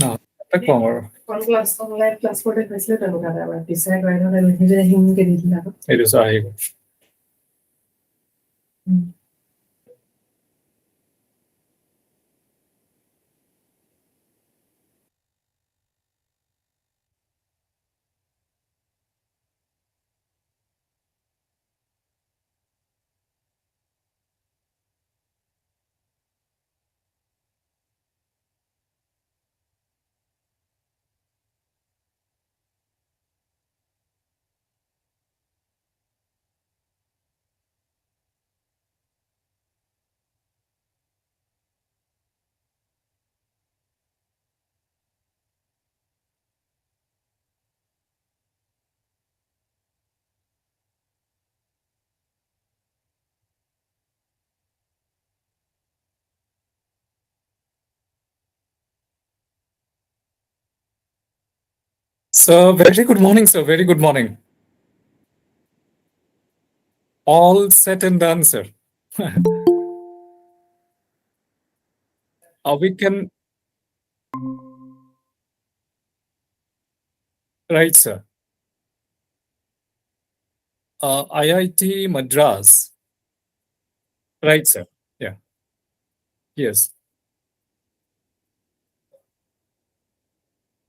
No, তাক কওঁ আৰু অনলাইন ক্লাছ কৰোঁতে কৈছিলে তেনেকুৱা এটা এবাৰ টিচাৰে কৰাই নহ'লে নিজে আহিমকে দি দিলে আকৌ এইটো চোৱা আহি গ'ল So, very good morning, sir. Very good morning. All set and done, sir. We can, right, sir. IIT Madras, right, sir. Yeah, yes.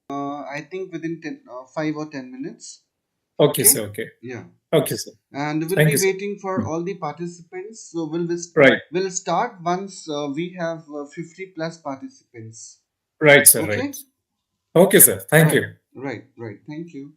I think within 5 or 10 minutes. Okay, Okay. sir. Okay. Yeah. Okay, sir. And we'll Thank be you, sir. waiting for all the participants. So Right, we'll start once we have 50 plus participants. right, sir. Right. Okay. Okay, sir. Thank Right. you. Right. Right. Thank you.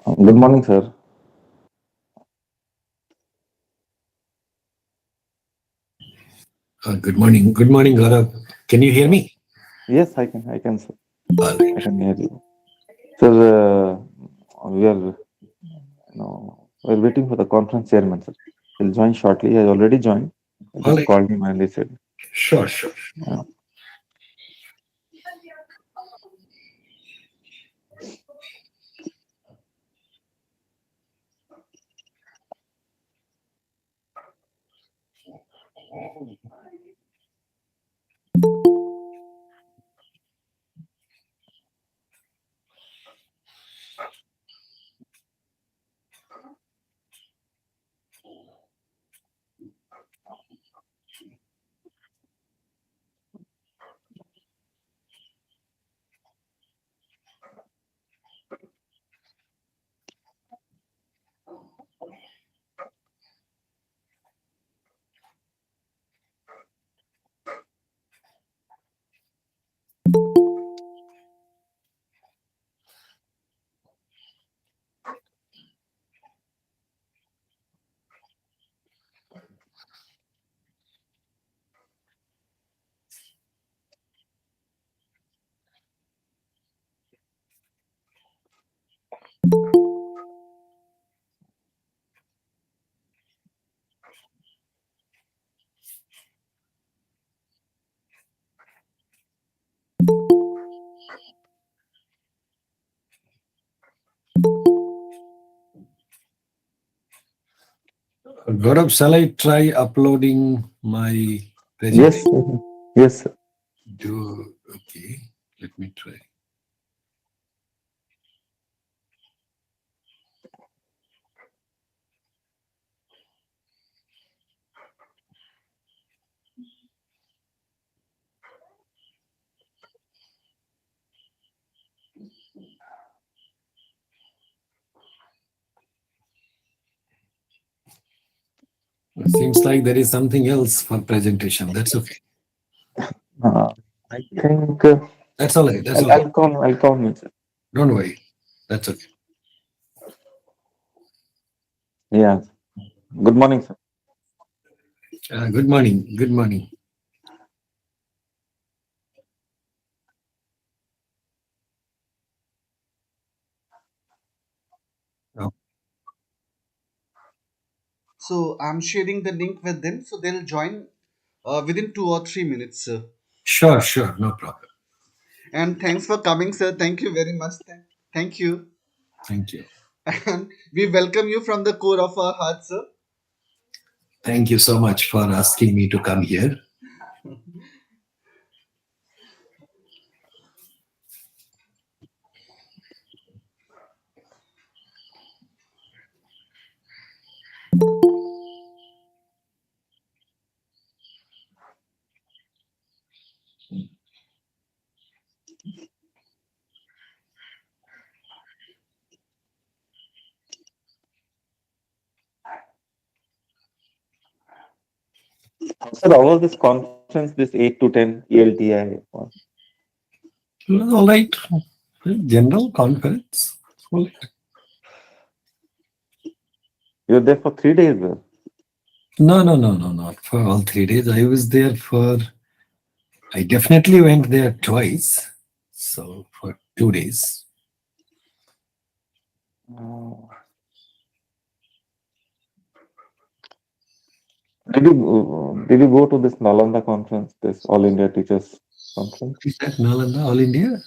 Good morning, sir. Good morning. Good morning, Gaurav. Can you hear me? Yes, I can, sir. All right. I can hear you. Sir, we are, we're waiting for the conference chairman, sir. He'll join shortly. He has already joined. He All just right. called him and he said, Sure, sure. uh, Gaurav, shall I try uploading my presentation? yes, yes, sir. Okay. Let me try. It seems like there is something else for presentation. That's okay. Uh, I think That's all right. That's all right. I'll call me, sir. Don't worry. That's okay. Yeah. Good morning, sir. Good morning. Good morning. Oh, So I'm sharing the link with them, so they'll join within 2 or 3 minutes, sir. sure, sure. No problem. And thanks for coming, sir. Thank you very much. Thank you. Thank you. And we welcome you from the core of our hearts, sir. Thank you so much for asking me to come here. Sir, how was this conference, this 8 to 10 ELTI? All right. General conference. Well, You're there for 3 days. no, not for all 3 days. I was there for. I definitely went there twice. So for 2 days. Did you go to this Nalanda conference, this All India Teachers Conference, Is that Nalanda, All India?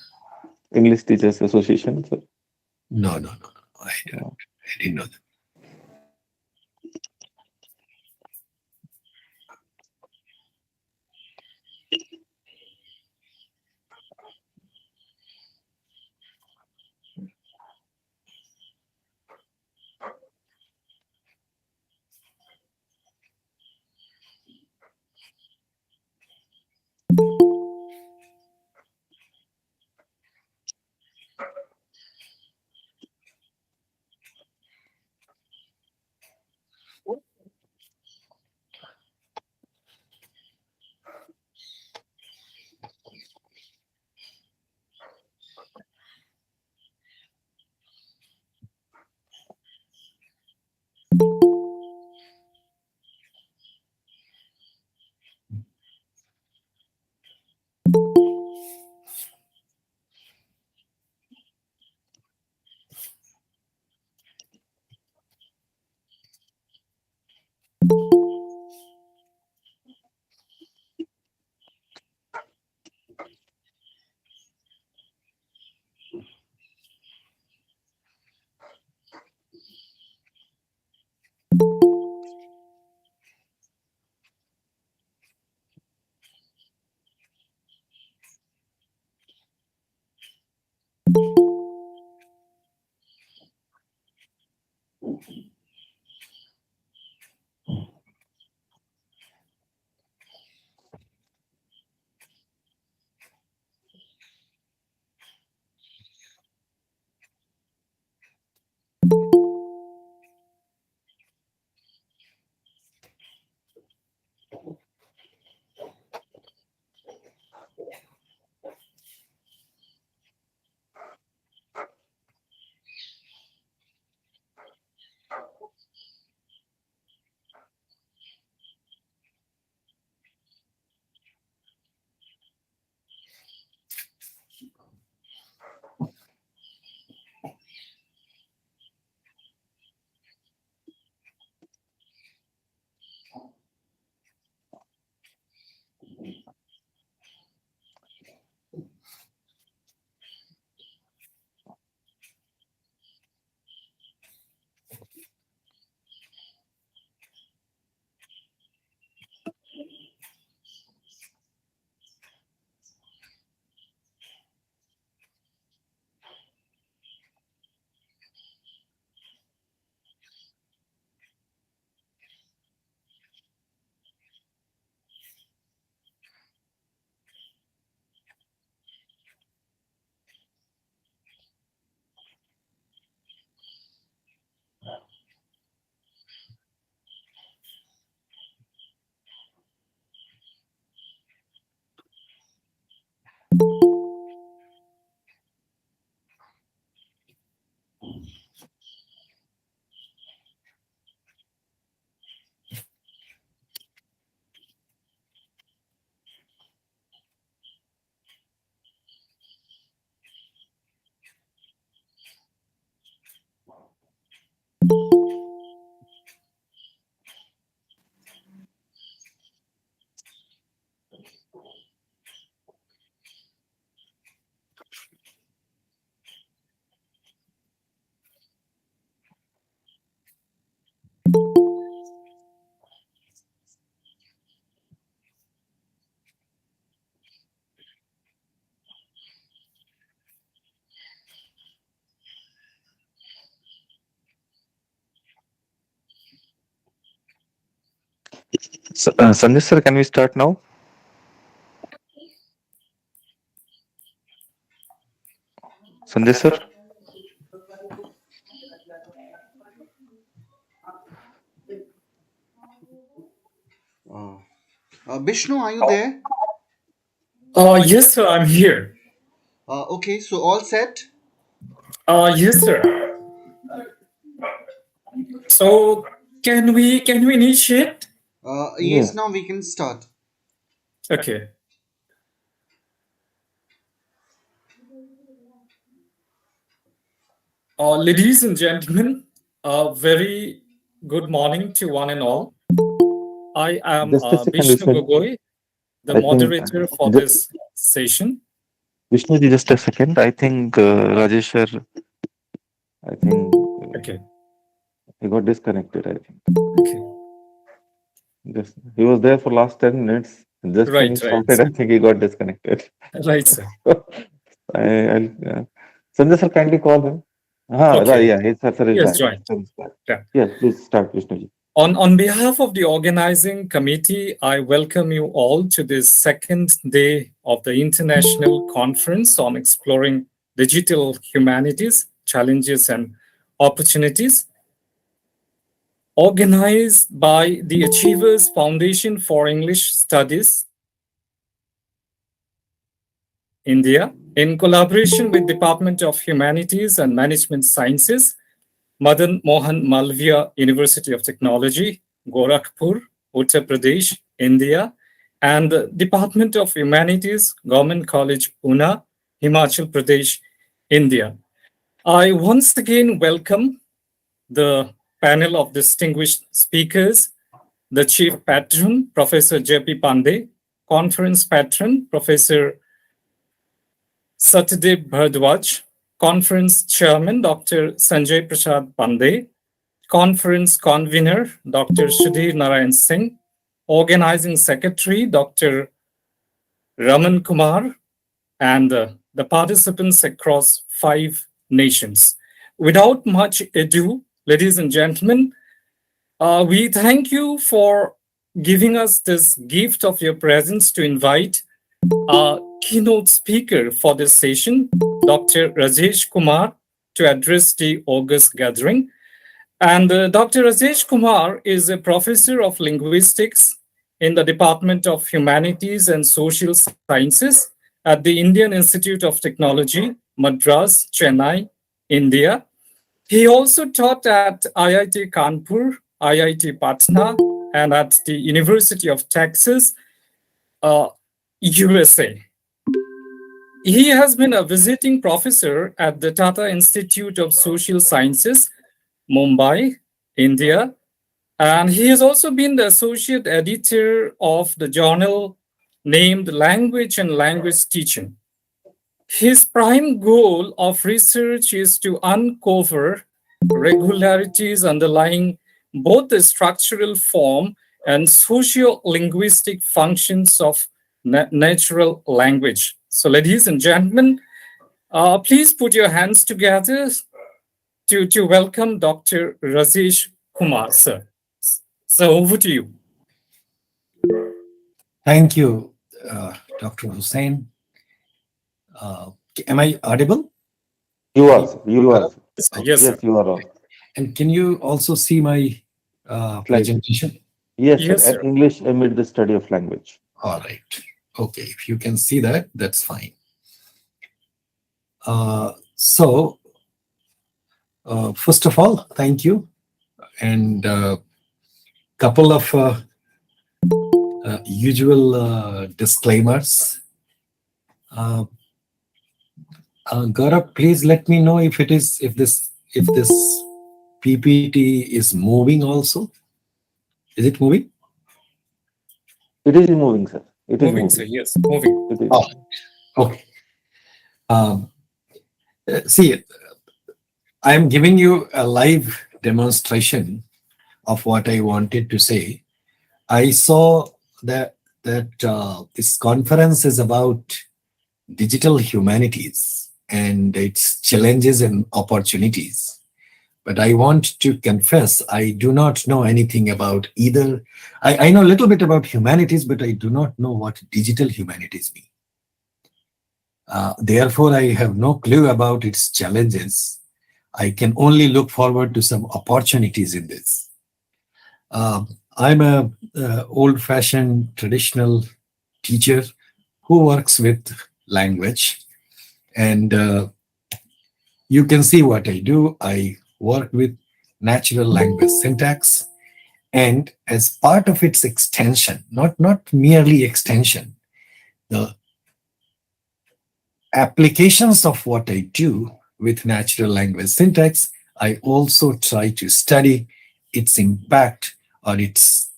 English Teachers Association? Sir? No. I didn't know that. Sanjay sir, can we start now? Sanjay sir? Vishnu, are you there? Yes, sir, I'm here. Okay, so all set? Yes, sir. So can we initiate? Yes, Yes. now we can start. Okay. Ladies and gentlemen, a very good morning to one and all. I am Just a second, Vishnu Vishnu. Gogoi, the I think moderator for ju- this session. Vishnu, just a second. I think Rajesh sir, I think Okay. he got disconnected. I think Okay. just he was there for last 10 minutes. Just when he Right. Right. started, I think he got disconnected. Right, sir. I'll Sanjay sir, kindly call him. Right, Okay. yeah, his sir is Yes, back. join. Sir is back. Yeah. Yes, please start, Vishnu ji. On behalf of the organizing committee, I welcome you all to this second day of the International Conference on Exploring Digital Humanities, Challenges and Opportunities, organized by the Achievers Foundation for English Studies, India, in collaboration with Department of Humanities and Management Sciences, Madan Mohan Malviya University of Technology, Gorakhpur, Uttar Pradesh, India, and the Department of Humanities, Government College, Pune, Himachal Pradesh, India. I once again welcome the panel of distinguished speakers, the Chief Patron, Professor J.P. Pandey, Conference Patron, Professor Satyadev Bhardwaj, Conference Chairman, Dr. Sanjay Prasad Pandey, Conference Convener, Dr. Sudhir Narayan Singh, Organizing Secretary, Dr. Raman Kumar, and the participants across 5 nations. Without much ado, ladies and gentlemen, we thank you for giving us this gift of your presence to invite our keynote speaker for this session, Dr. Rajesh Kumar, to address the August gathering. And Dr. Rajesh Kumar is a professor of linguistics in the Department of Humanities and Social Sciences at the Indian Institute of Technology, Madras, Chennai, India. He also taught at IIT Kanpur, IIT Patna, and at the University of Texas, USA. He has been a visiting professor at the Tata Institute of Social Sciences, Mumbai, India, and he has also been the associate editor of the journal named Language and Language Teaching. His prime goal of research is to uncover regularities underlying both the structural form and socio-linguistic functions of natural language. So, ladies and gentlemen, please put your hands together to welcome Dr. Rajesh Kumar, sir. So, over to you. Thank you, Dr. Hussain. Am I audible? You are, sir. You are. Sir. Yes, sir. Yes, you are all. And can you also see my presentation? Yes, sir. Yes, And sir. English amid the study of language. All right. Okay. If you can see that, that's fine. So, first of all, thank you. And couple of usual disclaimers. Gaurav, please let me know if this PPT is moving also. Is it moving? It is moving, sir. It is Moving, sir. moving. Yes, moving. It is. Oh, okay. See, I am giving you a live demonstration of what I wanted to say. I saw that this conference is about digital humanities and its challenges and opportunities. But I want to confess, I do not know anything about either. I know a little bit about humanities, but I do not know what digital humanities mean. Therefore, I have no clue about its challenges. I can only look forward to some opportunities in this. I'm a old-fashioned traditional teacher who works with language. And you can see what I do. I work with natural language syntax, and as part of its extension, not merely extension, the applications of what I do with natural language syntax, I also try to study its impact or its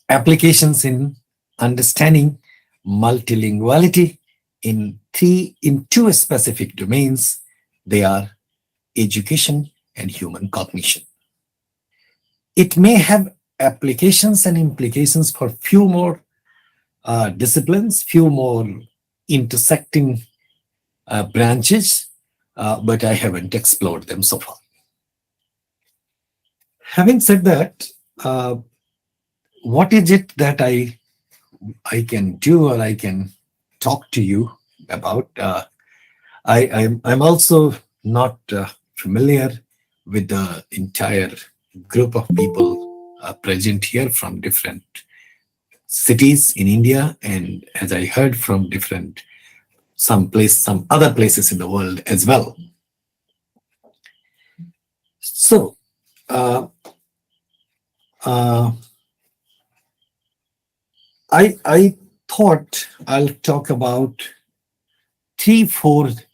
applications in understanding multilinguality in two specific domains. They are education and human cognition. It may have applications and implications for few more disciplines, few more intersecting branches, but I haven't explored them so far. Having said that, what is it that I can do or I can talk to you about? I'm also not familiar with the entire group of people present here from different cities in India, and as I heard from some other places in the world as well. So, I thought I'll talk about 3-4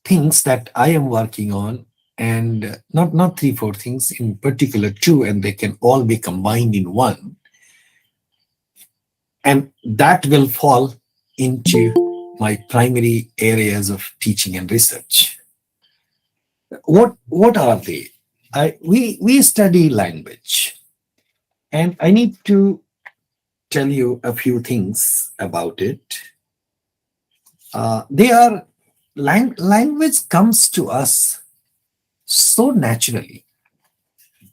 things that I am working on, and not 3-4 things in particular, 2, and they can all be combined in one, and that will fall into my primary areas of teaching and research. What are they? We study language, and I need to tell you a few things about it. Language comes to us so naturally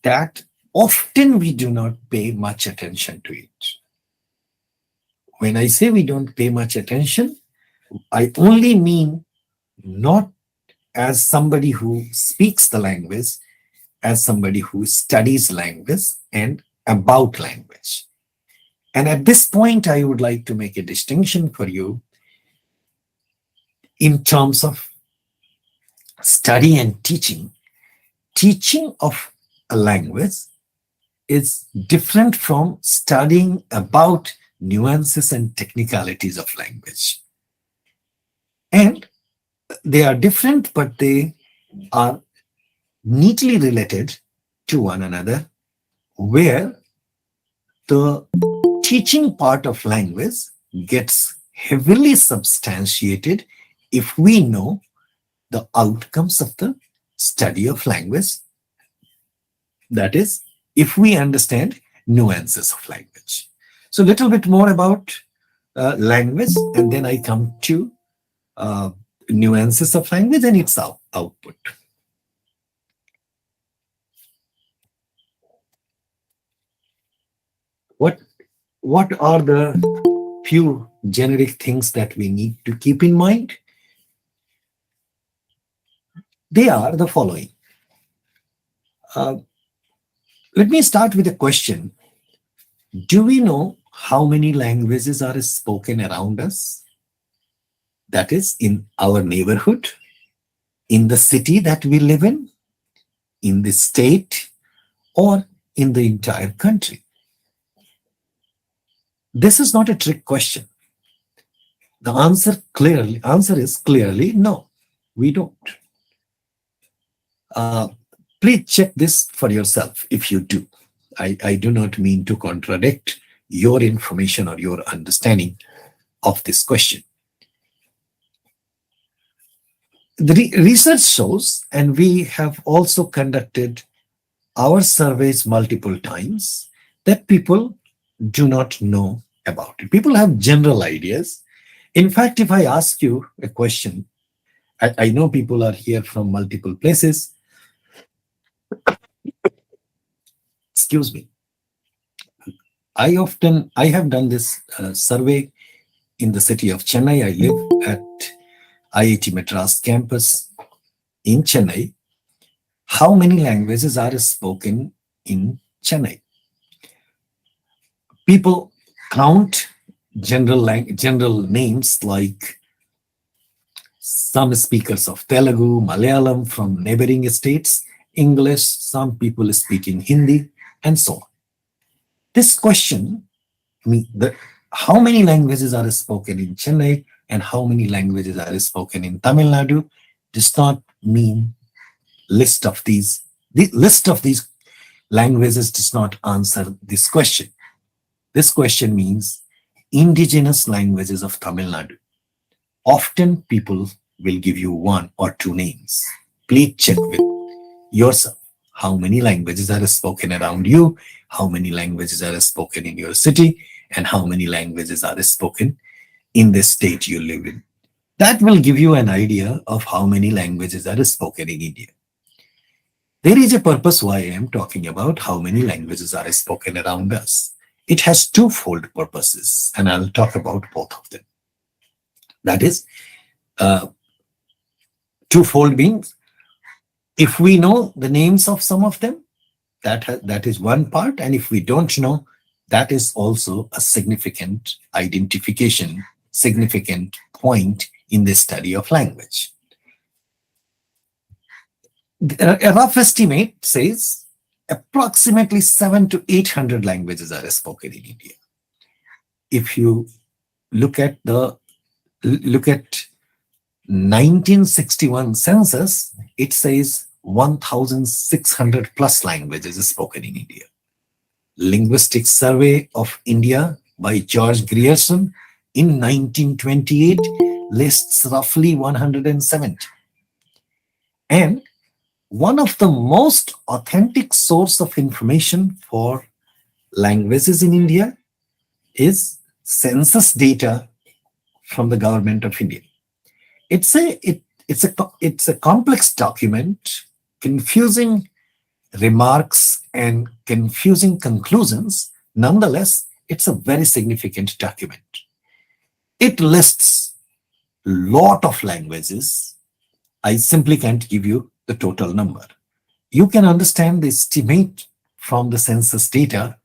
that often we do not pay much attention to it. When I say we don't pay much attention, I only mean not as somebody who speaks the language, as somebody who studies language and about language. And at this point, I would like to make a distinction for you in terms of study and teaching. Teaching of a language is different from studying about nuances and technicalities of language. And they are different, but they are neatly related to one another, where the teaching part of language gets heavily substantiated if we know the outcomes of the study of language. That is, if we understand nuances of language. So a little bit more about language, and then I come to nuances of language and its output. What are the few generic things that we need to keep in mind? They are the following. Let me start with a question. Do we know how many languages are spoken around us? That is, in our neighborhood, in the city that we live in the state, or in the entire country? This is not a trick question. The answer is clearly no, we don't. Please check this for yourself if you do. I do not mean to contradict your information or your understanding of this question. The research shows, and we have also conducted our surveys multiple times, that people do not know about it. People have general ideas. In fact, if I ask you a question, I know people are here from multiple places. Excuse me. I have done this survey in the city of Chennai. I live at IIT Madras campus in Chennai. How many languages are spoken in Chennai? People count general names like some speakers of Telugu, Malayalam from neighboring states, English, some people speaking Hindi, and so on. This question, how many languages are spoken in Chennai and how many languages are spoken in Tamil Nadu, does not mean list of these. The list of these languages does not answer this question. This question means indigenous languages of Tamil Nadu. Often people will give you one or two names. Please check with yourself. How many languages are spoken around you? How many languages are spoken in your city? And how many languages are spoken in the state you live in? That will give you an idea of how many languages are spoken in India. There is a purpose why I am talking about how many languages are spoken around us. It has twofold purposes, and I'll talk about both of them. That is, twofold means if we know the names of some of them, that is one part, and if we don't know, that is also a significant identification, significant point in the study of language. A rough estimate says approximately 700 to 800 languages are spoken in India. If you look at 1961 census, it says 1,600 plus languages are spoken in India. Linguistic Survey of India by George Grierson in 1928 lists roughly 170. And one of the most authentic source of information for languages in India is census data from the government of India. It's a complex document, confusing remarks and confusing conclusions. Nonetheless, it's a very significant document. It lists a lot of languages. I simply can't give you the total number. You can understand the estimate from the census data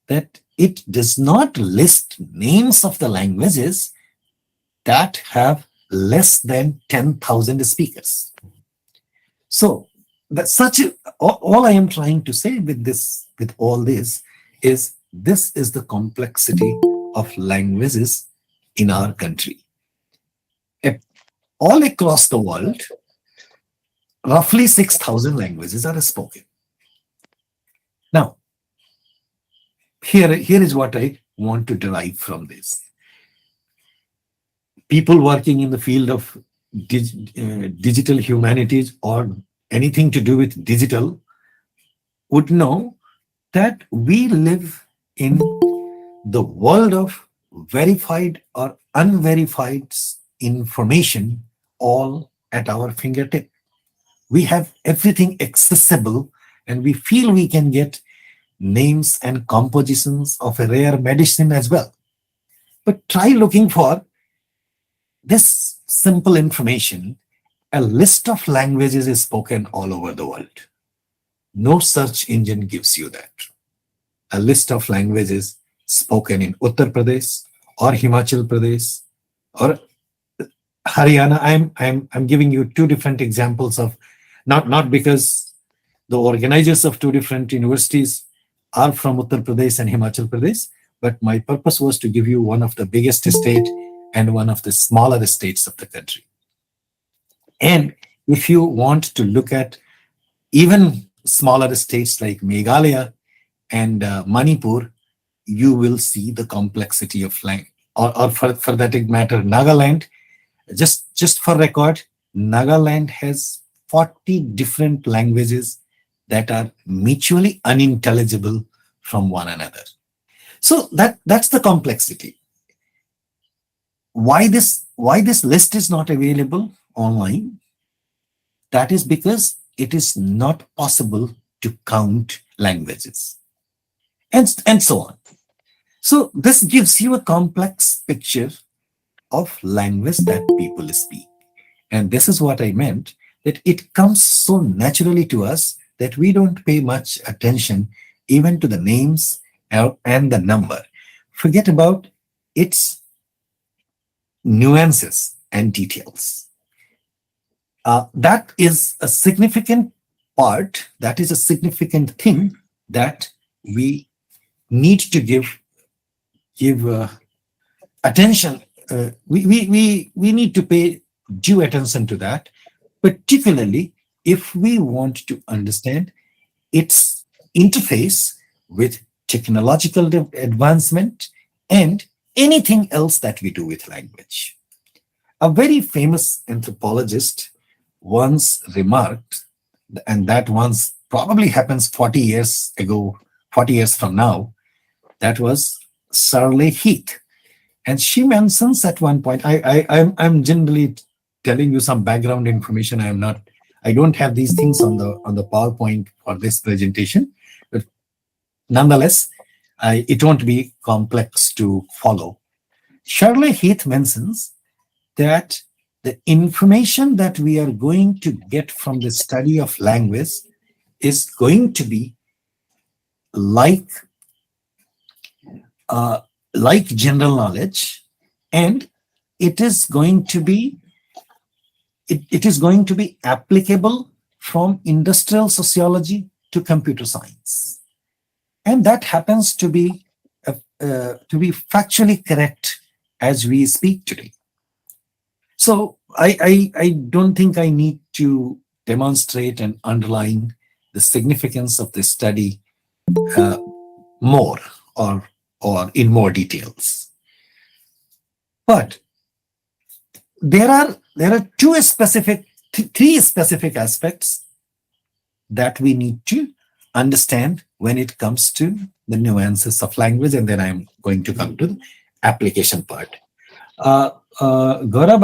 that it does not list names of the languages that have less than 10,000 speakers. So all I am trying to say with all this is the complexity of languages in our country. All across the world, roughly 6,000 languages are spoken. Now, here is what I want to derive from this. People working in the field of digital humanities or anything to do with digital would know that we live in the world of verified or unverified information all at our fingertip. We have everything accessible and we feel we can get names and compositions of a rare medicine as well. But try looking for this simple information. A list of languages is spoken all over the world. No search engine gives you that. A list of languages spoken in Uttar Pradesh or Himachal Pradesh or Haryana. I'm giving you two different examples of, not because the organizers of two different universities are from Uttar Pradesh and Himachal Pradesh, but my purpose was to give you one of the biggest state and one of the smaller states of the country. And if you want to look at even smaller states like Meghalaya and Manipur, you will see the complexity of language, or for that matter, Nagaland. Just for record, Nagaland has 40 different languages that are mutually unintelligible from one another. So that's the complexity. Why this list is not available online? That is because it is not possible to count languages and so on. So this gives you a complex picture of language that people speak. And this is what I meant, that it comes so naturally to us that we don't pay much attention even to the names and the number. Forget about its nuances and details. That is a significant part, that is a significant thing that we need to give attention. We need to pay due attention to that, particularly if we want to understand its interface with technological advancement and anything else that we do with language. A very famous anthropologist once remarked, and that once probably happens 40 years ago, 40 years from now, that was Shirley Heath. And she mentions at one point, I'm generally telling you some background information. I don't have these things on the PowerPoint for this presentation, but nonetheless, it won't be complex to follow. Shirley Heath mentions that the information that we are going to get from the study of language is going to be like general knowledge, and it is going to be applicable from industrial sociology to computer science, and that happens to be factually correct as we speak today. So I don't think I need to demonstrate and underline the significance of this study more or in more details. But there are three specific aspects that we need to understand when it comes to the nuances of language, and then I'm going to come to the application part. Gaurav,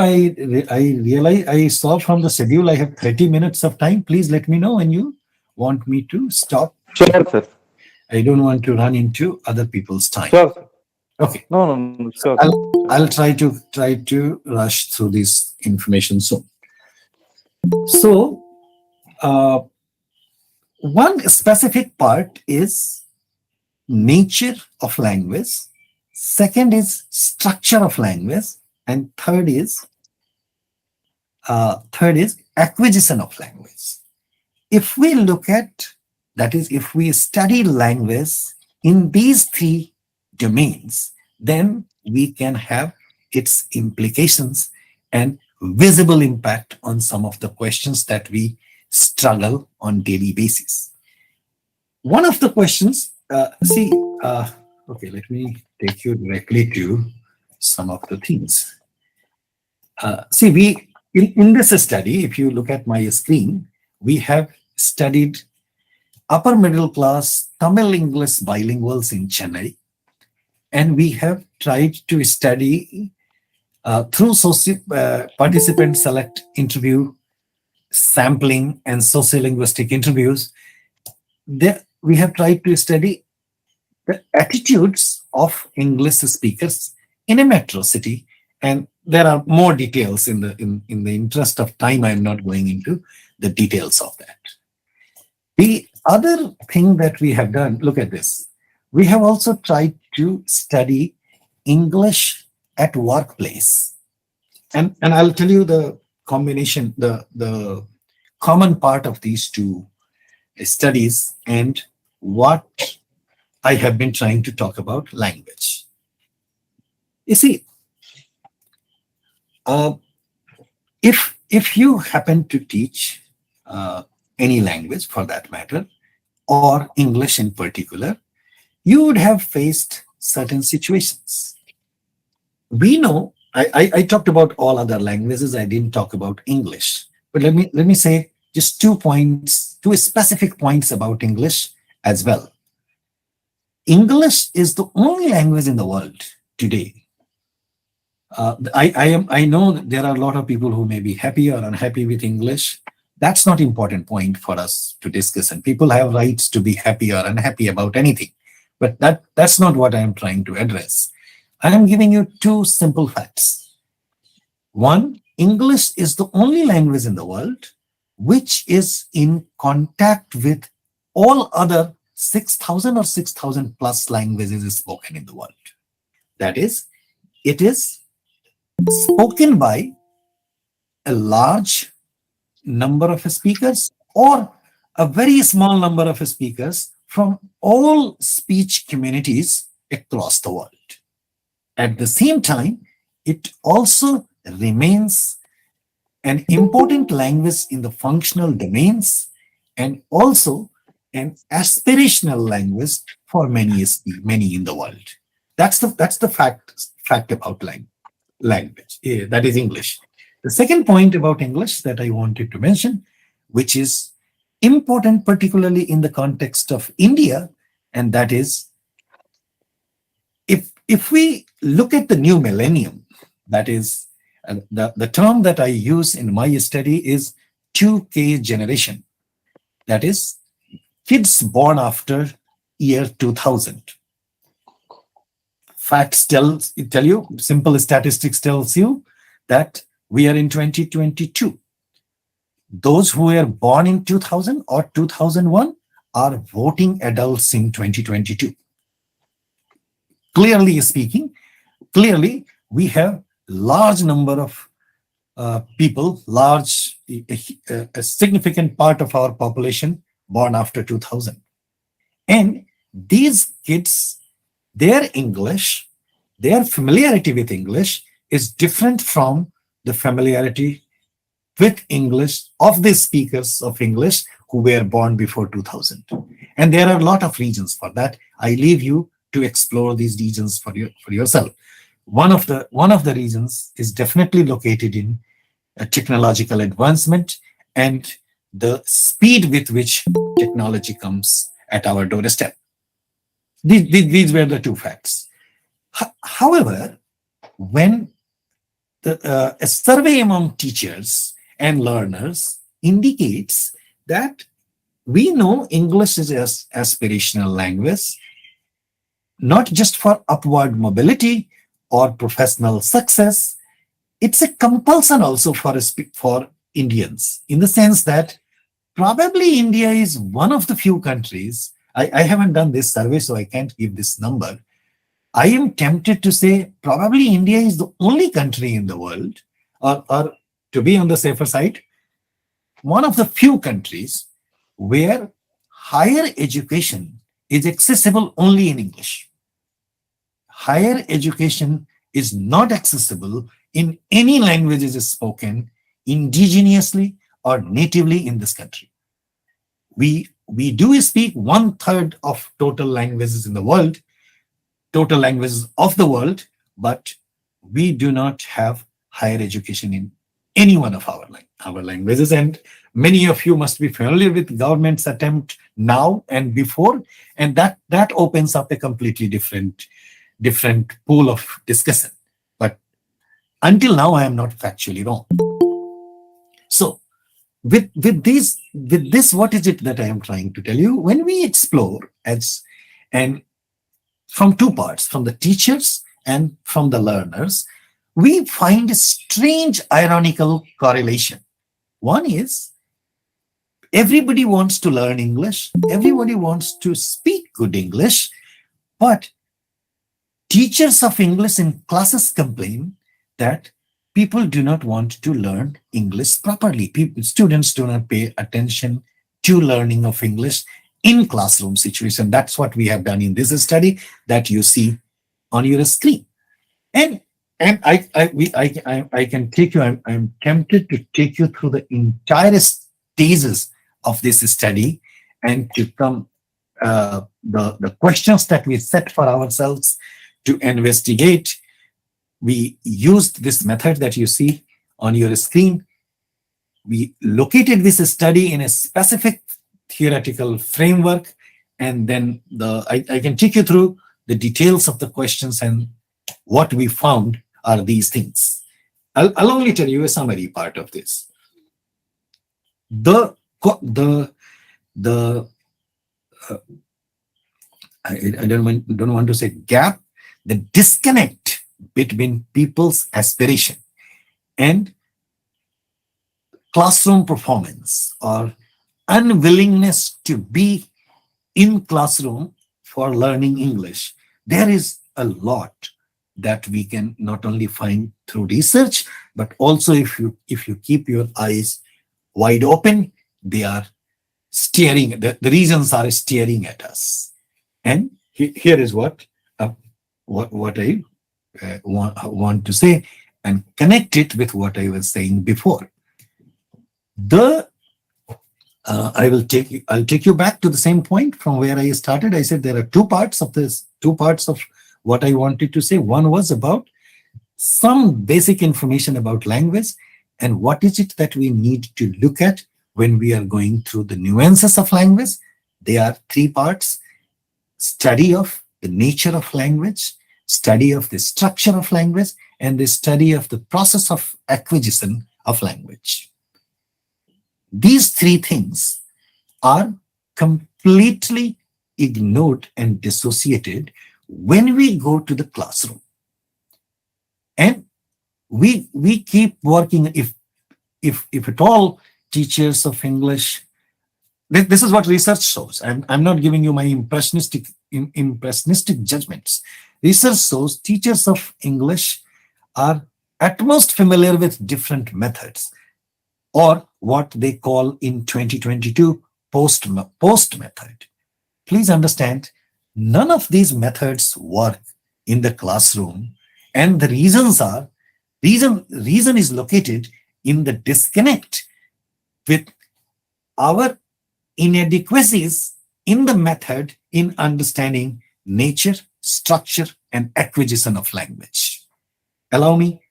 I realize I saw from the schedule I have 30 minutes of time. Please let me know when you want me to stop. Sure, sir. I don't want to run into other people's time. Sure, sir. Okay. No, sure. I'll try to rush through this information soon. So, one specific part is nature of language. Second is structure of language, and third is acquisition of language. If we look at, that is, if we study language in these three domains, then we can have its implications and visible impact on some of the questions that we struggle on daily basis. One of the questions, okay, let me take you directly to some of the things. In this study, if you look at my screen, we have studied upper middle class Tamil English bilinguals in Chennai, and we have tried to study through participant select interview, sampling, and sociolinguistic interviews. We have tried to study the attitudes of English speakers in a metro city, and there are more details. In the interest of time, I am not going into the details of that. The other thing that we have done, look at this. We have also tried to study English at workplace, and I'll tell you the combination, the common part of these two studies and what I have been trying to talk about language. You see, if you happen to teach any language for that matter, or English in particular, you would have faced certain situations. We know, I talked about all other languages, I didn't talk about English. But let me say just 2 specific points about English as well. English is the only language in the world today. I know that there are a lot of people who may be happy or unhappy with English. That's not an important point for us to discuss, and people have rights to be happy or unhappy about anything. But that's not what I am trying to address. I am giving you 2 simple facts. One, English is the only language in the world which is in contact with all other 6,000 or 6,000 plus languages spoken in the world. That is, it is spoken by a large number of speakers or a very small number of speakers from all speech communities across the world. At the same time, it also remains an important language in the functional domains and also an aspirational language for many in the world. That's the fact about language. That is English. The second point about English that I wanted to mention, which is important particularly in the context of India, and that is if we look at the new millennium, that is the term that I use in my study is 2K generation. That is kids born after year 2000. Facts tell you, simple statistics tells you that we are in 2022. Those who were born in 2000 or 2001 are voting adults in 2022. Clearly speaking, we have large number of people, a significant part of our population born after 2000. And these kids, their English, their familiarity with English is different from the familiarity with English of the speakers of English who were born before 2000. And there are a lot of reasons for that. I leave you to explore these reasons for yourself. One of the reasons is definitely located in technological advancement and the speed with which technology comes at our doorstep. These were the two facts. However, when a survey among teachers and learners indicates that we know English is an aspirational language, not just for upward mobility or professional success, it's a compulsion also for Indians, in the sense that probably India is one of the few countries. I haven't done this survey, so I can't give this number. I am tempted to say probably India is the only country in the world, or to be on the safer side, one of the few countries where higher education is accessible only in English. Higher education is not accessible in any languages spoken indigenously or natively in this country. We do speak 1/3 of total languages in the world, total languages of the world, but we do not have higher education in any one of our languages. And many of you must be familiar with government's attempt now and before, and that opens up a completely different pool of discussion. But until now, I am not factually wrong. So with this, what is it that I am trying to tell you? When we explore and from two parts, from the teachers and from the learners, we find a strange ironical correlation. One is everybody wants to learn English, everybody wants to speak good English, but teachers of English in classes complain that people do not want to learn English properly. Students do not pay attention to learning of English in classroom situation. That's what we have done in this study that you see on your screen. And I can take you. I'm tempted to take you through the entire stages of this study and to come the questions that we set for ourselves to investigate. We used this method that you see on your screen. We located this study in a specific theoretical framework, and then I can take you through the details of the questions, and what we found are these things. I'll only tell you a summary part of this. I don't want to say gap, the disconnect between people's aspiration and classroom performance, or unwillingness to be in classroom for learning English. There is a lot that we can not only find through research, but also if you keep your eyes wide open, they are staring, the reasons are staring at us. And here is what I want to say and connect it with what I was saying before. I'll take you back to the same point from where I started. I said there are two parts of what I wanted to say. One was about some basic information about language and what is it that we need to look at when we are going through the nuances of language. There are three parts: study of the nature of language, study of the structure of language, and the study of the process of acquisition of language. These three things are completely ignored and dissociated when we go to the classroom. And we keep working, if at all teachers of English, this is what research shows. I'm not giving you my impressionistic judgments. Research shows teachers of English are at most familiar with different methods, or what they call in 2022 post method. Please understand, none of these methods work in the classroom, and the reason is located in the disconnect with our inadequacies in the method in understanding nature, structure, and acquisition of language. Allow me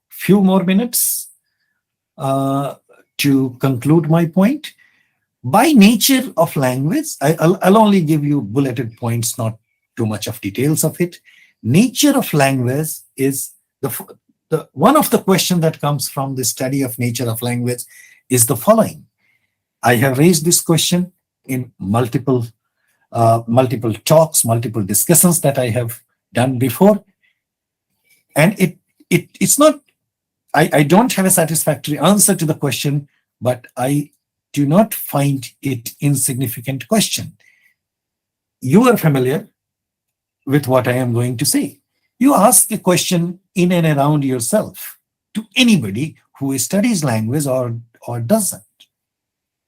few more minutes to conclude my point. By nature of language, I'll only give you bulleted points, not too much of details of it. Nature of language is the one of the questions that comes from the study of nature of language is the following. I have raised this question in multiple talks, multiple discussions that I have done before, and it's not. I don't have a satisfactory answer to the question, but I do not find it insignificant question. You are familiar with what I am going to say. You ask a question in and around yourself to anybody who studies language or doesn't.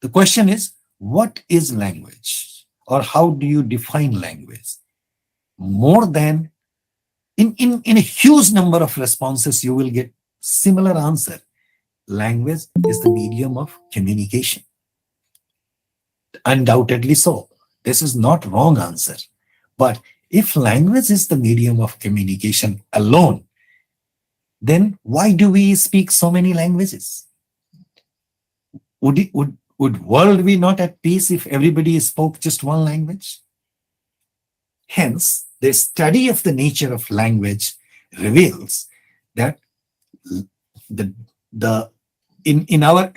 The question is, what is language? Or how do you define language? More than in a huge number of responses, you will get similar answer. Language is the medium of communication. Undoubtedly so. This is not wrong answer. But if language is the medium of communication alone, then why do we speak so many languages? Would world be not at peace if everybody spoke just one language? Hence, the study of the nature of language reveals that in our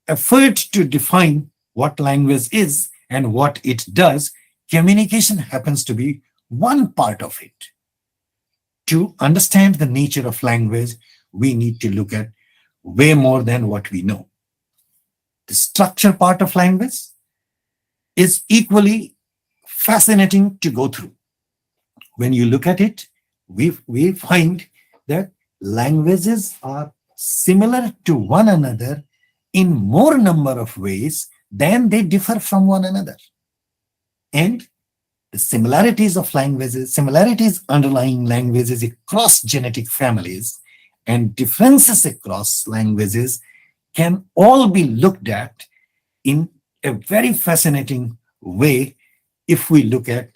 effort to define what language is and what it does, communication happens to be one part of it. To understand the nature of language, we need to look at way more than what we know. The structure part of language is equally fascinating to go through. When you look at it, we find that languages are similar to one another in more number of ways than they differ from one another. And the similarities of languages, similarities underlying languages across genetic families and differences across languages can all be looked at in a very fascinating way if we look at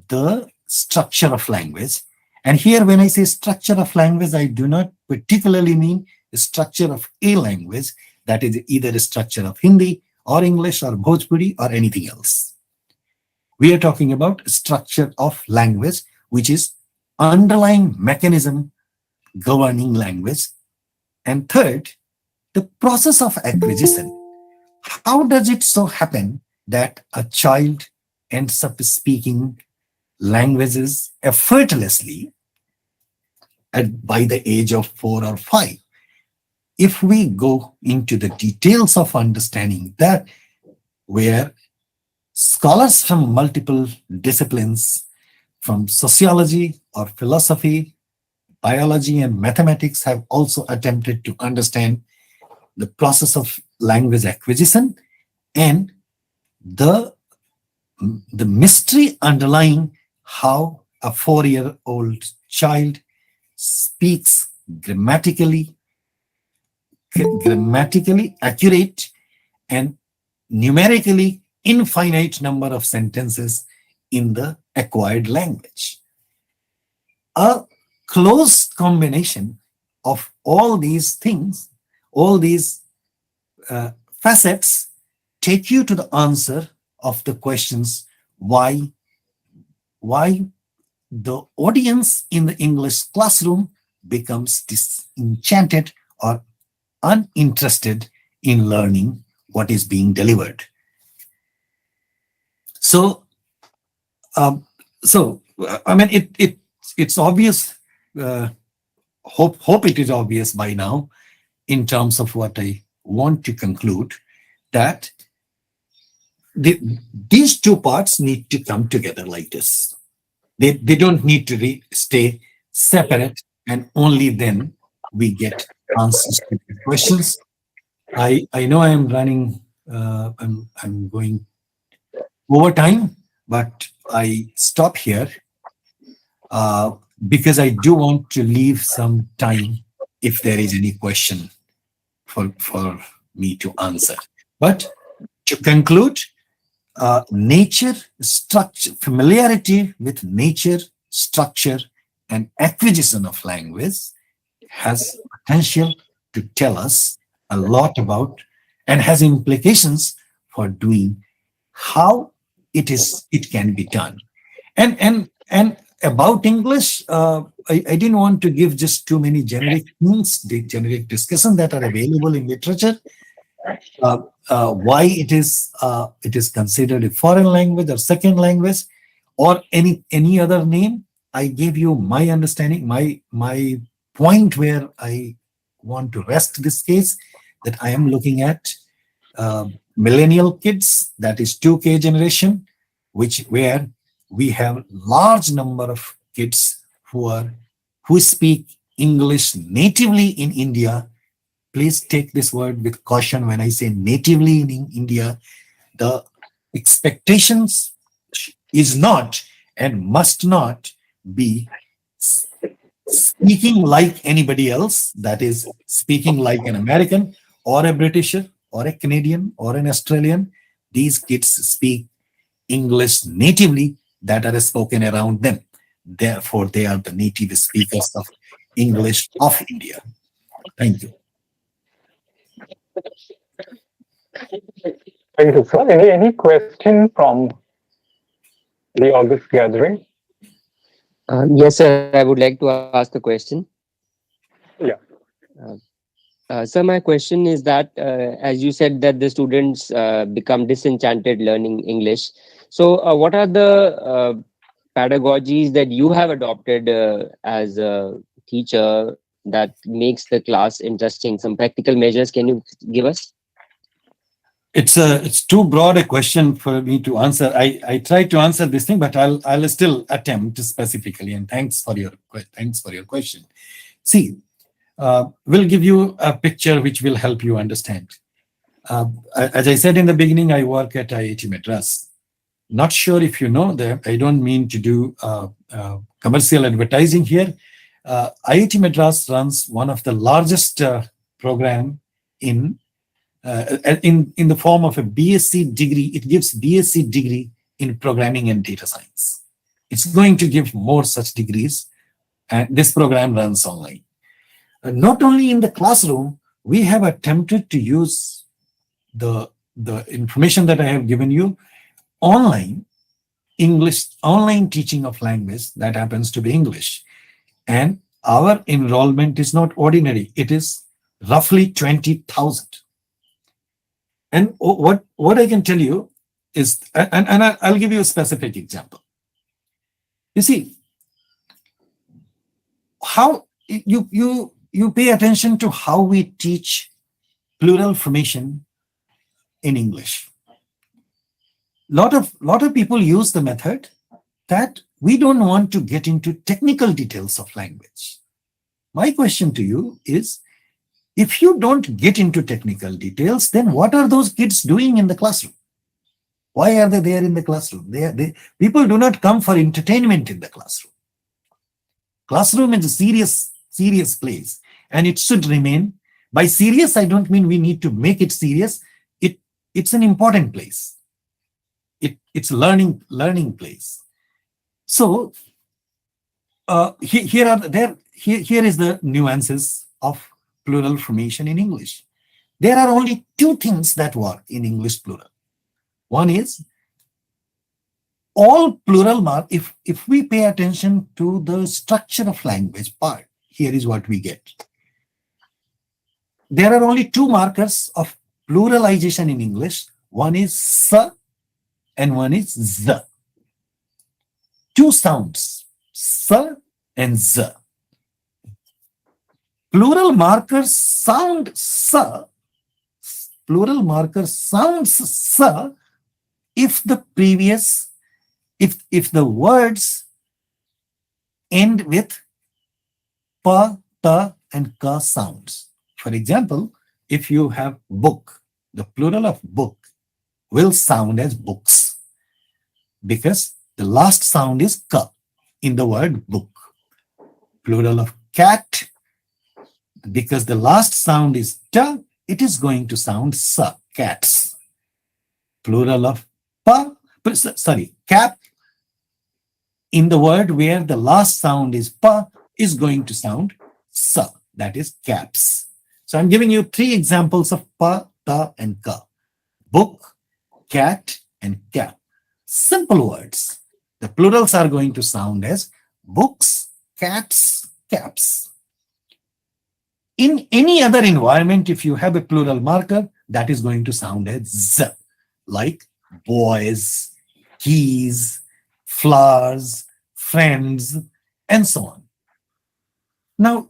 the structure of language. And here, when I say structure of language, I do not particularly mean the structure of a language, that is either the structure of Hindi or English or Bhojpuri or anything else. We are talking about structure of language, which is underlying mechanism governing language. And third, the process of acquisition. How does it so happen that a child ends up speaking languages effortlessly by the age of 4 or 5? If we go into the details of understanding that, where scholars from multiple disciplines, from sociology or philosophy biology, and mathematics have also attempted to understand the process of language acquisition and the mystery underlying how a 4-year-old child speaks grammatically accurate and numerically infinite number of sentences in the acquired language. A close combination of all these things, all these facets, take you to the answer of the questions why the audience in the English classroom becomes disenchanted or uninterested in learning what is being delivered. So, I mean, it's obvious. Hope it is obvious by now, in terms of what I want to conclude, that these two parts need to come together like this. They don't need to stay separate, and only then we get answers to the questions. I know I am running. I'm going over time, but I stop here because I do want to leave some time if there is any question for me to answer. But to conclude, nature, structure, familiarity with nature, structure, and acquisition of language has potential to tell us a lot about, and has implications for doing how it can be done. And about English, I didn't want to give just too many generic things, the generic discussion that are available in literature. Why it is considered a foreign language or second language, or any other name. I gave you my understanding, my point where I want to rest this case, that I am looking at millennial kids, that is 2K generation, where we have large number of kids who speak English natively in India. Please take this word with caution when I say natively in India. The expectations is not and must not be speaking like anybody else, that is speaking like an American or a Britisher or a Canadian or an Australian. These kids speak English natively that are spoken around them. Therefore, they are the native speakers of English of India. Thank you. Thank you, sir. Any question from the August gathering? Yes, sir. I would like to ask a question. Yeah. Sir, my question is that, as you said, that the students become disenchanted learning English. So, what are the pedagogies that you have adopted as a teacher that makes the class interesting? Some practical measures can you give us? It's too broad a question for me to answer. I tried to answer this thing, but I'll still attempt specifically. And thanks for your question. See, we'll give you a picture which will help you understand. As I said in the beginning, I work at IIT Madras. Not sure if you know that. I don't mean to do commercial advertising here. IIT Madras runs one of the largest program in the form of a BSc degree. It gives BSc degree in programming and data science. It's going to give more such degrees, and this program runs online. Not only in the classroom, we have attempted to use the information that I have given you online, English, online teaching of language that happens to be English. And our enrollment is not ordinary. It is roughly 20,000. And what I can tell you is, and I'll give you a specific example. You see, how you pay attention to how we teach plural formation in English. Lot of people use the method that we don't want to get into technical details of language. My question to you is, if you don't get into technical details, then what are those kids doing in the classroom? Why are they there in the classroom? People do not come for entertainment in the classroom. Classroom is a serious place, and it should remain. By serious, I don't mean we need to make it serious. It's an important place. It's learning place. So here is the nuances of plural formation in English. There are only two things that work in English plural. One is all plural mark. If we pay attention to the structure of language part, here is what we get. There are only two markers of pluralization in English. One is s and one is z. Two sounds, s and z. Plural markers sound s. Plural marker sounds s if the if the words end with pa, ta, and ka sounds. For example, if you have book, the plural of book will sound as books because the last sound is ka in the word book. Plural of cat, because the last sound is ta, it is going to sound sa, cats. Plural of cap, in the word where the last sound is pa, is going to sound sa, that is caps. So I'm giving you three examples of pa, ta, and ka. Book, cat, and cap. Simple words. The plurals are going to sound as books, cats, caps. In any other environment, if you have a plural marker, that is going to sound as z, like boys, keys, flowers, friends, and so on. Now,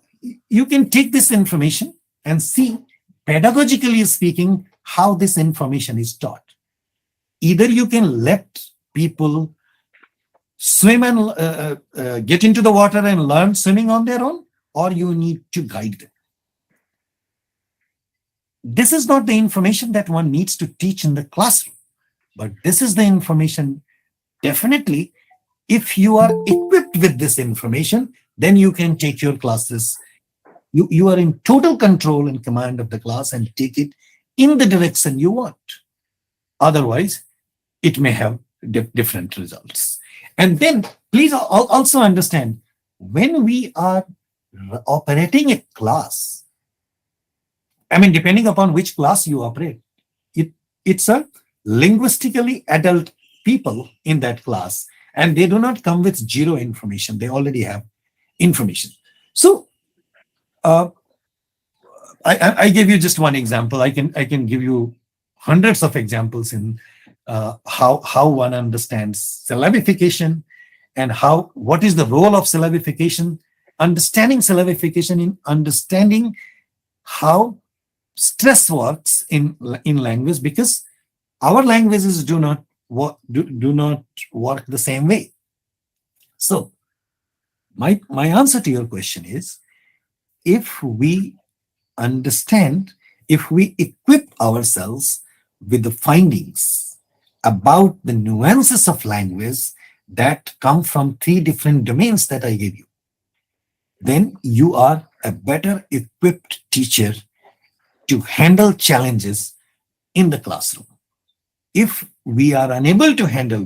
you can take this information and see, pedagogically speaking, how this information is taught. Either you can let people swim and get into the water and learn swimming on their own, or you need to guide them. This is not the information that one needs to teach in the classroom, but this is the information. Definitely, if you are equipped with this information, then you can take your classes. You are in total control and command of the class and take it in the direction you want. Otherwise, it may have different results. And then please also understand, when we are operating a class, I mean, depending upon which class you operate, it's a linguistically adult people in that class, and they do not come with zero information. They already have information. So I gave you just one example. I can give you hundreds of examples in how one understands syllabification and what is the role of syllabification, understanding syllabification in understanding how stress works in language, because our languages do not work the same way. So my answer to your question is, if we understand, if we equip ourselves with the findings about the nuances of language that come from three different domains that I gave you, then you are a better equipped teacher to handle challenges in the classroom. If we are unable to handle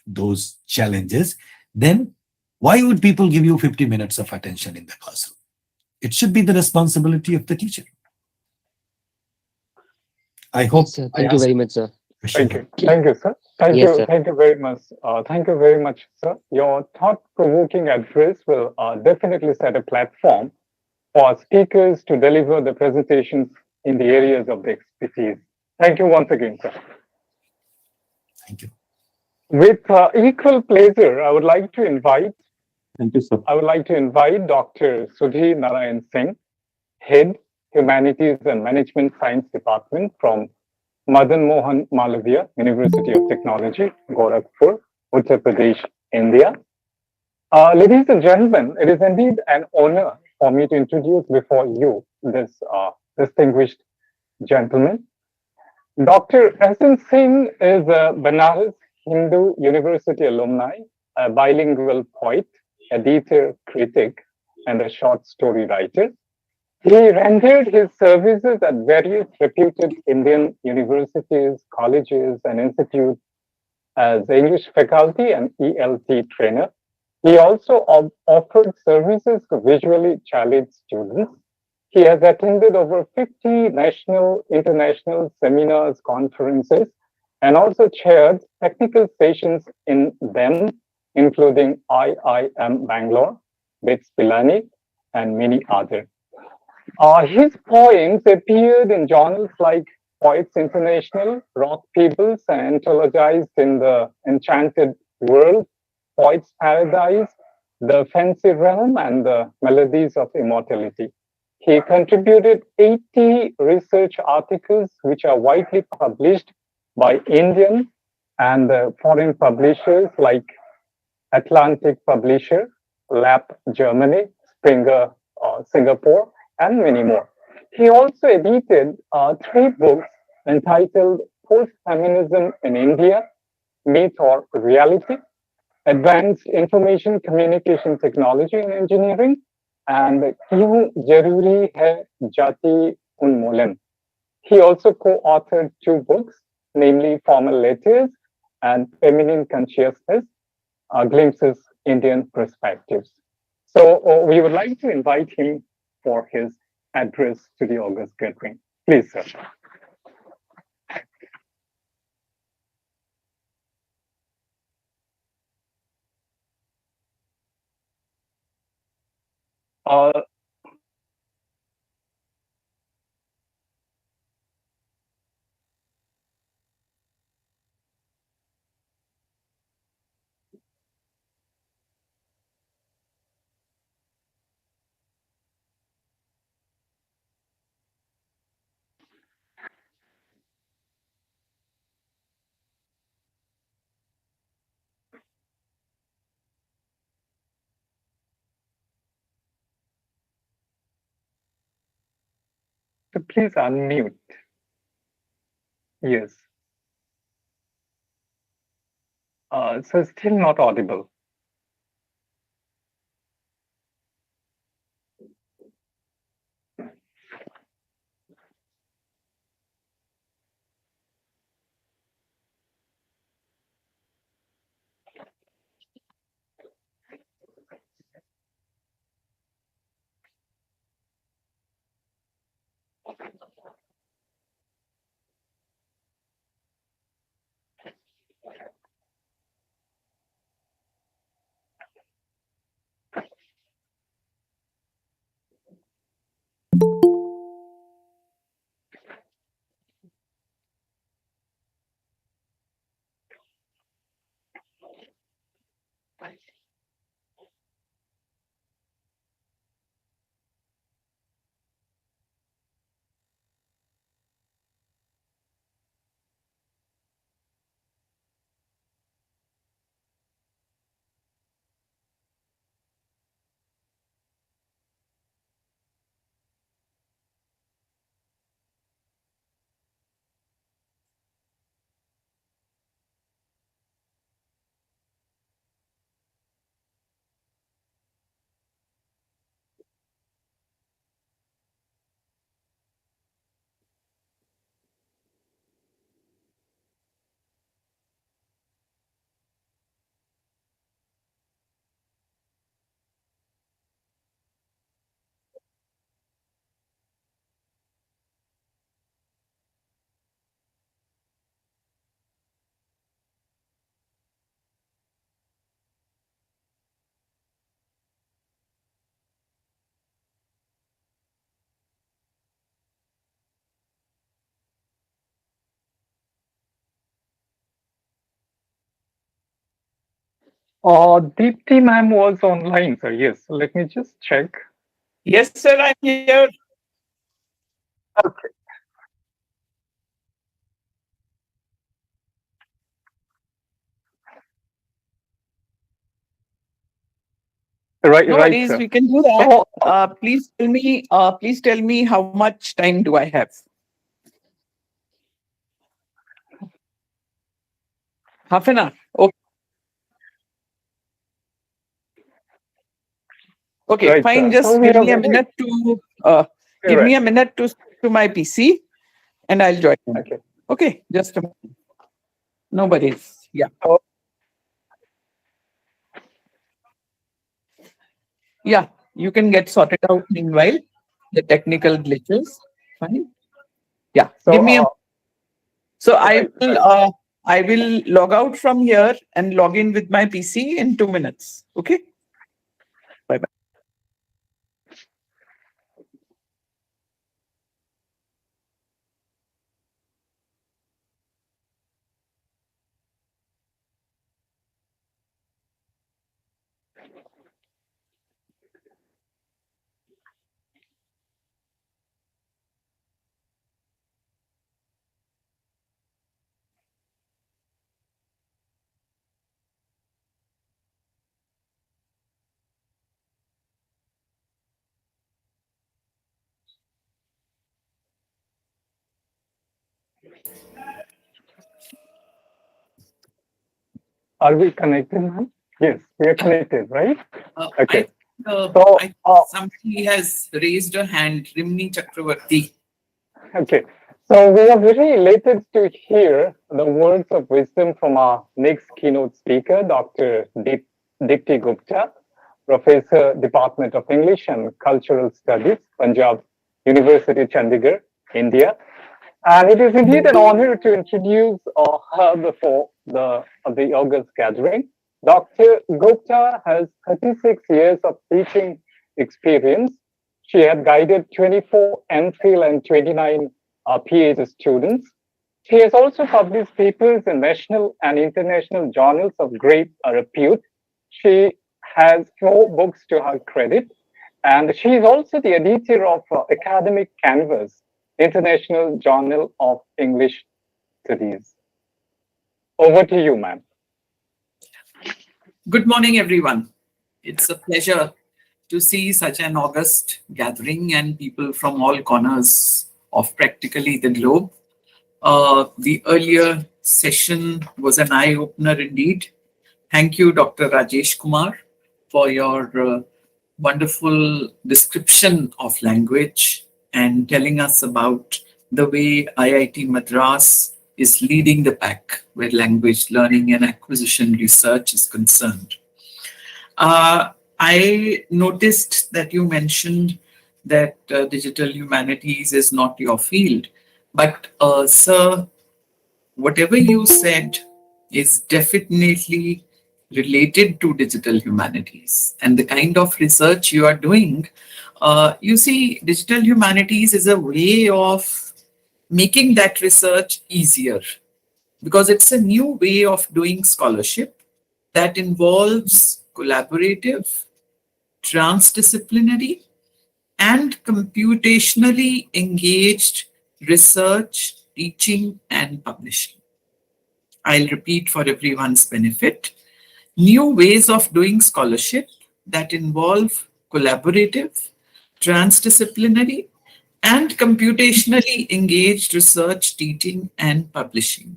those challenges, then why would people give you 50 minutes of attention in the classroom? It should be the responsibility of the teacher. I hope. Yes, sir. Thank you very much, sir. Thank you. Thank you, sir. Thank Yes, you. sir. Thank you very much. Thank you very much, sir. Your thought-provoking address will definitely set a platform for speakers to deliver the presentations in the areas of their expertise. Thank you once again, sir. Thank you. With equal pleasure, I would like to invite Thank you, sir. Dr. Sudhir Narayan Singh, Head, Humanities and Management Science Department from Madan Mohan Malaviya, University of Technology, Gorakhpur, Uttar Pradesh, India. Ladies and gentlemen, it is indeed an honor for me to introduce before you this distinguished gentleman. Dr. Hasan Singh is a Banaras Hindu University alumni, a bilingual poet, editor, critic, and a short story writer. He rendered his services at various reputed Indian universities, colleges, and institutes as English faculty and ELT trainer. He also offered services to visually challenged students. He has attended over 50 national, international seminars, conferences, and also chaired technical sessions in them, including IIM Bangalore, BITS Pilani, and many others. His poems appeared in journals like Poets International, Rock Peoples, and anthologized in the Enchanted World, Poets Paradise, The Fancy Realm, and the Melodies of Immortality. He contributed 80 research articles which are widely published by Indian and foreign publishers like Atlantic Publisher, Lap Germany, Springer Singapore, and many more. He also edited 3 books entitled Post-Feminism in India, Myth or Reality, Advanced Information Communication Technology and Engineering, and Kyun Jaruri Hai Jati Unmolan. He also co-authored 2 books, namely Formal Letters and Feminine Consciousness, Glimpses Indian Perspectives. So we would like to invite him for his address to the August gathering. Please, sir. Uh, Please unmute. Yes. So still not audible. Deepti ma'am was online, sir. Yes, let me just check. Yes, sir, I'm here. Okay. Right, No right, worries, sir. we can do that. So, Please tell me how much time do I have? Half an hour. Okay, okay, right, fine. sir. So Just we give are me a very minute to correct. switch to my PC and I'll join in. Okay. Okay, just a minute. No worries. Yeah. So, Yeah, you can get sorted out meanwhile. The technical glitches. Fine. Yeah. so Give me a so right, right. I will log out from here and log in with my PC in 2 minutes. Okay. Bye bye. Are we connected, ma'am? Yes, we are connected, right? Okay. I So, I somebody has raised a hand. Rimni Chakravarti. okay. So we are very elated to hear the words of wisdom from our next keynote speaker, Dr. Dipti Gupta, Professor, Department of English and Cultural Studies, Punjab University, Chandigarh, India. And it is indeed an honor to introduce her before the August gathering. Dr. Gupta has 36 years of teaching experience. She had guided 24 MPhil and 29 PhD students. She has also published papers in national and international journals of great repute. She has 4 books to her credit, and she is also the editor of Academic Canvas, International Journal of English Studies. Over to you, ma'am. Good morning, everyone. It's a pleasure to see such an august gathering and people from all corners of practically the globe. The earlier session was an eye opener indeed. Thank you, Dr. Rajesh Kumar, for your wonderful description of language and telling us about the way IIT Madras is leading the pack where language learning and acquisition research is concerned. I noticed that you mentioned that digital humanities is not your field, but sir, whatever you said is definitely related to digital humanities and the kind of research you are doing. You see, digital humanities is a way of making that research easier because it's a new way of doing scholarship that involves collaborative, transdisciplinary, and computationally engaged research, teaching, and publishing. I'll repeat for everyone's benefit. New ways of doing scholarship that involve collaborative, transdisciplinary, and computationally engaged research, teaching, and publishing.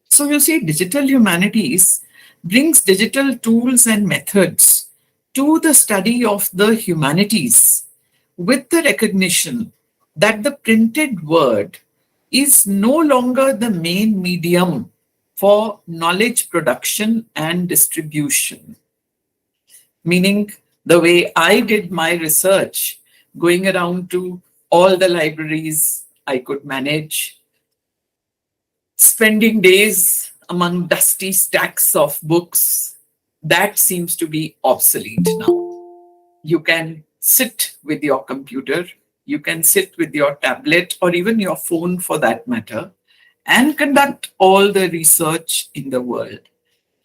So you see, digital humanities brings digital tools and methods to the study of the humanities with the recognition that the printed word is no longer the main medium for knowledge production and distribution. Meaning, the way I did my research, going around to all the libraries I could manage, spending days among dusty stacks of books, that seems to be obsolete now. You can sit with your computer, you can sit with your tablet, or even your phone for that matter, and conduct all the research in the world.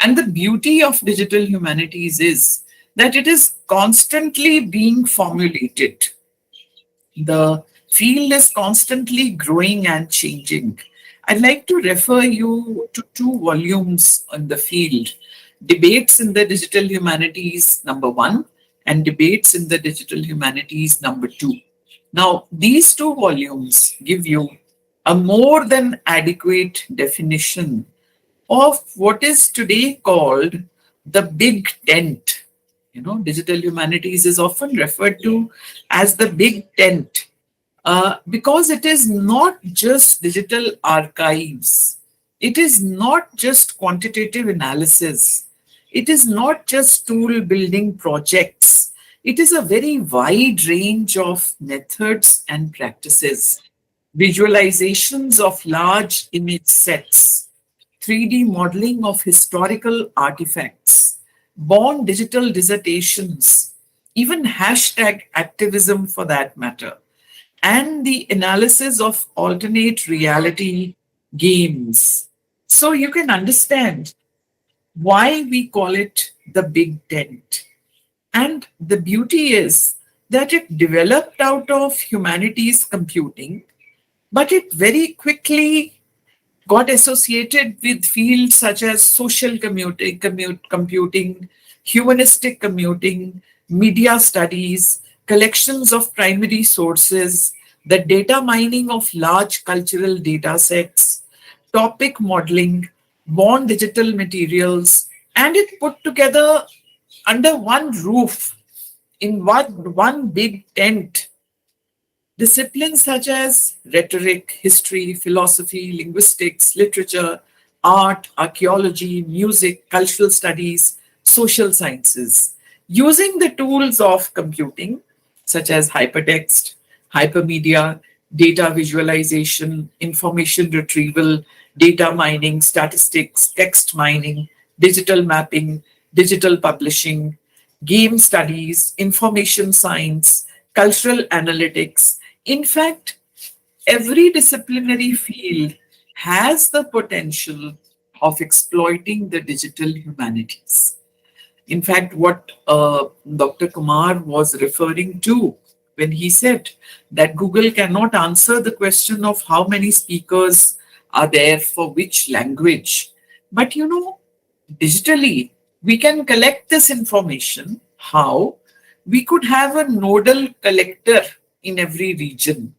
And the beauty of digital humanities is that it is constantly being formulated. The field is constantly growing and changing. I'd like to refer you to 2 volumes on the field: Debates in the Digital Humanities, number 1, and Debates in the Digital Humanities number 2. Now, these two volumes give you a more than adequate definition of what is today called the big tent. Digital humanities is often referred to as the big tent because it is not just digital archives, it is not just quantitative analysis, it is not just tool building projects. It is a very wide range of methods and practices, visualizations of large image sets, 3D modeling of historical artifacts, born digital dissertations, even hashtag activism for that matter, and the analysis of alternate reality games. So you can understand why we call it the big tent. And the beauty is that it developed out of humanities computing, but it very quickly got associated with fields such as social computing, humanistic computing, media studies, collections of primary sources, the data mining of large cultural data sets, topic modeling, born digital materials, and it put together under one roof in one big tent. Disciplines such as rhetoric, history, philosophy, linguistics, literature, art, archaeology, music, cultural studies, social sciences, using the tools of computing such as hypertext, hypermedia, data visualization, information retrieval, data mining, statistics, text mining, digital mapping, digital publishing, game studies, information science, cultural analytics. In fact, every disciplinary field has the potential of exploiting the digital humanities. In fact, what Dr. Kumar was referring to when he said that Google cannot answer the question of how many speakers are there for which language. But digitally, we can collect this information. How? We could have a nodal collector in every region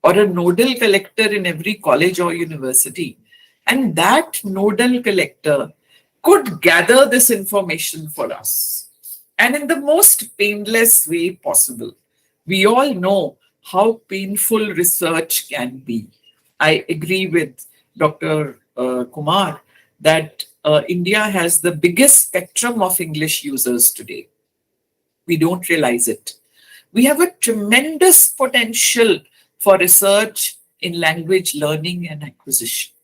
or a nodal collector in every college or university. And that nodal collector could gather this information for us. And in the most painless way possible. We all know how painful research can be. I agree with Dr. Kumar that India has the biggest spectrum of English users today. We don't realize it. We have a tremendous potential for research in language learning and acquisition.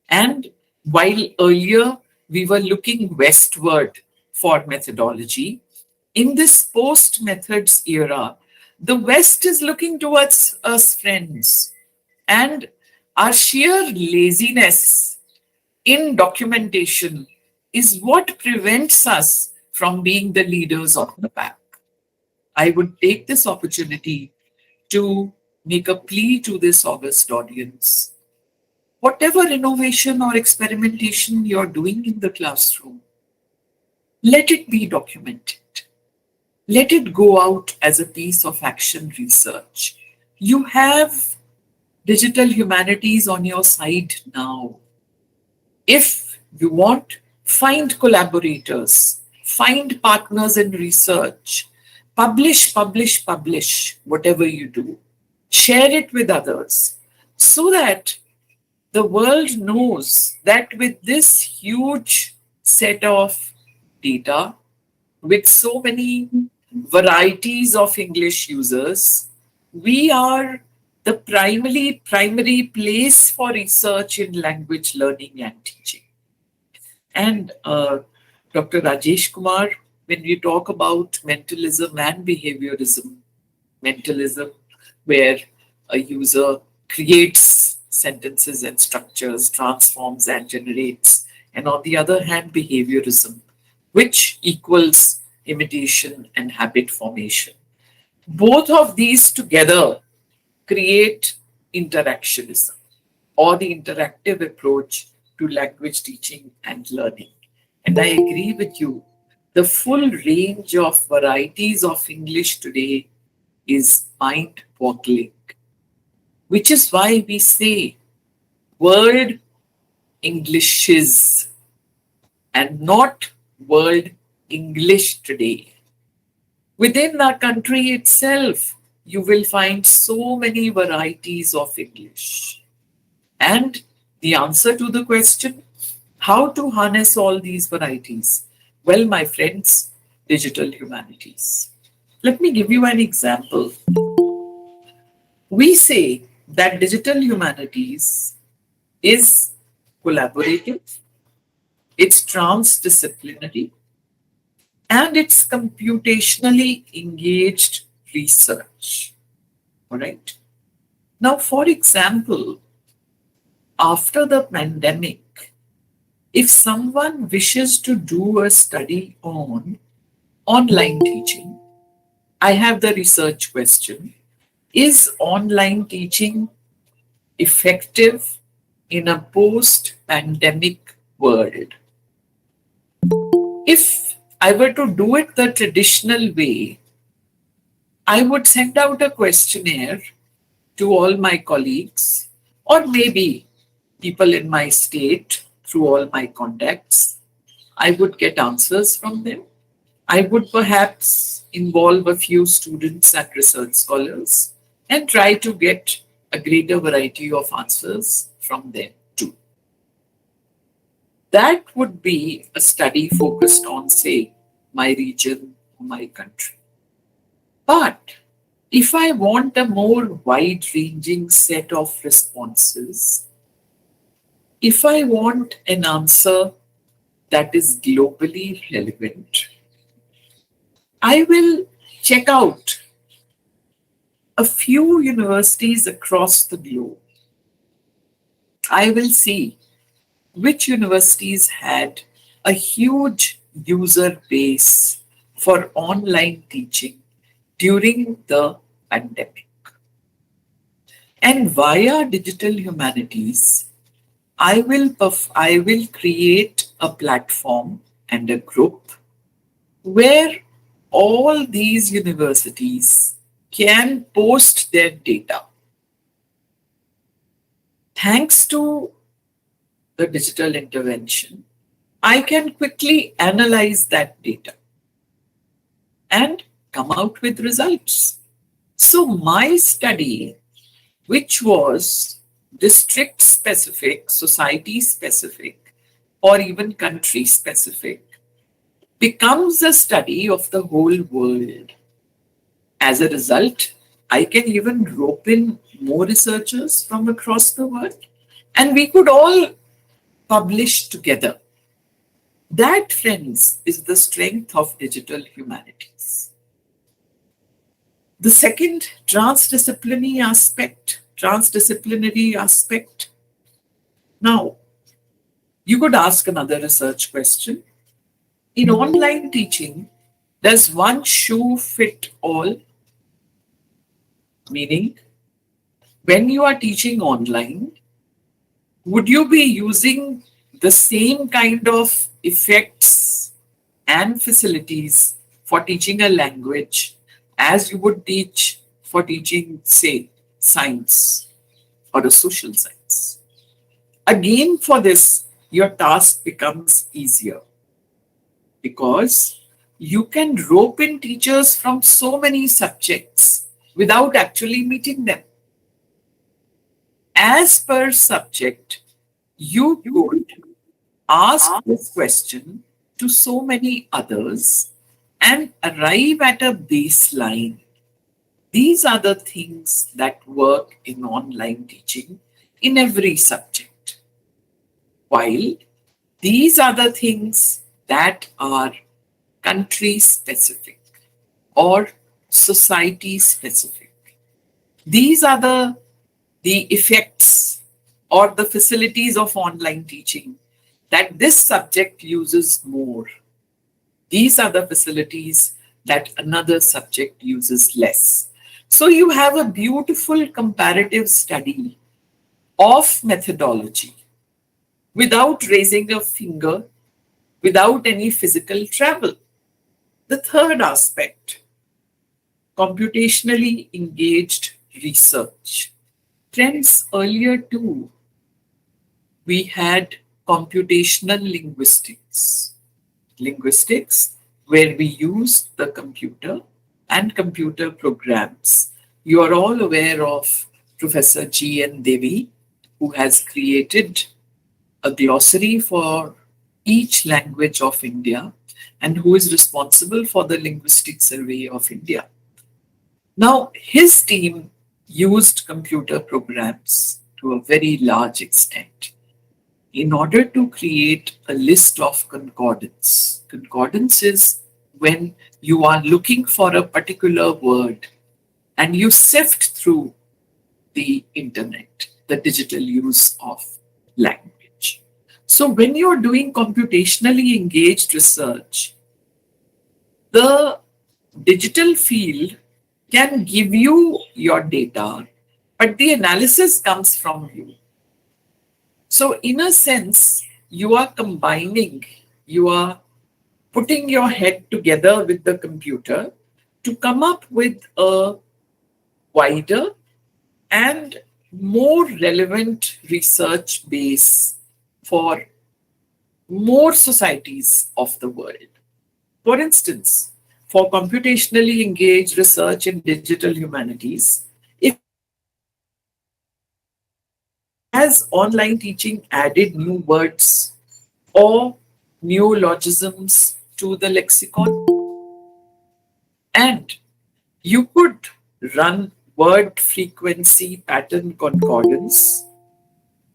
And while earlier we were looking westward for methodology, in this post-methods era, the West is looking towards us, friends. And our sheer laziness in documentation is what prevents us from being the leaders of the pack. I would take this opportunity to make a plea to this august audience. Whatever innovation or experimentation you're doing in the classroom, let it be documented. Let it go out as a piece of action research. You have digital humanities on your side now. If you want, find collaborators, find partners in research, publish, whatever you do. Share it with others so that the world knows that with this huge set of data, with so many varieties of English users, we are the primary place for research in language learning and teaching. And Dr. Rajesh Kumar, when we talk about mentalism and behaviorism, mentalism, where a user creates sentences and structures, transforms and generates, and on the other hand, behaviorism, which equals imitation and habit formation. Both of these together create interactionism or the interactive approach to language teaching and learning. And I agree with you. the full range of varieties of English today is mind-boggling, which is why we say world Englishes and not world English today. Within our country itself, you will find so many varieties of English. And the answer to the question, how to harness all these varieties? Well, my friends, digital humanities. Let me give you an example. We say that digital humanities is collaborative, it's transdisciplinary, and it's computationally engaged research. All right. Now, for example, after the pandemic, if someone wishes to do a study on online teaching, I have the research question. Is online teaching effective in a post-pandemic world? If I were to do it the traditional way, I would send out a questionnaire to all my colleagues, or maybe people in my state through all my contacts. I would get answers from them. I would perhaps involve a few students and research scholars and try to get a greater variety of answers from them too. That would be a study focused on, say, my region or my country. But if I want a more wide-ranging set of responses, if I want an answer that is globally relevant, I will check out a few universities across the globe. I will see which universities had a huge user base for online teaching during the pandemic. And via digital humanities, I will create a platform and a group where all these universities can post their data. Thanks to the digital intervention, I can quickly analyze that data and come out with results. So my study, which was district specific, society specific, or even country specific, becomes a study of the whole world. As a result, I can even rope in more researchers from across the world, and we could all publish together. That, friends, is the strength of digital humanities. The second transdisciplinary aspect. Now, you could ask another research question. In online teaching, does one shoe fit all? Meaning, when you are teaching online, would you be using the same kind of effects and facilities for teaching a language as you would teach for teaching, say, science or a social science? Again, for this, your task becomes easier because you can rope in teachers from so many subjects without actually meeting them. As per subject, you could ask this question to so many others and arrive at a baseline. These are the things that work in online teaching in every subject. While these are the things that are country specific or society specific. These are the effects or the facilities of online teaching that this subject uses more. These are the facilities that another subject uses less. So you have a beautiful comparative study of methodology without raising a finger, without any physical travel. The third aspect, computationally engaged research. Friends, earlier too, we had computational linguistics. Linguistics, where we use the computer and computer programs. You are all aware of Professor G.N. Devi, who has created a glossary for each language of India and who is responsible for the Linguistic Survey of India. Now, his team used computer programs to a very large extent in order to create a list of concordance. Concordance is when you are looking for a particular word and you sift through the internet, the digital use of language. So when you're doing computationally engaged research, the digital field can give you your data, but the analysis comes from you. So in a sense, you are combining, you are putting your head together with the computer to come up with a wider and more relevant research base for more societies of the world. For instance, for computationally engaged research in digital humanities, if has online teaching added new words or neologisms to the lexicon? And you could run word frequency pattern concordance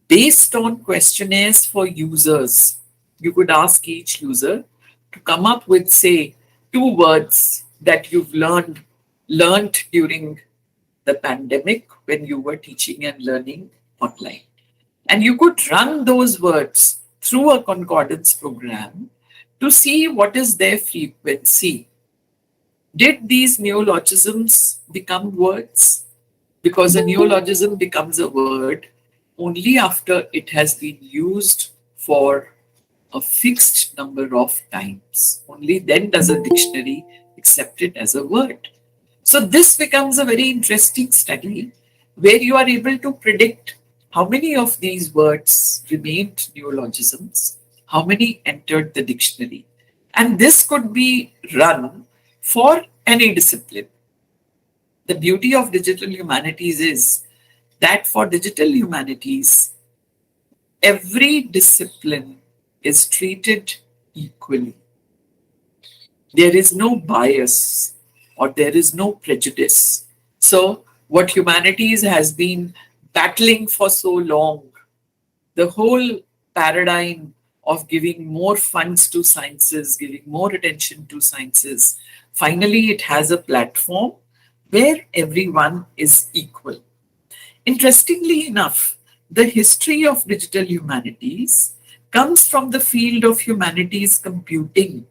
based on questionnaires for users. You could ask each user to come up with, say, 2 words that you've learned during the pandemic when you were teaching and learning online. And you could run those words through a concordance program to see what is their frequency. Did these neologisms become words? Because a neologism becomes a word only after it has been used for a fixed number of times. Only then does a dictionary accept it as a word. So this becomes a very interesting study where you are able to predict how many of these words remained neologisms, how many entered the dictionary. And this could be run for any discipline. The beauty of digital humanities is that for digital humanities, every discipline is treated equally. There is no bias or there is no prejudice. So, what humanities has been battling for so long, the whole paradigm of giving more funds to sciences, giving more attention to sciences, finally it has a platform where everyone is equal. Interestingly enough, the history of digital humanities comes from the field of humanities computing,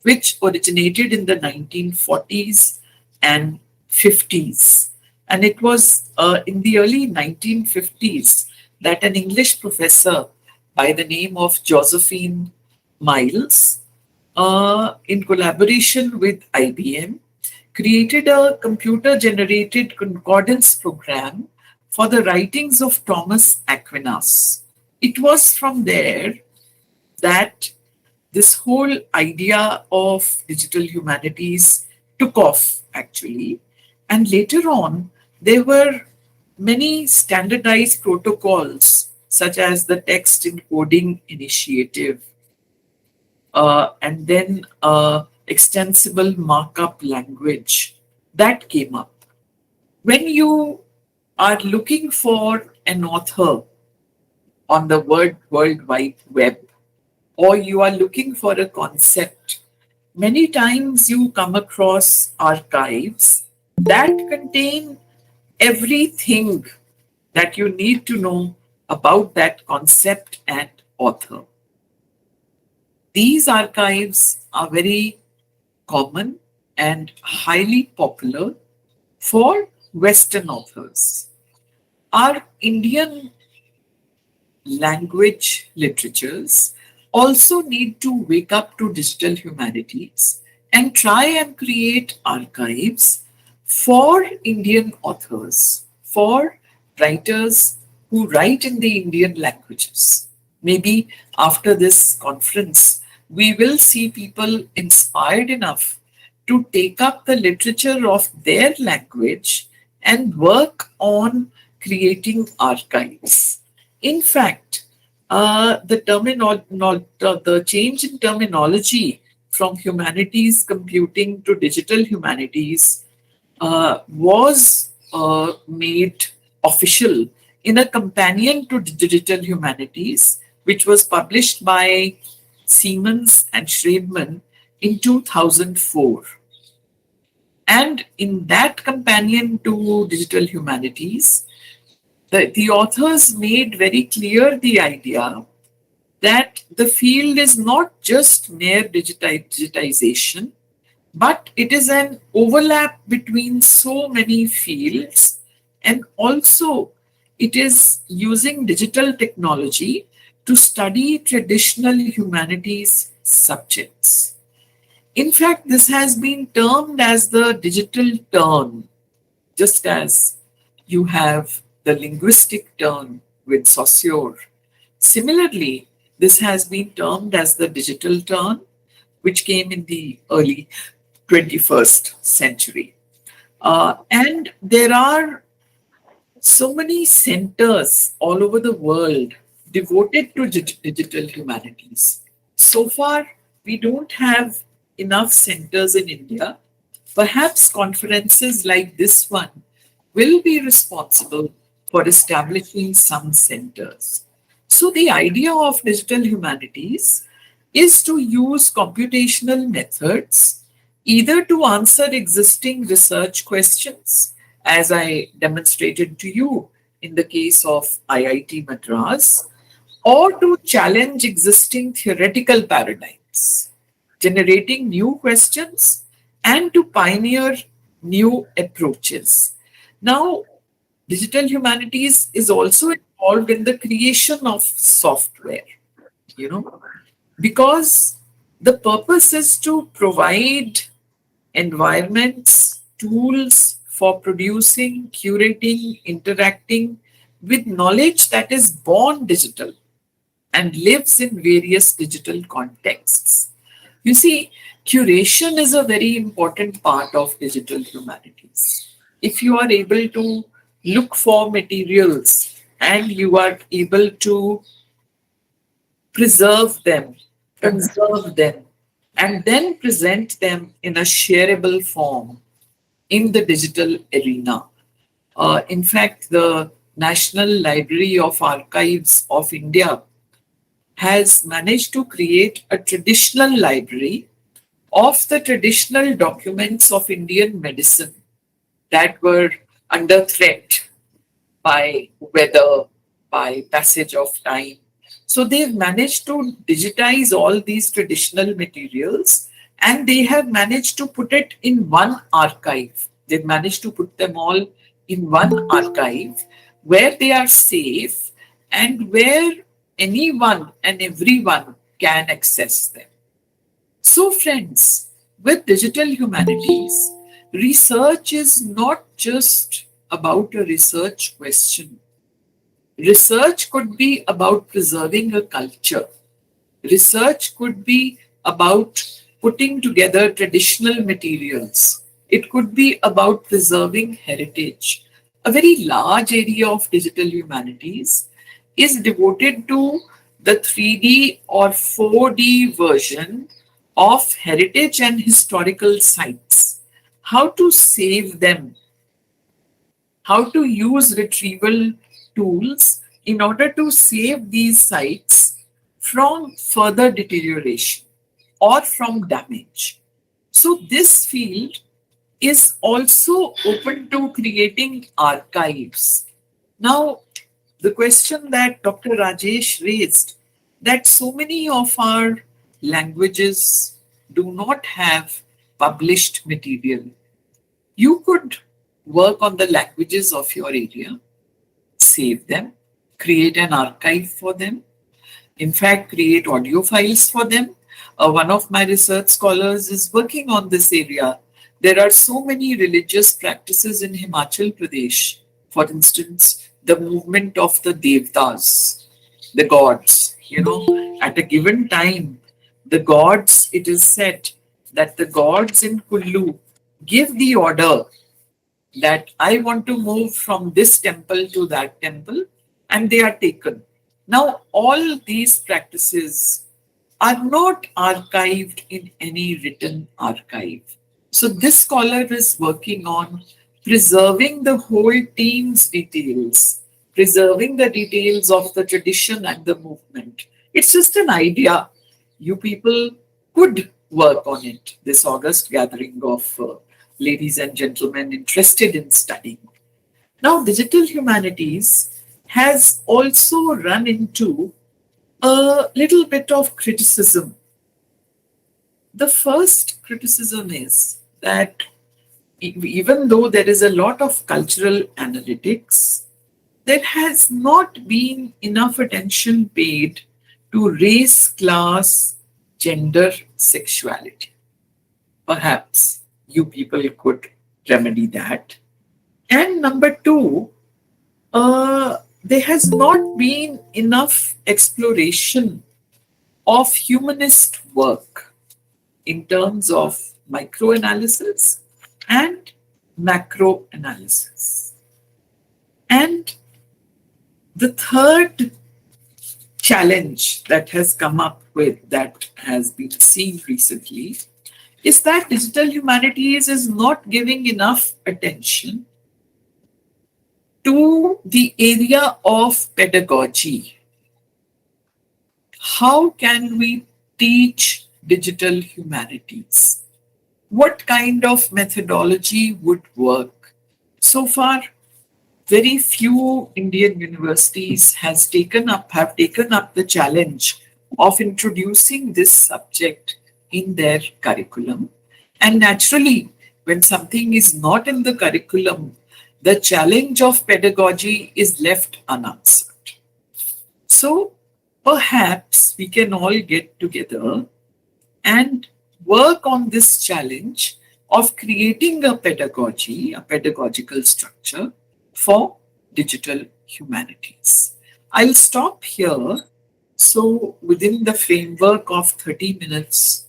which originated in the 1940s and 50s. And it was in the early 1950s that an English professor by the name of Josephine Miles, in collaboration with IBM, created a computer-generated concordance program for the writings of Thomas Aquinas. It was from there that this whole idea of digital humanities took off, actually. And later on, there were many standardized protocols, such as the Text Encoding Initiative, and then extensible markup language that came up. When you are looking for an author on the World Wide Web, or you are looking for a concept, many times you come across archives that contain everything that you need to know about that concept and author. These archives are very common and highly popular for Western authors. Our Indian language literatures also need to wake up to digital humanities and try and create archives for Indian authors, for writers who write in the Indian languages. Maybe after this conference, we will see people inspired enough to take up the literature of their language and work on creating archives. In fact, the change in terminology from humanities computing to digital humanities was made official in a companion to digital humanities, which was published by Siemens and Schreibman in 2004. And in that companion to digital humanities, the authors made very clear the idea that the field is not just mere digitization, but it is an overlap between so many fields, and also it is using digital technology to study traditional humanities subjects. In fact, this has been termed as the digital turn, just as you have the linguistic turn with Saussure. Similarly, this has been termed as the digital turn, which came in the early 21st century. And there are so many centers all over the world devoted to digital humanities. So far, we don't have enough centers in India. Perhaps conferences like this one will be responsible for establishing some centers. So the idea of digital humanities is to use computational methods either to answer existing research questions, as I demonstrated to you in the case of IIT Madras, or to challenge existing theoretical paradigms, generating new questions and to pioneer new approaches. Now, digital humanities is also involved in the creation of software, because the purpose is to provide environments, tools for producing, curating, interacting with knowledge that is born digital and lives in various digital contexts. You see, curation is a very important part of digital humanities. If you are able to look for materials and you are able to preserve them, conserve them, and then present them in a shareable form in the digital arena. In fact, the National Library of Archives of India has managed to create a traditional library of the traditional documents of Indian medicine that were under threat by weather, by passage of time. So they've managed to digitize all these traditional materials and they have managed to put it in one archive. They've managed to put them all in one archive where they are safe and where anyone and everyone can access them. So friends, with digital humanities, research is not just about a research question. Research could be about preserving a culture. Research could be about putting together traditional materials. It could be about preserving heritage. A very large area of digital humanities is devoted to the 3D or 4D version of heritage and historical sites. How to save them, how to use retrieval tools in order to save these sites from further deterioration or from damage. So this field is also open to creating archives. Now, the question that Dr. Rajesh raised, that so many of our languages do not have published material. You could work on the languages of your area, save them, create an archive for them, in fact, create audio files for them, One of my research scholars is working on this area. There are so many religious practices in Himachal Pradesh. For instance, the movement of the Devtas, the gods. At a given time, the gods, it is said that the gods in Kullu give the order that I want to move from this temple to that temple, and they are taken. Now, all these practices are not archived in any written archive. So, this scholar is working on preserving the whole team's details, preserving the details of the tradition and the movement. It's just an idea. You people could work on it, this August gathering of ladies and gentlemen interested in studying. Now, digital humanities has also run into a little bit of criticism. The first criticism is that even though there is a lot of cultural analytics, there has not been enough attention paid to race, class, gender, sexuality. Perhaps you people could remedy that. And number two, there has not been enough exploration of humanist work in terms of microanalysis and macroanalysis. And the third challenge that has come up with, that has been seen recently, is that digital humanities is not giving enough attention to the area of pedagogy. How can we teach digital humanities? What kind of methodology would work? So far, very few Indian universities have taken up the challenge of introducing this subject in their curriculum. And naturally, when something is not in the curriculum, the challenge of pedagogy is left unanswered. So perhaps we can all get together and work on this challenge of creating a pedagogy, a pedagogical structure for digital humanities. I'll stop here. So within the framework of 30 minutes,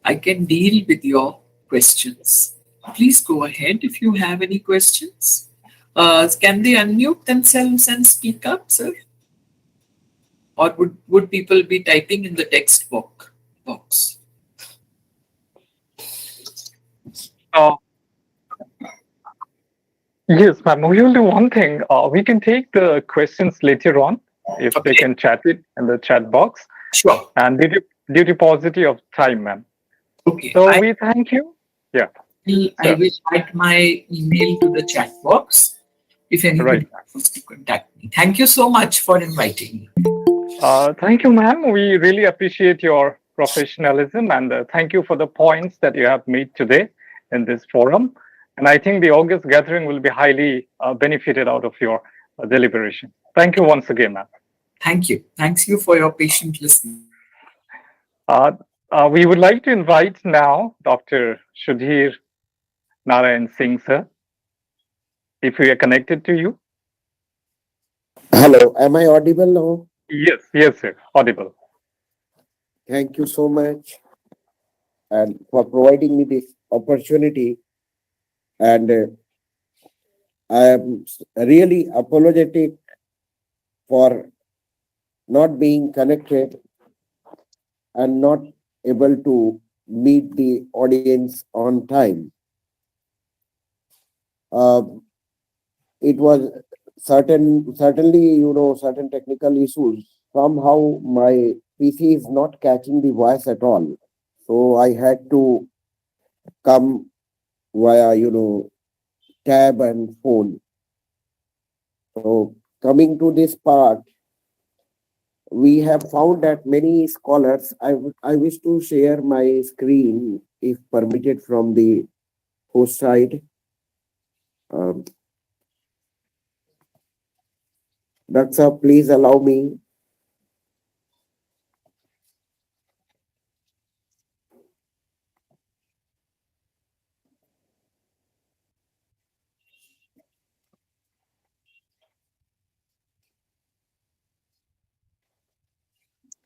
I can deal with your questions. Please go ahead if you have any questions. Can they unmute themselves and speak up, sir? Or would people be typing in the text box? Yes, ma'am. We will do one thing. We can take the questions later on if they can chat it in the chat box. Sure. And due to paucity of time, ma'am. Okay. So we thank you. Yeah. I will add my email to the chat box if anybody wants to contact me. Thank you so much for inviting me. Thank you, ma'am. We really appreciate your professionalism and thank you for the points that you have made today in this forum. And I think the August gathering will be highly benefited out of your deliberation. Thank you once again, ma'am. Thank you. Thanks you for your patient listening. We would like to invite now Dr. Sudhir Narayan Singh, sir, if we are connected to you. Hello, am I audible now? Yes, sir, audible. Thank you so much and for providing me this opportunity. And I am really apologetic for not being connected and not able to meet the audience on time. It was certainly, certain technical issues. Somehow my PC is not catching the voice at all. So I had to come via, tab and phone. So coming to this part, we have found that many scholars, I wish to share my screen if permitted from the host side. Daksa, please allow me.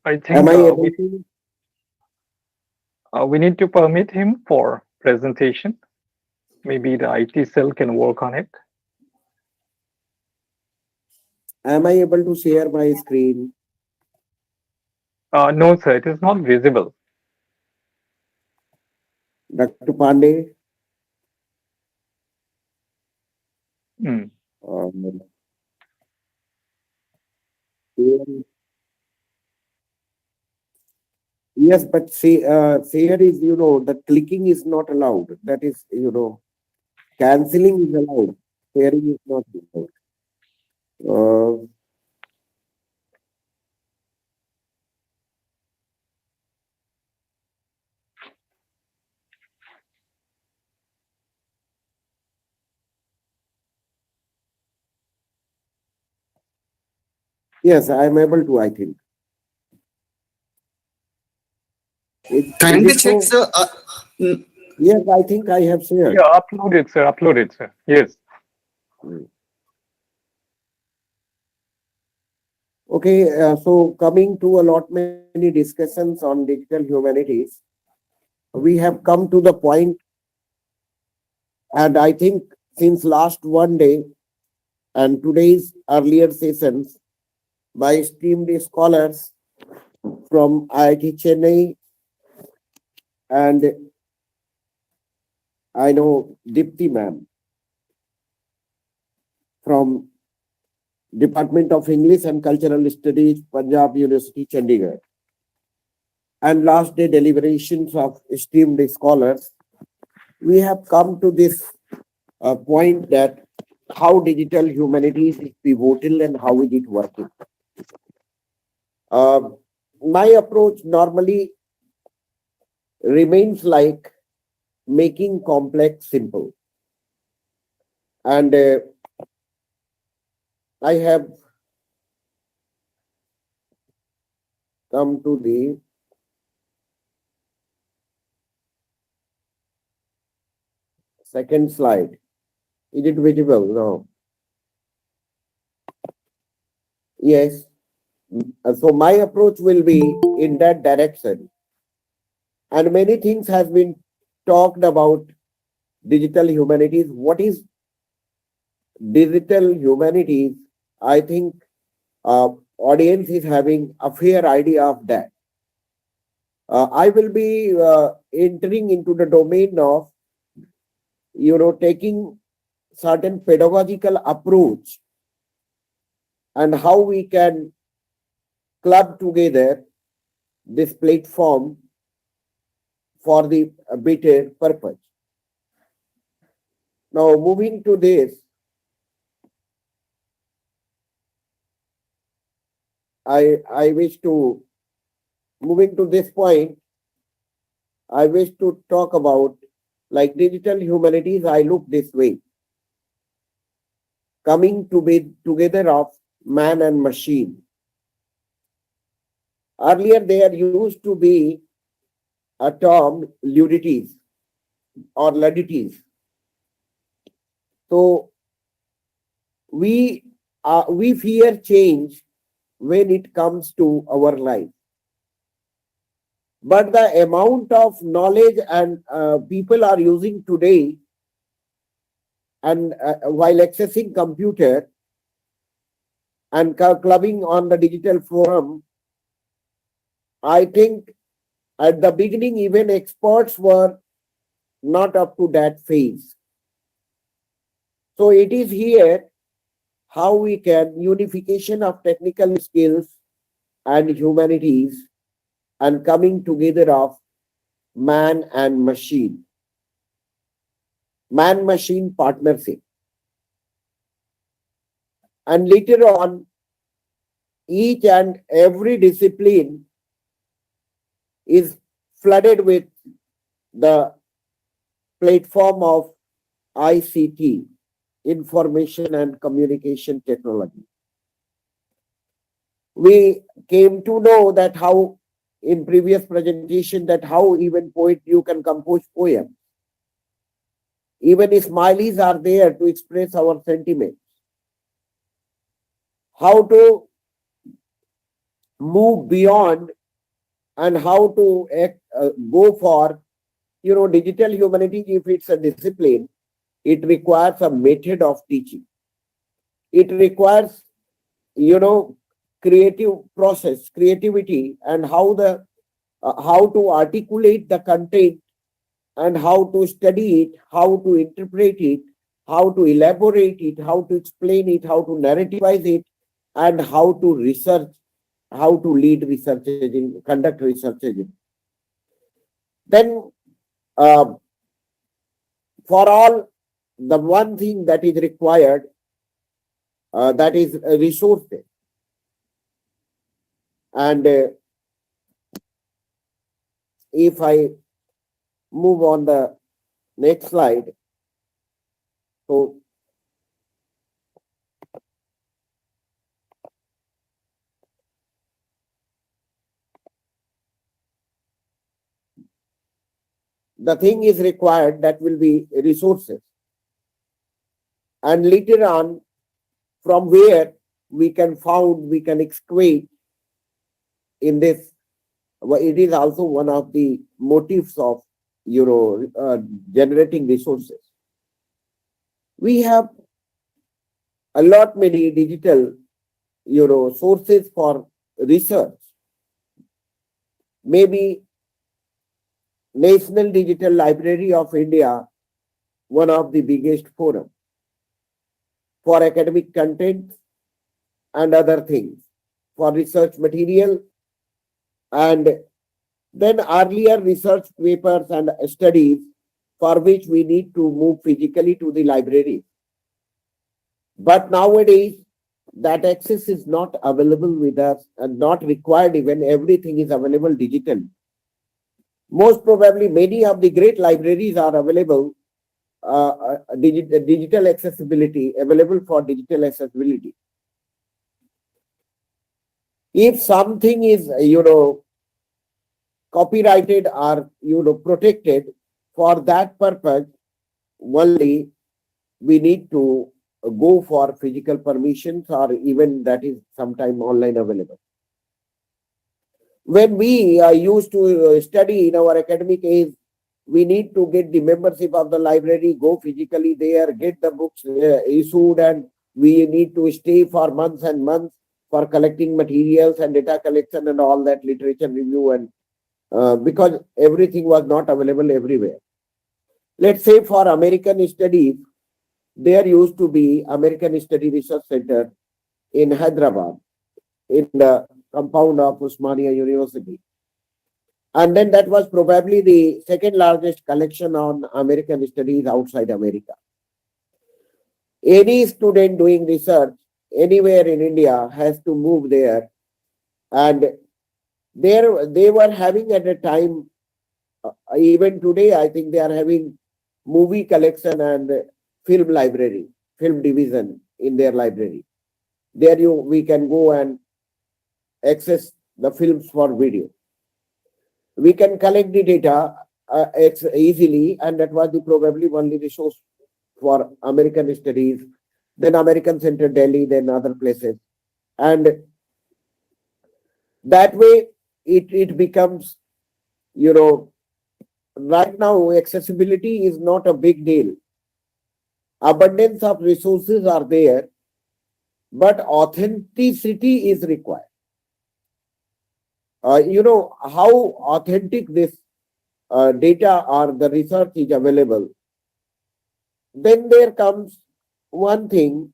I Am think I able to? we need to permit him for presentation. Maybe the IT cell can work on it. Am I able to share my screen? No, sir, it is not visible. Dr. Pandey? Hmm. Um, yes, but share is, the clicking is not allowed. That is, canceling is allowed. Sharing is not allowed. Uh, yes, I am able to, I think. Is Kindly it check, so? sir. Yes, I think I have shared. Yeah, upload it, sir. Upload it, sir. Yes. Okay, so coming to a lot many discussions on digital humanities, we have come to the point, and I think since last one day and today's earlier sessions by esteemed scholars from IIT Chennai, and I know Dipti ma'am from Department of English and Cultural Studies, Punjab University, Chandigarh, and last day deliberations of esteemed scholars, we have come to this point that how digital humanities is pivotal and how is it working. My approach normally remains like making complex simple. And I have come to the second slide. Is it visible now? Yes. So my approach will be in that direction. And many things have been talked about digital humanities. What is digital humanities? I think audience is having a fair idea of that. I will be entering into the domain of, taking certain pedagogical approach and how we can club together this platform for the better purpose. Now, moving to this, I wish to, moving to this point, I wish to talk about like digital humanities. I look this way, coming to be together of man and machine. Earlier, there used to be a term ludities or ludities. So we fear change when it comes to our life. But the amount of knowledge and people are using today, and while accessing computer and clubbing on the digital forum, I think at the beginning even experts were not up to that phase. So it is here how we can unification of technical skills and humanities and coming together of man and machine, man-machine partnership. And later on, each and every discipline is flooded with the platform of ICT, information and communication technology. We came to know that how in previous presentation that how even poet you can compose poem. Even smileys are there to express our sentiments. How to move beyond and how to go for, digital humanities. If it's a discipline, it requires a method of teaching. It requires, creative process, creativity, and how to articulate the content, and how to study it, how to interpret it, how to elaborate it, how to explain it, how to narrativize it, and how to research, how to lead researches in, conduct researches in. Then, for all, the one thing that is required, that is resources. And if I move on the next slide, so the thing is required, that will be resources. And later on, from where we can excavate in this. It is also one of the motives of, generating resources. We have a lot many digital, sources for research. Maybe National Digital Library of India, one of the biggest forum for academic content and other things, for research material, and then earlier research papers and studies for which we need to move physically to the library. But nowadays, that access is not available with us and not required. Even everything is available digitally. Most probably, many of the great libraries are available, digital accessibility, available for digital accessibility. If something is, copyrighted or, protected, for that purpose, only we need to go for physical permissions, or even that is sometime online available. When we used to study in our academic age, we need to get the membership of the library, go physically there, get the books issued, and we need to stay for months and months for collecting materials and data collection and all that, literature review, and because everything was not available everywhere. Let's say for American studies, there used to be American Study Research Center in Hyderabad, in the compound of Usmania University. And then that was probably the second largest collection on American studies outside America. Any student doing research anywhere in India has to move there. And there they were having at a time, even today, I think they are having movie collection and film library, film division in their library. There we can go and access the films for video. We can collect the data easily, and that was probably only resource for American studies, then American Center Delhi, then other places. And that way it becomes, right now accessibility is not a big deal. Abundance of resources are there, but authenticity is required. How authentic this data or the research is available. Then there comes one thing,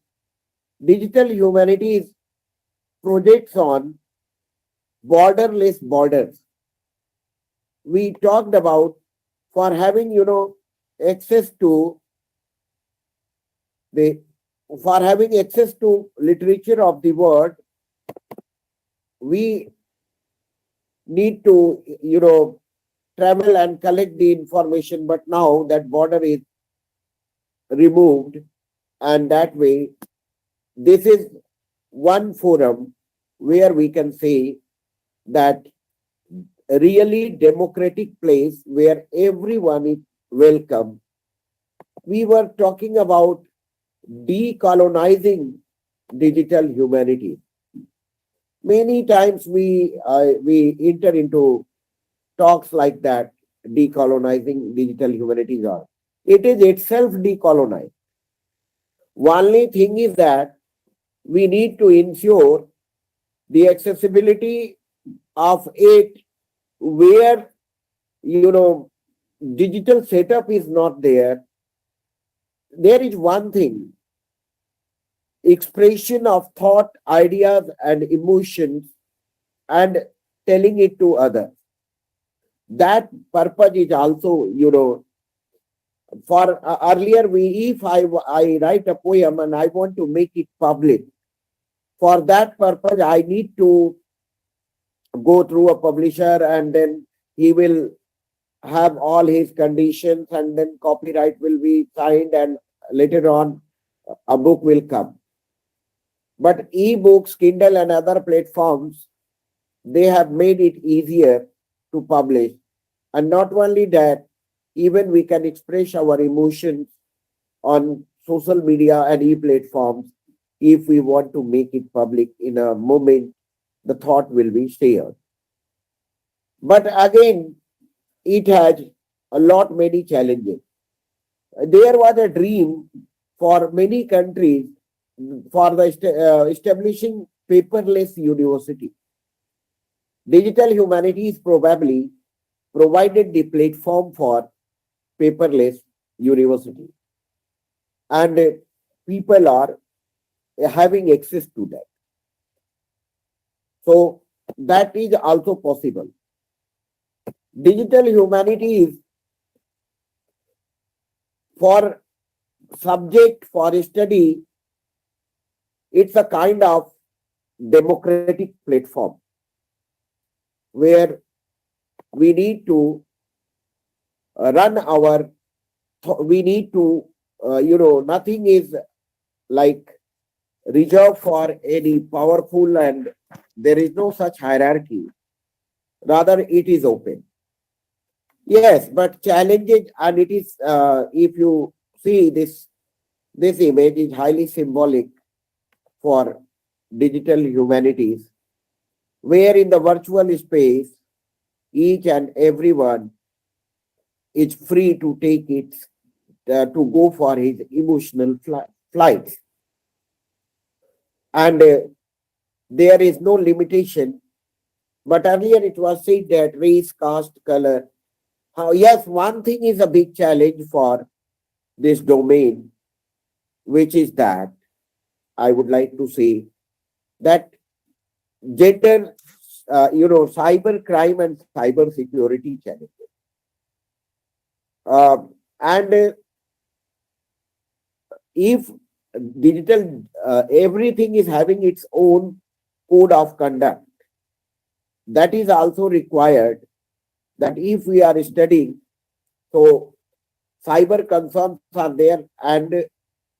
digital humanities projects on borderless borders. We talked about for having, access to literature of the world, we need to, travel and collect the information, but now that border is removed, and that way, this is one forum where we can say that a really democratic place where everyone is welcome. We were talking about decolonizing digital humanities. Many times we enter into talks like that, decolonizing digital humanities are. It is itself decolonized. Only thing is that we need to ensure the accessibility of it where, digital setup is not there. There is one thing, expression of thought, ideas, and emotions, and telling it to others. That purpose is also, for earlier if I write a poem and I want to make it public, for that purpose I need to go through a publisher, and then he will have all his conditions, and then copyright will be signed, and later on a book will come. But e-books, Kindle, and other platforms, they have made it easier to publish. And not only that, even we can express our emotions on social media and e-platforms. If we want to make it public in a moment, the thought will be shared. But again, it has a lot many challenges. There was a dream for many countries for the establishing paperless university. Digital humanities probably provided the platform for paperless university, and people are having access to that. So that is also possible. Digital humanities for subject for study, it's a kind of democratic platform where we need to run our, we need to, nothing is like reserved for any powerful, and there is no such hierarchy. Rather, it is open. Yes, but challenges, and it is, if you see this image is highly symbolic for digital humanities, where in the virtual space, each and everyone is free to take it, to go for his emotional flights. And there is no limitation. But earlier it was said that race, caste, color. Yes, one thing is a big challenge for this domain, which is that I would like to say that gender, cyber crime and cyber security challenges. And if digital, everything is having its own code of conduct, that is also required, that if we are studying, so cyber concerns are there, and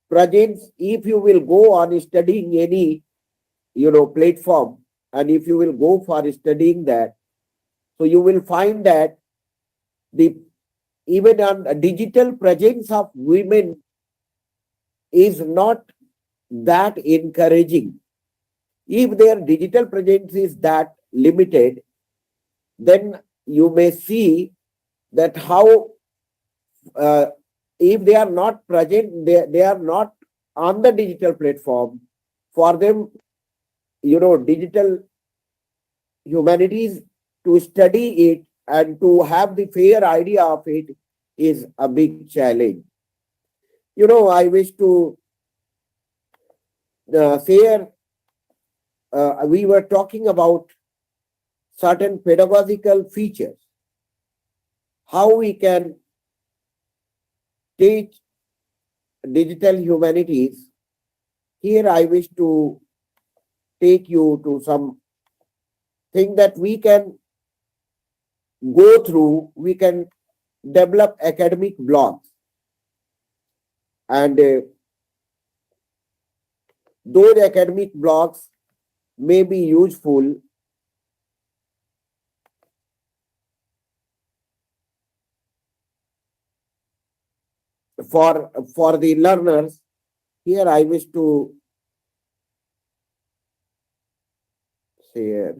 presence, if you will go on studying any, platform, and if you will go for studying that, so you will find that the even on a digital presence of women is not that encouraging. If their digital presence is that limited, then you may see that how, if they are not present, they are not on the digital platform, for them, digital humanities, to study it and to have the fair idea of it is a big challenge. I wish to share, we were talking about certain pedagogical features, how we can teach digital humanities. Here I wish to take you to some thing that we can go through. We can develop academic blogs, and those academic blogs may be useful for the learners. Here I wish to share.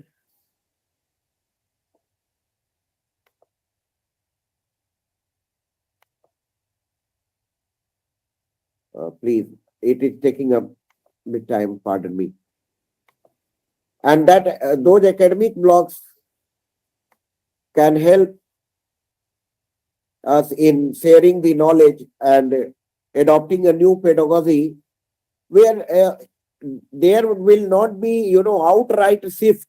please. It is taking a bit time, pardon me. And that those academic blocks can help us in sharing the knowledge and adopting a new pedagogy where there will not be, outright shift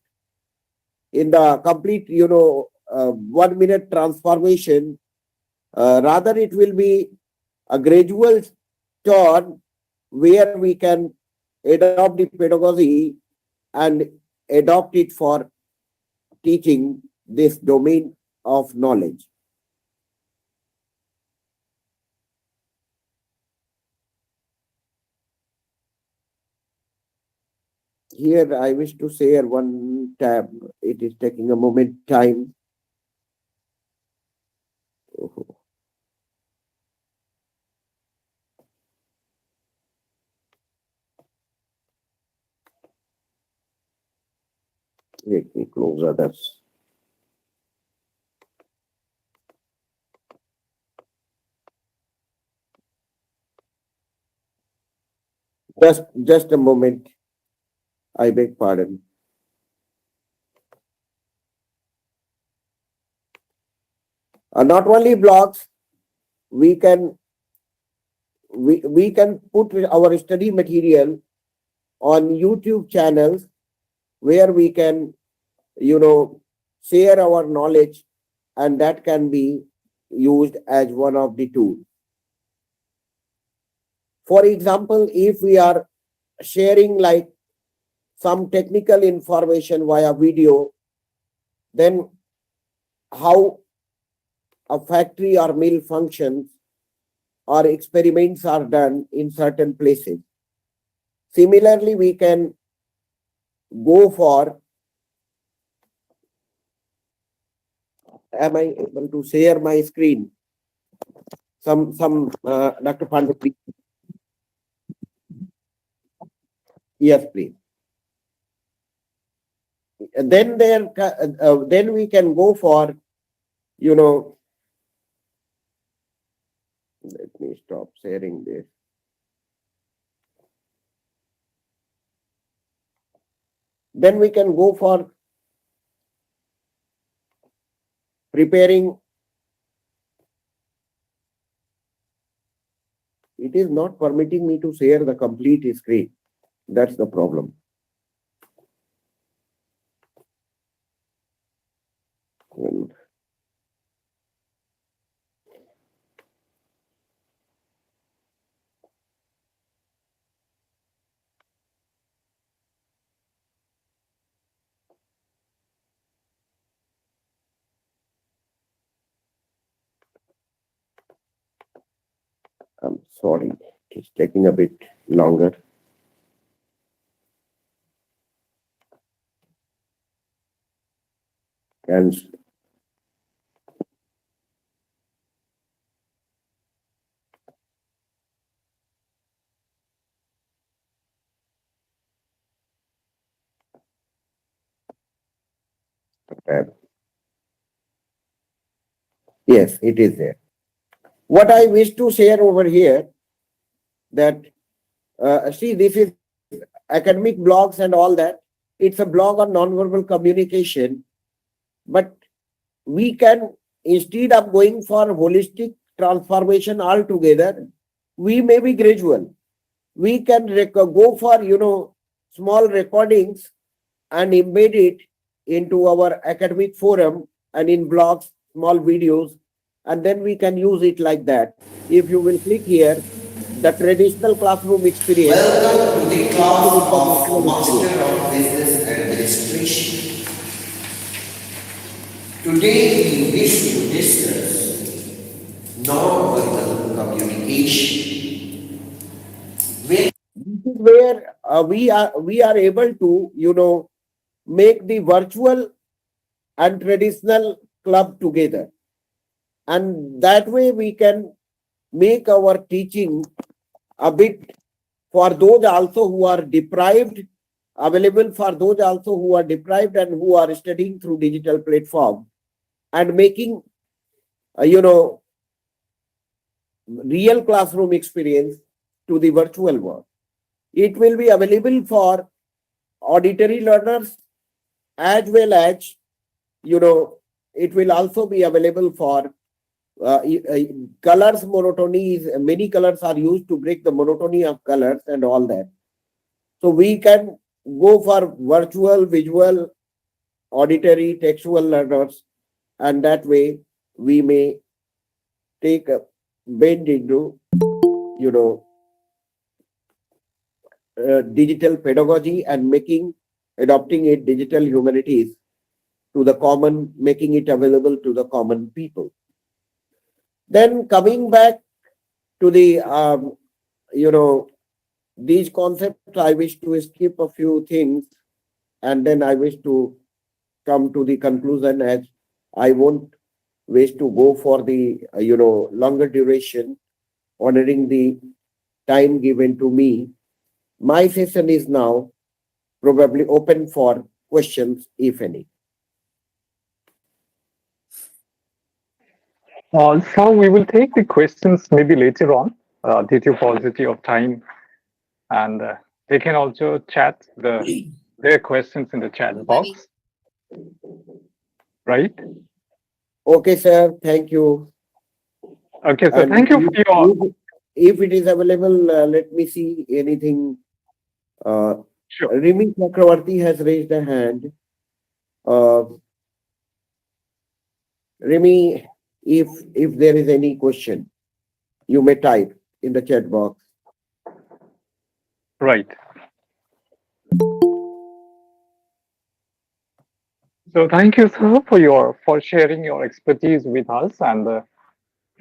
in the complete, 1 minute transformation. Rather, it will be a gradual turn where we can adopt the pedagogy and adopt it for teaching this domain of knowledge. Here I wish to share one tab. It is taking a moment time. Let me close others. Just a moment. I beg pardon. Not only blogs, we can put our study material on YouTube channels where we can, share our knowledge, and that can be used as one of the tools. For example, if we are sharing like some technical information via video, then how a factory or mill functions or experiments are done in certain places. Similarly, we can go for, am I able to share my screen? Dr. Pandey, please. Yes, please. Then then we can go for, let me stop sharing this. Then we can go for preparing. It is not permitting me to share the complete screen. That's the problem. I'm sorry, it's taking a bit longer. And yes, it is there. What I wish to share over here, that see, this is academic blogs and all that. It's a blog on nonverbal communication, but we can, instead of going for holistic transformation altogether, we may be gradual. We can go for, small recordings and embed it into our academic forum and in blogs, small videos, and then we can use it like that. If you will click here, the traditional classroom experience. Welcome to the class of Master of Business Administration. Today we wish to discuss non-verbal communication. This is where we are able to, make the virtual and traditional club together, and that way we can make our teaching a bit for those also who are deprived, available for those also who are deprived and who are studying through digital platform, and making real classroom experience to the virtual world. It will be available for auditory learners as well as, it will also be available for colors. Monotony is, many colors are used to break the monotony of colors and all that. So we can go for virtual, visual, auditory, textual learners, and that way we may take a bend into, digital pedagogy and adopting it digital humanities to the common, making it available to the common people. Then coming back to the, these concepts, I wish to skip a few things and then I wish to come to the conclusion, as I won't wish to go for the, longer duration, honoring the time given to me. My session is now probably open for questions, if any. So we will take the questions maybe later on, due to paucity of time, and they can also chat their questions in the chat box. Right? Okay, sir. Thank you. Okay, so And thank you for your. If it is available, let me see anything. Sure. Rimi Chakravarti has raised a hand. Rimi, if there is any question, you may type in the chat box. Right. So thank you, sir, for sharing your expertise with us, and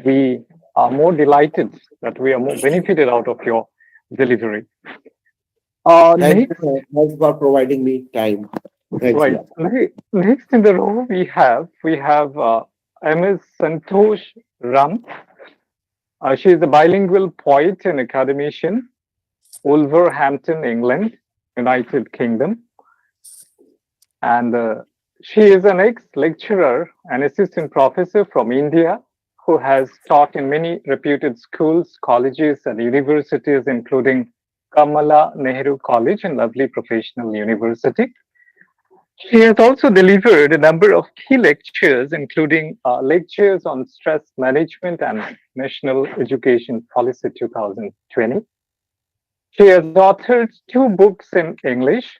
we are more delighted that we are more benefited out of your delivery. Thanks for providing me time. Thanks. Right. Next in the row we have Ms. Santosh Ram. She is a bilingual poet and academician, Wolverhampton, England, United Kingdom, and she is an ex-lecturer and assistant professor from India who has taught in many reputed schools, colleges, and universities, including Kamala Nehru College and Lovely Professional University. She has also delivered a number of key lectures, including lectures on stress management and National Education Policy 2020. She has authored 2 books in English,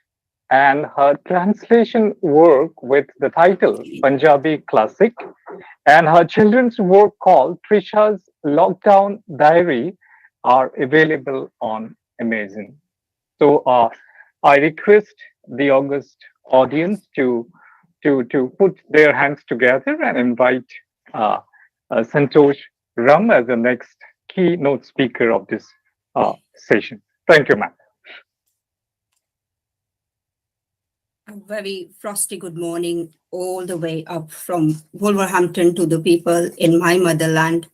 and her translation work with the title Punjabi Classic and her children's work called Trisha's Lockdown Diary are available on Amazon. So I request the august audience to put their hands together and invite Santosh Ram as the next keynote speaker of this session. Thank you, ma'am. A very frosty good morning all the way up from Wolverhampton to the people in my motherland.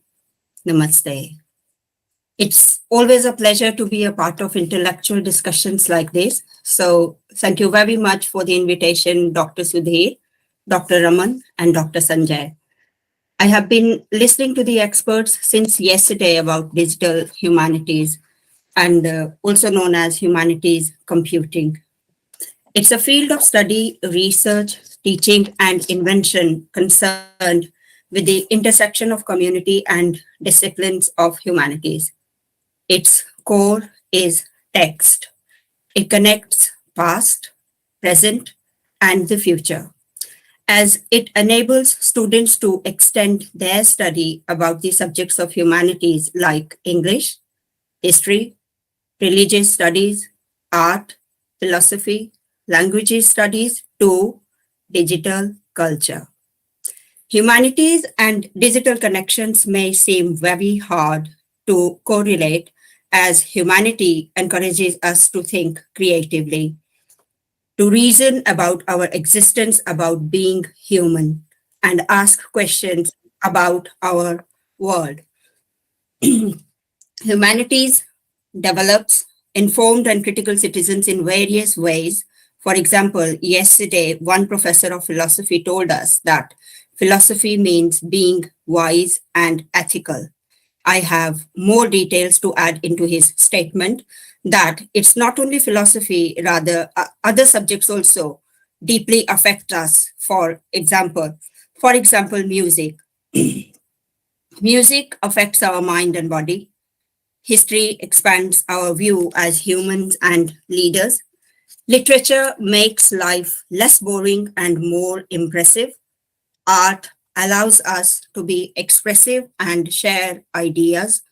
Namaste. It's always a pleasure to be a part of intellectual discussions like this. So thank you very much for the invitation, Dr. Sudhir, Dr. Raman, and Dr. Sanjay. I have been listening to the experts since yesterday about digital humanities and also known as humanities computing. It's a field of study, research, teaching, and invention concerned with the intersection of community and disciplines of humanities. Its core is text. It connects past, present, and the future, as it enables students to extend their study about the subjects of humanities like English, history, religious studies, art, philosophy, languages studies to digital culture. Humanities and digital connections may seem very hard to correlate, as humanity encourages us to think creatively, to reason about our existence, about being human, and ask questions about our world. Humanities develops informed and critical citizens in various ways. For example, yesterday, one professor of philosophy told us that philosophy means being wise and ethical. I have more details to add into his statement that it's not only philosophy, rather other subjects also deeply affect us. For example, music. Music affects our mind and body. History expands our view as humans and leaders. Literature makes life less boring and more impressive. Art allows us to be expressive and share ideas,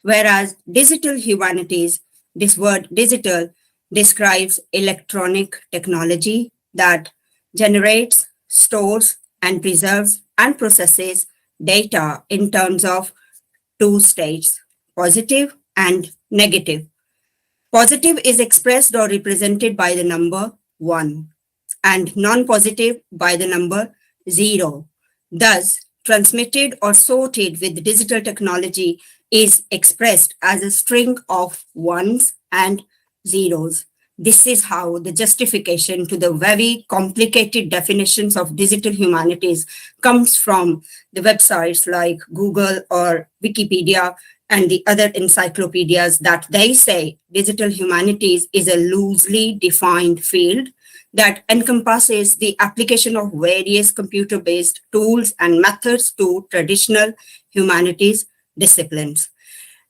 whereas digital humanities, this word digital, describes electronic technology that generates, stores, and preserves and processes data in terms of two states, positive and negative. Positive is expressed or represented by the number 1 and non-positive by the number 0. Thus, transmitted or sorted with digital technology is expressed as a string of ones and zeros. This is how the justification to the very complicated definitions of digital humanities comes from the websites like Google or Wikipedia and the other encyclopedias, that they say digital humanities is a loosely defined field that encompasses the application of various computer-based tools and methods to traditional humanities disciplines.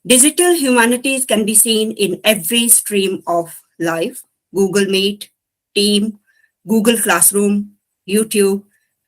Digital humanities can be seen in every stream of life: Google Meet, Team, Google Classroom, YouTube,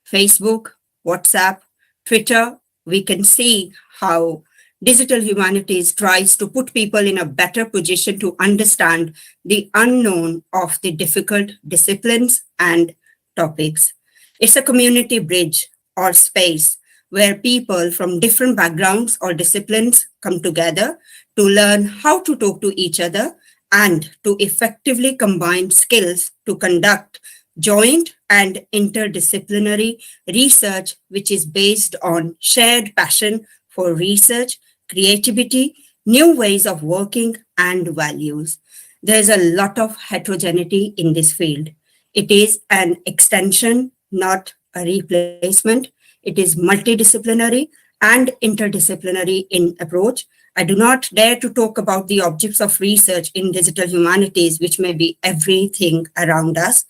Facebook, WhatsApp, Twitter. We can see how digital humanities tries to put people in a better position to understand the unknown of the difficult disciplines and topics. It's a community bridge or space where people from different backgrounds or disciplines come together to learn how to talk to each other and to effectively combine skills to conduct joint and interdisciplinary research, which is based on shared passion for research, creativity, new ways of working, and values. There's a lot of heterogeneity in this field. It is an extension, not a replacement. It is multidisciplinary and interdisciplinary in approach. I do not dare to talk about the objects of research in digital humanities, which may be everything around us.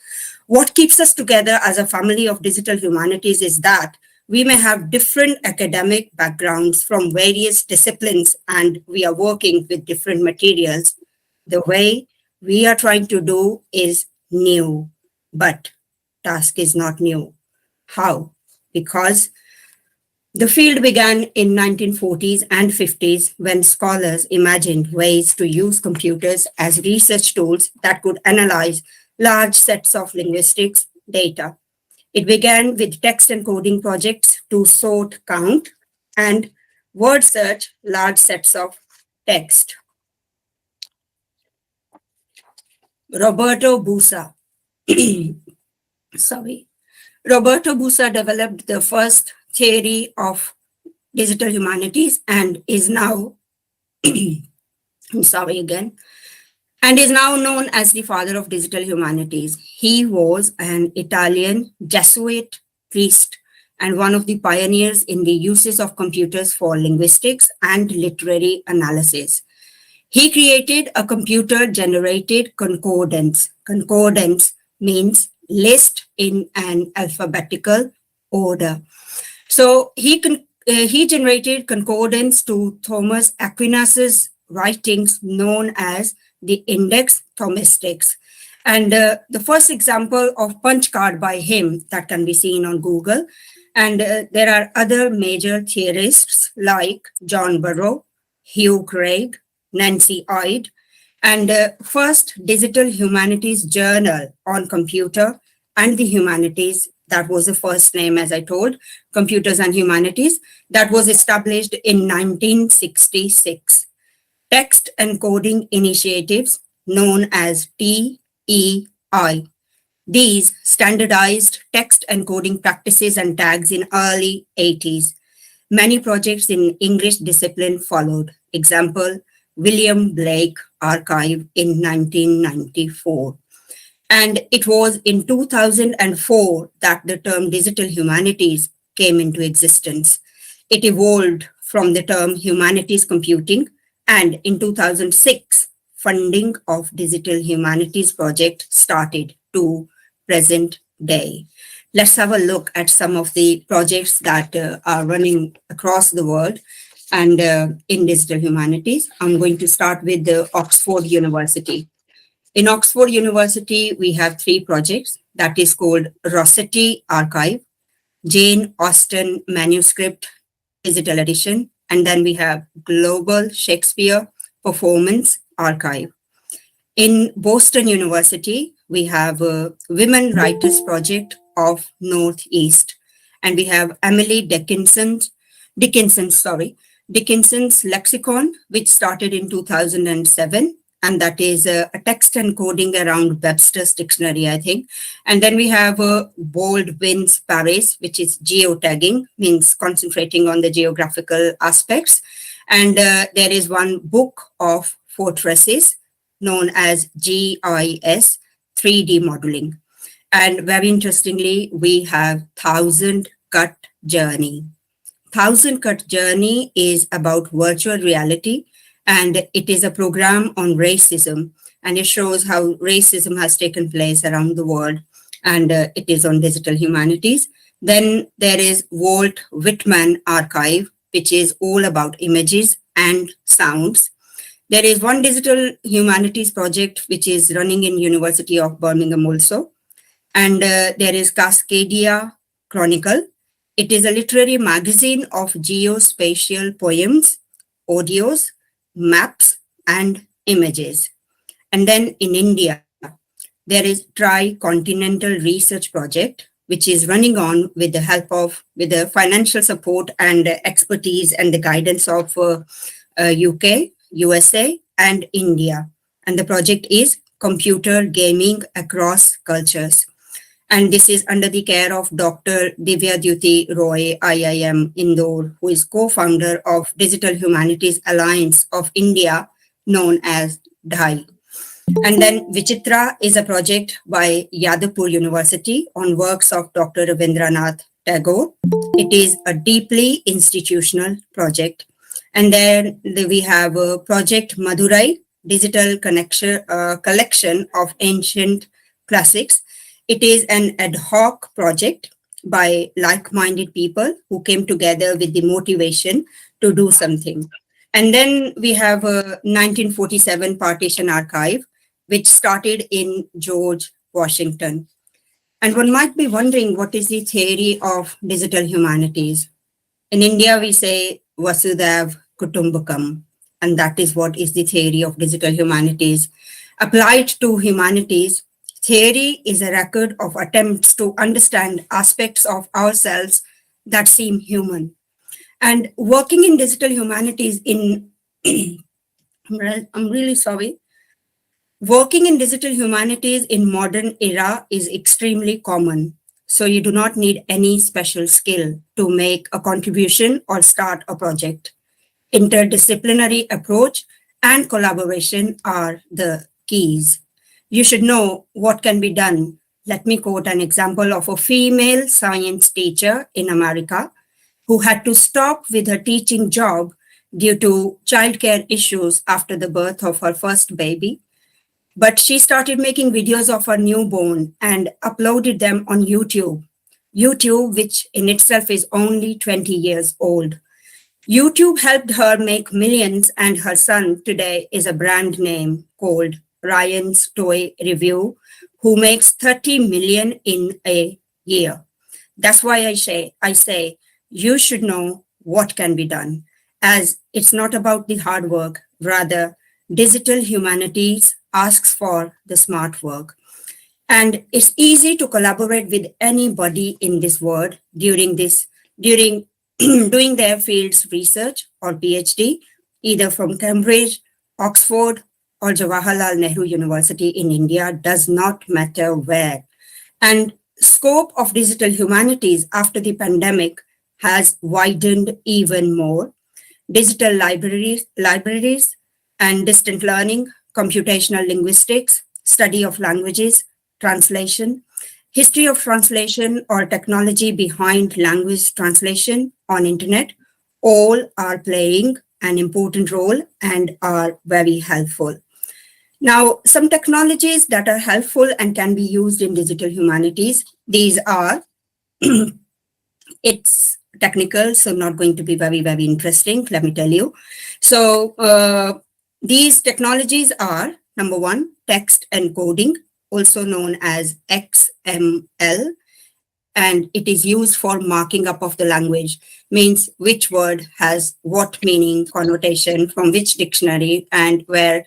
What keeps us together as a family of digital humanities is that we may have different academic backgrounds from various disciplines and we are working with different materials. The way we are trying to do is new, but task is not new. How? Because the field began in 1940s and 50s when scholars imagined ways to use computers as research tools that could analyze large sets of linguistics data. It began with text encoding projects to sort, count, and word search large sets of text. Roberto Busa, Roberto Busa developed the first theory of digital humanities and is now, and is now known as the father of digital humanities. He was an Italian Jesuit priest and one of the pioneers in the uses of computers for linguistics and literary analysis. He created a computer-generated concordance. Concordance means list in an alphabetical order. So he generated concordance to Thomas Aquinas's writings known as the Index Thomistics. And the first example of punch card by him that can be seen on Google. And there are other major theorists like John Burrow, Hugh Craig, Nancy Ide, and first digital humanities journal on computer and the humanities. That was the first name, as I told, Computers and Humanities, that was established in 1966. Text encoding initiatives known as TEI. These standardized text encoding practices and tags in early 80s. Many projects in English discipline followed. Example, William Blake Archive in 1994. And it was in 2004 that the term digital humanities came into existence. It evolved from the term humanities computing, and in 2006, funding of digital humanities project started to present day. Let's have a look at some of the projects that are running across the world and in digital humanities. I'm going to start with the Oxford University. In Oxford University, we have 3 projects that is called Rossetti Archive, Jane Austen Manuscript Digital Edition, and then we have Global Shakespeare Performance Archive. In Boston University, we have a Women Writers Project of Northeast, and we have Emily Dickinson's Lexicon, which started in 2007, and that is a text encoding around Webster's dictionary, I think. And then we have Baldwin's Paris, which is geotagging, means concentrating on the geographical aspects. And there is one book of fortresses known as GIS 3D modeling. And very interestingly, we have 1000 Cut Journey. 1000 Cut Journey is about virtual reality, and it is a program on racism, and it shows how racism has taken place around the world, and it is on digital humanities. Then there is Walt Whitman Archive, which is all about images and sounds. There is one digital humanities project which is running in University of Birmingham also. And there is Cascadia Chronicle. It is a literary magazine of geospatial poems, audios, maps, and images. And then in India, there is Tri-Continental Research Project, which is running on with the help of, with the financial support and expertise and the guidance of UK, USA, and India. And the project is Computer Gaming Across Cultures. And this is under the care of Dr. Divya Dyuti Roy, IIM Indore, who is co-founder of Digital Humanities Alliance of India, known as DHAI. And then Vichitra is a project by Yadavpur University on works of Dr. Rabindranath Tagore. It is a deeply institutional project. And then we have a Project Madurai, digital collection of ancient classics. It is an ad hoc project by like-minded people who came together with the motivation to do something. And then we have a 1947 Partition Archive, which started in George Washington. And one might be wondering, what is the theory of digital humanities? In India, we say Vasudhaiv Kutumbakam, and that is what is the theory of digital humanities. Applied to humanities, theory is a record of attempts to understand aspects of ourselves that seem human. And working in digital humanities I'm really sorry. Working in digital humanities in modern era is extremely common. So you do not need any special skill to make a contribution or start a project. Interdisciplinary approach and collaboration are the keys. You should know what can be done. Let me quote an example of a female science teacher in America who had to stop with her teaching job due to childcare issues after the birth of her first baby. But she started making videos of her newborn and uploaded them on YouTube. YouTube, which in itself is only 20 years old. YouTube helped her make millions, and her son today is a brand name called Ryan's Toy Review, who makes 30 million in a year. That's why I say you should know what can be done, as it's not about the hard work. Rather, digital humanities asks for the smart work. And it's easy to collaborate with anybody in this world during doing their field's research or PhD, either from Cambridge, Oxford, or Jawaharlal Nehru University in India, does not matter where. And scope of digital humanities after the pandemic has widened even more. Digital libraries and distant learning, computational linguistics, study of languages, translation, history of translation or technology behind language translation on internet, All are playing an important role and are very helpful. Now, some technologies that are helpful and can be used in digital humanities, these are, it's technical, so not going to be very, very interesting, let me tell you. So these technologies are, number one, text encoding, also known as XML, and it is used for marking up of the language, means which word has what meaning, connotation, from which dictionary, and where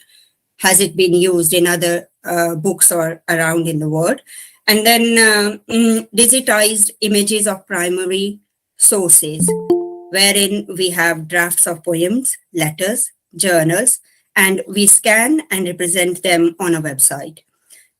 has it been used in other books or around in the world. And then digitized images of primary sources, wherein we have drafts of poems, letters, journals, and we scan and represent them on a website.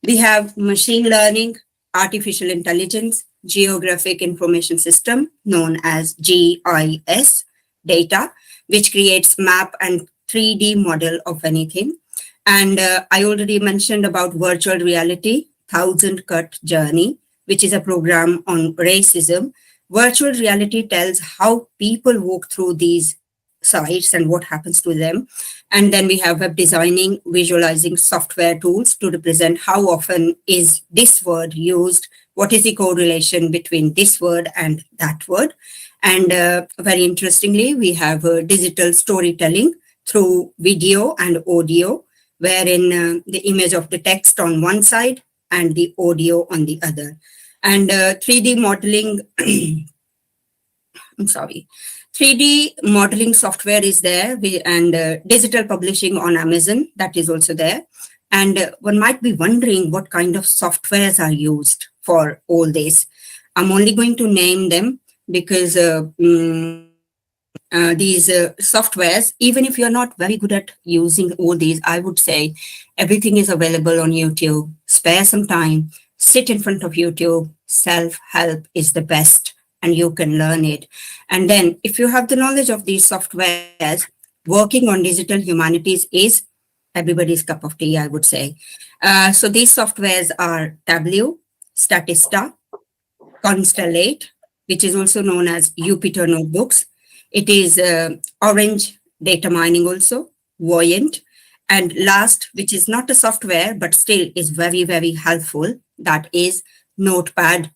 We have machine learning, artificial intelligence, geographic information system known as GIS data, which creates map and 3D model of anything. And I already mentioned about virtual reality, 1000 Cut Journey, which is a program on racism. Virtual reality tells how people walk through these sites and what happens to them. And then we have web designing, visualizing software tools to represent how often is this word used, what is the correlation between this word and that word. And very interestingly, we have digital storytelling through video and audio, wherein the image of the text on one side and the audio on the other. And 3D modeling, I'm sorry, 3D modeling software is there, and digital publishing on Amazon, that is also there. And one might be wondering what kind of softwares are used for all this. I'm only going to name them because these softwares, even if you're not very good at using all these, I would say everything is available on YouTube. Spare some time, sit in front of YouTube. Self-help is the best, and you can learn it. And then if you have the knowledge of these softwares, working on digital humanities is everybody's cup of tea, I would say. So these softwares are Tableau, Statista, Constellate, which is also known as Jupyter Notebooks. It is Orange Data Mining also, Voyant. And last, which is not a software, but still is very, very helpful, that is Notepad++.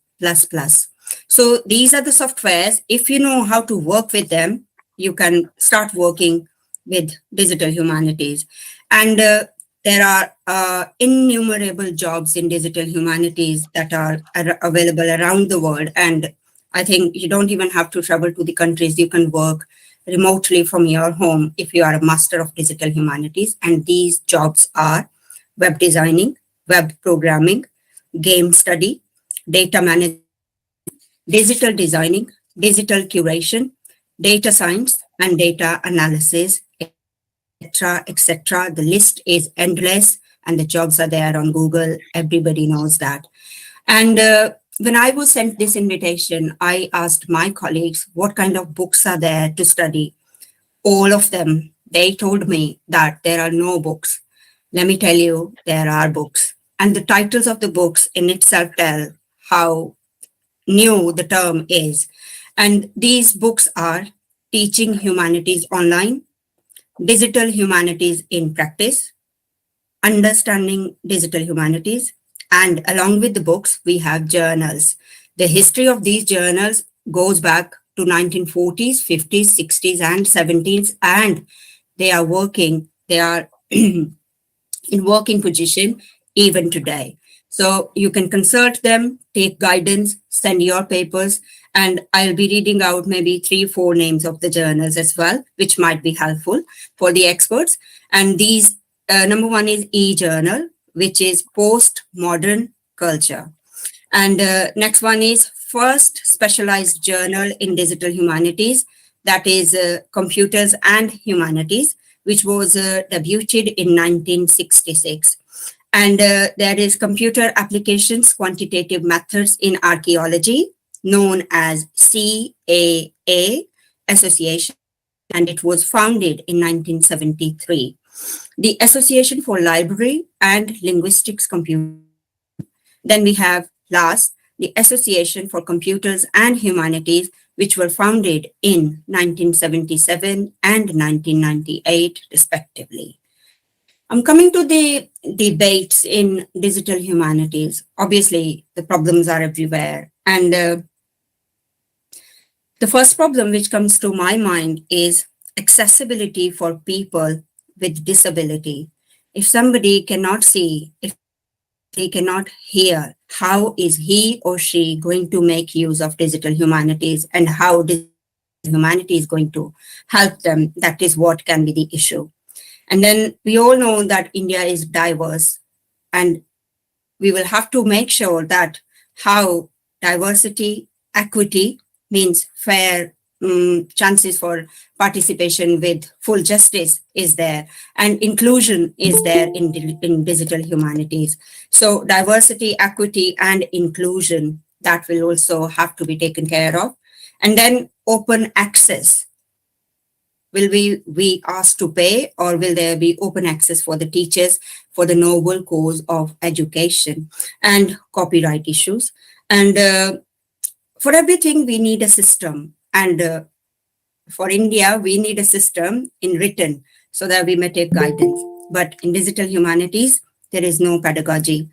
So these are the softwares. If you know how to work with them, you can start working with digital humanities. And there are innumerable jobs in digital humanities that are available around the world. And I think you don't even have to travel to the countries. You can work remotely from your home if you are a master of digital humanities. And these jobs are web designing, web programming, game study, data management, digital designing, digital curation, data science, and data analysis, etc., etc. The list is endless, and the jobs are there on Google. Everybody knows that. And when I was sent this invitation, I asked my colleagues what kind of books are there to study. All of them, they told me that there are no books. Let me tell you, there are books. And the titles of the books in itself tell how new the term is. And these books are Teaching Humanities Online, Digital Humanities in Practice, Understanding Digital Humanities, and along with the books, we have journals. The history of these journals goes back to 1940s, 50s, 60s, and 70s, and they are in working position even today. So you can consult them, take guidance, send your papers, and I'll be reading out maybe 3-4 names of the journals as well, which might be helpful for the experts. And these, number one is e-journal, which is Postmodern Culture. And next one is First Specialized Journal in Digital Humanities, that is Computers and Humanities, which was debuted in 1966. And there is Computer Applications Quantitative Methods in Archaeology, known as CAA Association, and it was founded in 1973. The Association for Library and Linguistics Computer. Then we have last, the Association for Computers and Humanities, which were founded in 1977 and 1998, respectively. I'm coming to the debates in digital humanities. Obviously, the problems are everywhere. And the first problem which comes to my mind is accessibility for people with disability. If somebody cannot see, if they cannot hear, how is he or she going to make use of digital humanities, and how digital humanity is going to help them? That is what can be the issue. And then we all know that India is diverse, and we will have to make sure that how diversity, equity means fair chances for participation with full justice is there, and inclusion is there in digital humanities. So diversity, equity, and inclusion, that will also have to be taken care of. And then open access. Will we be asked to pay, or will there be open access for the teachers for the noble cause of education? And copyright issues. And for everything, we need a system. And for India, we need a system in written so that we may take guidance. But in digital humanities, there is no pedagogy,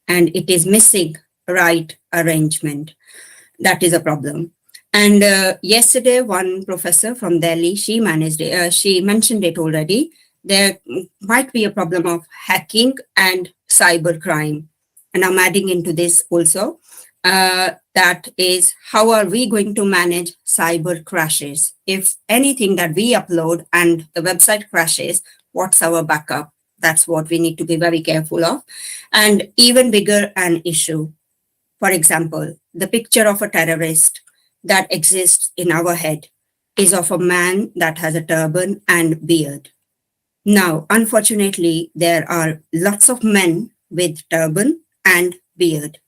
and it is missing right arrangement. That is a problem. And yesterday, one professor from Delhi, she mentioned it already. There might be a problem of hacking and cyber crime. And I'm adding into this also. That is, how are we going to manage cyber crashes? If anything that we upload and the website crashes, what's our backup? That's what we need to be very careful of. And even bigger an issue. For example, the picture of a terrorist that exists in our head is of a man that has a turban and beard. Now, unfortunately, there are lots of men with turban and beard.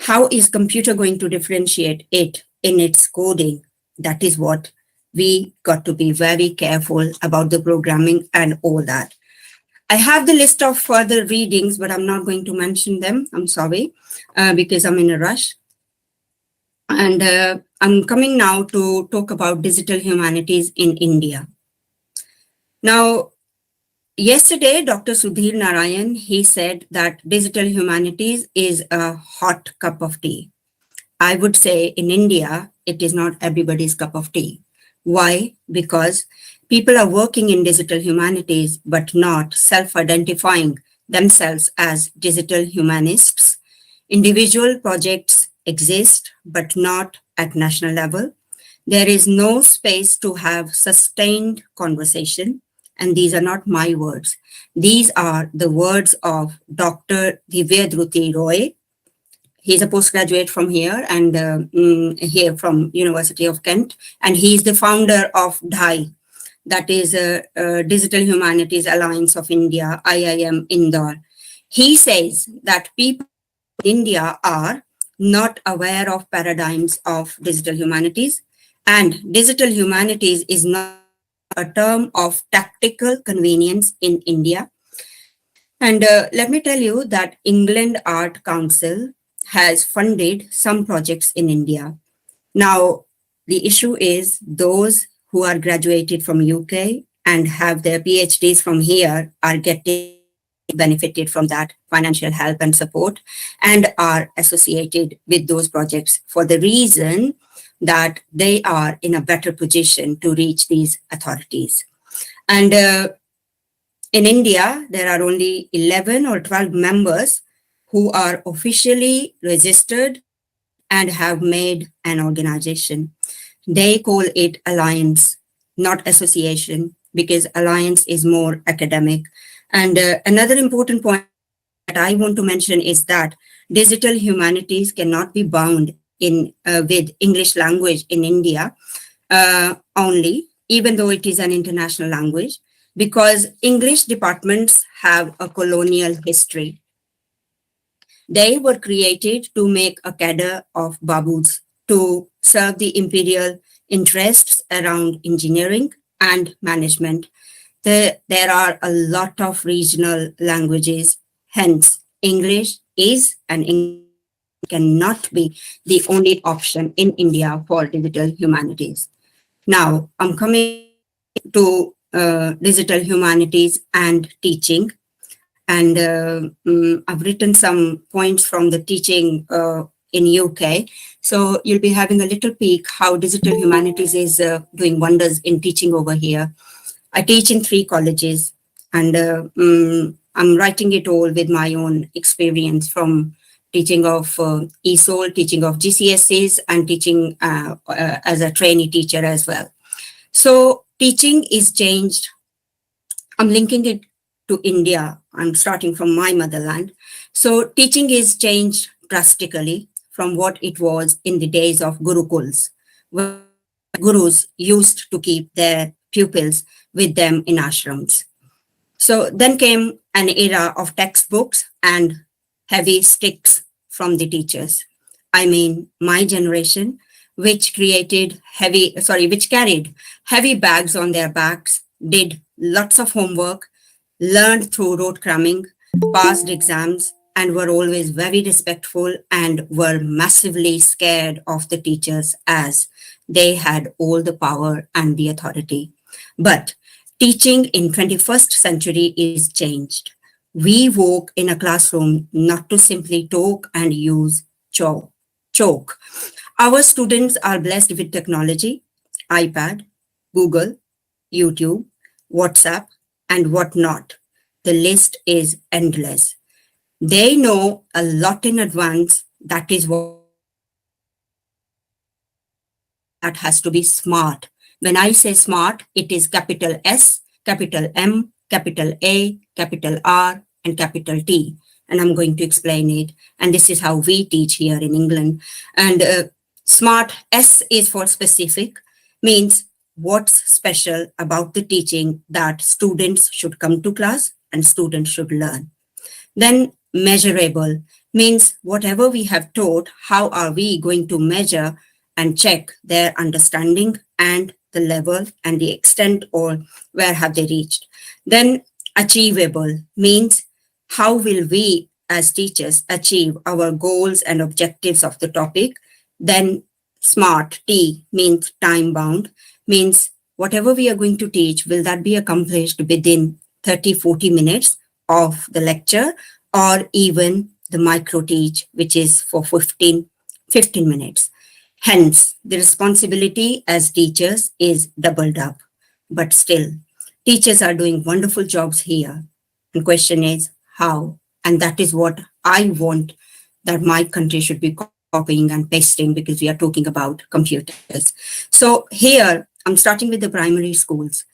How is computer going to differentiate it in its coding? That is what we got to be very careful about, the programming and all that. I have the list of further readings, but I'm not going to mention them. I'm sorry, because I'm in a rush. And I'm coming now to talk about digital humanities in India. Now, yesterday, Dr. Sudhir Narayan, he said that digital humanities is a hot cup of tea. I would say in India, it is not everybody's cup of tea. Why? Because people are working in digital humanities, but not self-identifying themselves as digital humanists. Individual projects exist, but not at national level. There is no space to have sustained conversation. And these are not my words. These are the words of Dr. Divyadruti Roy. He's a postgraduate from here and here from University of Kent. And he's the founder of DHAI, that is Digital Humanities Alliance of India, IIM Indore. He says that people in India are not aware of paradigms of digital humanities, and digital humanities is not a term of tactical convenience in India. And let me tell you that England Art Council has funded some projects in India. Now, the issue is those who are graduated from UK and have their PhDs from here are getting benefited from that financial help and support and are associated with those projects for the reason that they are in a better position to reach these authorities. And in India, there are only 11 or 12 members who are officially registered and have made an organization. They call it alliance, not association, because alliance is more academic. And another important point that I want to mention is that digital humanities cannot be bound in with English language in India only, even though it is an international language, because English departments have a colonial history. They were created to make a cadre of babus to serve the imperial interests around engineering and management. There are a lot of regional languages, hence English is an English cannot be the only option in India for digital humanities. Now, I'm coming to digital humanities and teaching. And I've written some points from the teaching in UK. So you'll be having a little peek how digital humanities is doing wonders in teaching over here. I teach in 3 colleges, and I'm writing it all with my own experience from teaching of ESOL, teaching of GCSEs, and teaching as a trainee teacher as well. So teaching is changed. I'm linking it to India. I'm starting from my motherland. So teaching is changed drastically from what it was in the days of Gurukuls, where gurus used to keep their pupils with them in ashrams. So then came an era of textbooks and heavy sticks from the teachers. I mean, my generation, which which carried heavy bags on their backs, did lots of homework, learned through rote cramming, passed exams, and were always very respectful and were massively scared of the teachers as they had all the power and the authority. But teaching in 21st century is changed. We walk in a classroom not to simply talk and use chalk. Our students are blessed with technology, iPad, Google, YouTube, WhatsApp, and whatnot. The list is endless. They know a lot in advance. That is what that has to be smart. When I say smart, it is capital S, capital M, capital A, capital R, and capital T. And I'm going to explain it. And this is how we teach here in England. And smart, S is for specific, means what's special about the teaching that students should come to class and students should learn. Then measurable means whatever we have taught, how are we going to measure and check their understanding and the level and the extent, or where have they reached. Then achievable means how will we as teachers achieve our goals and objectives of the topic. Then smart, T, means time bound, means whatever we are going to teach, will that be accomplished within 30-40 minutes of the lecture, or even the micro teach, which is for 15 minutes. Hence, the responsibility as teachers is doubled up. But still, teachers are doing wonderful jobs here. The question is how? And that is what I want that my country should be copying and pasting, because we are talking about computers. So here, I'm starting with the primary schools.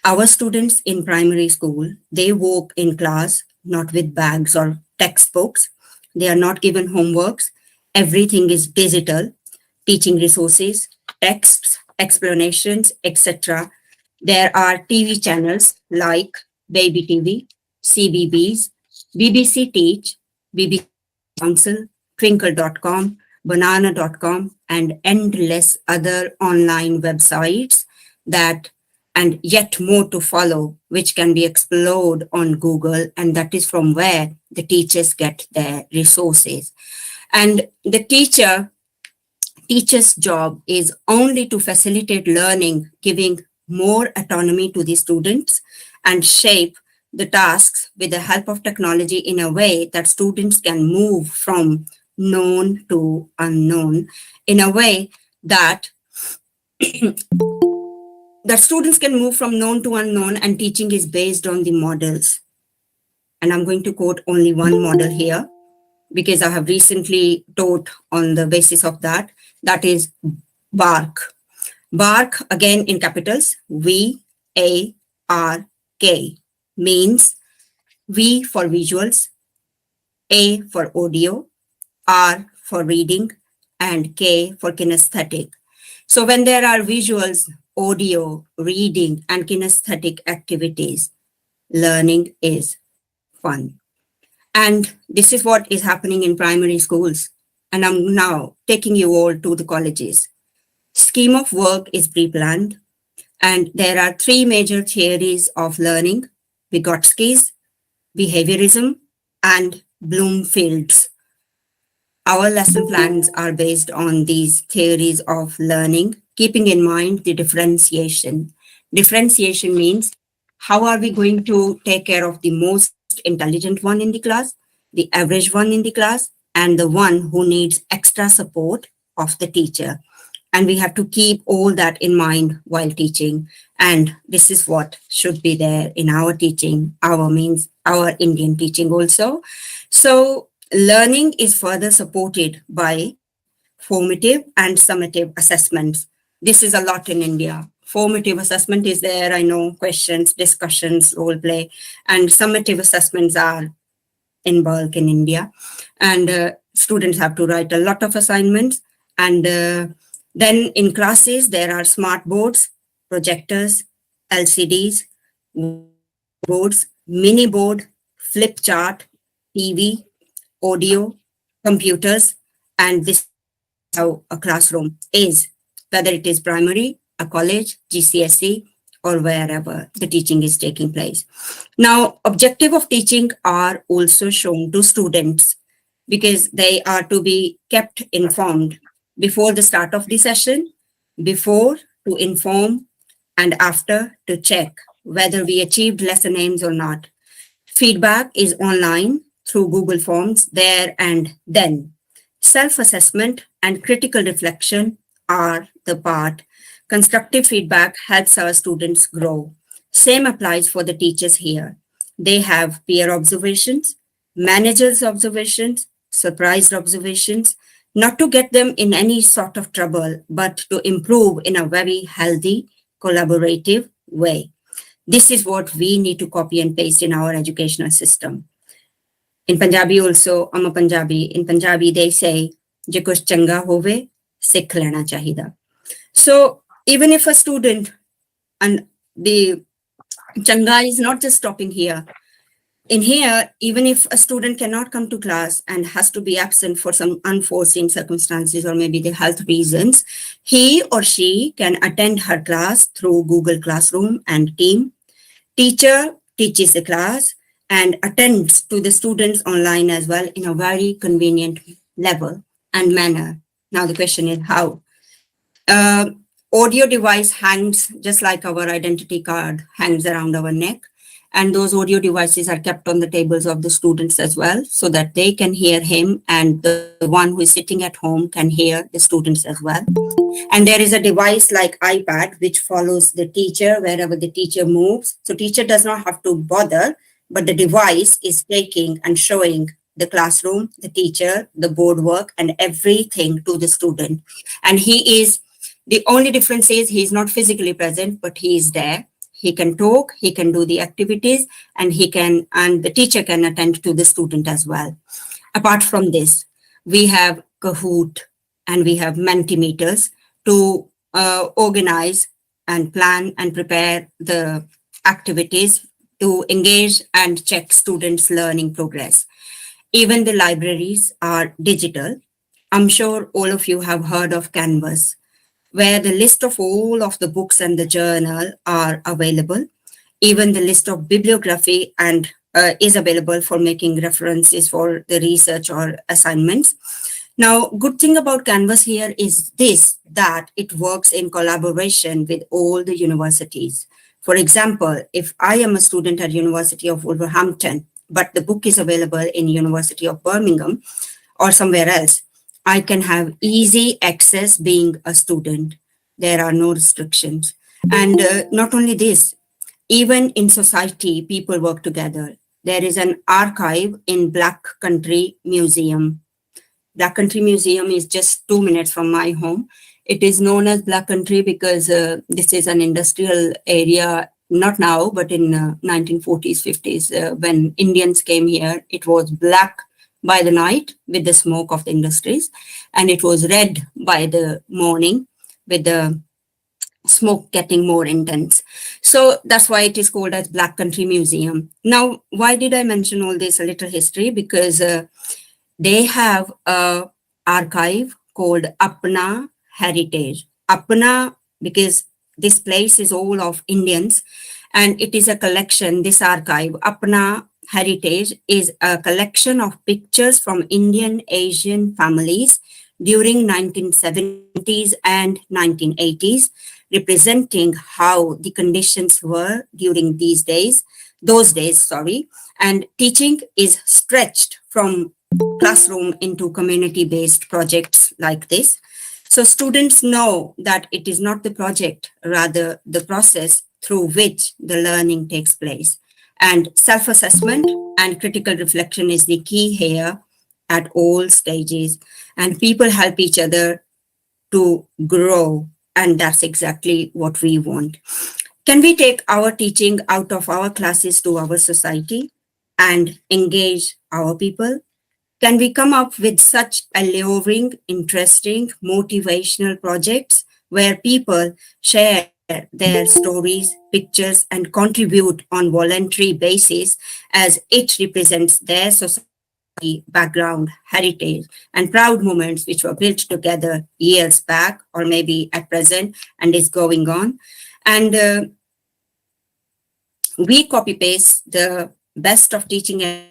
Our students in primary school, they walk in class not with bags or textbooks. They are not given homeworks. Everything is digital. Teaching resources, texts, explanations, etc. There are TV channels like Baby TV, CBBS, BBC Teach, BBC Council, Twinkle.com, Banana.com, and endless other online websites that, and yet more to follow, which can be explored on Google, and that is from where the teachers get their resources. And the teacher's job is only to facilitate learning, giving more autonomy to the students and shape the tasks with the help of technology in a way that students can move from known to unknown, in a way that that students can move from known to unknown, and teaching is based on the models. And I'm going to quote only one model here, because I have recently taught on the basis of that. That is BARC. BARC, again in capitals, V-A-R-K, means V for visuals, A for audio, R for reading, and K for kinesthetic. So when there are visuals, audio, reading, and kinesthetic activities, learning is fun. And this is what is happening in primary schools. And I'm now taking you all to the colleges. Scheme of work is pre-planned, and there are 3 major theories of learning: Vygotsky's, behaviorism, and Bloomfield's. Our lesson plans are based on these theories of learning, keeping in mind the differentiation. Differentiation means how are we going to take care of the most intelligent one in the class, the average one in the class, and the one who needs extra support of the teacher. And we have to keep all that in mind while teaching. And this is what should be there in our teaching, our means, our Indian teaching also. So learning is further supported by formative and summative assessments. This is a lot in India. Formative assessment is there, I know, questions, discussions, role play, and summative assessments are in bulk in India. And students have to write a lot of assignments. And then in classes, there are smart boards, projectors, LCDs, boards, mini board, flip chart, TV, audio, computers, and this is how a classroom is, whether it is primary, a college, GCSE, or wherever the teaching is taking place. Now, objective of teaching are also shown to students because they are to be kept informed before the start of the session, before to inform, and after to check whether we achieved lesson aims or not. Feedback is online through Google Forms there and then. Self-assessment and critical reflection are the part. Constructive feedback helps our students grow. Same applies for the teachers here. They have peer observations, managers' observations, surprised observations, not to get them in any sort of trouble, but to improve in a very healthy, collaborative way. This is what we need to copy and paste in our educational system. In Punjabi also, I'm a Punjabi. In Punjabi, they say, "Je kuch changa hove, sikh lena chahida." So even if a student, and the changa is not just stopping here. In here, even if a student cannot come to class and has to be absent for some unforeseen circumstances or maybe the health reasons, he or she can attend her class through Google Classroom and Team. Teacher teaches the class and attends to the students online as well in a very convenient level and manner. Now the question is how? Audio device hangs just like our identity card hangs around our neck. And those audio devices are kept on the tables of the students as well so that they can hear him and the one who is sitting at home can hear the students as well. And there is a device like iPad which follows the teacher wherever the teacher moves. So teacher does not have to bother, but the device is taking and showing the classroom, the teacher, the board work, and everything to the student. And the only difference is he's not physically present, but he is there. He can talk, he can do the activities, and the teacher can attend to the student as well. Apart from this, we have Kahoot and we have Mentimeters to organize and plan and prepare the activities to engage and check students' learning progress. Even the libraries are digital. I'm sure all of you have heard of Canvas, where the list of all of the books and the journal are available. Even the list of bibliography and is available for making references for the research or assignments. Now, good thing about Canvas here is that it works in collaboration with all the universities. For example, if I am a student at University of Wolverhampton, but the book is available in University of Birmingham or somewhere else, I can have easy access being a student. There are no restrictions. And not only this, even in society, people work together. There is an archive in Black Country Museum. Black Country Museum is just 2 minutes from my home. It is known as Black Country because this is an industrial area, not now, but in 1940s, 50s, when Indians came here, it was black by the night with the smoke of the industries, and it was red by the morning with the smoke getting more intense. So that's why it is called as Black Country Museum. Now, why did I mention all this, a little history? Because they have a archive called Apna Heritage. Apna, because this place is all of Indians, and it is a collection, this archive, Apna Heritage is a collection of pictures from Indian Asian families during 1970s and 1980s, representing how the conditions were during those days, and teaching is stretched from classroom into community-based projects like this. So students know that it is not the project, rather the process through which the learning takes place. And self-assessment and critical reflection is the key here at all stages. And people help each other to grow. And that's exactly what we want. Can we take our teaching out of our classes to our society and engage our people? Can we come up with such alluring, interesting, motivational projects where people share their stories, pictures, and contribute on voluntary basis as it represents their society, background, heritage, and proud moments which were built together years back or maybe at present and is going on. And we copy paste the best of teaching and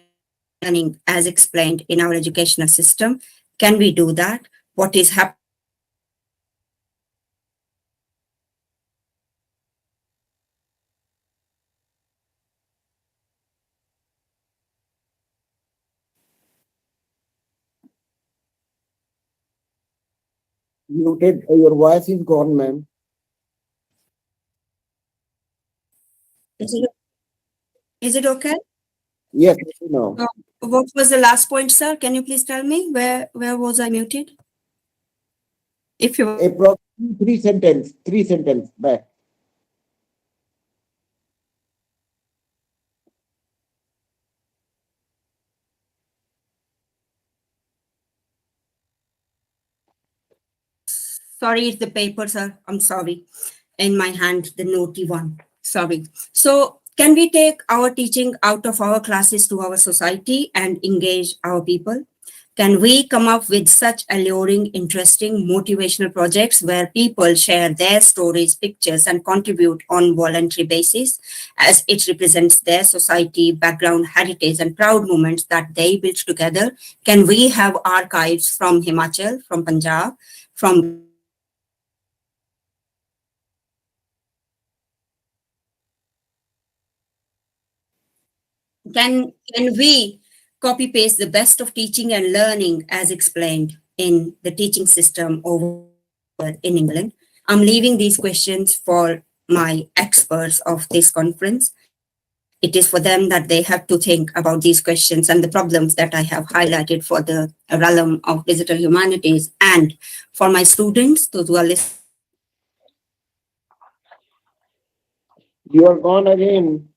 learning as explained in our educational system. Can we do that? What is happening? Muted. Your voice is gone, ma'am. Is it okay? Yes, no. What was the last point, sir? Can you please tell me where was I muted? If you Approximately three sentence back. sorry, it's the paper, sir. I'm sorry. In my hand, the naughty one. Sorry. So can we take our teaching out of our classes to our society and engage our people? Can we come up with such alluring, interesting, motivational projects where people share their stories, pictures, and contribute on voluntary basis as it represents their society, background, heritage, and proud moments that they built together? Can we have archives from Himachal, from Punjab, from Can we copy paste the best of teaching and learning as explained in the teaching system over in England? I'm leaving these questions for my experts of this conference. It is for them that they have to think about these questions and the problems that I have highlighted for the realm of digital humanities, and for my students, those who are listening. You are gone again.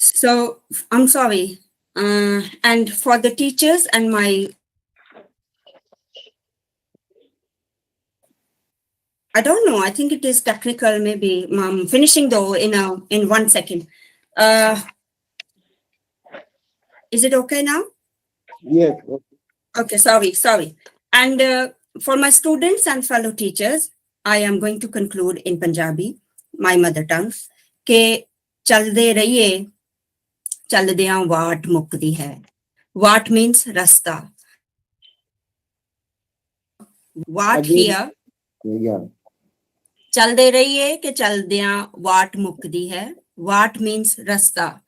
So I'm sorry. And for the teachers and my, I don't know. I think it is technical. Maybe I'm finishing though in 1 second. Is it okay now? Yes. Okay. Sorry. And for my students and fellow teachers, I am going to conclude in Punjabi, my mother tongue. के चलदे रहिए चलदियां वाट मुक्ति है. Watt means rasta. Watt here. Yeah. चलदे रहिए कि चलदियां वाट मुक्ति है. Watt means rasta.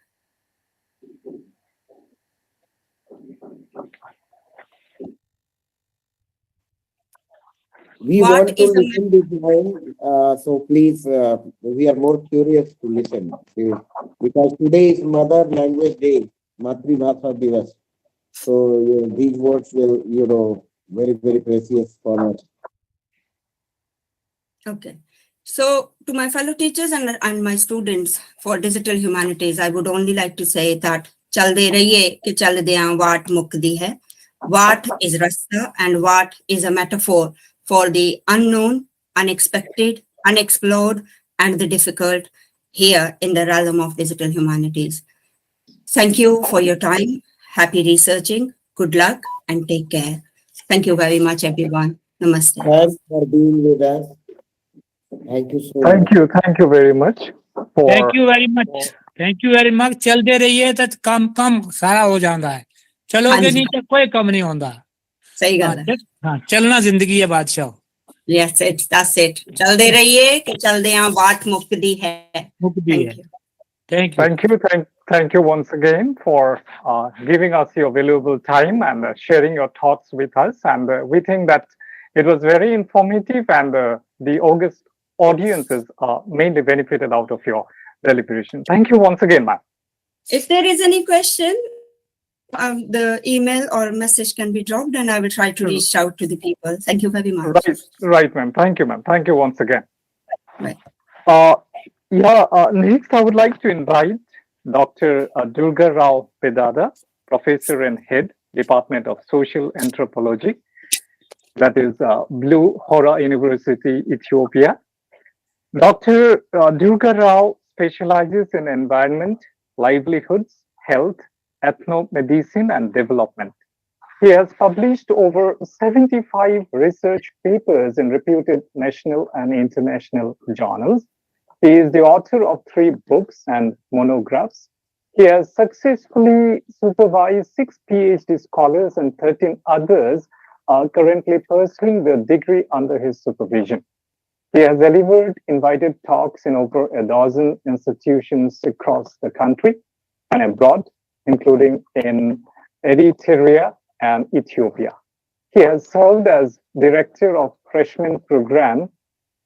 We want to listen this line, so please, we are more curious to listen, because today is Mother Language Day, Matri Bhasha Divas. So these words will, very, very precious for us. Okay. So to my fellow teachers and my students for digital humanities, I would only like to say that chalde rahiye ke chaldiyan vaat mukdi hai. Vaat is rasta and vaat is a metaphor for the unknown, unexpected, unexplored, and the difficult here in the realm of digital humanities. Thank you for your time. Happy researching. Good luck and take care. Thank you very much, everyone. Namaste. Thanks for being with us. Thank you so much. Thank you very much. Thank you very much. Thank you very much. चलते रहिए तो कम कम सारा हो जाता है, चलोगे हाँ जी। नहीं तो कोई कम नहीं होता। सही हाँ, गल है। हाँ, चलना जिंदगी है बादशाह। Yes, that's it. चलते रहिए कि चलते हैं, बात मुक्ति है। मुक्ति है। Thank you. Thank you. Thank you once again for giving us your valuable time and sharing your thoughts with us. And we think that it was very informative, and the August audiences mainly benefited out of your deliberation. Thank you once again, ma'am. If there is any question, the email or message can be dropped, and I will try to reach out to the people. Thank you very much. Right, ma'am. Thank you, ma'am. Thank you once again. Right. Next, I would like to invite Dr. Durga Rao Pedada, Professor and Head, Department of Social Anthropology, that is Blue Hora University, Ethiopia. Dr. Durga Rao specializes in environment, livelihoods, health, ethnomedicine, and development. He has published over 75 research papers in reputed national and international journals. He is the author of 3 books and monographs. He has successfully supervised 6 PhD scholars, and 13 others are currently pursuing their degree under his supervision. He has delivered invited talks in over a dozen institutions across the country and abroad, including in Eritrea and Ethiopia. He has served as director of freshman program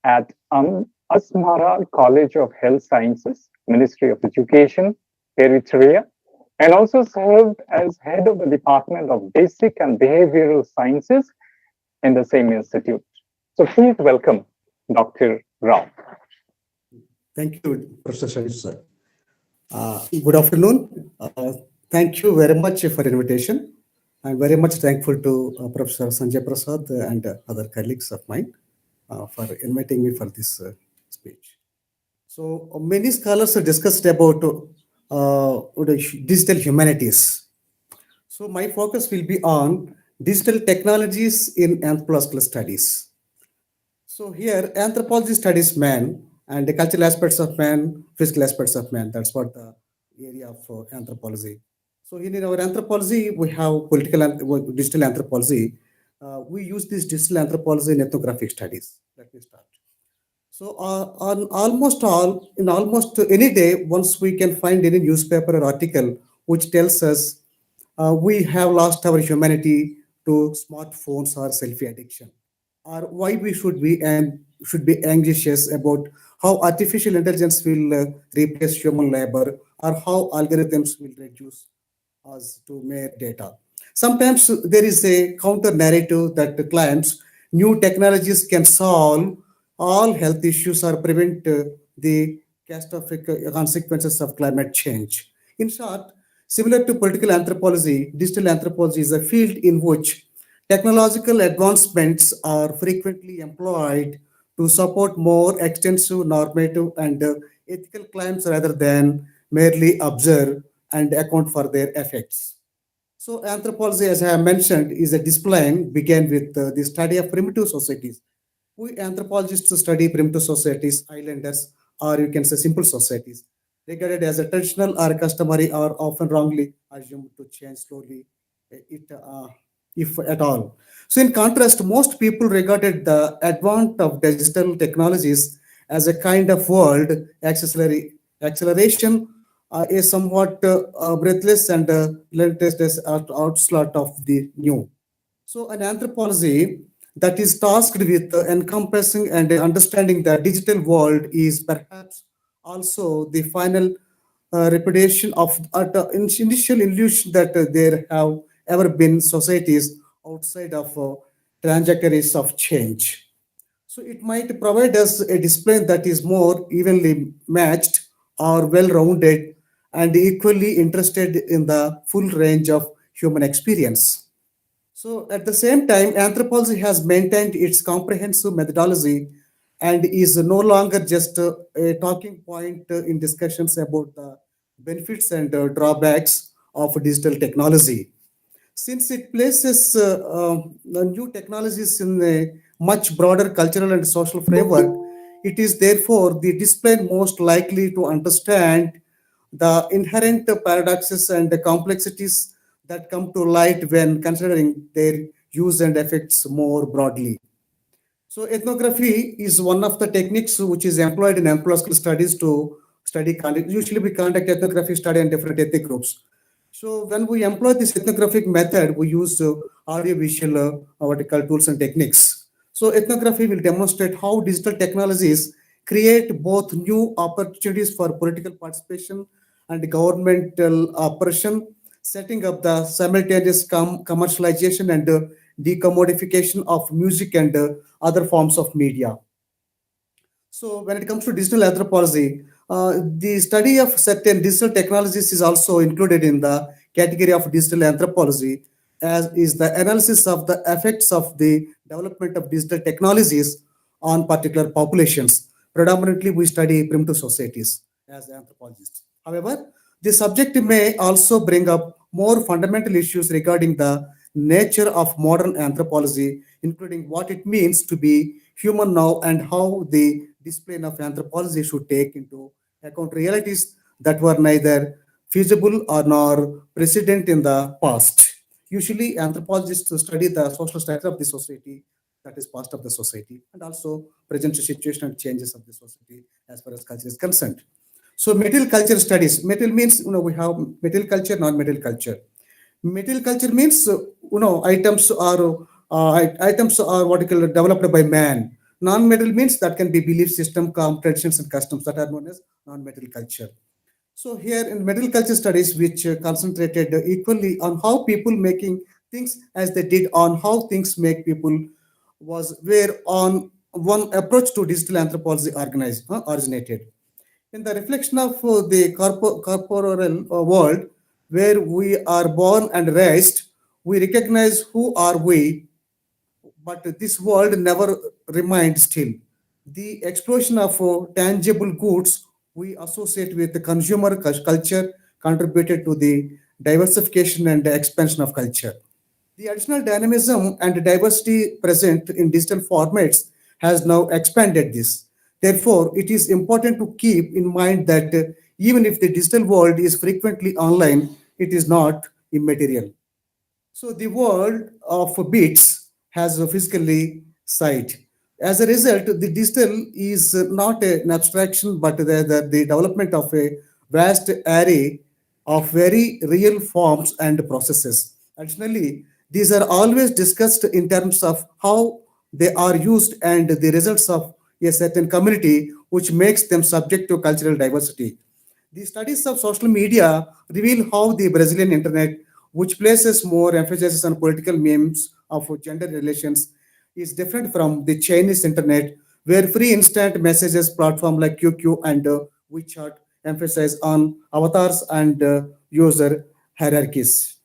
at Asmara College of Health Sciences, Ministry of Education, Eritrea, and also served as head of the Department of Basic and Behavioral Sciences in the same institute. So please welcome Dr. Rao. Thank you, Professor Sharif, sir. Good afternoon. Thank you very much for invitation. I'm very much thankful to Professor Sanjay Prasad and other colleagues of mine for inviting me for this speech. So many scholars have discussed about digital humanities. So my focus will be on digital technologies in anthropological studies. So here, anthropology studies man and the cultural aspects of man, physical aspects of man. That's what the area of anthropology. So in our anthropology, we have digital anthropology. We use this digital anthropology in ethnographic studies. Let me start. So in almost any day, once we can find any newspaper or article which tells us we have lost our humanity to smartphones or selfie addiction, or why we should be anxious about how artificial intelligence will replace human labor, or how algorithms will reduce us to mere data. Sometimes there is a counter narrative that claims new technologies can solve all health issues or prevent the catastrophic consequences of climate change. In short, similar to political anthropology, digital anthropology is a field in which technological advancements are frequently employed to support more extensive normative and ethical claims rather than merely observe and account for their effects. So anthropology, as I have mentioned, is a discipline began with the study of primitive societies. We anthropologists study primitive societies, islanders, or you can say simple societies, regarded as a traditional or customary, or often wrongly assumed to change slowly, if at all. So in contrast, most people regarded the advent of digital technologies as a kind of world acceleration, a somewhat breathless and relentless outslot of the new. So, an anthropology that is tasked with encompassing and understanding the digital world is perhaps also the final repudiation of initial illusion that there have ever been societies outside of trajectories of change. So it might provide us a discipline that is more evenly matched or well-rounded and equally interested in the full range of human experience. So at the same time, anthropology has maintained its comprehensive methodology and is no longer just a talking point in discussions about the benefits and drawbacks of digital technology. Since it places the new technologies in a much broader cultural and social framework, it is therefore the discipline most likely to understand the inherent paradoxes and the complexities that come to light when considering their use and effects more broadly. So ethnography is one of the techniques which is employed in anthropological studies to study conduct. Usually we conduct ethnography study in different ethnic groups. So when we employ this ethnographic method, we use audio-visual vertical tools and techniques. So ethnography will demonstrate how digital technologies create both new opportunities for political participation and governmental operation, setting up the simultaneous commercialization and decommodification of music and other forms of media. So when it comes to digital anthropology, the study of certain digital technologies is also included in the category of digital anthropology, as is the analysis of the effects of the development of digital technologies on particular populations. Predominantly, we study primitive societies as anthropologists. However, the subject may also bring up more fundamental issues regarding the nature of modern anthropology, including what it means to be human now and how the discipline of anthropology should take into account realities that were neither feasible or nor precedent in the past. Usually, anthropologists study the social structure of the society, that is past of the society, and also present situation and changes of the society as far as culture is concerned. So material culture studies. Material means we have material culture, non-material culture. Material culture means items are what you call developed by man. Non-material means that can be belief system, traditions, and customs that are known as non-material culture. So here in material culture studies, which concentrated equally on how people making things as they did on how things make people, was where on one approach to digital anthropology originated. In the reflection of the corporeal world, where we are born and raised, we recognize who are we, but this world never remained still. The explosion of tangible goods we associate with the consumer culture contributed to the diversification and expansion of culture. The additional dynamism and diversity present in digital formats has now expanded this. Therefore, it is important to keep in mind that even if the digital world is frequently online, it is not immaterial. So the world of bits has a physically side. As a result, the digital is not an abstraction, but the development of a vast array of very real forms and processes. Additionally, these are always discussed in terms of how they are used and the results of a certain community, which makes them subject to cultural diversity. The studies of social media reveal how the Brazilian internet, which places more emphasis on political memes of gender relations, is different from the Chinese internet, where free instant messages platform like QQ and WeChat emphasize on avatars and user hierarchies.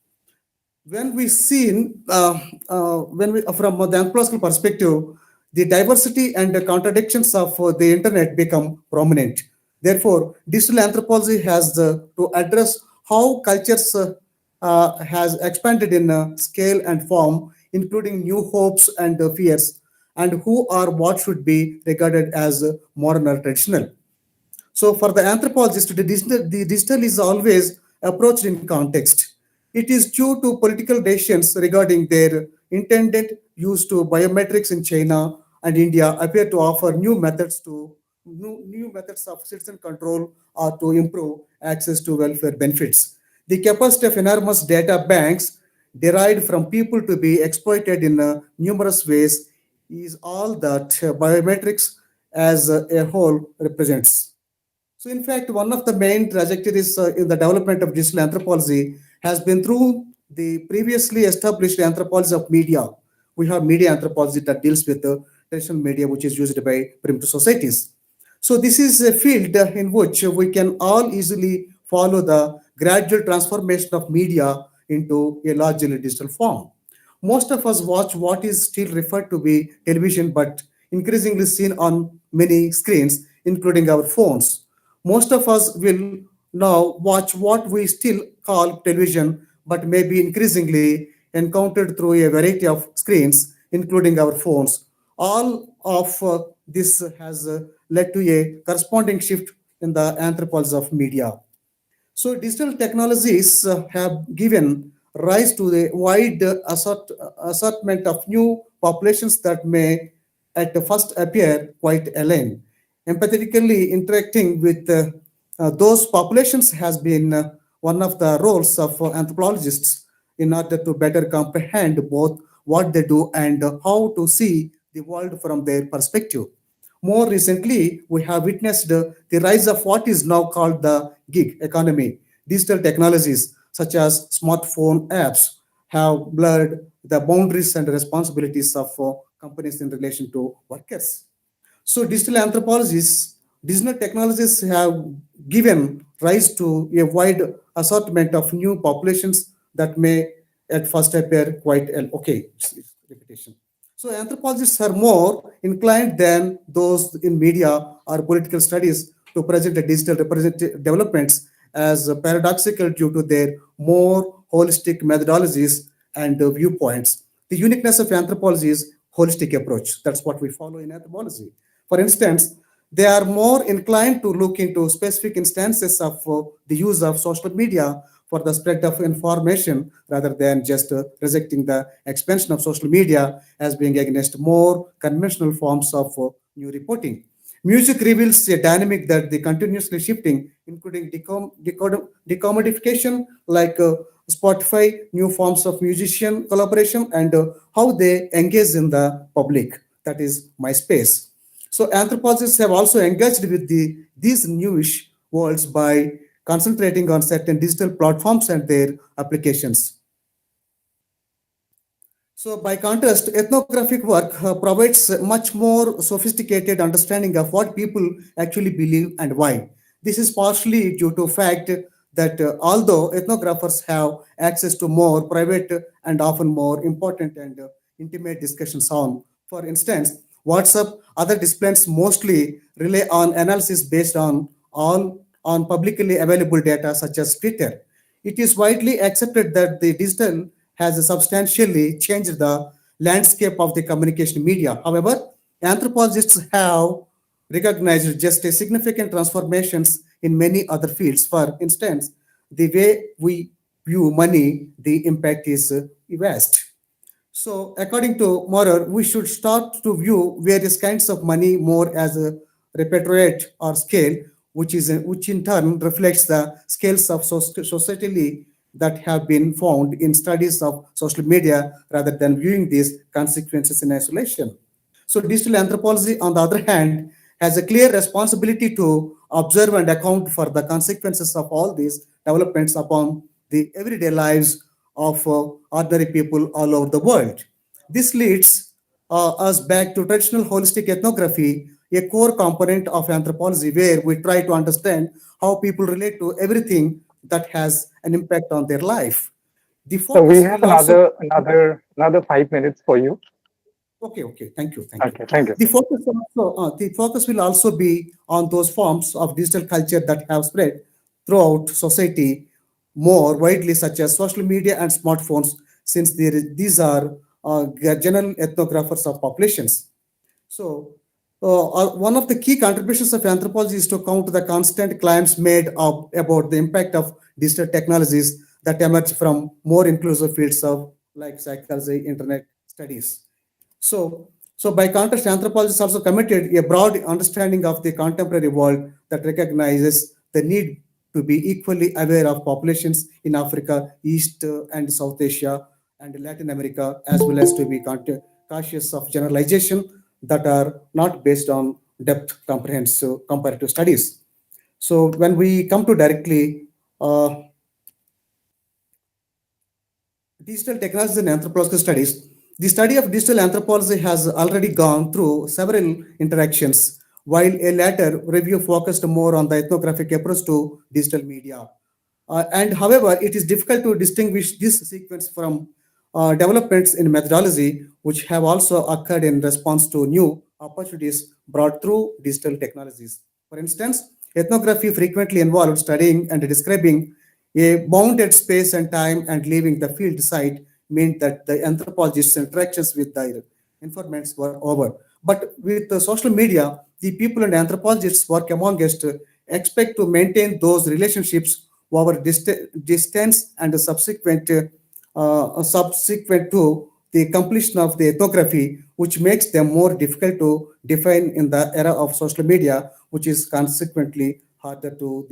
When we seen when we from the anthropological perspective, the diversity and the contradictions of the internet become prominent. Therefore, digital anthropology has to address how cultures has expanded in scale and form, including new hopes and fears, and who are what should be regarded as modern or traditional. So for the anthropologist, the digital is always approached in context. It is due to political decisions regarding their intended use to biometrics in China and India appear to offer new methods of citizen control or to improve access to welfare benefits. The capacity of enormous data banks derived from people to be exploited in numerous ways is all that biometrics as a whole represents. So, in fact, one of the main trajectories in the development of digital anthropology has been through the previously established anthropology of media. We have media anthropology that deals with the traditional media, which is used by primitive societies. So, this is a field in which we can all easily follow the gradual transformation of media into a largely digital form. Most of us watch what is still referred to be television, but increasingly seen on many screens, including our phones. Most of us will now watch what we still call television, but may be increasingly encountered through a variety of screens, including our phones. All of this has led to a corresponding shift in the anthropology of media. So digital technologies have given rise to the wide assortment of new populations that may at first appear quite alien. Empathetically interacting with those populations has been one of the roles of anthropologists in order to better comprehend both what they do and how to see the world from their perspective. More recently, we have witnessed the rise of what is now called the gig economy. Digital technologies such as smartphone apps have blurred the boundaries and responsibilities of companies in relation to workers. So digital technologies have given rise to a wide assortment of new populations that may at first appear quite okay. It's repetition. So anthropologists are more inclined than those in media or political studies to present the digital developments as paradoxical due to their more holistic methodologies and viewpoints. The uniqueness of anthropology is holistic approach. That's what we follow in anthropology. For instance, they are more inclined to look into specific instances of the use of social media for the spread of information rather than just rejecting the expansion of social media as being against more conventional forms of new reporting. Music reveals a dynamic that the continuously shifting, including decommodification, like Spotify, new forms of musician collaboration, and how they engage in the public. That is my space. So anthropologists have also engaged with these newish worlds by concentrating on certain digital platforms and their applications. So, by contrast, ethnographic work provides a much more sophisticated understanding of what people actually believe and why. This is partially due to fact that although ethnographers have access to more private and often more important and intimate discussions on, for instance, WhatsApp, other disciplines mostly rely on analysis based on publicly available data such as Twitter. It is widely accepted that the digital has substantially changed the landscape of the communication media. However, anthropologists have recognized just a significant transformations in many other fields. For instance, the way we view money, the impact is vast. So, according to Maurer, we should start to view various kinds of money more as a repertoire or scale, which in turn reflects the scales of societally that have been found in studies of social media rather than viewing these consequences in isolation. So, digital anthropology, on the other hand, has a clear responsibility to observe and account for the consequences of all these developments upon the everyday lives of ordinary people all over the world. This leads us back to traditional holistic ethnography, a core component of anthropology, where we try to understand how people relate to everything that has an impact on their life. The So we focus have will also another 5 minutes for you. Okay. Thank you. Thank you. Okay, thank you. The focus will also be on those forms of digital culture that have spread throughout society more widely, such as social media and smartphones, since these are general ethnographers of populations. So, one of the key contributions of anthropology is to count the constant claims made about the impact of digital technologies that emerge from more inclusive fields of like psychology, internet studies. So by contrast, anthropologists also committed a broad understanding of the contemporary world that recognizes the need to be equally aware of populations in Africa, East and South Asia, and Latin America, as well as to be cautious of generalization that are not based on depth comprehensive comparative studies. So when we come to directly digital technologies and anthropological studies, the study of digital anthropology has already gone through several interactions, while a later review focused more on the ethnographic approach to digital media. And however, it is difficult to distinguish this sequence from developments in methodology, which have also occurred in response to new opportunities brought through digital technologies. For instance, ethnography frequently involved studying and describing a bounded space and time, and leaving the field site meant that the anthropologists' interactions with their informants were over. But with the social media, the people and anthropologists work amongst expect to maintain those relationships over distance and subsequent to the completion of the ethnography, which makes them more difficult to define in the era of social media, which is consequently harder to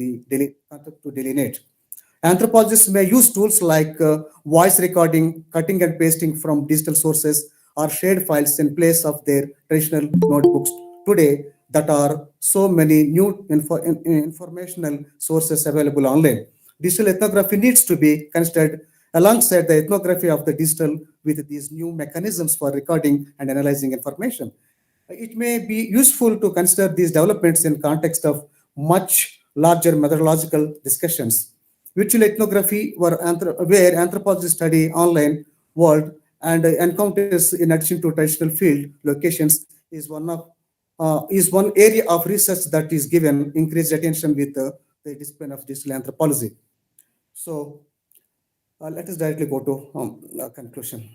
delineate. Anthropologists may use tools like voice recording, cutting and pasting from digital sources, or shared files in place of their traditional notebooks today that are so many new informational sources available online. Digital ethnography needs to be considered alongside the ethnography of the digital with these new mechanisms for recording and analyzing information. It may be useful to consider these developments in context of much larger methodological discussions. Virtual ethnography, where anthropologists study online world and encounters in addition to traditional field locations, is one area of research that is given increased attention with the discipline of digital anthropology. So let us directly go to conclusion.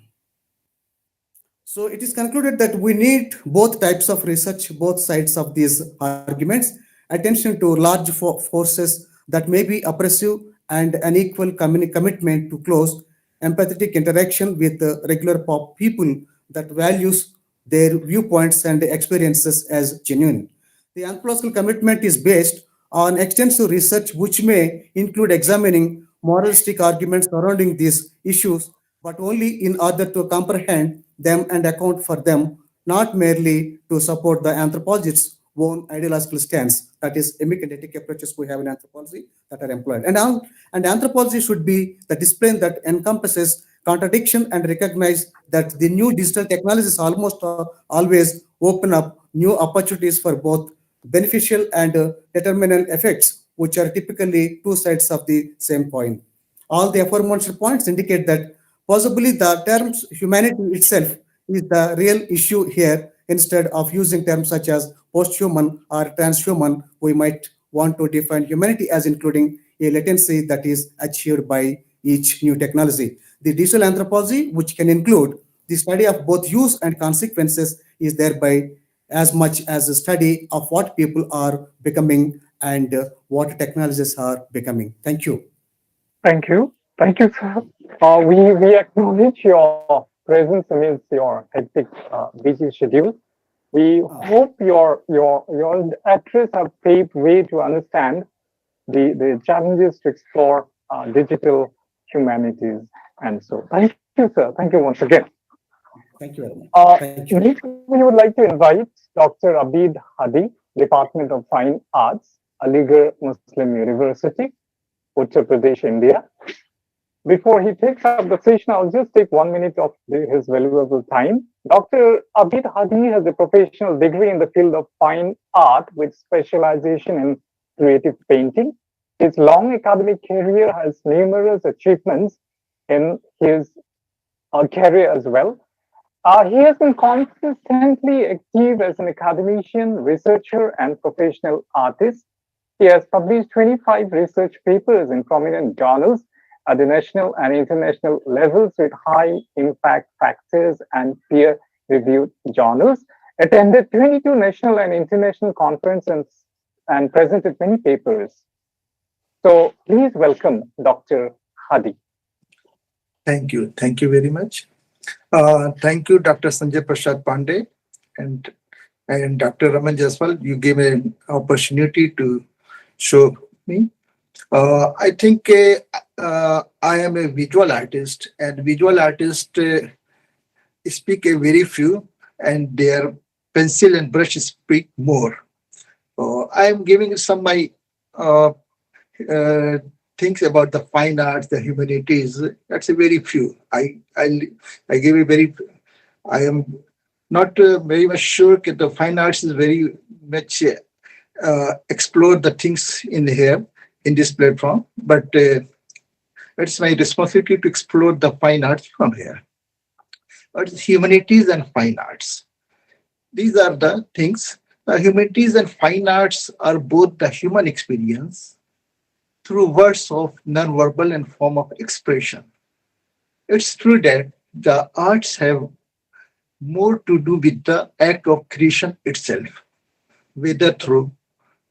So it is concluded that we need both types of research, both sides of these arguments, attention to large forces that may be oppressive and an equal commitment to close, empathetic interaction with regular people that values their viewpoints and experiences as genuine. The anthropological commitment is based on extensive research, which may include examining moralistic arguments surrounding these issues, but only in order to comprehend them and account for them, not merely to support the anthropologist's own ideological stance, that is, emimetic approaches we have in anthropology that are employed. And anthropology should be the discipline that encompasses contradiction and recognize that the new digital technologies almost always open up new opportunities for both beneficial and determinant effects, which are typically two sides of the same coin. All the aforementioned points indicate that possibly the term humanity itself is the real issue here. Instead of using terms such as post-human or transhuman, we might want to define humanity as including a latency that is achieved by each new technology. The digital anthropology, which can include the study of both use and consequences, is thereby as much as a study of what people are becoming and what technologies are becoming. Thank you. Thank you. Thank you, sir. We acknowledge your presence amidst your hectic, busy schedule. We hope your address have paved way to understand the challenges to explore digital humanities. And so, thank you, sir. Thank you once again. Thank you very much. Next, we would like to invite Dr. Abid Hadi, Department of Fine Arts, Aligarh Muslim University, Uttar Pradesh, India. Before he takes up the session, I'll just take 1 minute of his valuable time. Dr. Abid Hadi has a professional degree in the field of fine art with specialization in creative painting. His long academic career has numerous achievements in his career as well. He has been consistently active as an academician, researcher, and professional artist. He has published 25 research papers in prominent journals at the national and international levels with high impact factors and peer-reviewed journals, attended 22 national and international conferences, and presented many papers. So please welcome Dr. Hadi. Thank you. Thank you very much. Thank you, Dr. Sanjay Prasad Pandey and Dr. Raman Jaswal. You gave me an opportunity to show me. I think I am a visual artist, and visual artists speak a very few, and their pencil and brush speak more. I am giving some my things about the fine arts, the humanities. That's a very few. I give a very. I am not very much sure that the fine arts is very much explore the things in here in this platform, but it's my responsibility to explore the fine arts from here. But humanities and fine arts. These are the things. Humanities and fine arts are both the human experience through words of non-verbal and form of expression. It's true that the arts have more to do with the act of creation itself, whether through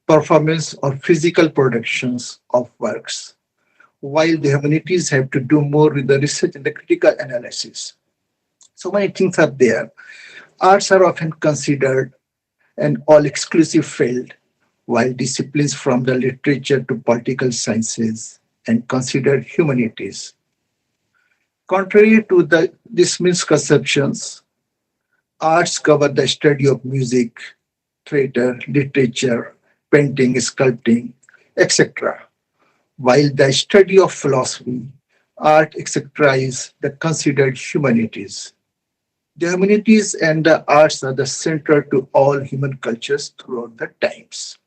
performance or physical productions of works. while the humanities have to do more with the research and the critical analysis. So many things are there. Arts are often considered an all-exclusive field, while disciplines from the literature to political sciences and considered humanities. Contrary to these misconceptions, arts cover the study of music, theater, literature, painting, sculpting, etc., while the study of philosophy, art, etc., is the considered humanities. The humanities and the arts are the center to all human cultures throughout the times.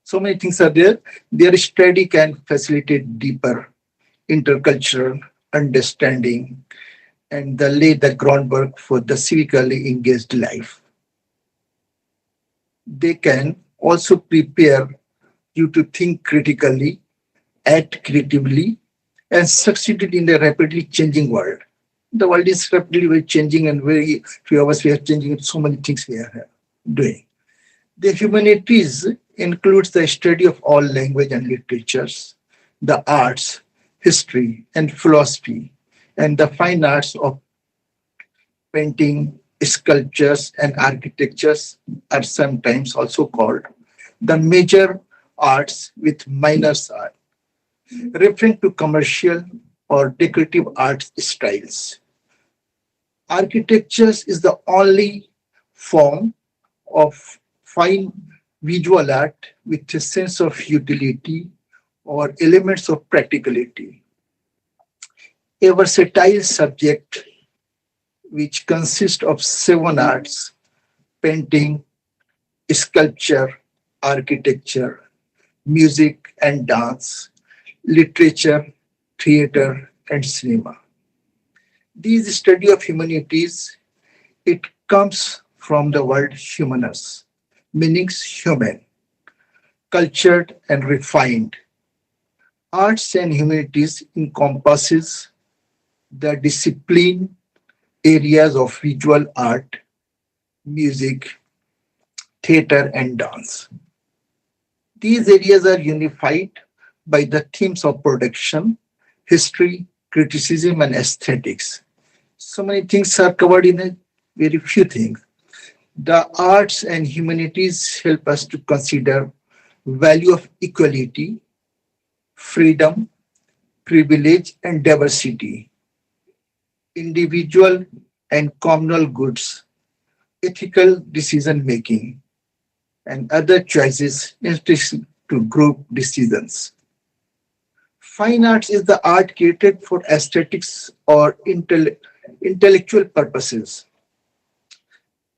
So many things are there. Their study can facilitate deeper intercultural understanding and lay the groundwork for the civically engaged life. They can also prepare you to think critically, act creatively, and succeed in a rapidly changing world. The world is rapidly very changing, and very few of us we are changing. So many things we are doing. The humanities includes the study of all language and literatures, the arts, history, and philosophy, and the fine arts of painting, sculptures, and architectures are sometimes also called the major arts with minor art, referring to commercial or decorative art styles. Architecture is the only form of fine visual art with a sense of utility or elements of practicality. A versatile subject which consists of seven arts: painting, sculpture, architecture, music and dance, literature, theater, and cinema. These study of humanities, it comes from the word humanus, meaning human, cultured and refined. Arts and humanities encompasses the discipline areas of visual art, music, theater, and dance. These areas are unified by the themes of production, history, criticism, and aesthetics. So many things are covered in a very few things. The arts and humanities help us to consider value of equality, freedom, privilege, and diversity, individual and communal goods, ethical decision making, and other choices necessary to group decisions. Fine arts is the art created for aesthetics or intellectual purposes.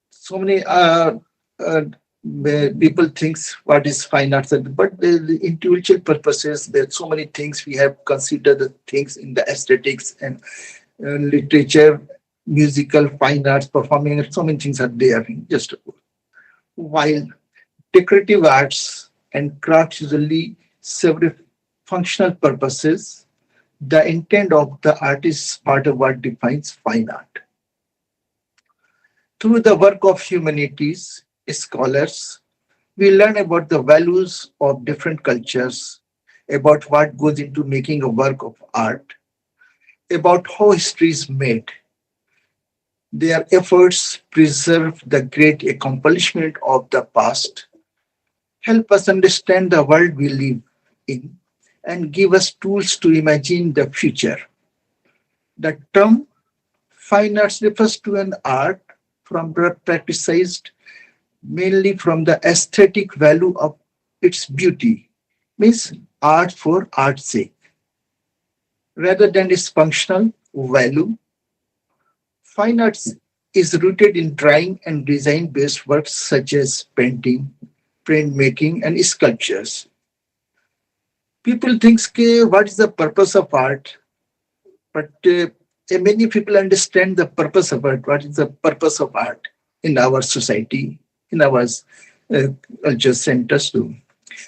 So many people thinks what is fine arts, but the intellectual purposes. There's so many things we have considered the things in the aesthetics and literature, musical, fine arts, performing. So many things are there. Just while decorative arts and crafts usually serve functional purposes, the intent of the artist is part of what defines fine art. Through the work of humanities, scholars, we learn about the values of different cultures, about what goes into making a work of art, about how history is made. Their efforts preserve the great accomplishment of the past, help us understand the world we live in, and give us tools to imagine the future. The term fine arts refers to an art practiced mainly from the aesthetic value of its beauty, means art for art's sake, rather than its functional value. Fine arts is rooted in drawing and design based works such as painting, printmaking, and sculptures. People think, "Okay, what is the purpose of art?" But many people understand the purpose of art. What is the purpose of art in our society, in our culture centers too?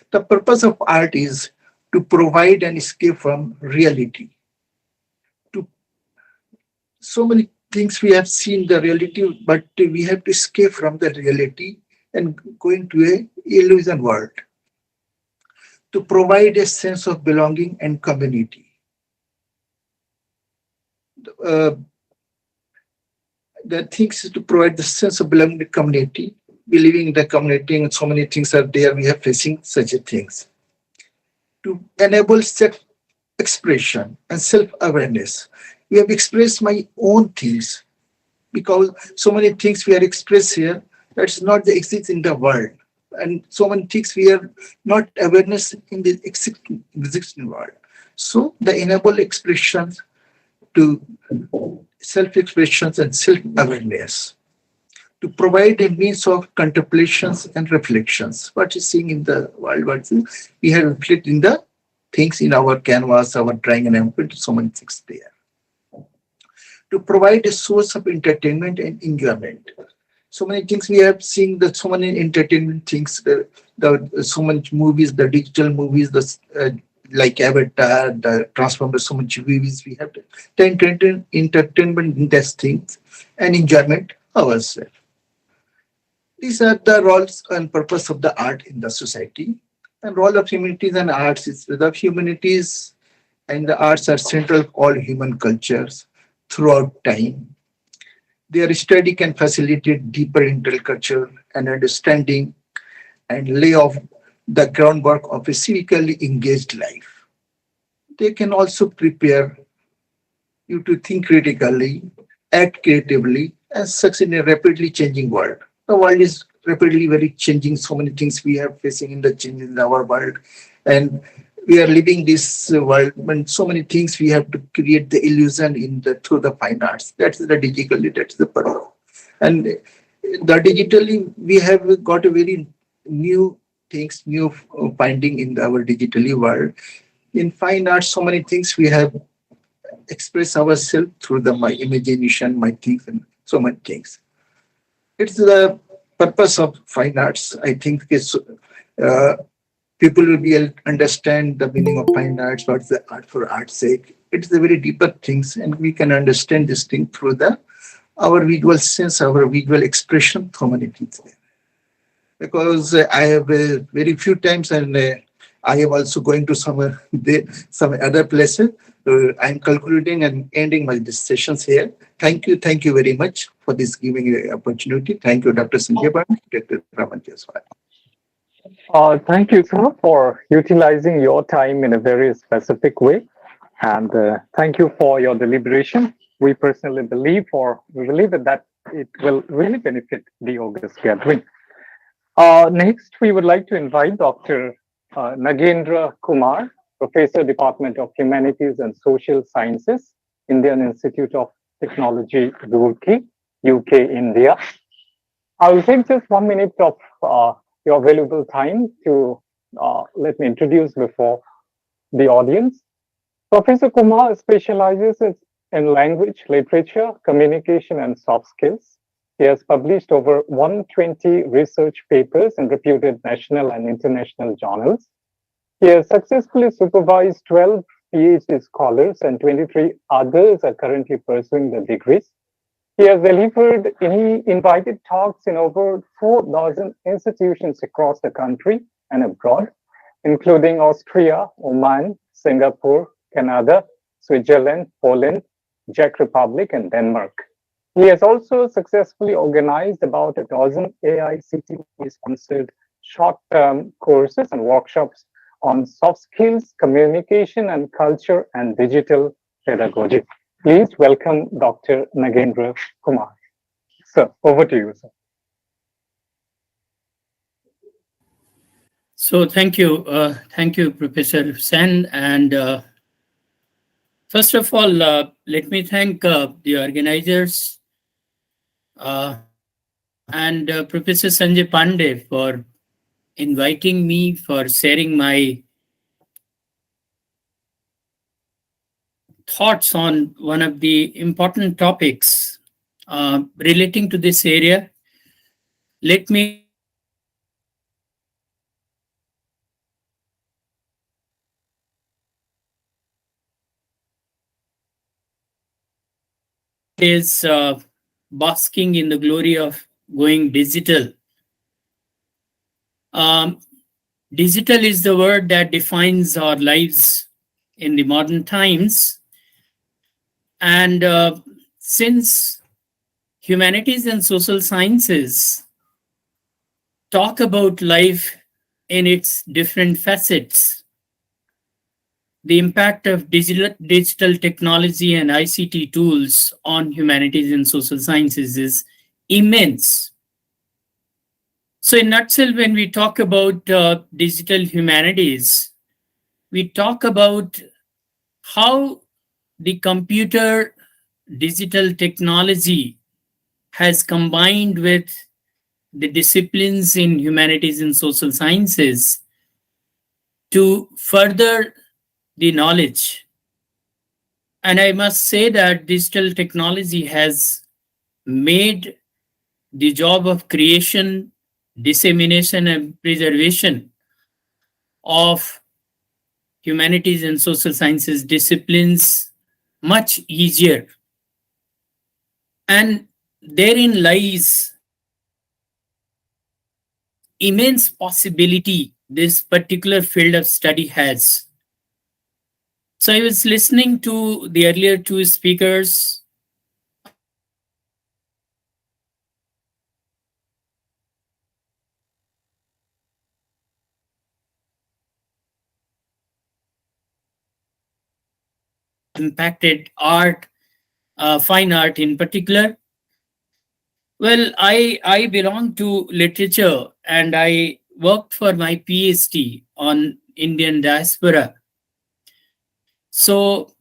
The purpose of art is to provide an escape from reality. To so many things we have seen the reality, but we have to escape from the reality and go into a illusion world. to provide a sense of belonging and community. The things to provide the sense of belonging to community, believing in the community, and so many things are there. We are facing such a things. To enable self-expression and self-awareness. We have expressed my own things because so many things we are expressed here that's not the exist in the world. And so many things we are not awareness in the existing world. So the enable expressions to self-expressions and self-awareness, to provide a means of contemplations and reflections. What is seeing in the world, we have reflected in the things in our canvas, our drawing, and I put so many things there. To provide a source of entertainment and enjoyment. So many things we have seen, that so many entertainment things, so much movies, the digital movies, like Avatar, the Transformers, so much movies we have. The entertainment in these things and enjoyment ourselves. These are the roles and purpose of the art in the society. And role of humanities and arts is the humanities and the arts are central of all human cultures throughout time. Their study can facilitate deeper intercultural and understanding and lay off the groundwork of a civically engaged life. They can also prepare you to think critically, act creatively, and succeed in a rapidly changing world. The world is rapidly very changing. So many things we are facing in the change in our world, and we are living this world. And so many things we have to create the illusion in the through the fine arts. That's the digitally. That's the purpose. And the digitally we have got a very new things, new finding in our digitally world. In fine arts, so many things we have express ourselves through my imagination, my things, and so many things. It's the purpose of fine arts. I think it's, people will be able to understand the meaning of fine arts, what's the art for art's sake. It's the very deeper things, and we can understand this thing through our visual sense, our visual expression, so many things. Because I have very few times, and I am also going to some other places. I'm concluding and ending my sessions here. Thank you very much for this giving opportunity. Thank you, Dr. Sanjay Band, Dr. Ramanji as well. Thank you, sir, for utilizing your time in a very specific way. And thank you for your deliberation. We personally believe that it will really benefit the August gathering. Next, we would like to invite Dr. Nagendra Kumar, Professor, Department of Humanities and Social Sciences, Indian Institute of Technology, Roorkee, UK, India. I will take just 1 minute of your valuable time to let me introduce before the audience. Professor Kumar specializes in language, literature, communication, and soft skills. He has published over 120 research papers in reputed national and international journals. He has successfully supervised 12 PhD scholars, and 23 others are currently pursuing their degrees. He has delivered invited talks in over 4,000 institutions across the country and abroad, including Austria, Oman, Singapore, Canada, Switzerland, Poland, Czech Republic, and Denmark. He has also successfully organized about a dozen AICTE-sponsored short-term courses and workshops on soft skills, communication, and culture and digital pedagogy. Please welcome Dr. Nagendra Kumar. Sir, over to you, sir. So thank you, Professor Sen. And first of all, let me thank the organizers and Professor Sanjay Pandey for inviting me, for sharing my thoughts on one of the important topics relating to this area. Let me is basking in the glory of going digital. digital is the word that defines our lives in the modern times. And since humanities and social sciences talk about life in its different facets, the impact of digital technology and ICT tools on humanities and social sciences is immense. So in nutshell, when we talk about digital humanities, we talk about how the computer digital technology has combined with the disciplines in humanities and social sciences to further the knowledge. And I must say that digital technology has made the job of creation, dissemination, and preservation of humanities and social sciences disciplines much easier. And therein lies immense possibility this particular field of study has. So I was listening to the earlier two speakers. Impacted art, fine art in particular. Well, I belong to literature and I worked for my PhD on Indian diaspora. So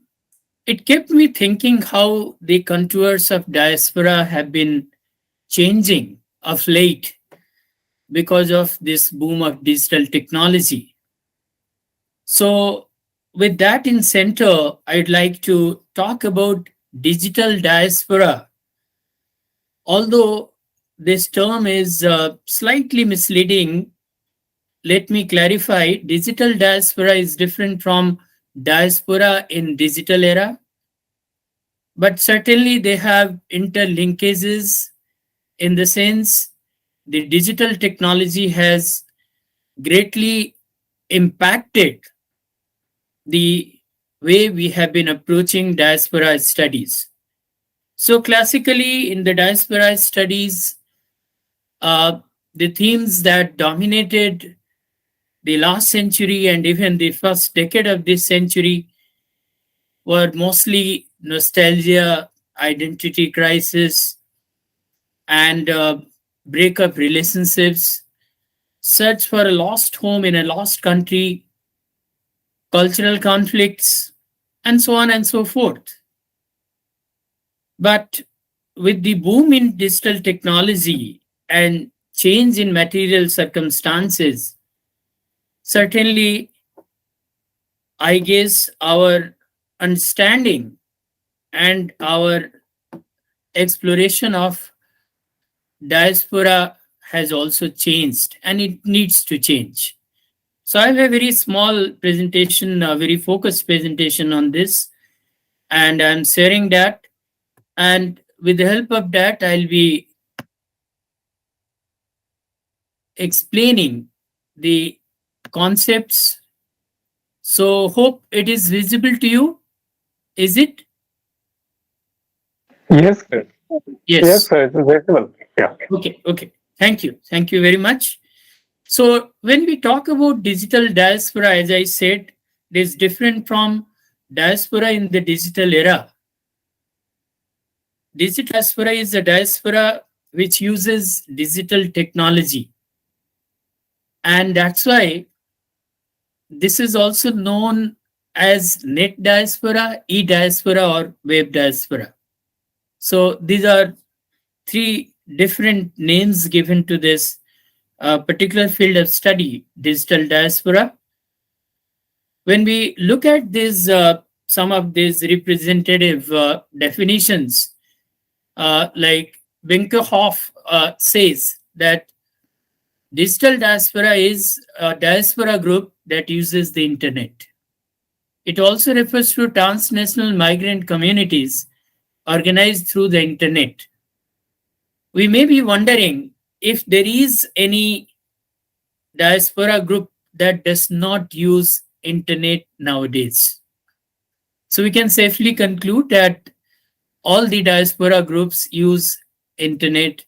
it kept me thinking how the contours of diaspora have been changing of late because of this boom of digital technology. So with that in center, I'd like to talk about digital diaspora. Although this term is slightly misleading, let me clarify. Digital diaspora is different from diaspora in digital era, but certainly they have interlinkages in the sense the digital technology has greatly impacted the way we have been approaching diaspora studies. So classically in the diaspora studies, the themes that dominated the last century and even the first decade of this century were mostly nostalgia, identity crisis, and breakup relationships, search for a lost home in a lost country, cultural conflicts, and so on and so forth. But with the boom in digital technology and change in material circumstances, certainly, I guess our understanding and our exploration of diaspora has also changed and it needs to change. So I have a very small presentation, a very focused presentation on this, and I'm sharing that. And with the help of that, I'll be explaining the concepts. So hope it is visible to you. Is it? Yes, sir. Yes. Yes, sir. It's visible. Yeah. Okay, okay. Thank you. Thank you very much. So when we talk about digital diaspora, as I said, it is different from diaspora in the digital era. Digital diaspora is a diaspora which uses digital technology. And that's why this is also known as net diaspora, e-diaspora, or web diaspora. So these are three different names given to this particular field of study, digital diaspora. When we look at this, some of these representative definitions, like Winkelhoff says that digital diaspora is a diaspora group that uses the internet. It also refers to transnational migrant communities organized through the internet. We may be wondering if there is any diaspora group that does not use internet nowadays. So we can safely conclude that all the diaspora groups use internet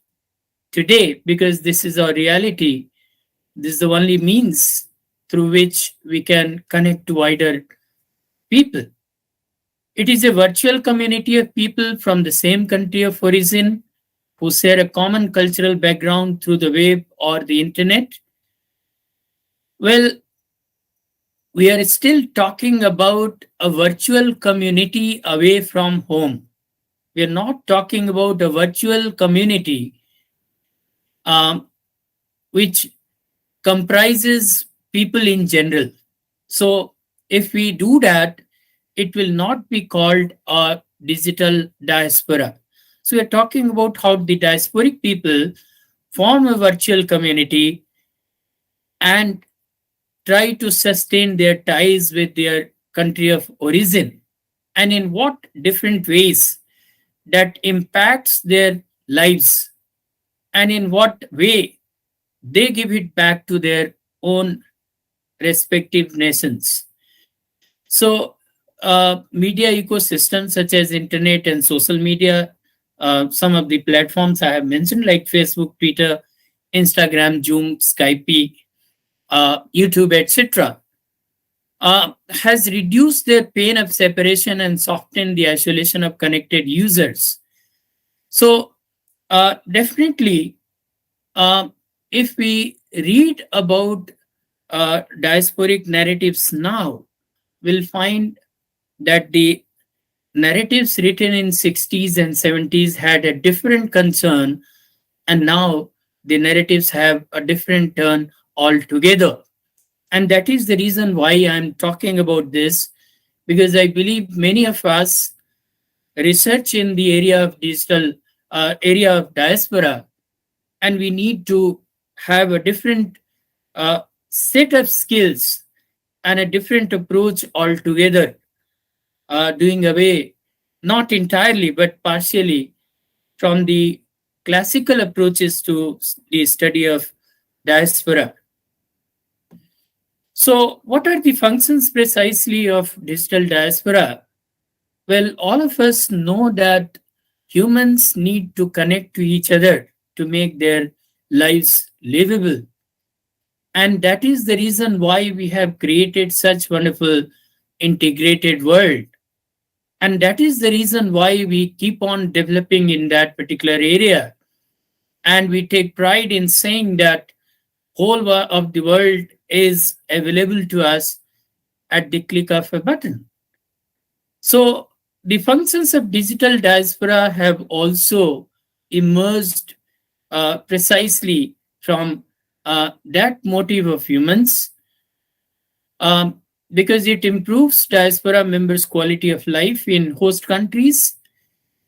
today because this is our reality. This is the only means through which we can connect to wider people. It is a virtual community of people from the same country of origin who share a common cultural background through the web or the internet. Well, we are still talking about a virtual community away from home. We are not talking about a virtual community which comprises people in general. So, if we do that, it will not be called a digital diaspora. So, we are talking about how the diasporic people form a virtual community and try to sustain their ties with their country of origin, and in what different ways that impacts their lives, and in what way they give it back to their own respective nations. So, media ecosystems such as internet and social media, some of the platforms I have mentioned like Facebook, Twitter, Instagram, Zoom, Skype, YouTube, etc., has reduced their pain of separation and softened the isolation of connected users. So, definitely, if we read about diasporic narratives now, we'll find that the narratives written in 60s and 70s had a different concern, and now the narratives have a different turn altogether. And that is the reason why I'm talking about this, because I believe many of us research in the area of digital, area of diaspora, and we need to have a different set of skills and a different approach altogether, doing away, not entirely, but partially, from the classical approaches to the study of diaspora. So, what are the functions precisely of digital diaspora? Well, all of us know that humans need to connect to each other to make their lives livable. And that is the reason why we have created such wonderful integrated world. And that is the reason why we keep on developing in that particular area. And we take pride in saying that whole of the world is available to us at the click of a button. So the functions of digital diaspora have also emerged precisely from that motive of humans, because it improves diaspora members' quality of life in host countries.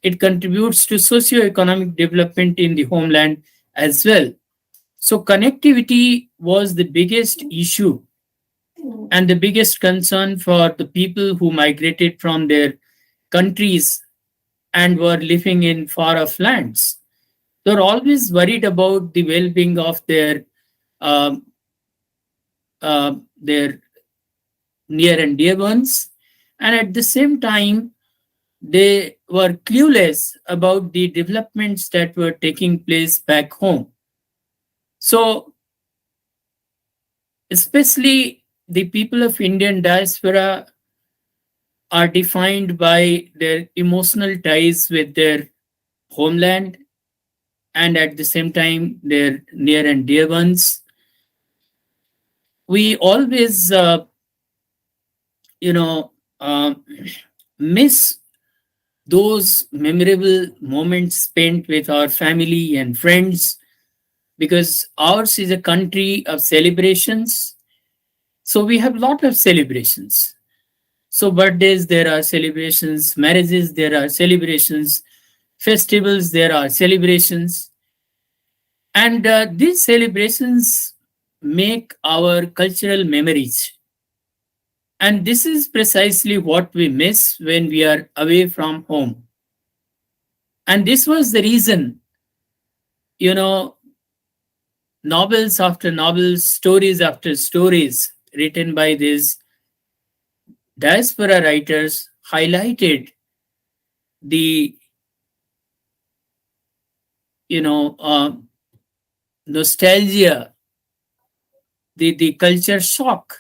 It contributes to socio-economic development in the homeland as well. So connectivity was the biggest issue and the biggest concern for the people who migrated from their countries and were living in far-off lands. They were always worried about the well-being of their near and dear ones, and at the same time, they were clueless about the developments that were taking place back home. So, especially the people of Indian diaspora are defined by their emotional ties with their homeland and at the same time their near and dear ones. We always, miss those memorable moments spent with our family and friends, because ours is a country of celebrations. So we have a lot of celebrations. So birthdays, there are celebrations, marriages, there are celebrations, festivals, there are celebrations. And these celebrations make our cultural memories. And this is precisely what we miss when we are away from home. And this was the reason, novels after novels, stories after stories written by these diaspora writers highlighted the nostalgia, the culture shock,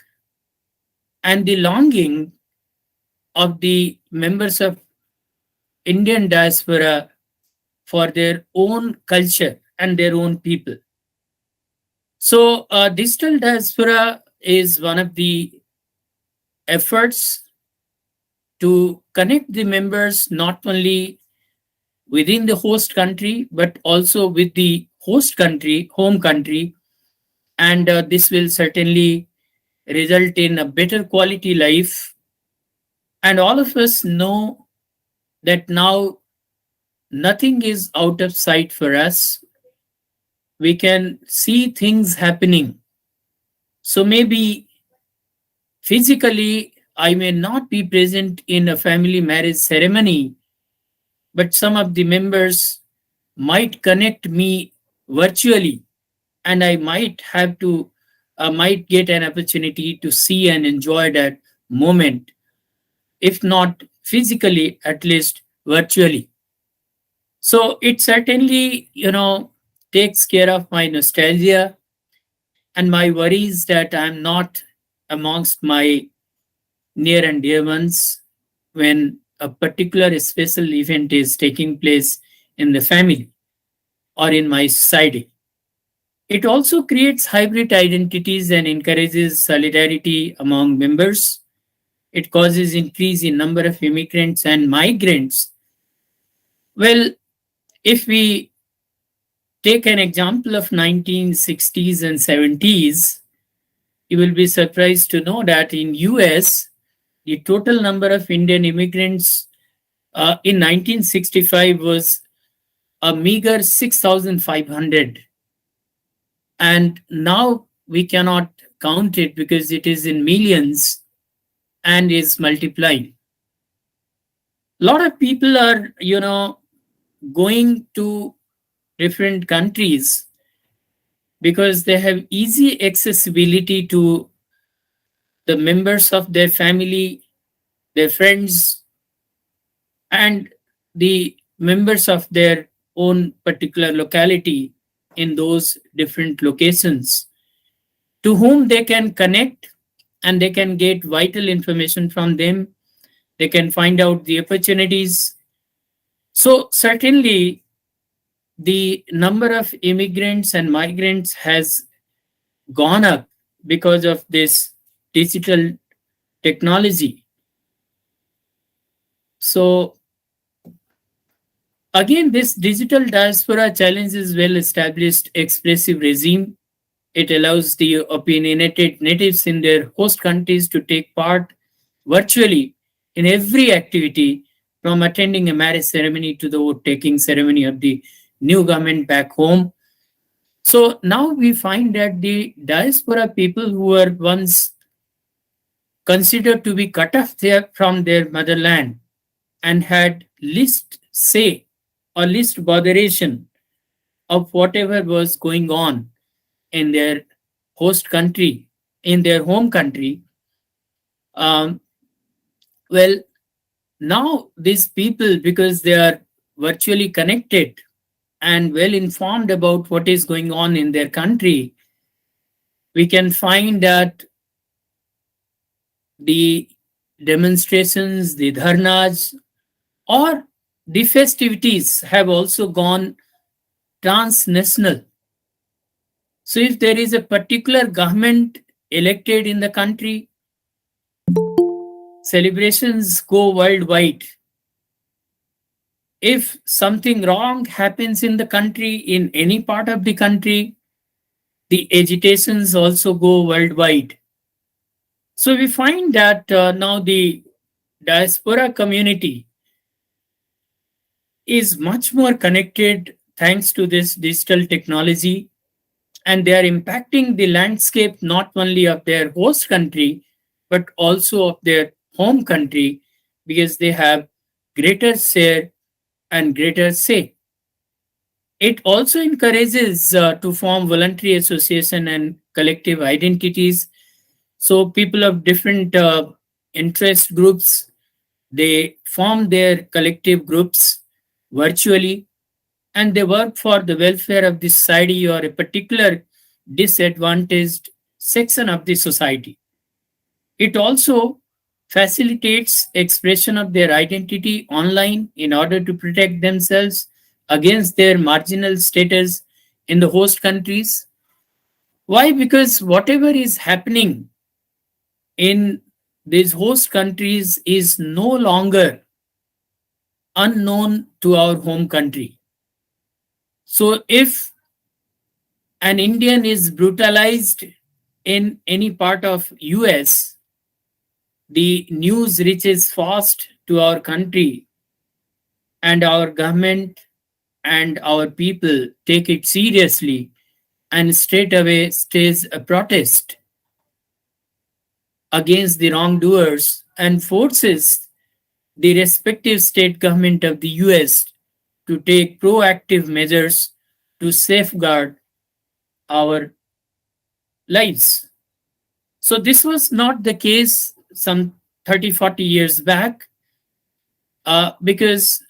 and the longing of the members of Indian diaspora for their own culture and their own people. So, digital diaspora is one of the efforts to connect the members not only within the host country but also with the host country, home country, and this will certainly result in a better quality life. And all of us know that now nothing is out of sight for us. We can see things happening. So maybe physically, I may not be present in a family marriage ceremony, but some of the members might connect me virtually, and I might get an opportunity to see and enjoy that moment, if not physically, at least virtually. So it certainly, takes care of my nostalgia and my worries that I'm not amongst my near and dear ones when a particular special event is taking place in the family or in my society. It also creates hybrid identities and encourages solidarity among members. It causes increase in number of immigrants and migrants. Well, if we take an example of 1960s and 70s, you will be surprised to know that in US, the total number of Indian immigrants in 1965 was a meager 6,500. And now we cannot count it because it is in millions and is multiplying. A lot of people are, going to different countries because they have easy accessibility to the members of their family, their friends, and the members of their own particular locality in those different locations to whom they can connect and they can get vital information from them. They can find out the opportunities. So, certainly, the number of immigrants and migrants has gone up because of this digital technology. So, again, this digital diaspora challenges well established expressive regime. It allows the opinionated natives in their host countries to take part virtually in every activity, from attending a marriage ceremony to the vote taking ceremony of the new government back home. So now we find that the diaspora people who were once considered to be cut off from their motherland and had least say or least botheration of whatever was going on in their host country, in their home country. Um, well, now these people, because they are virtually connected and well informed about what is going on in their country, we can find that the demonstrations, the dharnas, or the festivities have also gone transnational. So if there is a particular government elected in the country, celebrations go worldwide. If something wrong happens in the country, in any part of the country, the agitations also go worldwide. So we find that now the diaspora community is much more connected thanks to this digital technology, and they are impacting the landscape not only of their host country but also of their home country, because they have greater share and greater say. It also encourages to form voluntary association and collective identities. So people of different interest groups, they form their collective groups virtually, and they work for the welfare of the society or a particular disadvantaged section of the society. It also facilitates expression of their identity online in order to protect themselves against their marginal status in the host countries. Why? Because whatever is happening in these host countries is no longer unknown to our home country. So if an Indian is brutalized in any part of US, the news reaches fast to our country, and our government and our people take it seriously and straight away stages a protest against the wrongdoers and forces the respective state government of the US to take proactive measures to safeguard our lives. So this was not the case some 30, 40 years back, because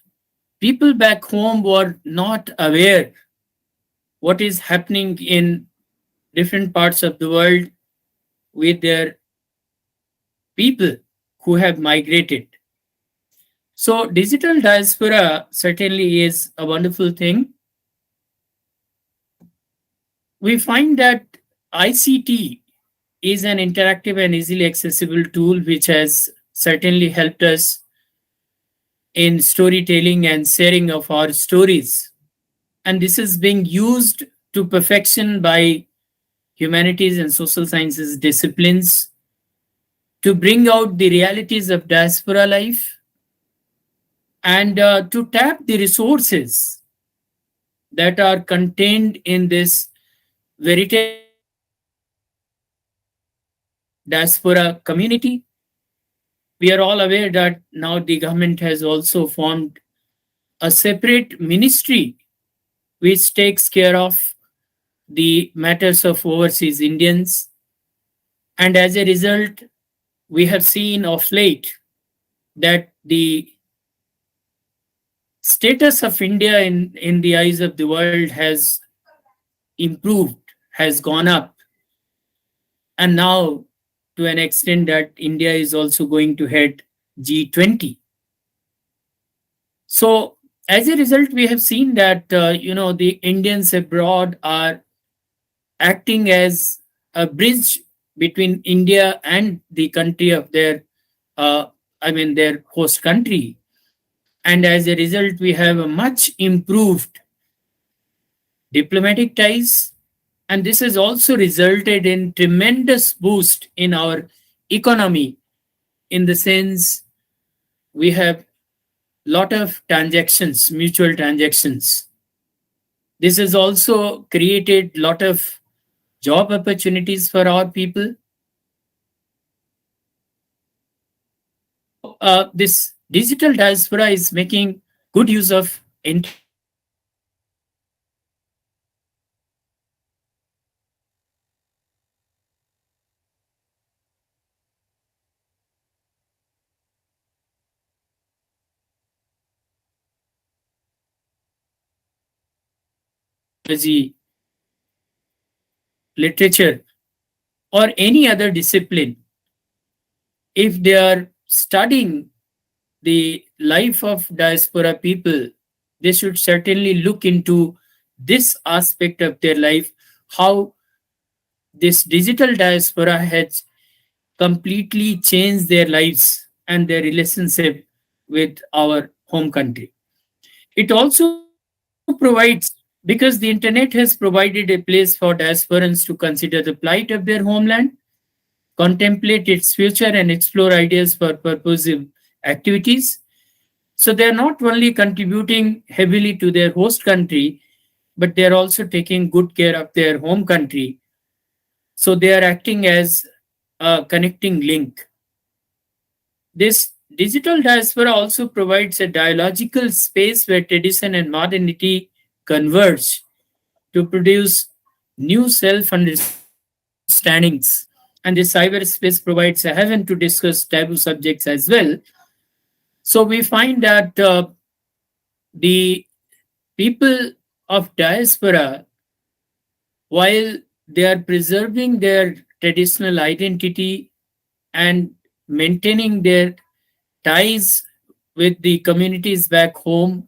people back home were not aware what is happening in different parts of the world with their people who have migrated. So digital diaspora certainly is a wonderful thing. We find that ICT is an interactive and easily accessible tool which has certainly helped us in storytelling and sharing of our stories. And this is being used to perfection by humanities and social sciences disciplines to bring out the realities of diaspora life and to tap the resources that are contained in this veritable diaspora community. We are all aware that now the government has also formed a separate ministry which takes care of the matters of overseas Indians. And as a result, we have seen of late that the status of India in the eyes of the world has improved, has gone up. And now, to an extent, that India is also going to head G20. So, as a result, we have seen that the Indians abroad are acting as a bridge between India and the country of their, their host country. And as a result, we have a much improved diplomatic ties. And this has also resulted in tremendous boost in our economy, in the sense we have lot of transactions, mutual transactions. This has also created lot of job opportunities for our people. This digital diaspora is making good use of technology, literature, or any other discipline. If they are studying the life of diaspora people, they should certainly look into this aspect of their life, how this digital diaspora has completely changed their lives and their relationship with our home country. It also provides, because the internet has provided a place for diasporans to consider the plight of their homeland, contemplate its future, and explore ideas for purposive activities. So they are not only contributing heavily to their host country, but they are also taking good care of their home country. So they are acting as a connecting link. This digital diaspora also provides a dialogical space where tradition and modernity converge to produce new self-understandings. And this cyberspace provides a heaven to discuss taboo subjects as well. So we find that the people of diaspora, while they are preserving their traditional identity and maintaining their ties with the communities back home,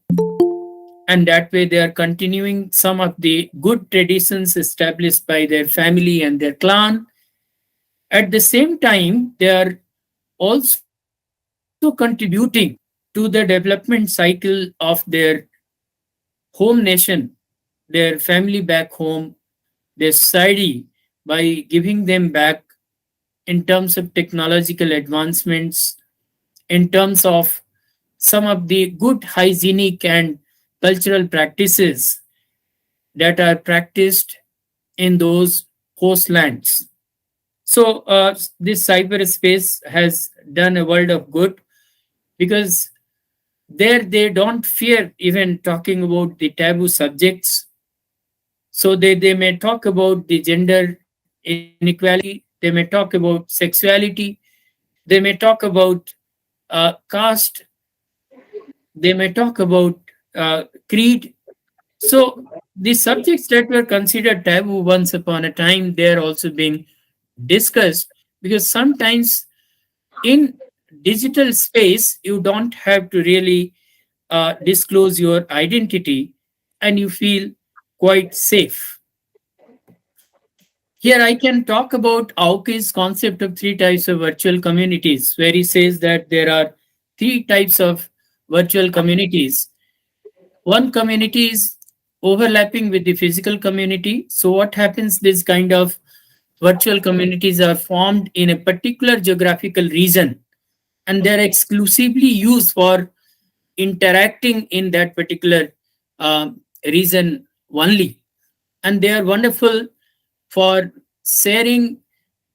and that way they are continuing some of the good traditions established by their family and their clan. At the same time, they are also contributing to the development cycle of their home nation, their family back home, their society, by giving them back in terms of technological advancements, in terms of some of the good hygienic and cultural practices that are practiced in those host lands. So this cyberspace has done a world of good, because there they don't fear even talking about the taboo subjects. So they may talk about the gender inequality, they may talk about sexuality, they may talk about caste, they may talk about creed. So the subjects that were considered taboo once upon a time, they're also being discussed, because sometimes in digital space you don't have to really disclose your identity, and you feel quite safe. Here I can talk about Aoki's concept of three types of virtual communities, where he says that there are three types of virtual communities. One community is overlapping with the physical community. So what happens, this kind of virtual communities are formed in a particular geographical region, and they're exclusively used for interacting in that particular region only. And they are wonderful for sharing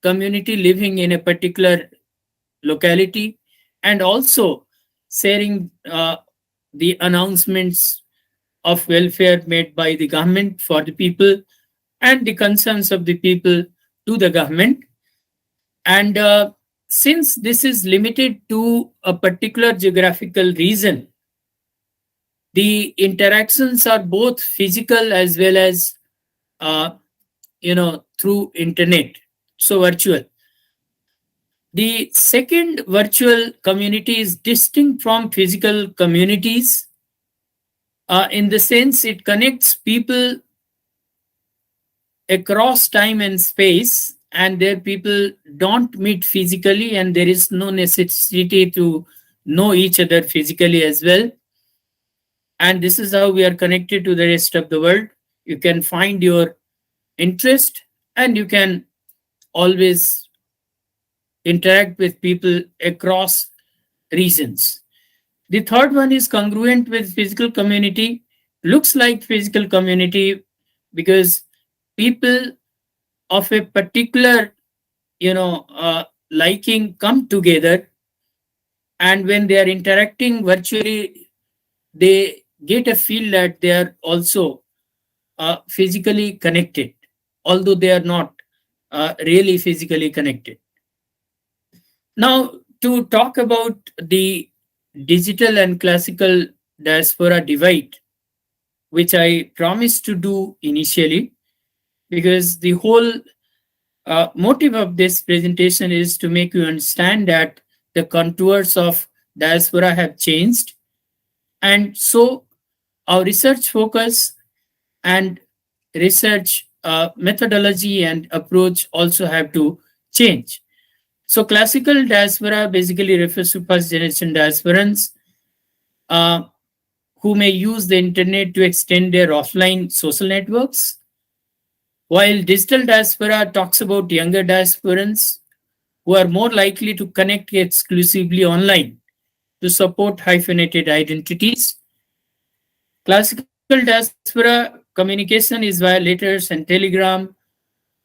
community living in a particular locality, and also sharing the announcements of welfare made by the government for the people, and the concerns of the people to the government. And since this is limited to a particular geographical region, the interactions are both physical as well as through internet, so virtual. The second virtual community is distinct from physical communities in the sense it connects people across time and space, and their people don't meet physically, and there is no necessity to know each other physically as well. And this is how we are connected to the rest of the world. You can find your interest, and you can always interact with people across regions. The third one is congruent with physical community, looks like physical community, because people of a particular liking come together, and when they are interacting virtually, they get a feel that they are also physically connected, although they are not really physically connected. Now, to talk about the digital and classical diaspora divide, which I promised to do initially, because the whole motive of this presentation is to make you understand that the contours of diaspora have changed, and so our research focus and research methodology and approach also have to change. So classical diaspora basically refers to first generation diasporans who may use the internet to extend their offline social networks, while digital diaspora talks about younger diasporans who are more likely to connect exclusively online to support hyphenated identities. Classical diaspora communication is via letters and telegram.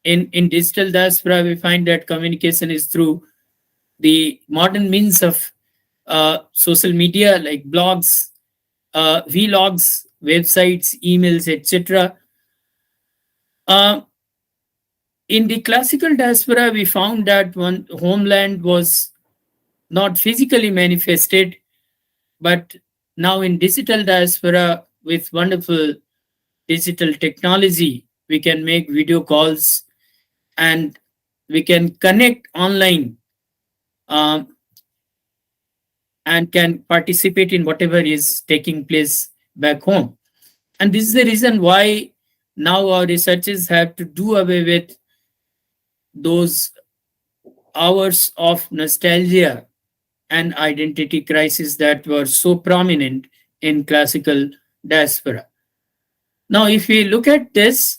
In digital diaspora, we find that communication is through the modern means of social media like blogs, vlogs, websites, emails, etc. In the classical diaspora, we found that one homeland was not physically manifested, but now in digital diaspora, with wonderful digital technology, we can make video calls and we can connect online, um, and can participate in whatever is taking place back home. And this is the reason why now our researchers have to do away with those hours of nostalgia and identity crisis that were so prominent in classical diaspora. Now, if we look at this,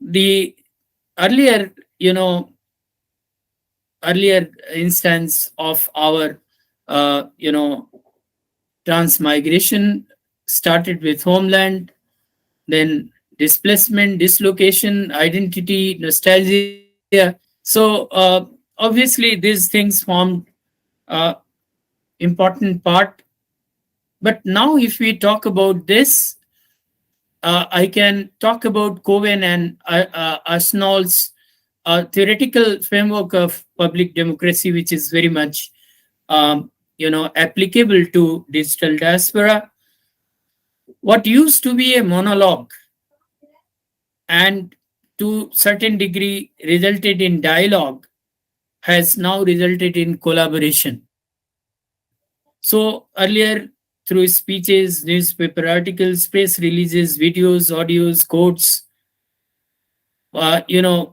the earlier, earlier instance of our, transmigration started with homeland, then displacement, dislocation, identity, nostalgia. So obviously these things formed important part. But now if we talk about this, I can talk about Cowen and Arsenal's theoretical framework of public democracy, which is very much applicable to digital diaspora. What used to be a monologue and to certain degree resulted in dialogue has now resulted in collaboration. So earlier, through speeches, newspaper articles, press releases, videos, audios, quotes,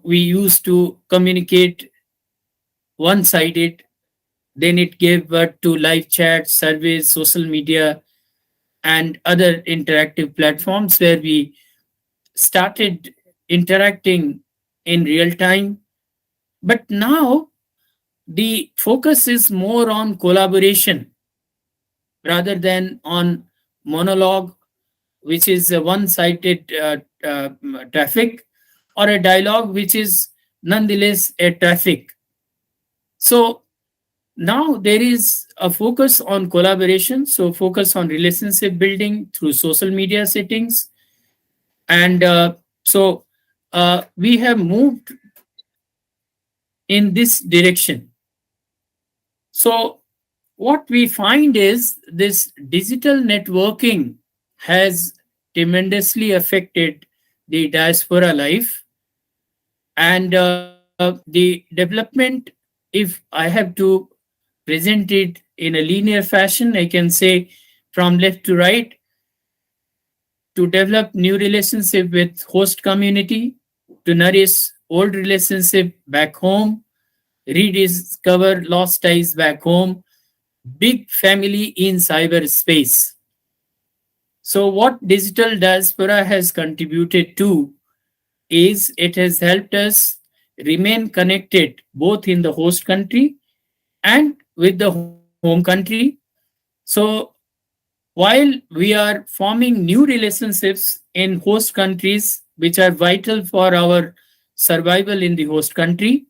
we used to communicate one-sided. Then it gave birth to live chats, surveys, social media, and other interactive platforms where we started interacting in real time. But now the focus is more on collaboration rather than on monologue, which is a one-sided traffic, or a dialogue, which is nonetheless a traffic. So now there is a focus on collaboration, so focus on relationship building through social media settings. And so we have moved in this direction. So what we find is this digital networking has tremendously affected the diaspora life. And the development, if I have to present it in a linear fashion, I can say from left to right: to develop new relationship with host community, to nourish old relationship back home, rediscover lost ties back home, big family in cyberspace. So what digital diaspora has contributed to is it has helped us remain connected both in the host country and with the home country. So while we are forming new relationships in host countries, which are vital for our survival in the host country,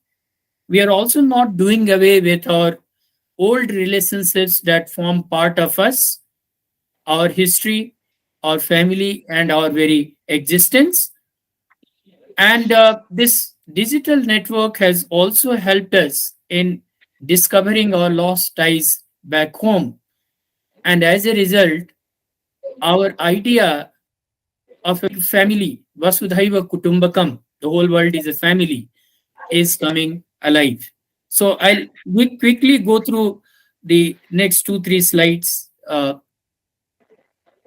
we are also not doing away with our old relationships that form part of us, our history, our family, and our very existence. And this digital network has also helped us in discovering our lost ties back home. And as a result, our idea of a family, Vasudhaiva Kutumbakam, the whole world is a family, is coming alive. So I'll quickly go through the next 2-3 slides.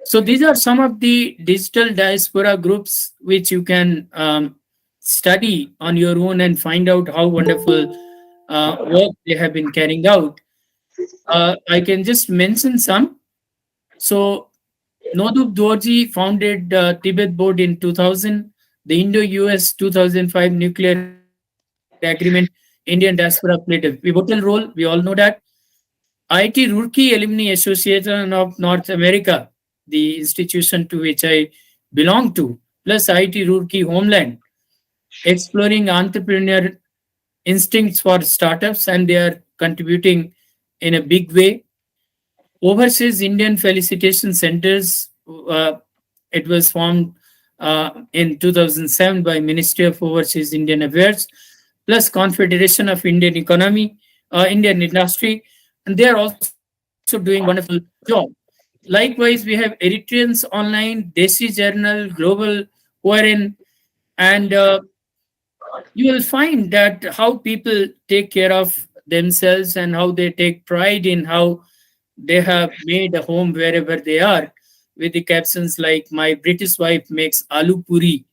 So these are some of the digital diaspora groups which you can study on your own and find out how wonderful work they have been carrying out. I can just mention some. So Nodup Dorji founded Tibet Board in 2000, the Indo-US 2005 Nuclear Agreement. Indian diaspora played a pivotal role. We all know that. IIT Roorkee Alumni Association of North America, the institution to which I belong to, plus IIT Roorkee Homeland, exploring entrepreneur instincts for startups, and they are contributing in a big way. Overseas Indian Felicitation Centers, It was formed in 2007 by Ministry of Overseas Indian Affairs plus Confederation of Indian Economy, Indian Industry, and they are also doing wonderful job. Likewise, we have Eritreans Online, Desi Journal, Global, wherein, and you will find that how people take care of themselves and how they take pride in how they have made a home wherever they are, with the captions like "My British wife makes aloo puri"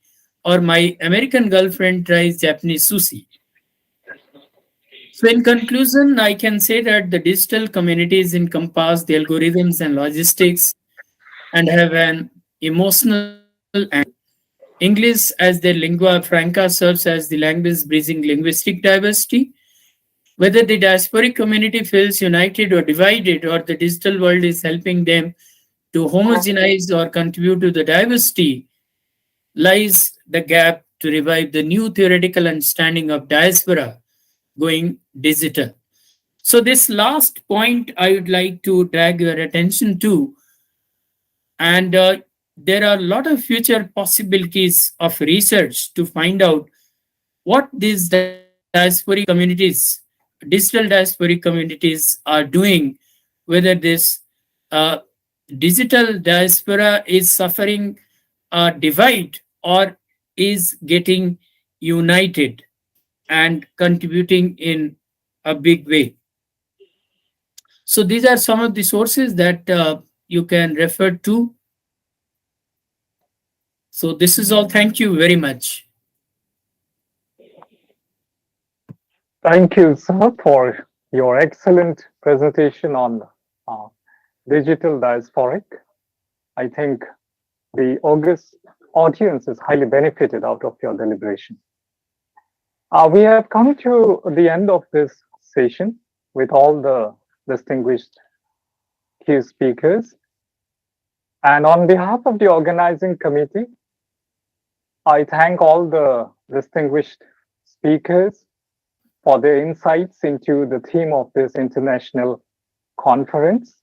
or "My American girlfriend tries Japanese sushi." So, in conclusion, I can say that the digital communities encompass the algorithms and logistics and have an emotional angle. English, as their lingua franca, serves as the language bridging linguistic diversity. Whether the diasporic community feels united or divided, or the digital world is helping them to homogenize or contribute to the diversity, lies the gap to revive the new theoretical understanding of diaspora going digital. So, this last point I would like to drag your attention to, and there are a lot of future possibilities of research to find out what these diasporic communities, digital diasporic communities, are doing, whether this uh, digital diaspora is suffering a divide or is getting united and contributing in a big way. So these are some of the sources that you can refer to. So this is all. Thank you very much. Thank you, sir, for your excellent presentation on uh, digital diasporic. I think the August audience is highly benefited out of your deliberation. We have come to the end of this session with all the distinguished key speakers. And on behalf of the organizing committee, I thank all the distinguished speakers for their insights into the theme of this international conference.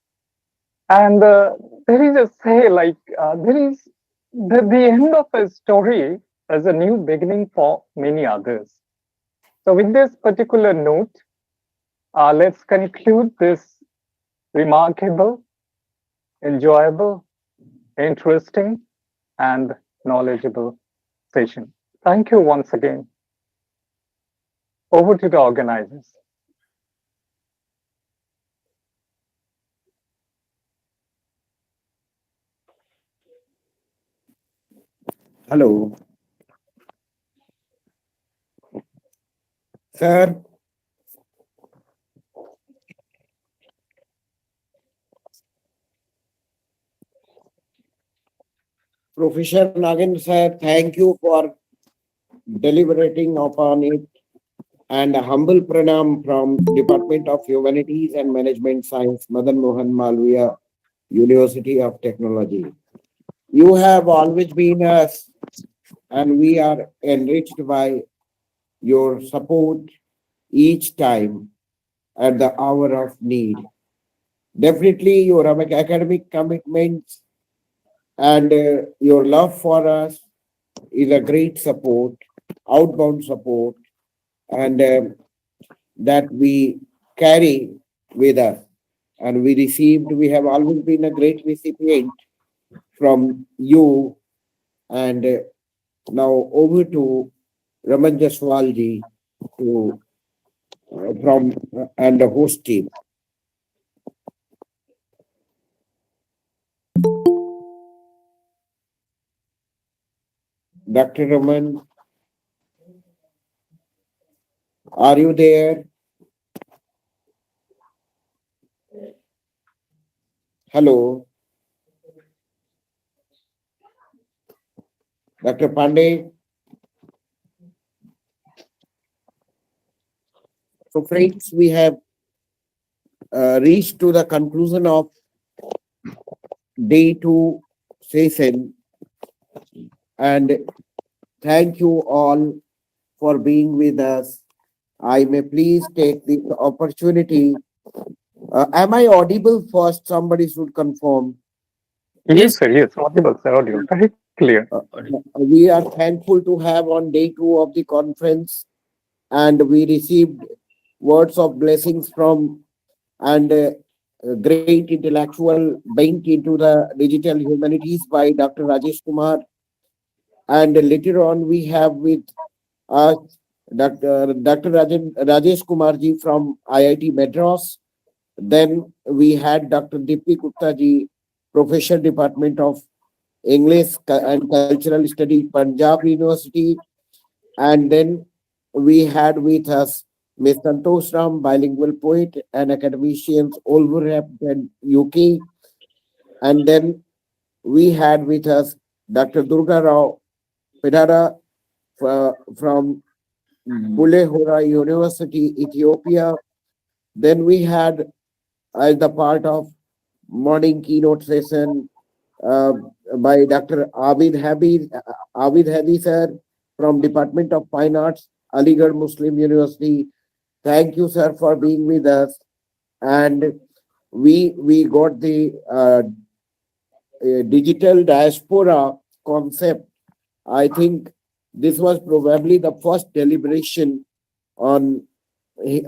And there is a say, like, there is the end of a story as a new beginning for many others. So, with this particular note, let's conclude this remarkable, enjoyable, interesting, and knowledgeable session. Thank you once again. Over to the organizers. Hello. Sir, Professor Nagin sir, thank you for deliberating upon it, and a humble pranam from Department of Humanities and Management Science, Madan Mohan Malviya, University of Technology. You have always been us, and we are enriched by your support each time at the hour of need. Definitely, your academic commitments and your love for us is a great support, outbound support, and that we carry with us. And we have always been a great recipient from you. And now over to Raman Jaswalji to from and the host team. Dr. Raman, are you there? Hello. Dr. Pandey. So friends, we have reached to the conclusion of day 2 session, and thank you all for being with us. I may please take this opportunity. Am I audible first? Somebody should confirm. Yes, sir. Yes, audible, sir. Audio. Very clear. We are thankful to have on day two of the conference, and we received words of blessings from and great intellectual bent into the digital humanities by Dr. Rajesh Kumar. And later on, we have with us Dr. Rajesh Kumarji from IIT Madras. Then we had Dr. Dipti Gupta ji, Professor Department of English and Cultural Studies, Punjab University. And then we had with us Ms. Santosh Ram, bilingual poet and academician, Wolverhampton, UK. And then we had with us Dr. Durga Rao Pedara from Bulehora University, Ethiopia. Then we had as the part of morning keynote session uh, by Dr. Abid Hadi sir from Department of Fine Arts, Aligarh Muslim University. Thank you, sir, for being with us. And we got the digital diaspora concept. I think this was probably the first deliberation on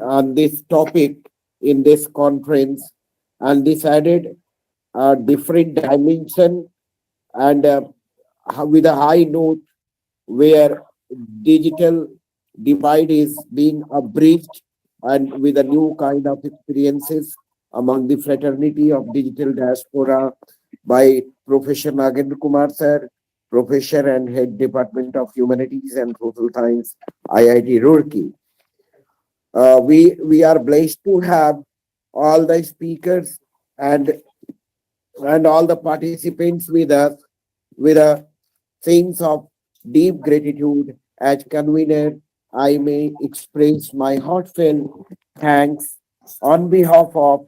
on this topic in this conference, and this added a different dimension and with a high note where digital divide is being abridged and with a new kind of experiences among the fraternity of digital diaspora by Professor Nagendra Kumar sir, Professor and Head Department of Humanities and Social Science, IIT Roorkee. We are blessed to have all the speakers and all the participants with us with a sense of deep gratitude. As convener, I may express my heartfelt thanks on behalf of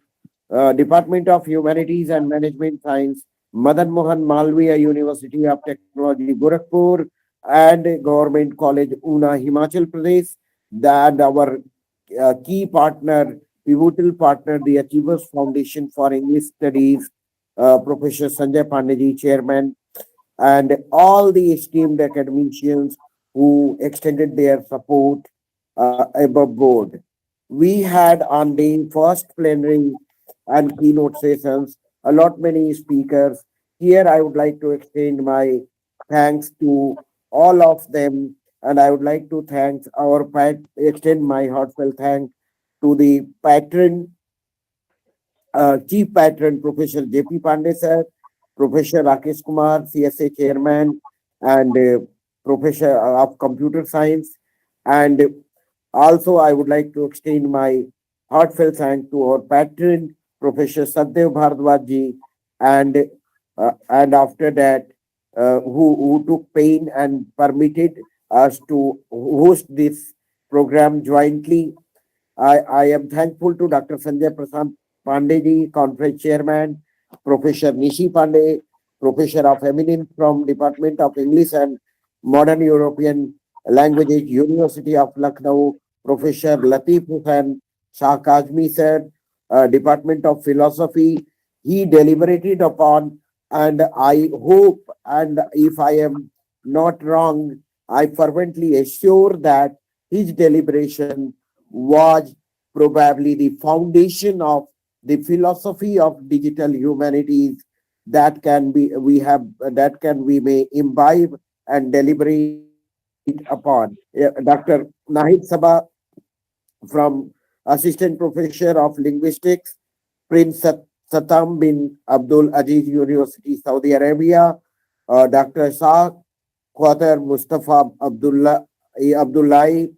Department of Humanities and Management Science, Madan Mohan Malviya University of Technology, Gorakhpur, and Government College, Una, Himachal Pradesh, that our key partner, pivotal partner, the Achievers Foundation for English Studies, Professor Sanjay Pandeji, Chairman, and all the esteemed academicians who extended their support above board. We had on the first plenary and keynote sessions a lot many speakers. Here I would like to extend my thanks to all of them, and I would like to thank extend my heartfelt thanks to the patron Chief Patron Professor J.P. Pandey sir, Professor Rakesh Kumar, CSA Chairman, and Professor of Computer Science. And also, I would like to extend my heartfelt thanks to our patron, Professor Sadhdev Bhardwaj ji, and after that, who took pain and permitted us to host this program jointly. I am thankful to Dr. Sanjay Prasad Pandey, Conference Chairman, Professor Nishi Pandey, Professor of Eminence from Department of English and Modern European Languages, University of Lucknow, Professor Latif Hussain Shah Kazmi sir, Department of Philosophy. He deliberated upon, and I hope, and if I am not wrong, I fervently assure that his deliberation was probably the foundation of the philosophy of digital humanities that we may imbibe and deliberate upon. Dr. Nahid Sabah from Assistant Professor of Linguistics, Prince Satam bin Abdul Aziz University, Saudi Arabia, Dr. Shah Khwatar Mustafa Abdullahi,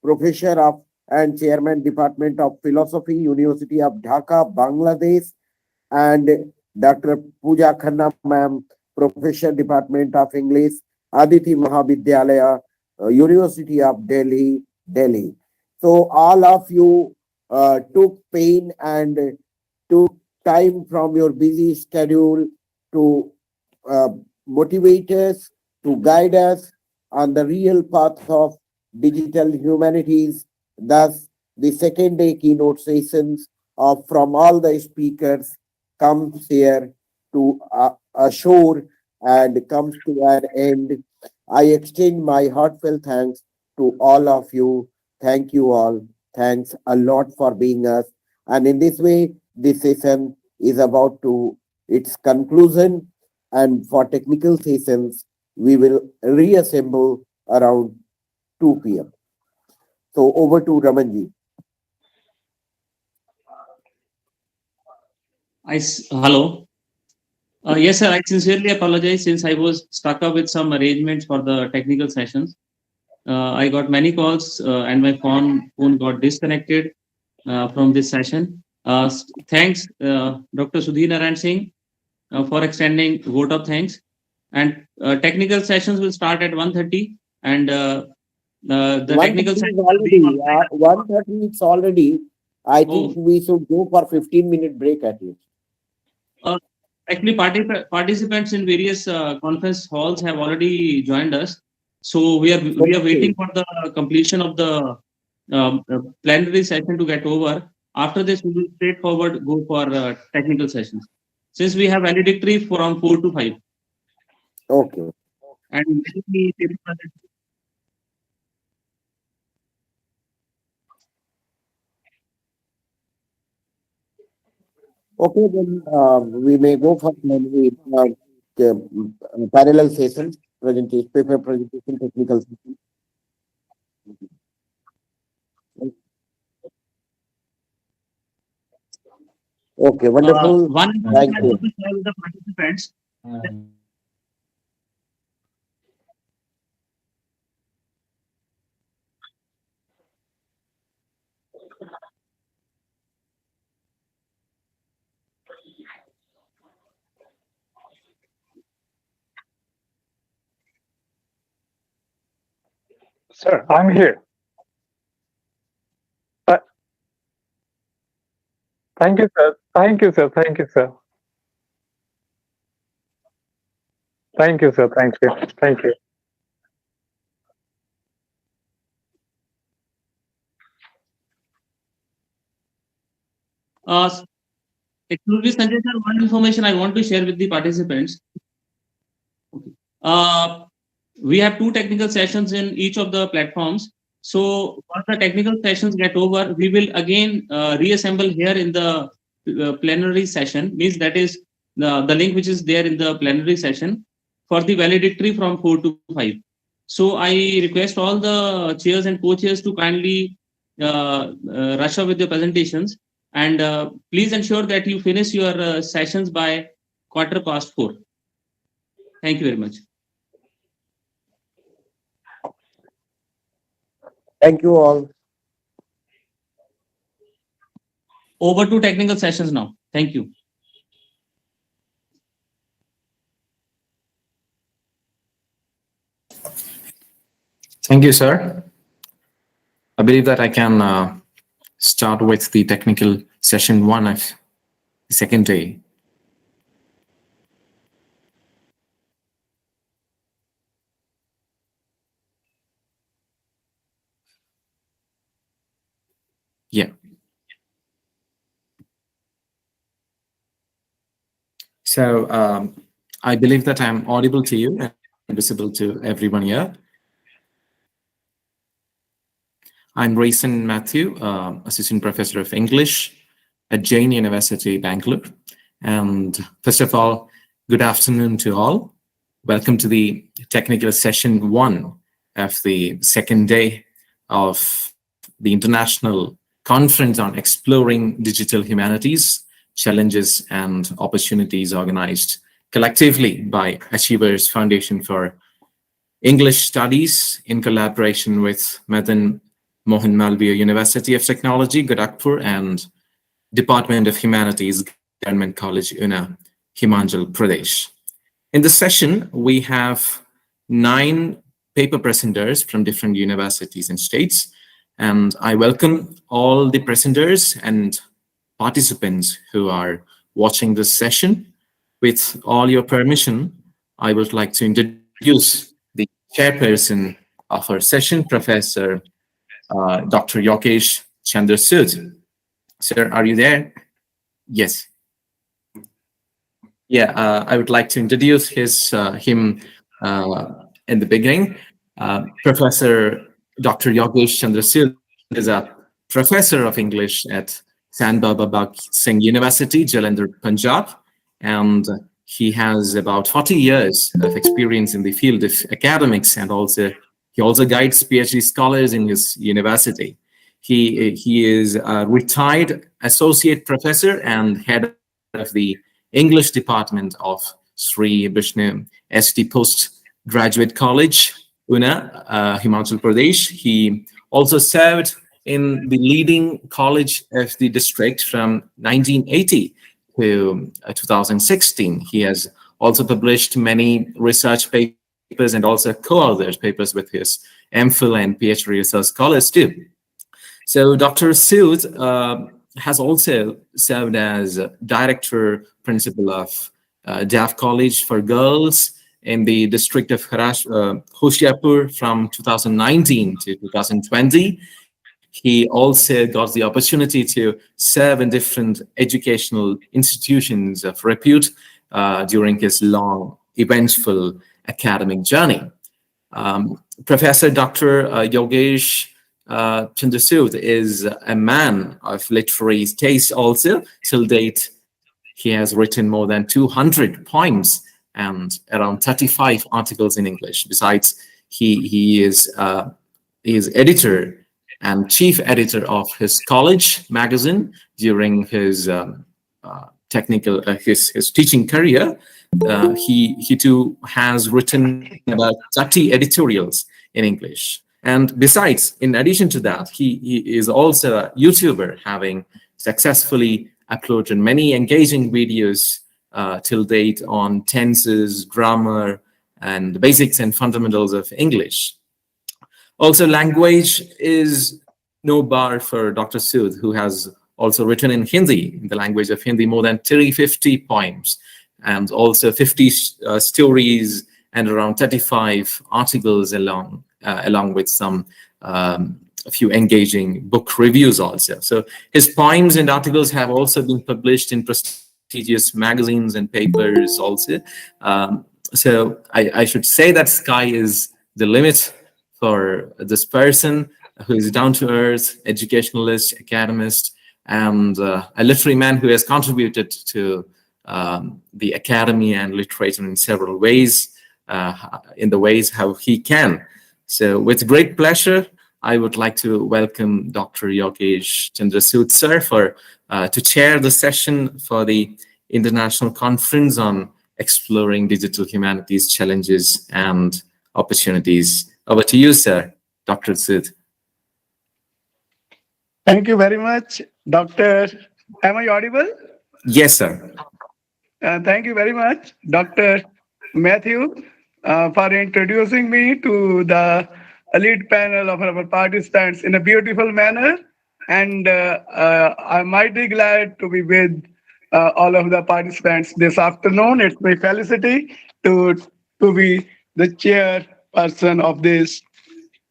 Professor of and Chairman Department of Philosophy, University of Dhaka, Bangladesh, and Dr. Pooja Khanna ma'am, Professor Department of English, Aditi Mahavidyalaya, University of Delhi, Delhi. So all of you took pain and took time from your busy schedule to uh, motivate us, to guide us on the real path of digital humanities. Thus, the second day keynote sessions of from all the speakers comes here to ashore and comes to an end. I extend my heartfelt thanks to all of you. Thank you all. Thanks a lot for being us. And in this way, this session is about to its conclusion. And for technical sessions, we will reassemble around 2 p.m. So over to Ramanji. Hello. Yes, sir. I sincerely apologize since I was stuck up with some arrangements for the technical sessions. I got many calls and my phone got disconnected from this session. Thanks, Dr. Sudhir Narayan Singh, for extending vote of thanks. And technical sessions will start at 1:30, and the technical 1:30 session is will be already, on 1:30 it's already. I think Oh. we should go for 15-minute break at least. Actually, participants in various conference halls have already joined us. So we are waiting for the completion of the plenary session to get over. After this, we will straightforward go for technical sessions. Since we have valedictory from 4 to 5. Okay. And Okay, then we may go for parallel sessions, presentation, paper presentation, technical session. Okay, wonderful. one Thank I you. want to share with the participants. Sir, I'm here. Thank you, sir. Thank you, sir. Thank you, sir. Thank you, sir. Thank you. Thank you. Excuse me, Sanjay sir, one information I want to share with the participants. We have 2 technical sessions in each of the platforms. So once the technical sessions get over, we will again reassemble here in the plenary session. Means that is the link which is there in the plenary session for the valedictory from 4 to 5. So I request all the chairs and co-chairs to kindly rush up with your presentations, and please ensure that you finish your sessions by 4:15. Thank you very much. Thank you all. Over to technical sessions now. Thank you. Thank you, sir. I believe that I can start with the technical session 1 of the second day. Yeah. So I believe that I'm audible to you and visible to everyone here. I'm Raisin Matthew, Assistant Professor of English at Jain University, Bangalore. And first of all, good afternoon to all. Welcome to the technical session 1 of the second day of the International Conference on Exploring Digital Humanities, Challenges and Opportunities, organized collectively by Achievers Foundation for English Studies in collaboration with Madan Mohan Malviya University of Technology, Gorakhpur, and Department of Humanities, Government College, Una, Himachal Pradesh. In this session, we have 9 paper presenters from different universities and states, and I welcome all the presenters and participants who are watching this session. With all your permission, I would like to introduce the chairperson of our session, Professor Dr. Yogesh Chandrasud. Sir, are you there? Yes. I would like to introduce him in the beginning. Professor Dr. Yogesh Chandra Sood is a professor of English at Sant Baba Bhag Singh University, Jalandhar, Punjab, and he has about 40 years of experience in the field of academics, and he also guides PhD scholars in his university. He is a retired associate professor and head of the English department of Sri Vishnu ST Postgraduate College, Una, Himachal Pradesh. He also served in the leading college of the district from 1980 to 2016. He has also published many research papers and also co-authored papers with his MPhil and PhD research scholars too. So Dr. Sood has also served as director principal of DAF College for Girls in the district of Hoshiarpur from 2019 to 2020. He also got the opportunity to serve in different educational institutions of repute during his long, eventful academic journey. Professor Dr. Yogesh Chandra Sood is a man of literary taste also. Till date, he has written more than 200 poems and around 35 articles in English. Besides, he is editor and chief editor of his college magazine during his his teaching career. He too has written about 30 editorials in English. And besides, in addition to that, he is also a YouTuber, having successfully uploaded many engaging videos till date on tenses, grammar, and basics and fundamentals of English. Also, language is no bar for Dr. Sood, who has also written in Hindi, in the language of Hindi, more than 350 poems, and also 50 stories and around 35 articles along with some a few engaging book reviews also. So his poems and articles have also been published in prestigious magazines and papers also. So I should say that sky is the limit for this person who is down to earth, educationalist, academist, and a literary man who has contributed to the academy and literature in several ways, in the ways how he can. So with great pleasure, I would like to welcome Dr. Yogesh Chandra Sood, sir, to chair the session for the International Conference on Exploring Digital Humanities Challenges and Opportunities. Over to you, sir, Dr. Sood. Thank you very much, Dr. Am I audible? Yes, sir. Thank you very much, Dr. Matthew, for introducing me to the elite panel of our participants in a beautiful manner. And I'm mighty glad to be with all of the participants this afternoon. It's my felicity to be the chairperson of this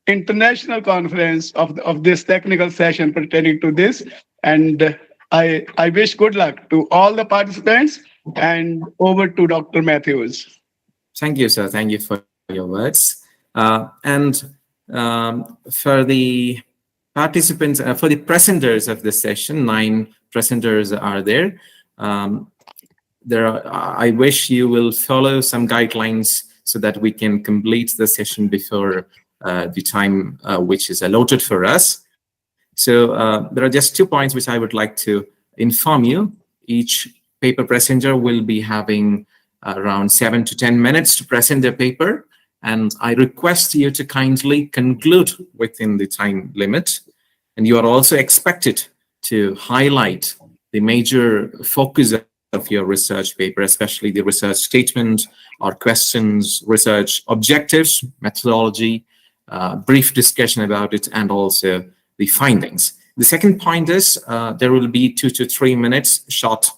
international conference of this technical session pertaining to this. And I wish good luck to all the participants, and over to Dr. Matthews. Thank you, sir. Thank you for your words. And for the participants, for the presenters of this session, 9 presenters are there. I wish you will follow some guidelines so that we can complete the session before the time which is allotted for us. So there are just 2 points which I would like to inform you. Each paper presenter will be having around 7 to 10 minutes to present their paper, and I request you to kindly conclude within the time limit. And you are also expected to highlight the major focus of your research paper, especially the research statement or questions, research objectives, methodology, brief discussion about it, and also the findings. The second point is there will be 2 to 3 minutes short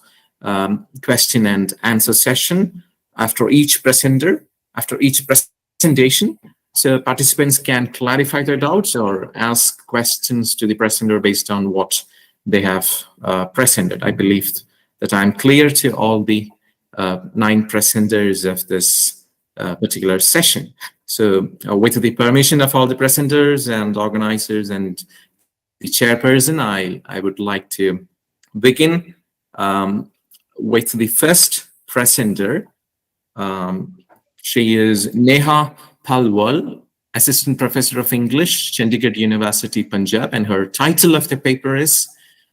question and answer session after each presenter, after each presentation. So participants can clarify their doubts or ask questions to the presenter based on what they have presented. I believe that I'm clear to all the 9 presenters of this particular session. So with the permission of all the presenters and organizers and the chairperson, I would like to begin with the first presenter. She is Neha Palwal, Assistant Professor of English, Chandigarh University, Punjab, and her title of the paper is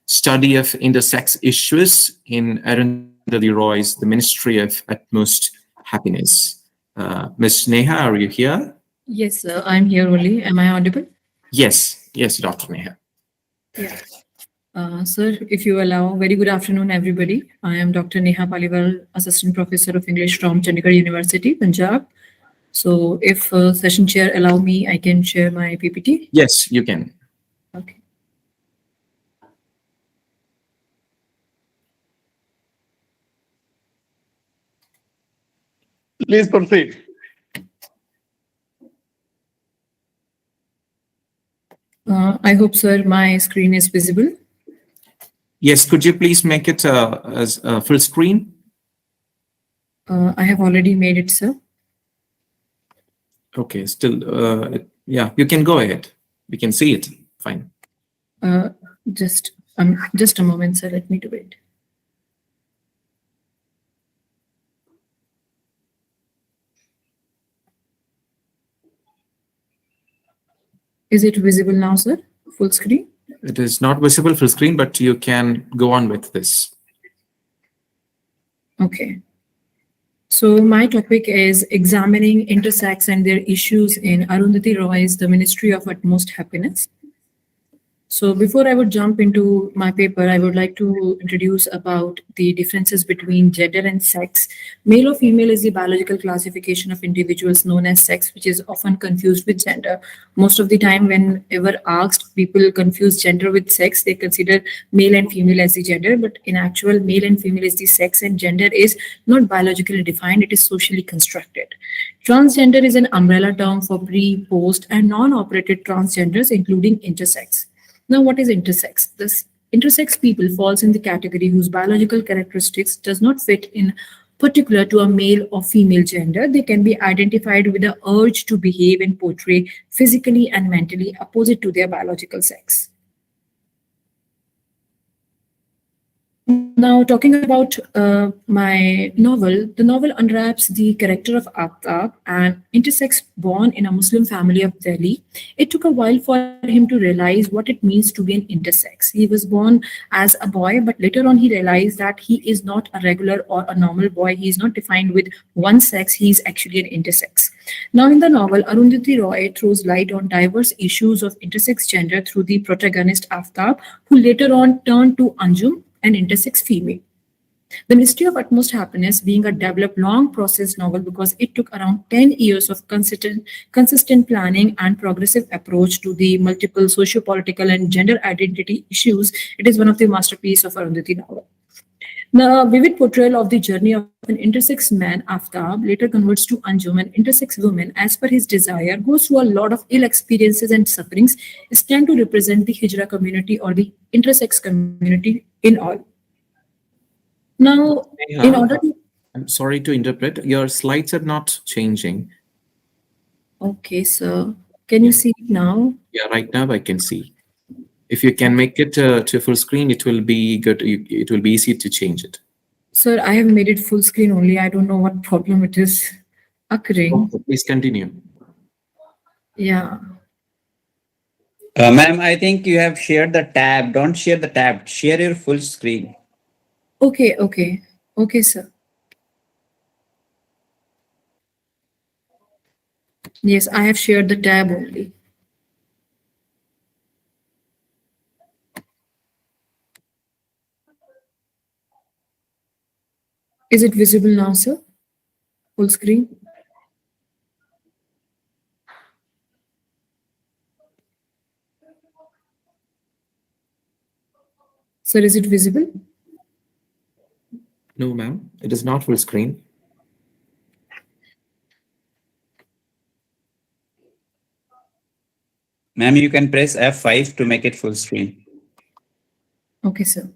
Study of Intersex Issues in Arundhati Roy's The Ministry of Utmost Happiness. Ms. Neha, are you here? Yes, sir. I'm here only. Am I audible? Yes, yes, Dr. Neha. Yeah. Sir, if you allow, very good afternoon, everybody. I am Dr. Neha Paliwal, Assistant Professor of English from Chandigarh University, Punjab. So if session chair allow me, I can share my PPT. Yes, you can. Okay. Please proceed. I hope, sir, my screen is visible. Yes, could you please make it as full screen? I have already made it, sir. Okay, still, yeah, you can go ahead. We can see it. Fine. Just a moment, sir. Let me do it. Is it visible now, sir? Full screen? It is not visible full screen, but you can go on with this. Okay. So my topic is examining intersex and their issues in Arundhati Roy's The Ministry of Utmost Happiness. So before I would jump into my paper, I would like to introduce about the differences between gender and sex. Male or female is the biological classification of individuals known as sex, which is often confused with gender. Most of the time, whenever asked, people confuse gender with sex. They consider male and female as the gender, but in actual, male and female is the sex, and gender is not biologically defined, it is socially constructed. Transgender is an umbrella term for pre, post, and non-operated transgenders, including intersex. Now, what is intersex? This intersex people falls in the category whose biological characteristics does not fit in particular to a male or female gender. They can be identified with the urge to behave and portray physically and mentally opposite to their biological sex. Now, talking about my novel, the novel unwraps the character of Aftab, an intersex born in a Muslim family of Delhi. It took a while for him to realize what it means to be an intersex. He was born as a boy, but later on he realized that he is not a regular or a normal boy. He is not defined with one sex. He is actually an intersex. Now, in the novel, Arundhati Roy throws light on diverse issues of intersex gender through the protagonist Aftab, who later on turned to Anjum, an intersex female. The Ministry of Utmost Happiness being a developed long process novel because it took around 10 years of consistent planning and progressive approach to the multiple socio-political and gender identity issues. It is one of the masterpieces of Arundhati novel. The vivid portrayal of the journey of an intersex man, Aftab, later converts to Anjum, an intersex woman, as per his desire, goes through a lot of ill experiences and sufferings, is trying to represent the Hijra community or the intersex community in all. Now, in order to... I'm sorry to interpret. Your slides are not changing. Okay, so can you see it now? Yeah, right now I can see. If you can make it to full screen, it will be good. It will be easy to change it. Sir, I have made it full screen only. I don't know what problem it is occurring. Okay, please continue. Yeah. Ma'am, I think you have shared the tab. Don't share the tab. Share your full screen. Okay, okay. Okay, sir. Yes, I have shared the tab only. Is it visible now, sir? Full screen? Sir, is it visible? No, ma'am. It is not full screen. Ma'am, you can press F5 to make it full screen. Okay, sir.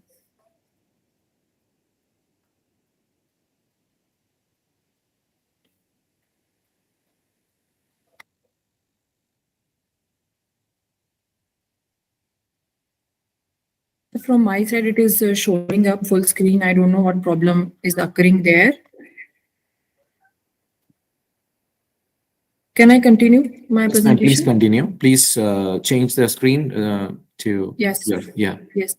from my side, it is showing up full screen. I don't know what problem is occurring there. Can I continue my Yes, ma'am, presentation? please continue. Please change the screen to Yes. yeah. Yes.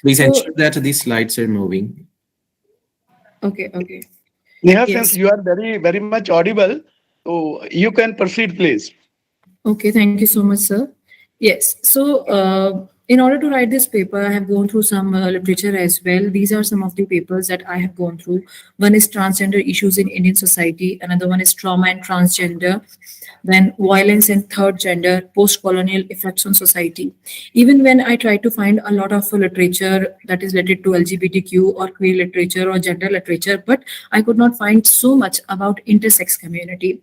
Please So- ensure that these slides are moving. Okay. Neha, Yes. since you are very much audible, so you can proceed, please. Okay, thank you so much, sir. Yes, so in order to write this paper, I have gone through some literature as well. These are some of the papers that I have gone through. One is transgender issues in Indian society. Another one is trauma and transgender. Then violence and third gender, post-colonial effects on society. Even when I try to find a lot of literature that is related to LGBTQ or queer literature or gender literature, but I could not find so much about intersex community.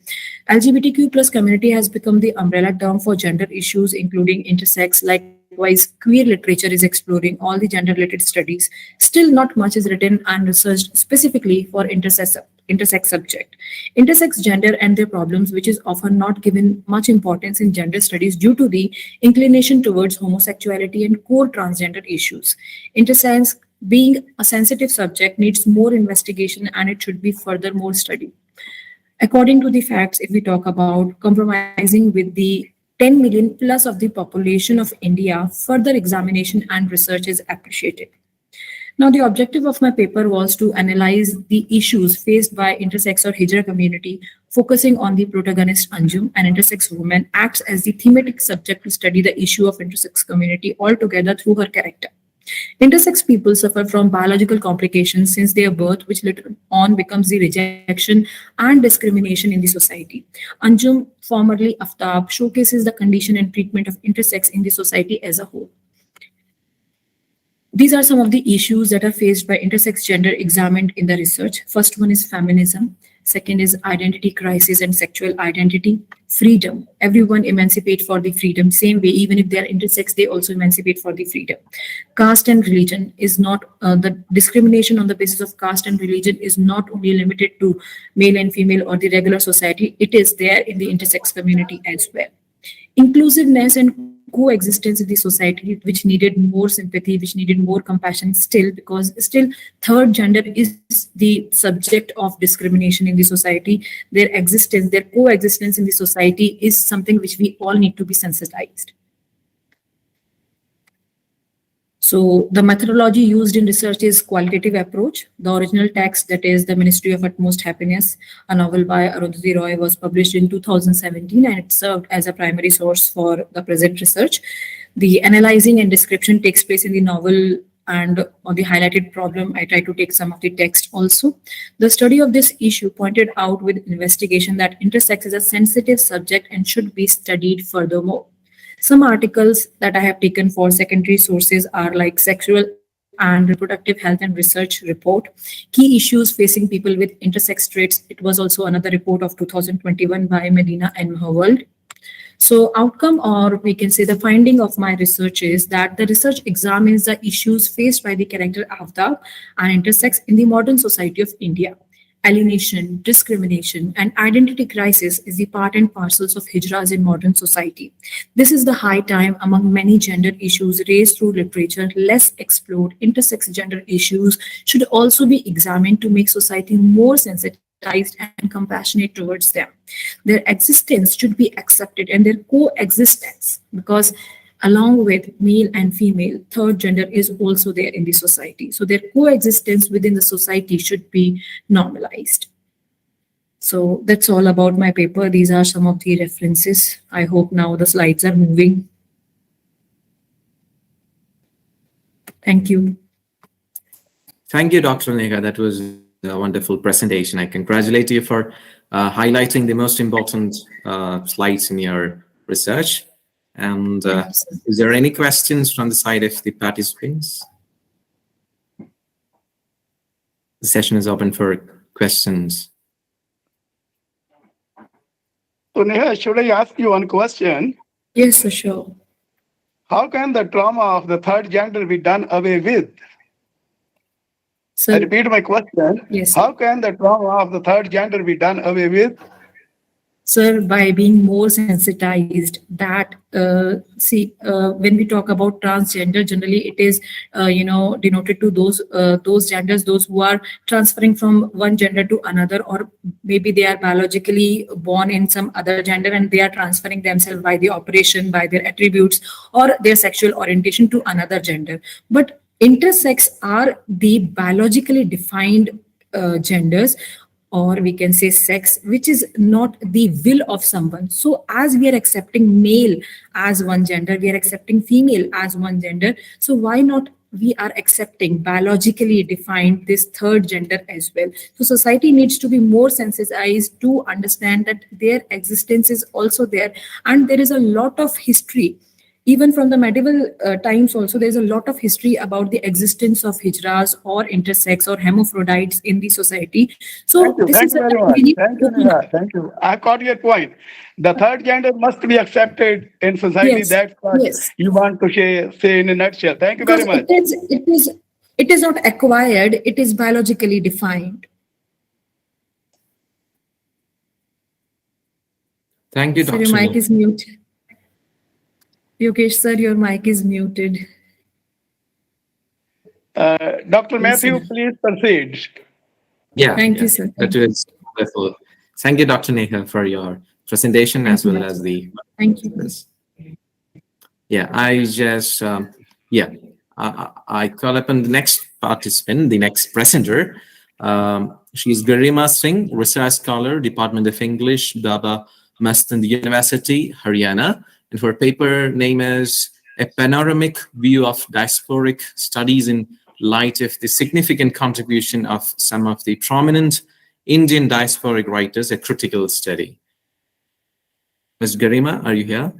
LGBTQ plus community has become the umbrella term for gender issues, including intersex. Likewise, queer literature is exploring all the gender-related studies. Still, not much is written and researched specifically for intersex subject. Intersex gender and their problems, which is often not given much importance in gender studies due to the inclination towards homosexuality and core transgender issues. Intersex, being a sensitive subject, needs more investigation and it should be furthermore studied. According to the facts, if we talk about compromising with the 10 million plus of the population of India, further examination and research is appreciated. Now, the objective of my paper was to analyze the issues faced by intersex or Hijra community, focusing on the protagonist Anjum, an intersex woman, acts as the thematic subject to study the issue of intersex community altogether through her character. Intersex people suffer from biological complications since their birth, which later on becomes the rejection and discrimination in the society. Anjum, formerly Aftab, showcases the condition and treatment of intersex in the society as a whole. These are some of the issues that are faced by intersex gender examined in the research. First one is feminism. Second is identity crisis and sexual identity. Freedom. Everyone emancipate for the freedom. Same way, even if they are intersex, they also emancipate for the freedom. Caste and religion is not, the discrimination on the basis of caste and religion is not only limited to male and female or the regular society, it is there in the intersex community as well. Inclusiveness and coexistence in the society, which needed more sympathy, which needed more compassion still, because still third gender is the subject of discrimination in the society. Their existence, their coexistence in the society is something which we all need to be sensitized. So the methodology used in research is qualitative approach. The original text, that is The Ministry of Utmost Happiness, a novel by Arundhati Roy, was published in 2017 and it served as a primary source for the present research. The analyzing and description takes place in the novel, and on the highlighted problem, I try to take some of the text also. The study of this issue pointed out with investigation that intersex is a sensitive subject and should be studied furthermore. Some articles that I have taken for secondary sources are like Sexual and Reproductive Health and Research Report, Key Issues Facing People with Intersex Traits. It was also another report of 2021 by Medina and Mahworld. So outcome, or we can say the finding of my research, is that the research examines the issues faced by the character Avdab and intersex in the modern society of India. Alienation, discrimination, and identity crisis is the part and parcels of hijras in modern society. This is the high time among many gender issues raised through literature, less explored intersex gender issues should also be examined to make society more sensitized and compassionate towards them. Their existence should be accepted and their coexistence, because along with male and female, third gender is also there in the society. So their coexistence within the society should be normalized. So that's all about my paper. These are some of the references. I hope now the slides are moving. Thank you. Thank you, Dr. Neha. That was a wonderful presentation. I congratulate you for highlighting the most important slides in your research. And is there any questions from the side of the participants? The session is open for questions. So Neha, should I ask you one question? Yes, for sure. How can the trauma of the third gender be done away with? So, I repeat my question. Yes. How can the trauma of the third gender be done away with? Sir, by being more sensitized, that when we talk about transgender, generally it is denoted to those genders, those who are transferring from one gender to another, or maybe they are biologically born in some other gender and they are transferring themselves by the operation, by their attributes or their sexual orientation to another gender. But intersex are the biologically defined genders, or we can say sex, which is not the will of someone. So as we are accepting male as one gender, we are accepting female as one gender, so why not we are accepting biologically defined this third gender as well? So society needs to be more sensitized to understand that their existence is also there, and there is a lot of history. Even from the medieval times also, there's a lot of history about the existence of hijras or intersex or hermaphrodites in the society. So Thank you. this Thank is you a very time much. we need Thank to you, open up. Neha. Thank you. I caught your point. The third gender must be accepted in society. Yes, That's what yes. you want to say in a nutshell. Thank you Because very much. it is not acquired, it is biologically defined. Thank you, Sir, Dr. your mic Neha. is muted. Yogesh, sir, your mic is muted. Dr. Yes, Matthew, sir. please proceed. Yeah, Thank yeah, you, sir. that was wonderful. Thank you, Dr. Neha, for your presentation Thank as you, well Matthew. as the. Thank you. Yeah, I just I call upon the next participant, the next presenter. She's Garima Singh, research scholar, Department of English, Baba Mastan University, Haryana, and her paper name is A Panoramic View of Diasporic Studies in Light of the Significant Contribution of Some of the Prominent Indian Diasporic Writers, a Critical Study. Ms. Garima, are you here?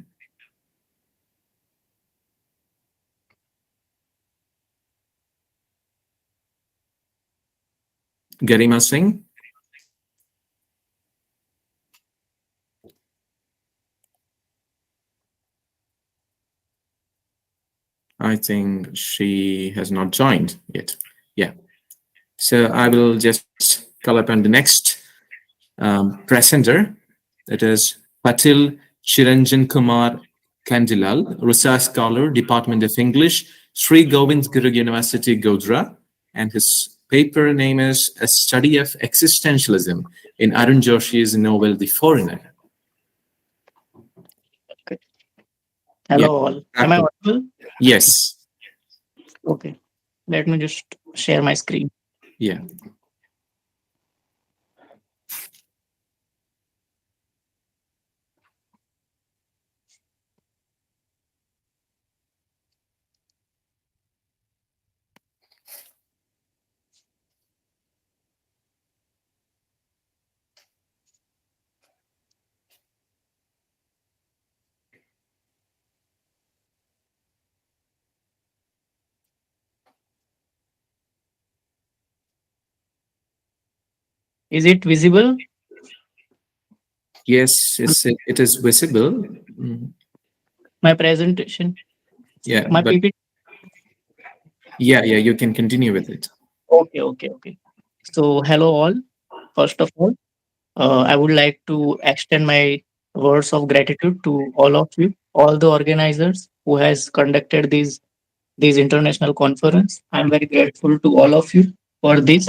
Garima Singh? I think she has not joined yet. Yeah. So I will just call upon the next presenter. It is Patil Chiranjan Kumar Kandilal, research scholar, Department of English, Sri Govind Guru University, Godhra. And his paper name is A Study of Existentialism in Arun Joshi's novel, The Foreigner. Hello all. Am I audible? Yes. Okay. Let me just share my screen. Yeah. Is it visible? Yes, it is visible. Mm. My presentation? Yeah, My but PPT? yeah, you can continue with it. Okay. So, hello all. First of all, I would like to extend my words of gratitude to all of you, all the organizers who has conducted these international conference. I'm very grateful to all of you for this.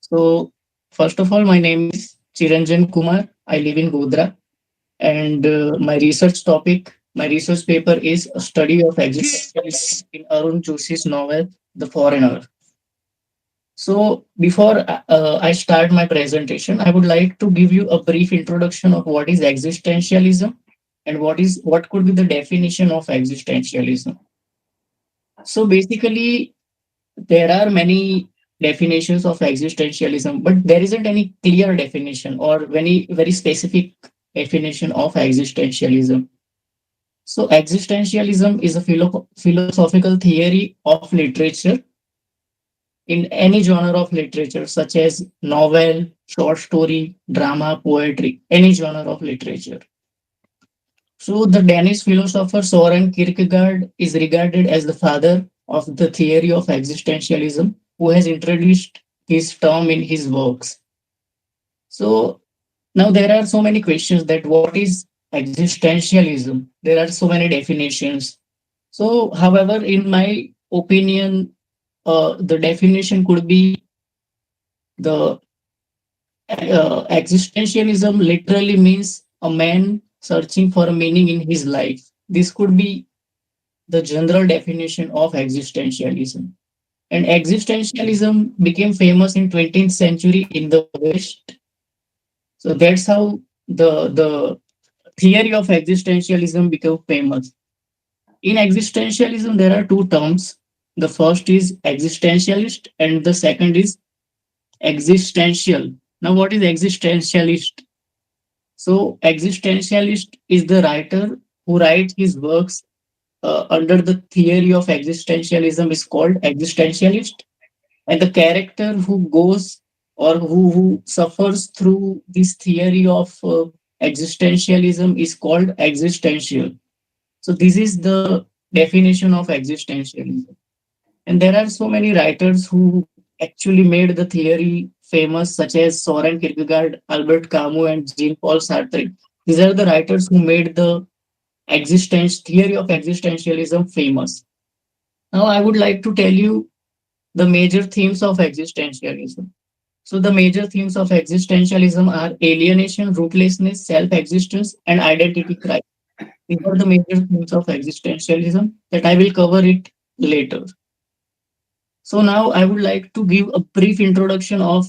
So, first of all, my name is Chiranjan Kumar. I live in Godhra, and my research paper is a study of existentialism in Arun Joshi's novel, The Foreigner. So, before I start my presentation, I would like to give you a brief introduction of what is existentialism and what could be the definition of existentialism. So, basically, there are many definitions of existentialism, but there isn't any clear definition or very specific definition of existentialism. So, existentialism is a philosophical theory of literature in any genre of literature, such as novel, short story, drama, poetry, any genre of literature. So, the Danish philosopher Soren Kierkegaard is regarded as the father of the theory of existentialism, who has introduced his term in his works. So, Now there are so many questions that what is existentialism? There are so many definitions. So, however, in my opinion, the definition could be the existentialism literally means a man searching for a meaning in his life. This could be the general definition of existentialism. And existentialism became famous in 20th century in the West. So that's how the theory of existentialism became famous. In existentialism, there are two terms. The first is existentialist, and the second is existential. Now, what is existentialist? So, existentialist is the writer who writes his works under the theory of existentialism is called existentialist, and the character who goes or who suffers through this theory of existentialism is called existential. So, this is the definition of existentialism. And there are so many writers who actually made the theory famous, such as Soren Kierkegaard, Albert Camus, and Jean-Paul Sartre. These are the writers who made the existence theory of existentialism famous. Now, I would like to tell you the major themes of existentialism. So, the major themes of existentialism are alienation, rootlessness, self-existence, and identity crisis. These are the major themes of existentialism that I will cover it later. So now I would like to give a brief introduction of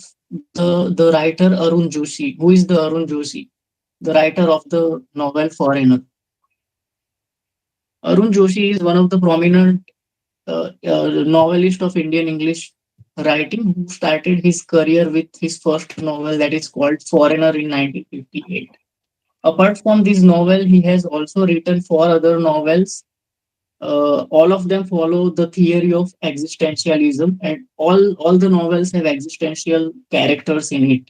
the writer Arun Joshi. Who is the Arun Joshi? The writer of the novel Foreigner. Arun Joshi is one of the prominent novelist of Indian English writing who started his career with his first novel that is called Foreigner in 1958. Apart from this novel, he has also written four other novels. All of them follow the theory of existentialism, and all the novels have existential characters in it.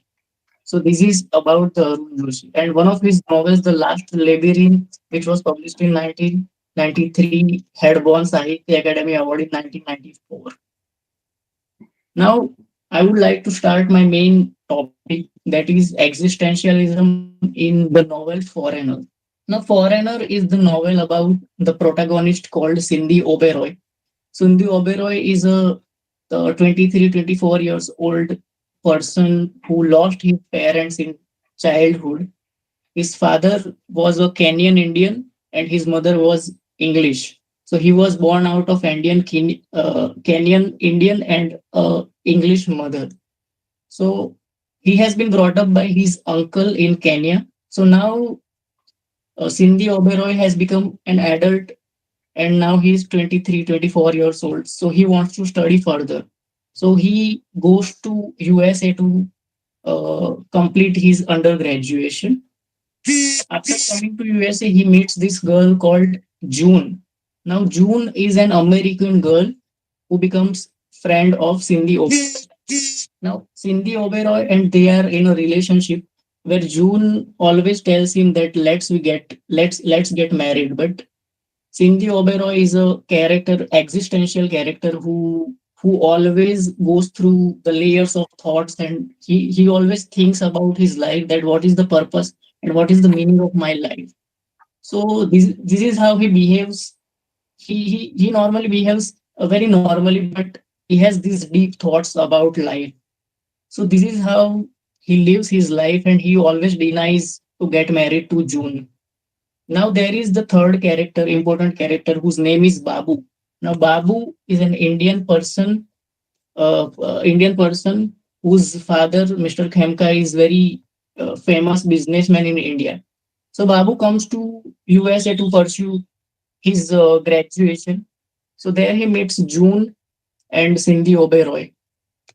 So this is about the Arun Joshi. And one of his novels, The Last Labyrinth, which was published in 1993, had won Sahitya Academy Award in 1994. Now, I would like to start my main topic, that is existentialism in the novel Foreigner. Now, Foreigner is the novel about the protagonist called Cindy Oberoi. Cindy Oberoi is a 23, 24 years old person who lost his parents in childhood. His father was a Kenyan Indian and his mother was English. So he was born out of Kenyan Indian and English mother. So he has been brought up by his uncle in Kenya. So now Cindy Oberoi has become an adult and now he's 23, 24 years old. So he wants to study further. So he goes to USA to complete his undergraduation. After coming to USA, he meets this girl called June. Now, June is an American girl who becomes friend of Cindy Oberoi. Now, Cindy Oberoi and they are in a relationship where June always tells him that let's get married. But Cindy Oberoi is a character, existential character who always goes through the layers of thoughts, and he always thinks about his life, that what is the purpose and what is the meaning of my life. So this is how he behaves. He normally behaves very normally, but he has these deep thoughts about life. So this is how he lives his life, and he always denies to get married to June. Now there is the third character, important character, whose name is Babu. Now Babu is an Indian person whose father, Mr. Khemka, is very famous businessman in India. So Babu comes to USA to pursue his graduation. So there he meets June and Cindy Oberoi.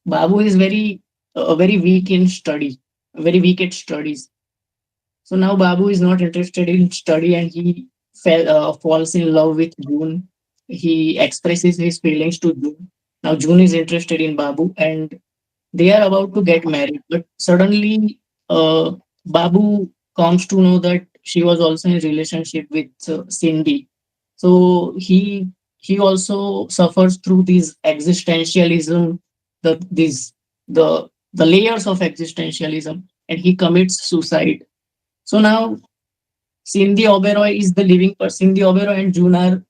Babu is very weak in study, very weak at studies. So now Babu is not interested in study and he falls in love with June. He expresses his feelings to June. Now June is interested in Babu and they are about to get married. But suddenly Babu comes to know that she was also in a relationship with Cindy. So he also suffers through this existentialism, the layers of existentialism. and he commits suicide. So now Cindy Oberoi is the living person. Cindy Oberoi and June are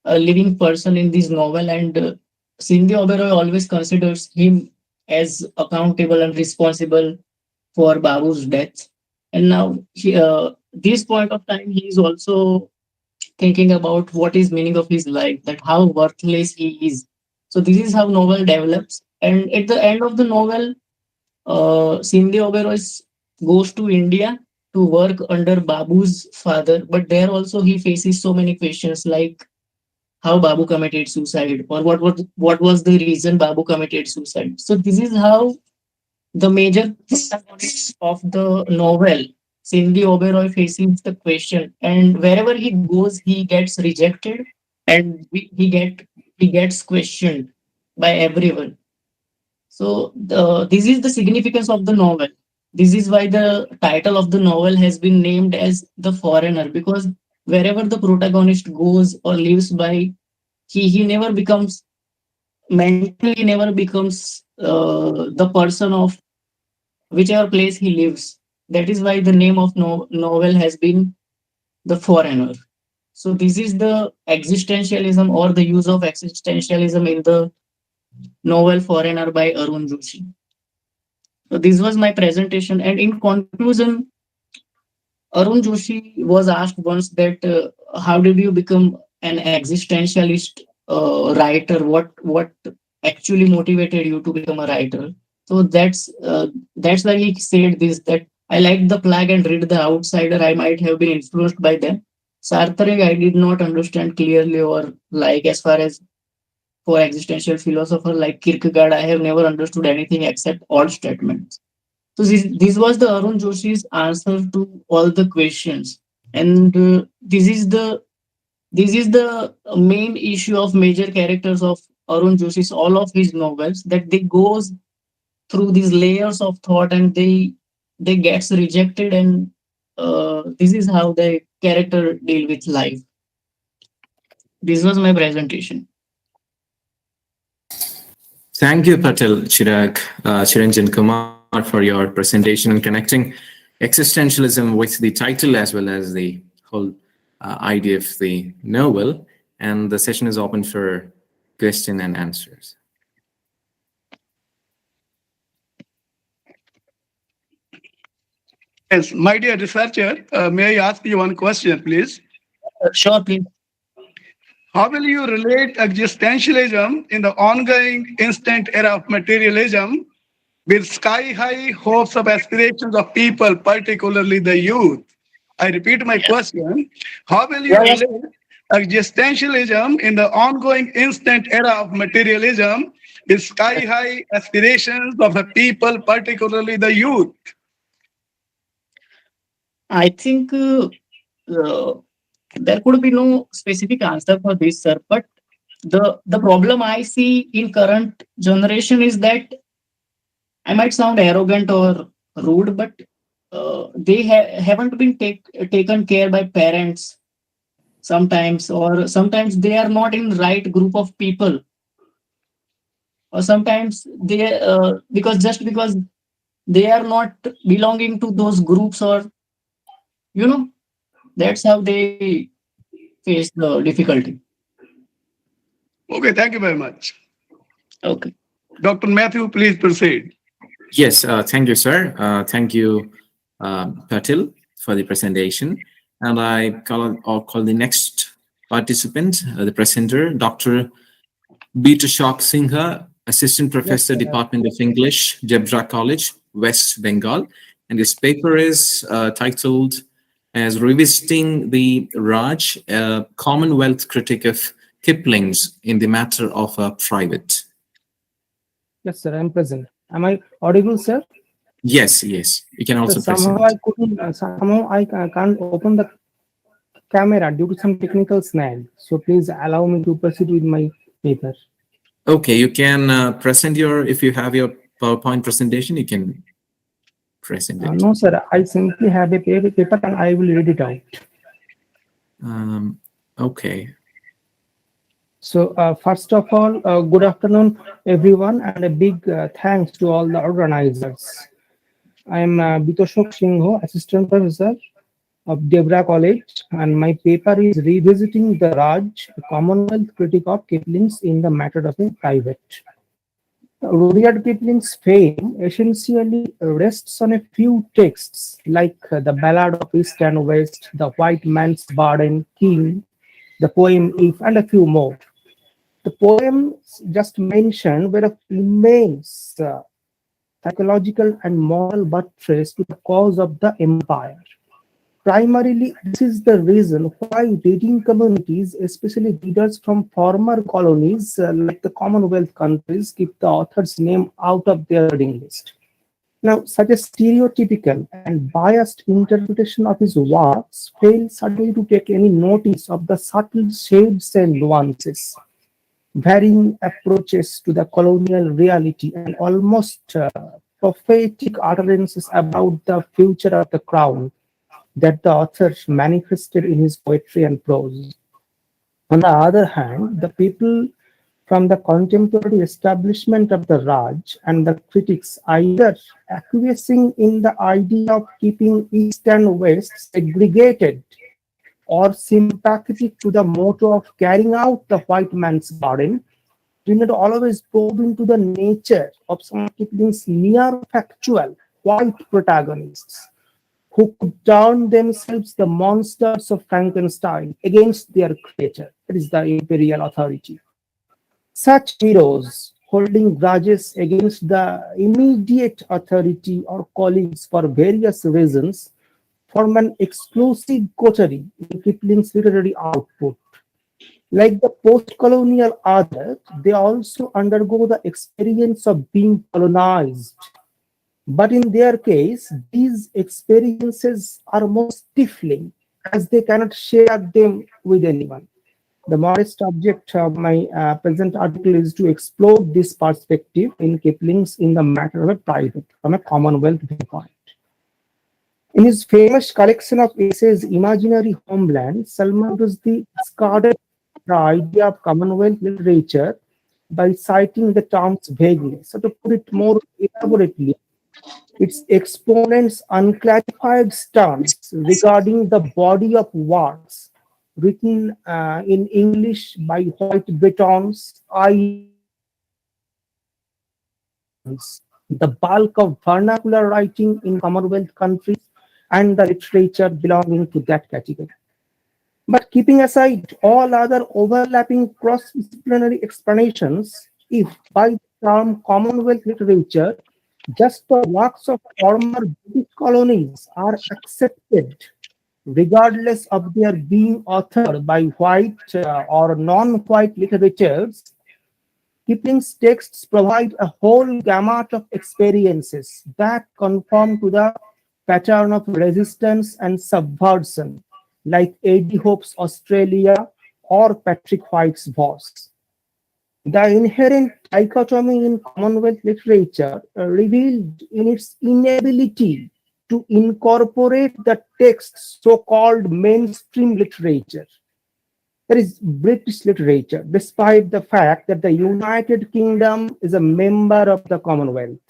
a living person in this novel, and Cindy Oberoi always considers him as accountable and responsible for Babu's death. And now, this point of time, he is also thinking about what is meaning of his life, that how worthless he is. So this is how novel develops. And at the end of the novel, Cindy Oberoi goes to India to work under Babu's father, but there also he faces so many questions like how Babu committed suicide, or what was the reason Babu committed suicide. So this is how the major protagonist of the novel, Cindy Oberoi, faces the question, and wherever he goes, he gets rejected, and he gets questioned by everyone. So this is the significance of the novel. This is why the title of the novel has been named as The Foreigner, because wherever the protagonist goes or lives by, he never becomes mentally, never becomes the person of whichever place he lives. That is why the name of novel has been The Foreigner. So this is the existentialism or the use of existentialism in the novel Foreigner by Arun Joshi. So this was my presentation, and in conclusion, Arun Joshi was asked once that how did you become an existentialist writer? What actually motivated you to become a writer? So that's why he said this, that I liked the flag and read the outsider. I might have been influenced by them. Sartre I did not understand clearly, or like as far as for existential philosopher like Kierkegaard, I have never understood anything except odd statements. So this was the Arun Joshi's answer to all the questions, and this is the main issue of major characters of Arun Joshi's all of his novels, that they goes through these layers of thought, and they gets rejected, and this is how the character deal with life. This was my presentation. Thank you, Patel Chiranjan Kumar, for your presentation and connecting existentialism with the title as well as the whole idea of the novel. And the session is open for question and answers. Yes, my dear researcher, may I ask you one question, please? Sure, please. How will you relate existentialism in the ongoing instant era of materialism with sky-high hopes of aspirations of people, particularly the youth? I repeat my question. How will you relate existentialism in the ongoing instant era of materialism with sky-high aspirations of the people, particularly the youth? I think there could be no specific answer for this, sir. But the problem I see in current generation is that I might sound arrogant or rude, but they haven't been taken care by parents sometimes, or sometimes they are not in right group of people, or sometimes they because they are not belonging to those groups, or that's how they face the difficulty. Okay, thank you very much. Okay. Dr. Matthew, please proceed. Yes, thank you, sir. Thank you, Patil, for the presentation. And I'll call the next participant, the presenter, Dr. Bitashok Singha, Assistant Professor, Department of English, Jebra College, West Bengal. And his paper is titled as Revisiting the Raj, a Commonwealth Critic of Kipling's in the Matter of a Private. Yes, sir, I'm present. Am I audible, sir? Yes, yes. You can also So present. somehow I can't open the camera due to some technical snag. So please allow me to proceed with my paper. Okay, you can present if you have your PowerPoint presentation, you can present it. No, sir, I simply have a paper and I will read it out. Okay. So first of all, good afternoon, everyone, and a big thanks to all the organizers. I am Bitoshok Singho, Assistant Professor of Debra College, and my paper is Revisiting the Raj, a Commonwealth Critic of Kipling's in the Matter of a Private. Rudyard Kipling's fame essentially rests on a few texts like the Ballad of East and West, The White Man's Burden, King, the poem If, and a few more. The poems just mentioned were of immense psychological and moral buttress to the cause of the empire. Primarily, this is the reason why reading communities, especially readers from former colonies like the Commonwealth countries, keep the author's name out of their reading list. Now, such a stereotypical and biased interpretation of his works fails suddenly to take any notice of the subtle shades and nuances, varying approaches to the colonial reality, and almost prophetic utterances about the future of the crown that the author manifested in his poetry and prose. On the other hand, the people from the contemporary establishment of the Raj and the critics either acquiescing in the idea of keeping East and West segregated or sympathetic to the motto of carrying out the white man's burden, do not always probe into the nature of some of Kipling's near factual white protagonists who could turn themselves the monsters of Frankenstein against their creator, that is the imperial authority. Such heroes holding grudges against the immediate authority or colleagues for various reasons form an exclusive coterie in Kipling's literary output. Like the post-colonial others, they also undergo the experience of being colonized. But in their case, these experiences are more stifling as they cannot share them with anyone. The modest object of my present article is to explore this perspective in Kipling's In the Matter of a Private from a Commonwealth viewpoint. In his famous collection of essays, Imaginary Homeland, Salman Rushdie discarded the idea of Commonwealth literature by citing the term's vagueness. So to put it more elaborately, its exponents' unclarified stance regarding the body of works written in English by white Britons, the bulk of vernacular writing in Commonwealth countries, and the literature belonging to that category. But keeping aside all other overlapping cross-disciplinary explanations, if by the term Commonwealth literature, just the works of former British colonies are accepted, regardless of their being authored by white or non-white literatures, Kipling's texts provide a whole gamut of experiences that conform to the pattern of resistance and subversion, like A.D. Hope's Australia or Patrick White's Voss. The inherent dichotomy in Commonwealth literature revealed in its inability to incorporate the text's so-called mainstream literature. That is British literature, despite the fact that the United Kingdom is a member of the Commonwealth.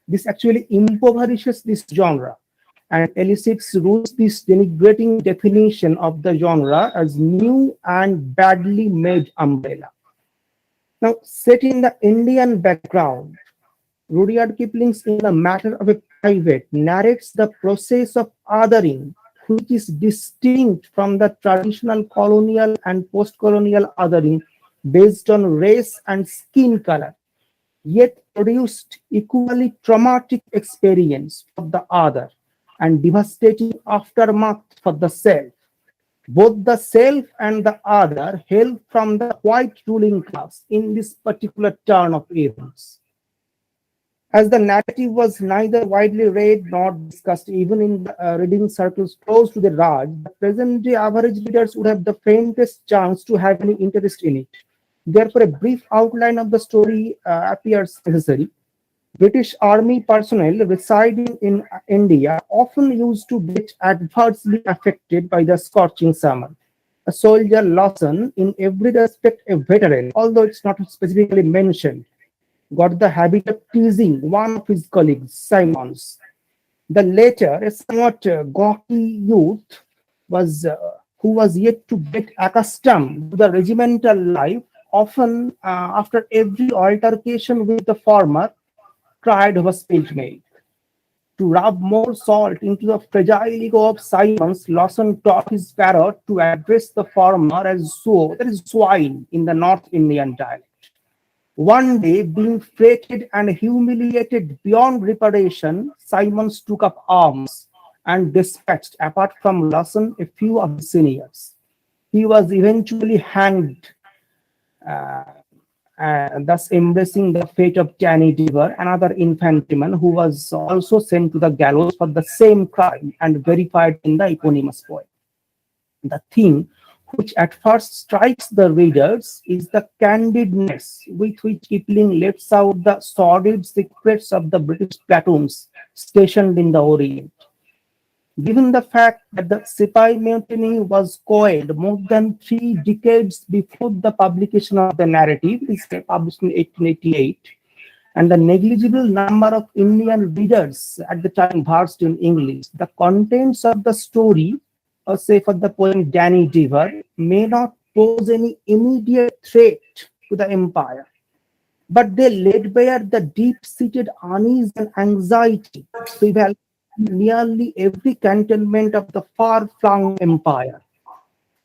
This actually impoverishes this genre and elicits Rushdie's denigrating definition of the genre as new and badly made umbrella. Now, set in the Indian background, Rudyard Kipling's In the Matter of a Private narrates the process of othering, which is distinct from the traditional colonial and post-colonial othering based on race and skin color, yet produced equally traumatic experience for the other and devastating aftermath for the self. Both the self and the other hail from the white ruling class in this particular turn of events. As the narrative was neither widely read nor discussed even in the reading circles close to the Raj, the present-day average readers would have the faintest chance to have any interest in it. Therefore, a brief outline of the story appears necessary. British Army personnel residing in India often used to get adversely affected by the scorching summer. A soldier Lawson, in every respect a veteran, although it's not specifically mentioned, got the habit of teasing one of his colleagues, Simons. The latter, a somewhat gawky youth, was who was yet to get accustomed to the regimental life, often after every altercation with the former, cried over spilt milk. To rub more salt into the fragile ego of Simons, Lawson taught his parrot to address the former as so, that is swine in the North Indian dialect. One day, being fretted and humiliated beyond reparation, Simons took up arms and dispatched, apart from Lawson, a few of his seniors. He was eventually hanged, uh, thus embracing the fate of Danny Dever, another infantryman who was also sent to the gallows for the same crime and verified in the eponymous poem. The theme which at first strikes the readers is the candidness with which Kipling lets out the sordid secrets of the British platoons stationed in the Orient. Given the fact that the Sipai Mutiny was coined more than 3 decades before the publication of the narrative, is published in 1888, and the negligible number of Indian readers at the time versed in English, the contents of the story, or say for the poem Danny Dever, may not pose any immediate threat to the empire, but they laid bare the deep-seated unease and anxiety prevalent in nearly every cantonment of the far-flung empire.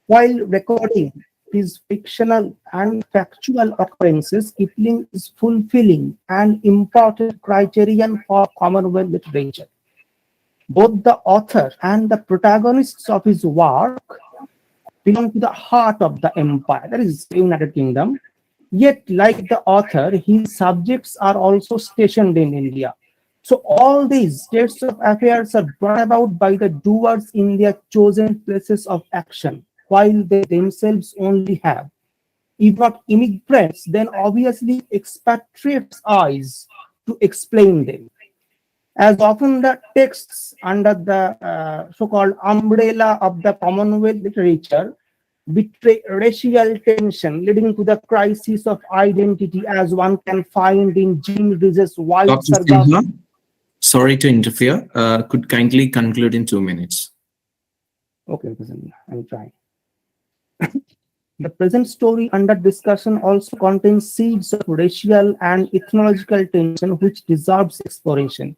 While recording his fictional and factual occurrences, Kipling is fulfilling an important criterion for Commonwealth literature. Both the author and the protagonists of his work belong to the heart of the empire, that is United Kingdom. Yet, like the author, his subjects are also stationed in India. So all these states of affairs are brought about by the doers in their chosen places of action, while they themselves only have, if not immigrants, then obviously expatriates' eyes to explain them. As often the texts under the so-called umbrella of the Commonwealth literature betray racial tension, leading to the crisis of identity, as one can find in Jim Reese's White Dr. Sargasso. Sinha, sorry to interfere. Could kindly conclude in 2 minutes. Okay, listen, I'm trying. The present story under discussion also contains seeds of racial and ethnological tension which deserves exploration.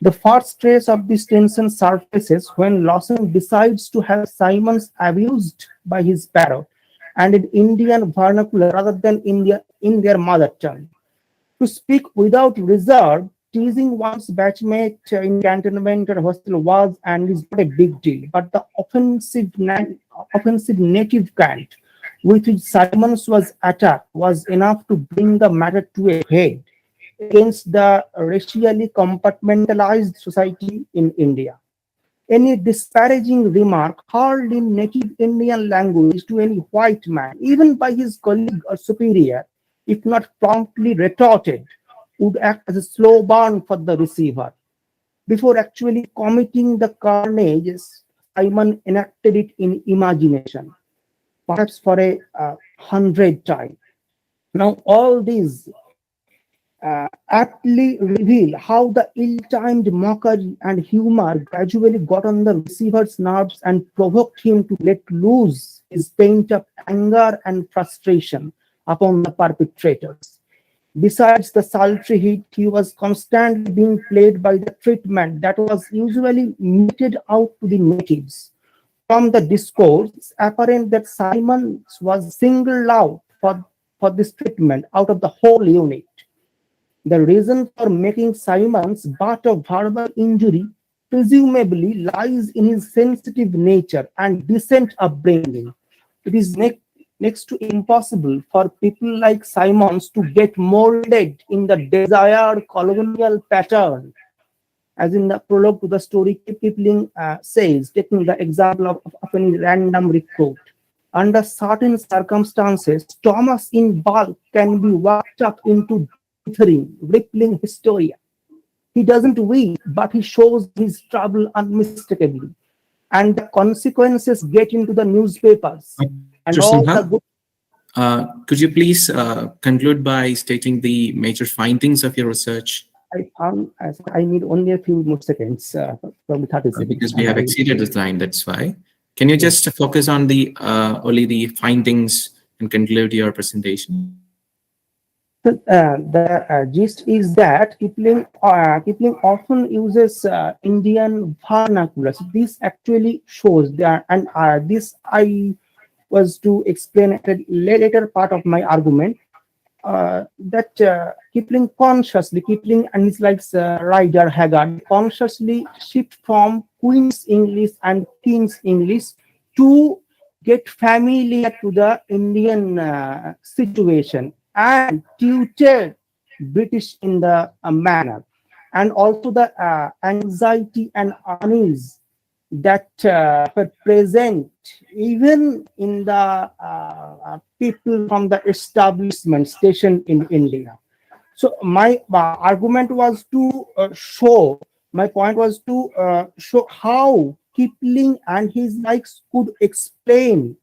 The first trace of this tension surfaces when Lawson decides to have Simons abused by his parrot and in Indian vernacular rather than in their mother tongue. To speak without reserve, teasing one's batchmate in cantonment or hostel was and is not a big deal, but the offensive native cant with which Simons was attacked was enough to bring the matter to a head against the racially compartmentalized society in India. Any disparaging remark hurled in native Indian language to any white man, even by his colleague or superior, if not promptly retorted, would act as a slow burn for the receiver. Before actually committing the carnage, Simon enacted it in imagination, perhaps for a 100 times. Now, all these aptly reveal how the ill-timed mockery and humor gradually got on the receiver's nerves and provoked him to let loose his pent-up anger and frustration upon the perpetrators. Besides the sultry heat, he was constantly being plagued by the treatment that was usually meted out to the natives. From the discourse, it's apparent that Simon was singled out for this treatment out of the whole unit. The reason for making Simons butt of verbal injury presumably lies in his sensitive nature and decent upbringing. It is next to impossible for people like Simons to get molded in the desired colonial pattern. As in the prologue to the story, Kipling says, taking the example of any random recruit, under certain circumstances, Thomas in bulk can be worked up into dithering, rippling hysteria. He doesn't weep, but he shows his trouble unmistakably. And the consequences get into the newspapers. And Dr. all the Sinha, good. Could you please conclude by stating the major findings of your research? I need only a few more seconds, probably 30 seconds. Because we have exceeded the time, that's why. Can you just focus on the only the findings and conclude your presentation? The gist is that Kipling often uses Indian vernacular. So this actually shows that, and this I was to explain at a later part of my argument. That Kipling and his likes Rider Haggard consciously shift from Queen's English and King's English to get familiar to the Indian situation and tutored British in the manner, and also the anxiety and unease that were present even in the people from the establishment station in India. So my argument was to show, my point was to show how Kipling and his likes could explain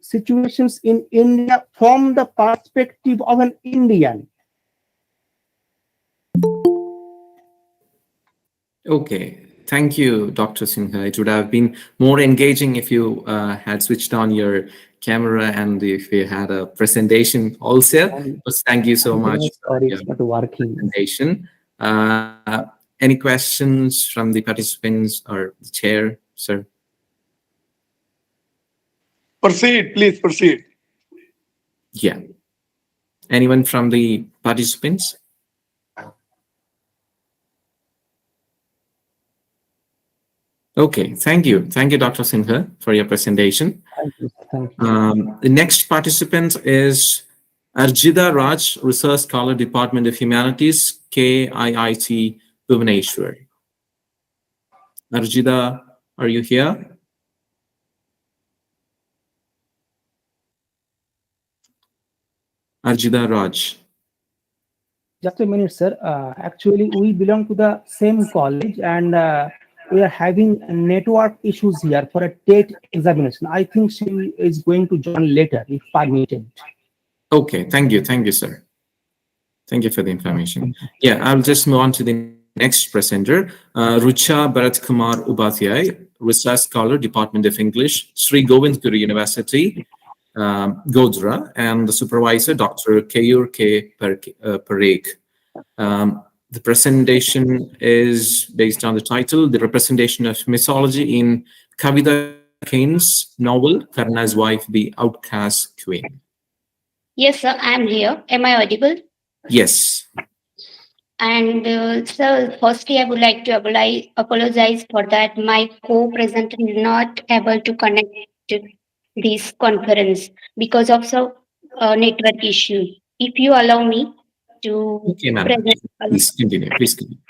situations in India from the perspective of an Indian. Okay, thank you, Dr. Sinha. It would have been more engaging if you had switched on your camera and if you had a presentation also. But thank you so much for your presentation. Any questions from the participants or the chair, sir? Proceed, please proceed. Yeah. Anyone from the participants? Okay, thank you. Thank you, Dr. Sinha, for your presentation. Thank you. Thank you. The next participant is Arjida Raj, Research Scholar, Department of Humanities, KIIT, Bhubaneswar. Arjida, are you here? Arjida Raj. Just a minute, sir. Actually, we belong to the same college and we are having network issues here for a TET examination. I think she is going to join later, if permitted. Okay, thank you. Thank you, sir. Thank you for the information. Yeah, I'll just move on to the next presenter, Rucha Bharat Kumar Upadhyay, Research Scholar, Department of English, Sri Govindpuri University, Godhra, and the supervisor, Dr. Keyur K. Parekh. The presentation is based on the title, The Representation of Mythology in Kavita Kane's novel, Karna's Wife, the Outcast Queen. Yes, sir, I am here. Am I audible? Yes. And sir, firstly, I would like to apologize for that. My co-presenter is not able to connect to this conference because of some network issue. If you allow me to Okay, ma'am. present. Please continue. Please continue.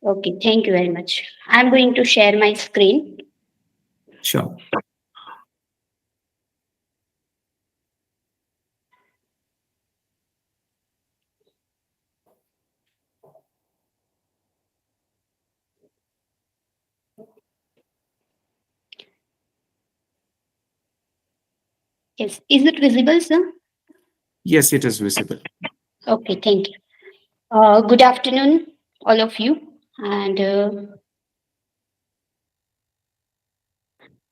Okay, thank you very much. I'm going to share my screen. Sure. Yes, is it visible, sir? Yes, it is visible. Okay, thank you. Good afternoon, all of you. And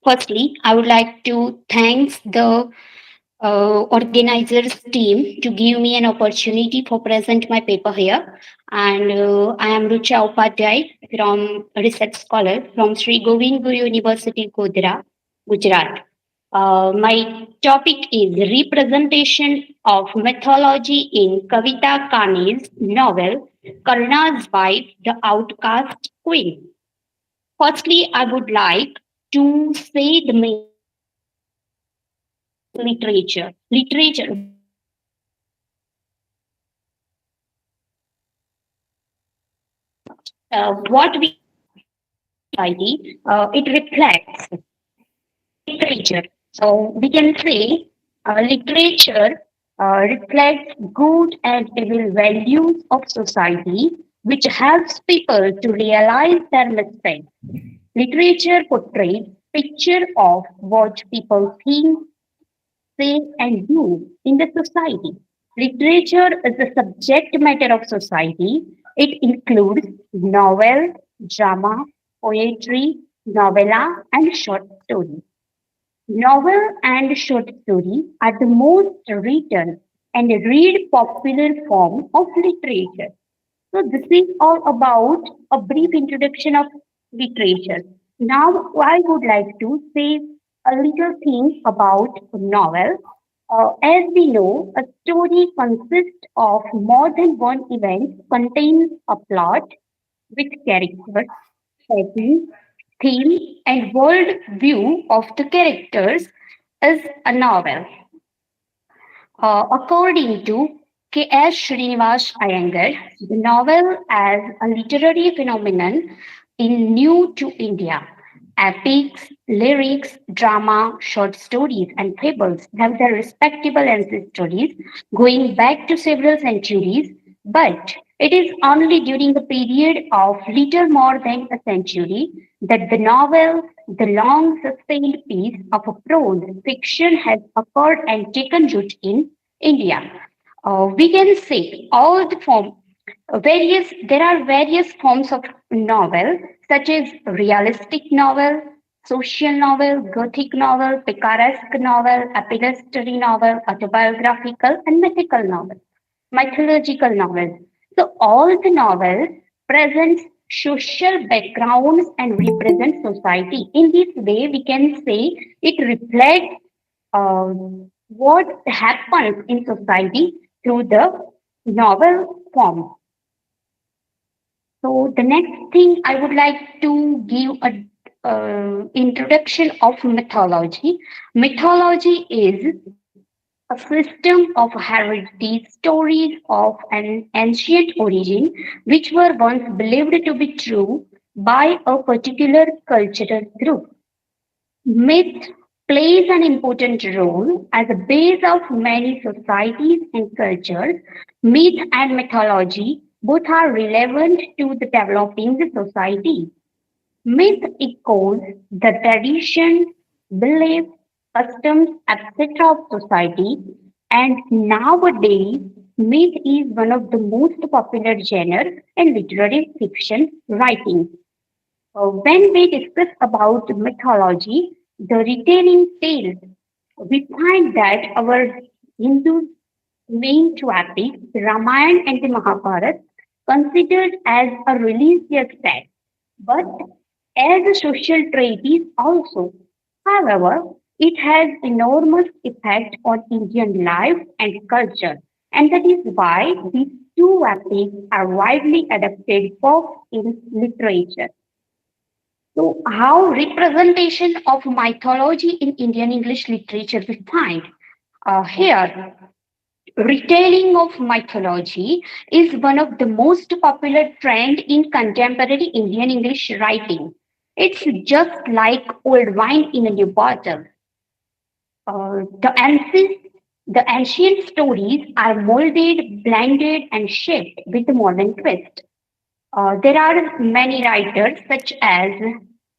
firstly, I would like to thank the organizers team to give me an opportunity for present my paper here. And I am Rucha Upadhyay from Research Scholar from Sri Govindpuri University, Godhra, Gujarat. My topic is representation of mythology in Kavita Kane's novel Karna's Wife, the Outcast Queen. Firstly, I would like to say the main literature. Literature. What we it reflects literature. So we can say literature reflects good and evil values of society, which helps people to realize their mistakes. Literature portrays picture of what people think, say, and do in the society. Literature is the subject matter of society. It includes novel, drama, poetry, novella, and short stories. Novel and short story are the most written and read popular form of literature. So this is all about a brief introduction of literature. Now I would like to say a little thing about novel. As we know, a story consists of more than one event, contains a plot with characters, setting, theme, and world view of the characters is a novel. According to K.S. Srinivas Iyengar, the novel as a literary phenomenon is new to India. Epics, lyrics, drama, short stories, and fables have their respectable ancestries going back to several centuries, but it is only during a period of little more than a century that the novel, the long sustained piece of a prose fiction, has occurred and taken root in India. We can say all the there are various forms of novel, such as realistic novel, social novel, gothic novel, picaresque novel, epistolary novel, autobiographical, and mythological novels. So all the novels present social backgrounds and represent society. In this way, we can say it reflects uh, what happens in society through the novel form. So the next thing I would like to give a introduction of mythology. Mythology is a system of heritage stories of an ancient origin which were once believed to be true by a particular cultural group. Myth plays an important role as a base of many societies and cultures. Myth and mythology both are relevant to the developing society. Myth echoes the tradition, beliefs, customs, etc. of society, and nowadays myth is one of the most popular genre in literary fiction writing. When we discuss about mythology, the retelling tales, we find that our Hindu main two epics, the Ramayana and the Mahabharata, considered as a religious text, but as a social treatise also. However, it has enormous effect on Indian life and culture, and that is why these two epics are widely adapted both in literature. So, how representation of mythology in Indian English literature we find here. Retelling of mythology is one of the most popular trend in contemporary Indian English writing. It's just like old wine in a new bottle. The ancient stories are molded, blended, and shaped with a modern twist. There are many writers such as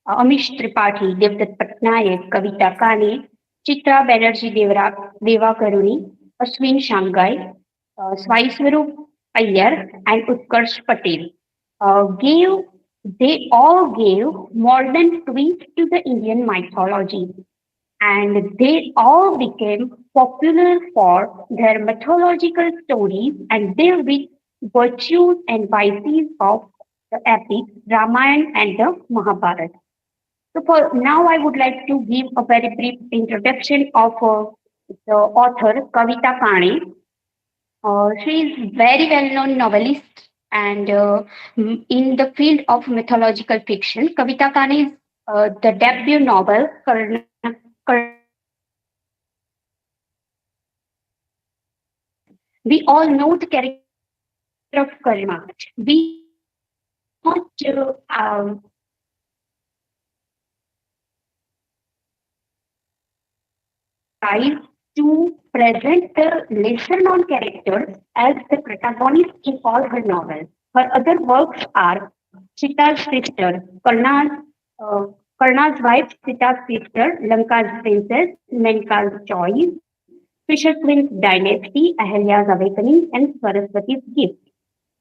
Amish Tripathi, Devdutt Patnaik, Kavita Kane, Chitra Banerjee Deva Karuni, Ashwin Shangai, Swai Swarup Iyer, and Utkarsh Patel. Gave They all gave modern twist to the Indian mythology, and they all became popular for their mythological stories and deal with virtues and vices of the epics Ramayana and the Mahabharata. So for now, I would like to give a very brief introduction of the author Kavita Kane. She is very well-known novelist and in the field of mythological fiction. Kavita Kane is the debut novel we all know the character of Karma. We not try to present the lesser known characters as the protagonist in all her novels. Her other works are Sita's sister, uh, Karna's wife, Sita's sister, Lanka's princess, Menka's choice, Fisher Twins Dynasty, Ahalya's Awakening, and Saraswati's Gift.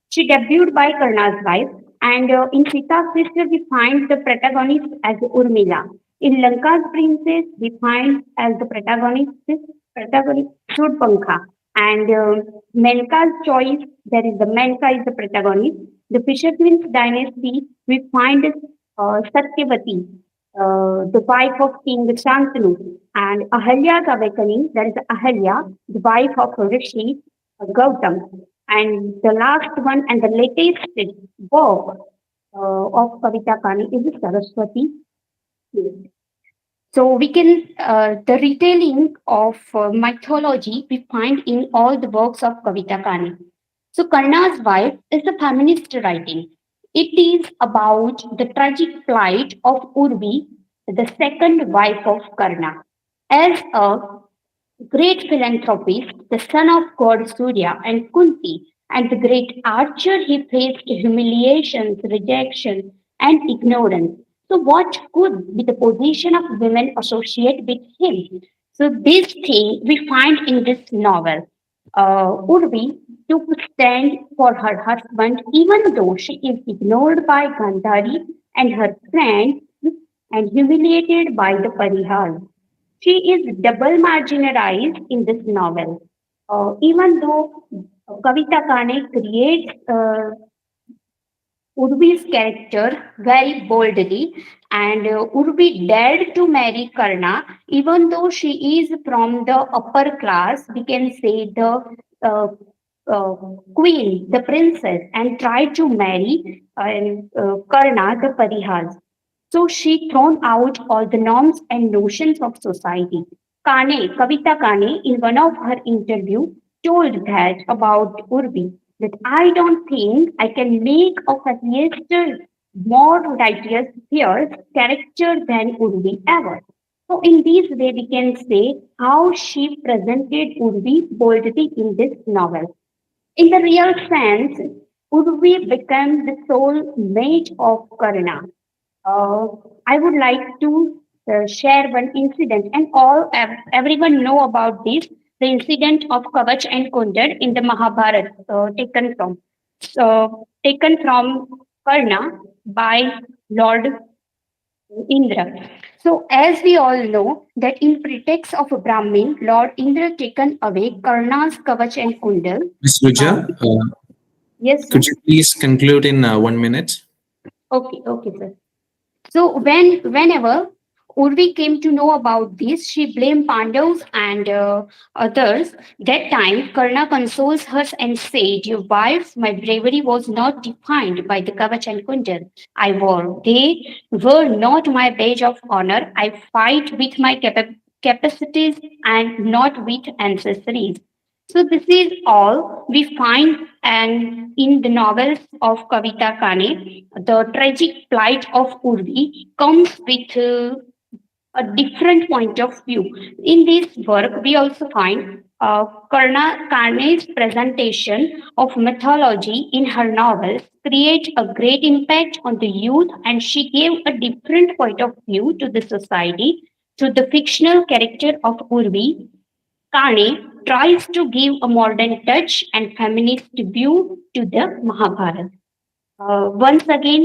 She debuted by Karna's wife, and in Sita's Sister, we find the protagonist as Urmila. In Lanka's Princess, we find as the protagonist Shurpankha. And Menka's Choice, there is the Menka is the protagonist. The Fisher Twins Dynasty, we find Satyavati, the wife of King Shantanu. And Ahalya's Awakening, there is Ahalya, the wife of Rishi Gautam. And the last one and the latest work of Kavita Kani is the Saraswati. So we can, the retelling of mythology we find in all the works of Kavita Kani. So Karna's wife is a feminist writing. It is about the tragic plight of Urvi, the second wife of Karna. As a great philanthropist, the son of god Surya and Kunti, and the great archer, he faced humiliations, rejection, and ignorance. So, what could be the position of women associated with him? So, this thing we find in this novel. Urvi took stand for her husband, even though she is ignored by Gandhari and her friends and humiliated by the Parihas. She is double marginalized in this novel. Even though Kavita Kane creates Urvi's character very boldly, and Urvi dared to marry Karna, even though she is from the upper class, we can say the uh, uh, queen, the princess, and tried to marry Karna, the Parihas. So she thrown out all the norms and notions of society. Kavita Kane, in one of her interview, told that about Urvi, that I don't think I can make a faster, more righteous, fierce character than Urvi ever. So in this way, we can say how she presented Urvi boldly in this novel. In the real sense, Urvi became the soul mate of Karna. uh, I would like to share one incident, and everyone know about this. The incident of Kavach and Kundar in the Mahabharata, taken from Karna by Lord Indra. So, as we all know, that in pretext of a Brahmin, Lord Indra taken away Karna's Kavach and Kundal. Ms. Ruja, Yes, could sir. you please conclude in 1 minute? Okay, sir. So whenever Urvi came to know about this, she blamed Pandavas and others. That time, Karna consoles her and said, "Your wife, my bravery was not defined by the Kavach and Kundal I wore. They were not my badge of honor. I fight with my capacities and not with ancestries." So this is all we find and in the novels of Kavita Kane. The tragic plight of Urvi comes with a different point of view. In this work, we also find Karna Kane's presentation of mythology in her novels create a great impact on the youth, and she gave a different point of view to the society through the fictional character of Urvi. Kane tries to give a modern touch and feminist view to the Mahabharata. Once again,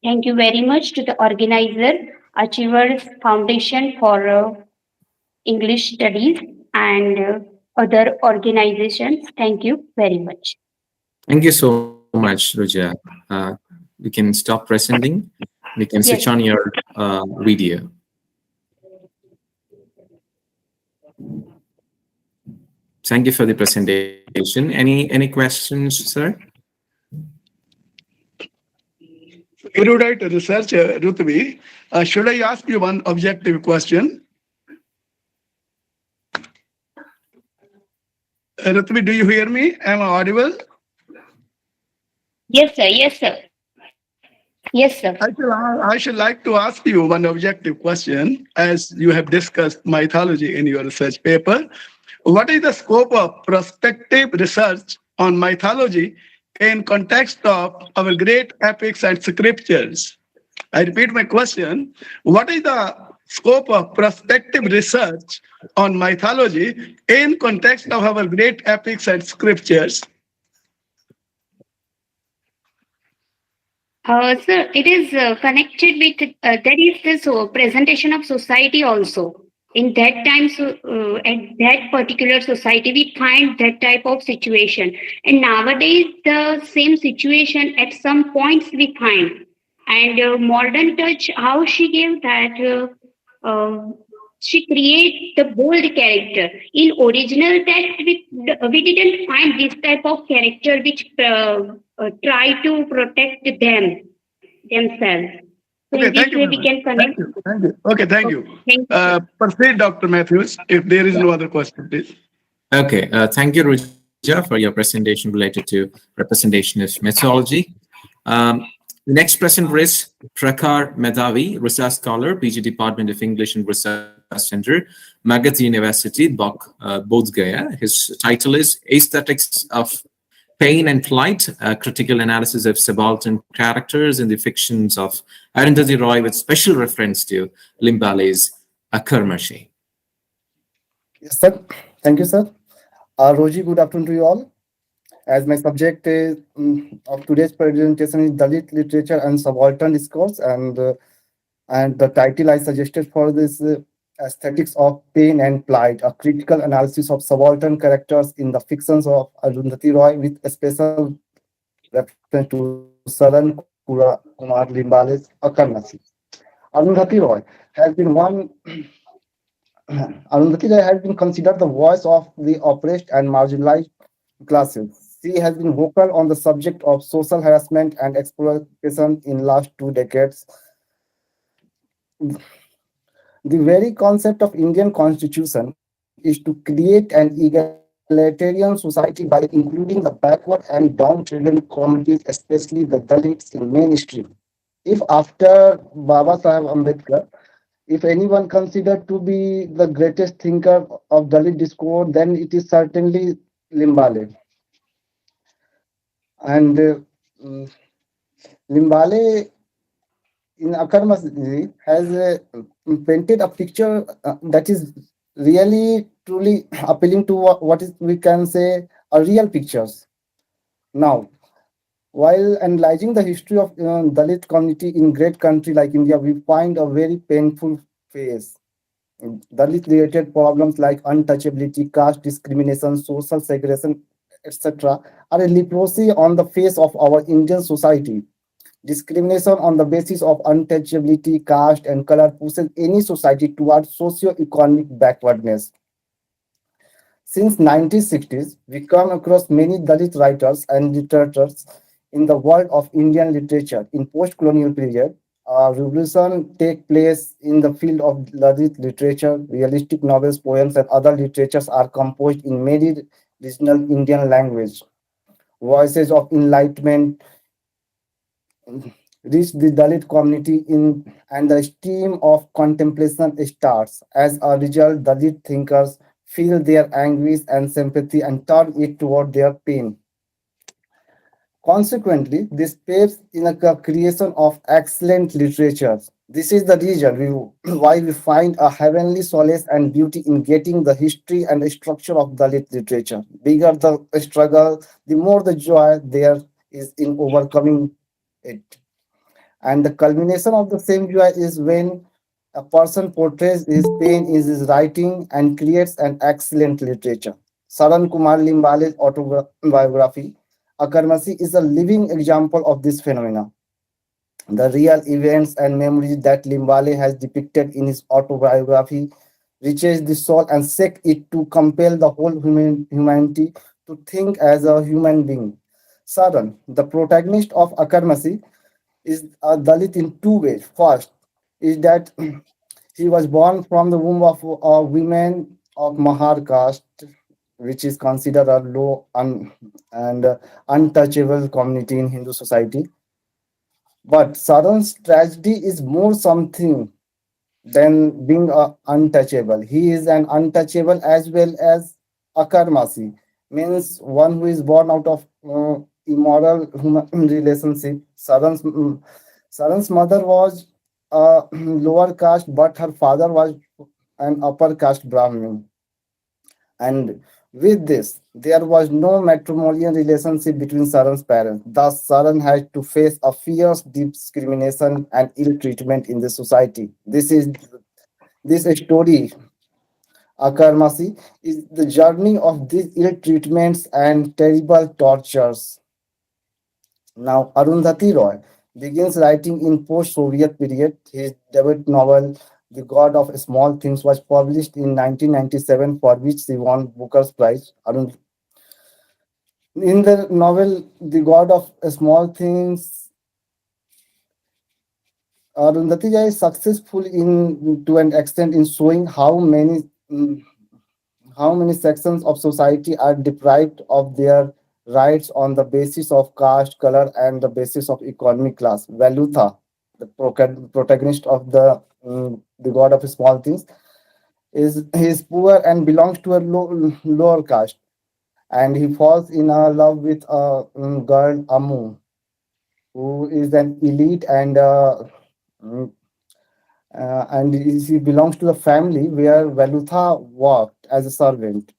thank you very much to the organizer, Achievers Foundation for English Studies, and other organizations. Thank you very much. Thank you so much, Ruja. We can stop presenting. We can switch Yes. on your video. Thank you for the presentation. Any questions, sir? Erudite researcher Rutvi, should I ask you one objective question? Rutvi, do you hear me? Am I audible? Yes, sir. Yes, sir. Yes, sir. I should like to ask you one objective question as you have discussed mythology in your research paper. What is the scope of prospective research on mythology in context of our great epics and scriptures? I repeat my question. What is the scope of prospective research on mythology in context of our great epics and scriptures? Sir, it is connected with, there is this presentation of society also. In that time, so at that particular society, we find that type of situation. And nowadays, the same situation at some points we find. And modern touch, how she gave that, she create the bold character. In original text, we didn't find this type of character which try to protect themselves. So Okay, in this thank you way very we much. can connect. Thank you. Thank you. Okay, thank you. Thank you. Proceed, Dr. Matthews, if there is no other question, please. Okay, thank you, Ruja, for your presentation related to representation of methodology. The next presenter is Prakhar Medhavi, research scholar, PG Department of English and Research Center, Magadh University, Bodh Gaya. His title is Aesthetics of Pain and Flight, a critical analysis of subaltern characters in the fictions of Arundhati Roy with special reference to Limbale's Akarmashi. Yes, sir. Thank you, sir. Roji, good afternoon to you all. As my subject of today's presentation is Dalit literature and subaltern discourse, and the title I suggested for this aesthetics of pain and plight, a critical analysis of subaltern characters in the fictions of Arundhati Roy with a special reference to Saran Kumar Limbale's Akarnasi. Arundhati Roy has been one. Arundhati Roy has been considered the voice of the oppressed and marginalized classes. She has been vocal on the subject of social harassment and exploitation in last 2 decades. The very concept of Indian constitution is to create an egalitarian society by including the backward and downtrodden communities, especially the Dalits, in mainstream. If after Baba Sahib Ambedkar, if anyone considered to be the greatest thinker of Dalit discourse, then it is certainly Limbale. And Limbale in Akarmasi has painted a picture that is really truly appealing to what is we can say a real pictures. Now, while analyzing the history of Dalit community in great country like India, we find a very painful phase. Dalit related problems like untouchability, caste discrimination, social segregation, etc., are a leprosy on the face of our Indian society. Discrimination on the basis of untouchability, caste, and color pushes any society towards socio-economic backwardness. Since 1960s, we come across many Dalit writers and literatures in the world of Indian literature. In post-colonial period, a revolution take place in the field of Dalit literature. Realistic novels, poems, and other literatures are composed in many regional Indian language. Voices of enlightenment reach the Dalit community and the stream of contemplation starts. As a result, Dalit thinkers feel their anguish and sympathy and turn it toward their pain. Consequently, this paves in a creation of excellent literature. This is the reason why we find a heavenly solace and beauty in getting the history and the structure of Dalit literature. Bigger the struggle, the more the joy there is in overcoming it. And the culmination of the same joy is when a person portrays his pain in his writing and creates an excellent literature. Saran Kumar Limbale's autobiography, Akarmasi, is a living example of this phenomena. The real events and memories that Limbale has depicted in his autobiography reaches the soul and shake it to compel the whole humanity to think as a human being. Saran, the protagonist of Akarmasi, is a Dalit in two ways. First is that he was born from the womb of a woman of Mahar caste, which is considered a low and untouchable community in Hindu society. But Saran's tragedy is more something than being untouchable. He is an untouchable as well as akarmasi, means one who is born out of immoral human relationship. Saran's mother was a lower caste, but her father was an upper caste Brahmin. And with this, there was no matrimonial relationship between Saran's parents. Thus, Saran had to face a fierce discrimination and ill treatment in the society. This story, Akarmasi, is the journey of these ill treatments and terrible tortures. Now, Arundhati Roy begins writing in post-Soviet period. His debut novel, The God of Small Things, was published in 1997, for which she won Booker's Prize. In the novel, The God of Small Things, Arundhati Roy is successful in to an extent in showing how many sections of society are deprived of their rights on the basis of caste, color, and the basis of economic class. Valutha, the protagonist of the God of Small Things, is poor and belongs to a lower caste, and he falls in a love with a girl Amu, who is an elite mm, and he belongs to a family where Valutha worked as a servant.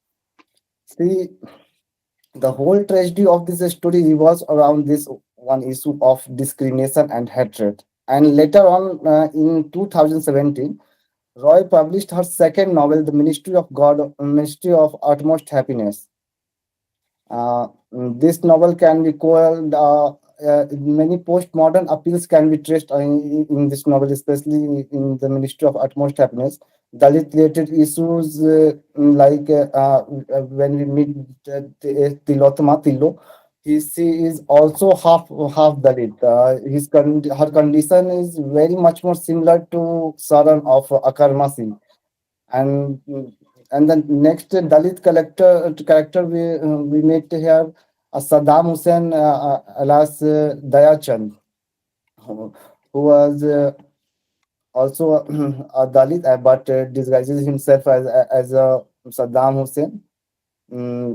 See, the whole tragedy of this story revolves around this one issue of discrimination and hatred. And later on, in 2017, Roy published her second novel, The Ministry of God, Ministry of Utmost Happiness. This novel can be called, many postmodern appeals can be traced in this novel, especially in The Ministry of Utmost Happiness. Dalit related issues like when we meet Tilotma Tillo, she is also half Dalit. Her condition is very much more similar to Saran of Akarmasi. And and the next Dalit character we met here, Saddam Hussein alias Dayachand, who was also a Dalit, but disguises himself as a Saddam Hussein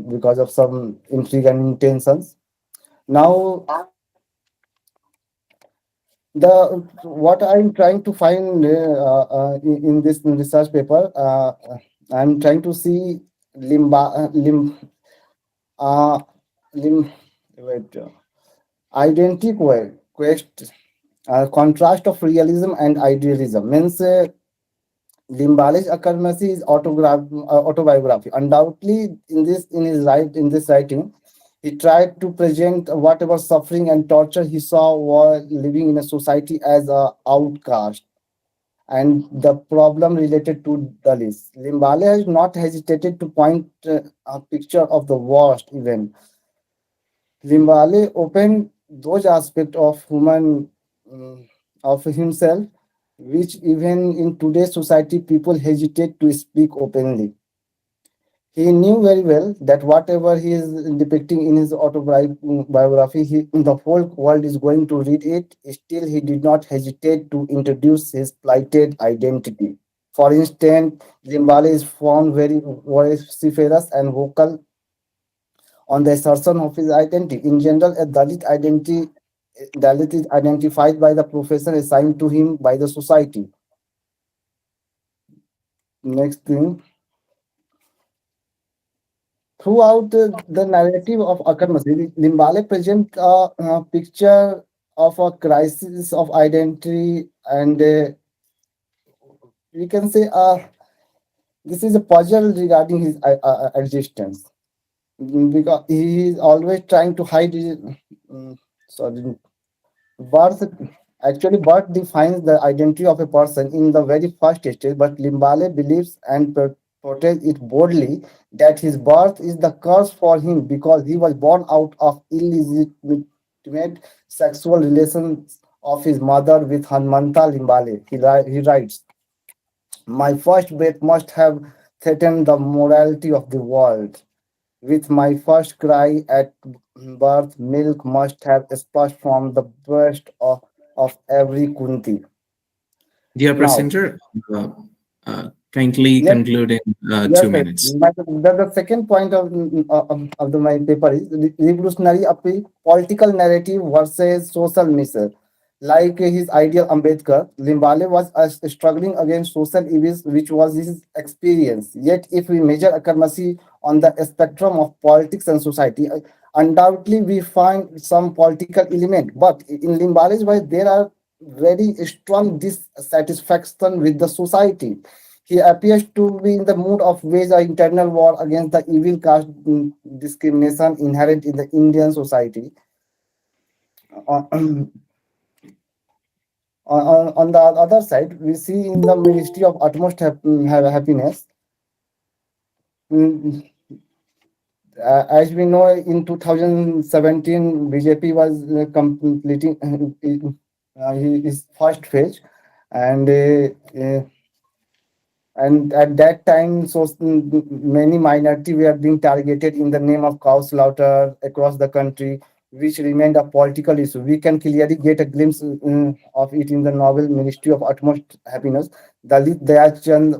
because of some intrigue and intentions. Now, the what I'm trying to find in this research paper, I'm trying to see limba lim uh, lim wait identity quest contrast of realism and idealism means Limbali's Akarmasi is autobiography. Undoubtedly, in this writing, he tried to present whatever suffering and torture he saw while living in a society as a outcast and the problem related to Dalits. Limbale has not hesitated to point a picture of the worst even. Limbale opened those aspects of of himself which even in today's society people hesitate to speak openly. He knew very well that whatever he is depicting in his autobiography, the whole world is going to read it. Still, he did not hesitate to introduce his plighted identity. For instance, Zimbabwe is found very vociferous and vocal on the assertion of his identity. In general, Dalit is identified by the profession assigned to him by the society. Next thing. Throughout the narrative of Akarmasi, Limbale presents a picture of a crisis of identity, and we can say this is a puzzle regarding his existence. Because he is always trying to hide his sorry birth. Actually, birth defines the identity of a person in the very first stage, but Limbale believes and portrays it boldly that his birth is the curse for him because he was born out of illegitimate sexual relations of his mother with Hanmanta Limbale. He writes, "My first breath must have threatened the morality of the world. With my first cry at birth, milk must have splashed from the breast of every Kunti." Dear Now, presenter, kindly yes, conclude in yes, two sir. minutes. The second point my paper is revolutionary appeal, political narrative versus social mission. Like his ideal Ambedkar, Limbale was struggling against social evils, which was his experience. Yet, if we measure Akarmasi on the spectrum of politics and society, undoubtedly we find some political element. But in Limbale's way, there are very strong dissatisfaction with the society. He appears to be in the mood of wage an internal war against the evil caste discrimination inherent in the Indian society. On, on the other side, we see in the Ministry of Utmost Happiness, mm, as we know, in 2017, BJP was completing his first phase, and at that time, so many minority were being targeted in the name of cow slaughter across the country, which remained a political issue. We can clearly get a glimpse of it in the novel Ministry of Utmost Happiness. Dalit Dayachand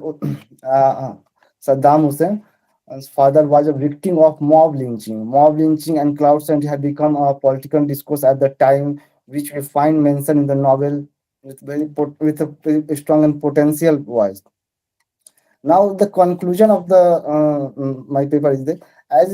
Saddam Hussein's father was a victim of mob lynching. Mob lynching and cloud seeding had become a political discourse at the time, which we find mentioned in the novel with with a very strong and potential voice. Now, the conclusion of the my paper is that as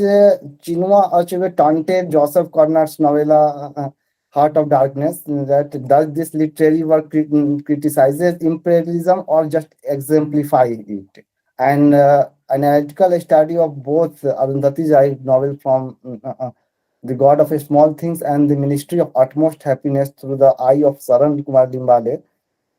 Chinua Achebe taunted Joseph Conrad's novella Heart of Darkness, that does this literary work criticizes imperialism or just exemplify it? And an analytical study of both Arundhati Roy's novel from The God of Small Things and The Ministry of Utmost Happiness through the eye of Saran Kumar Limbale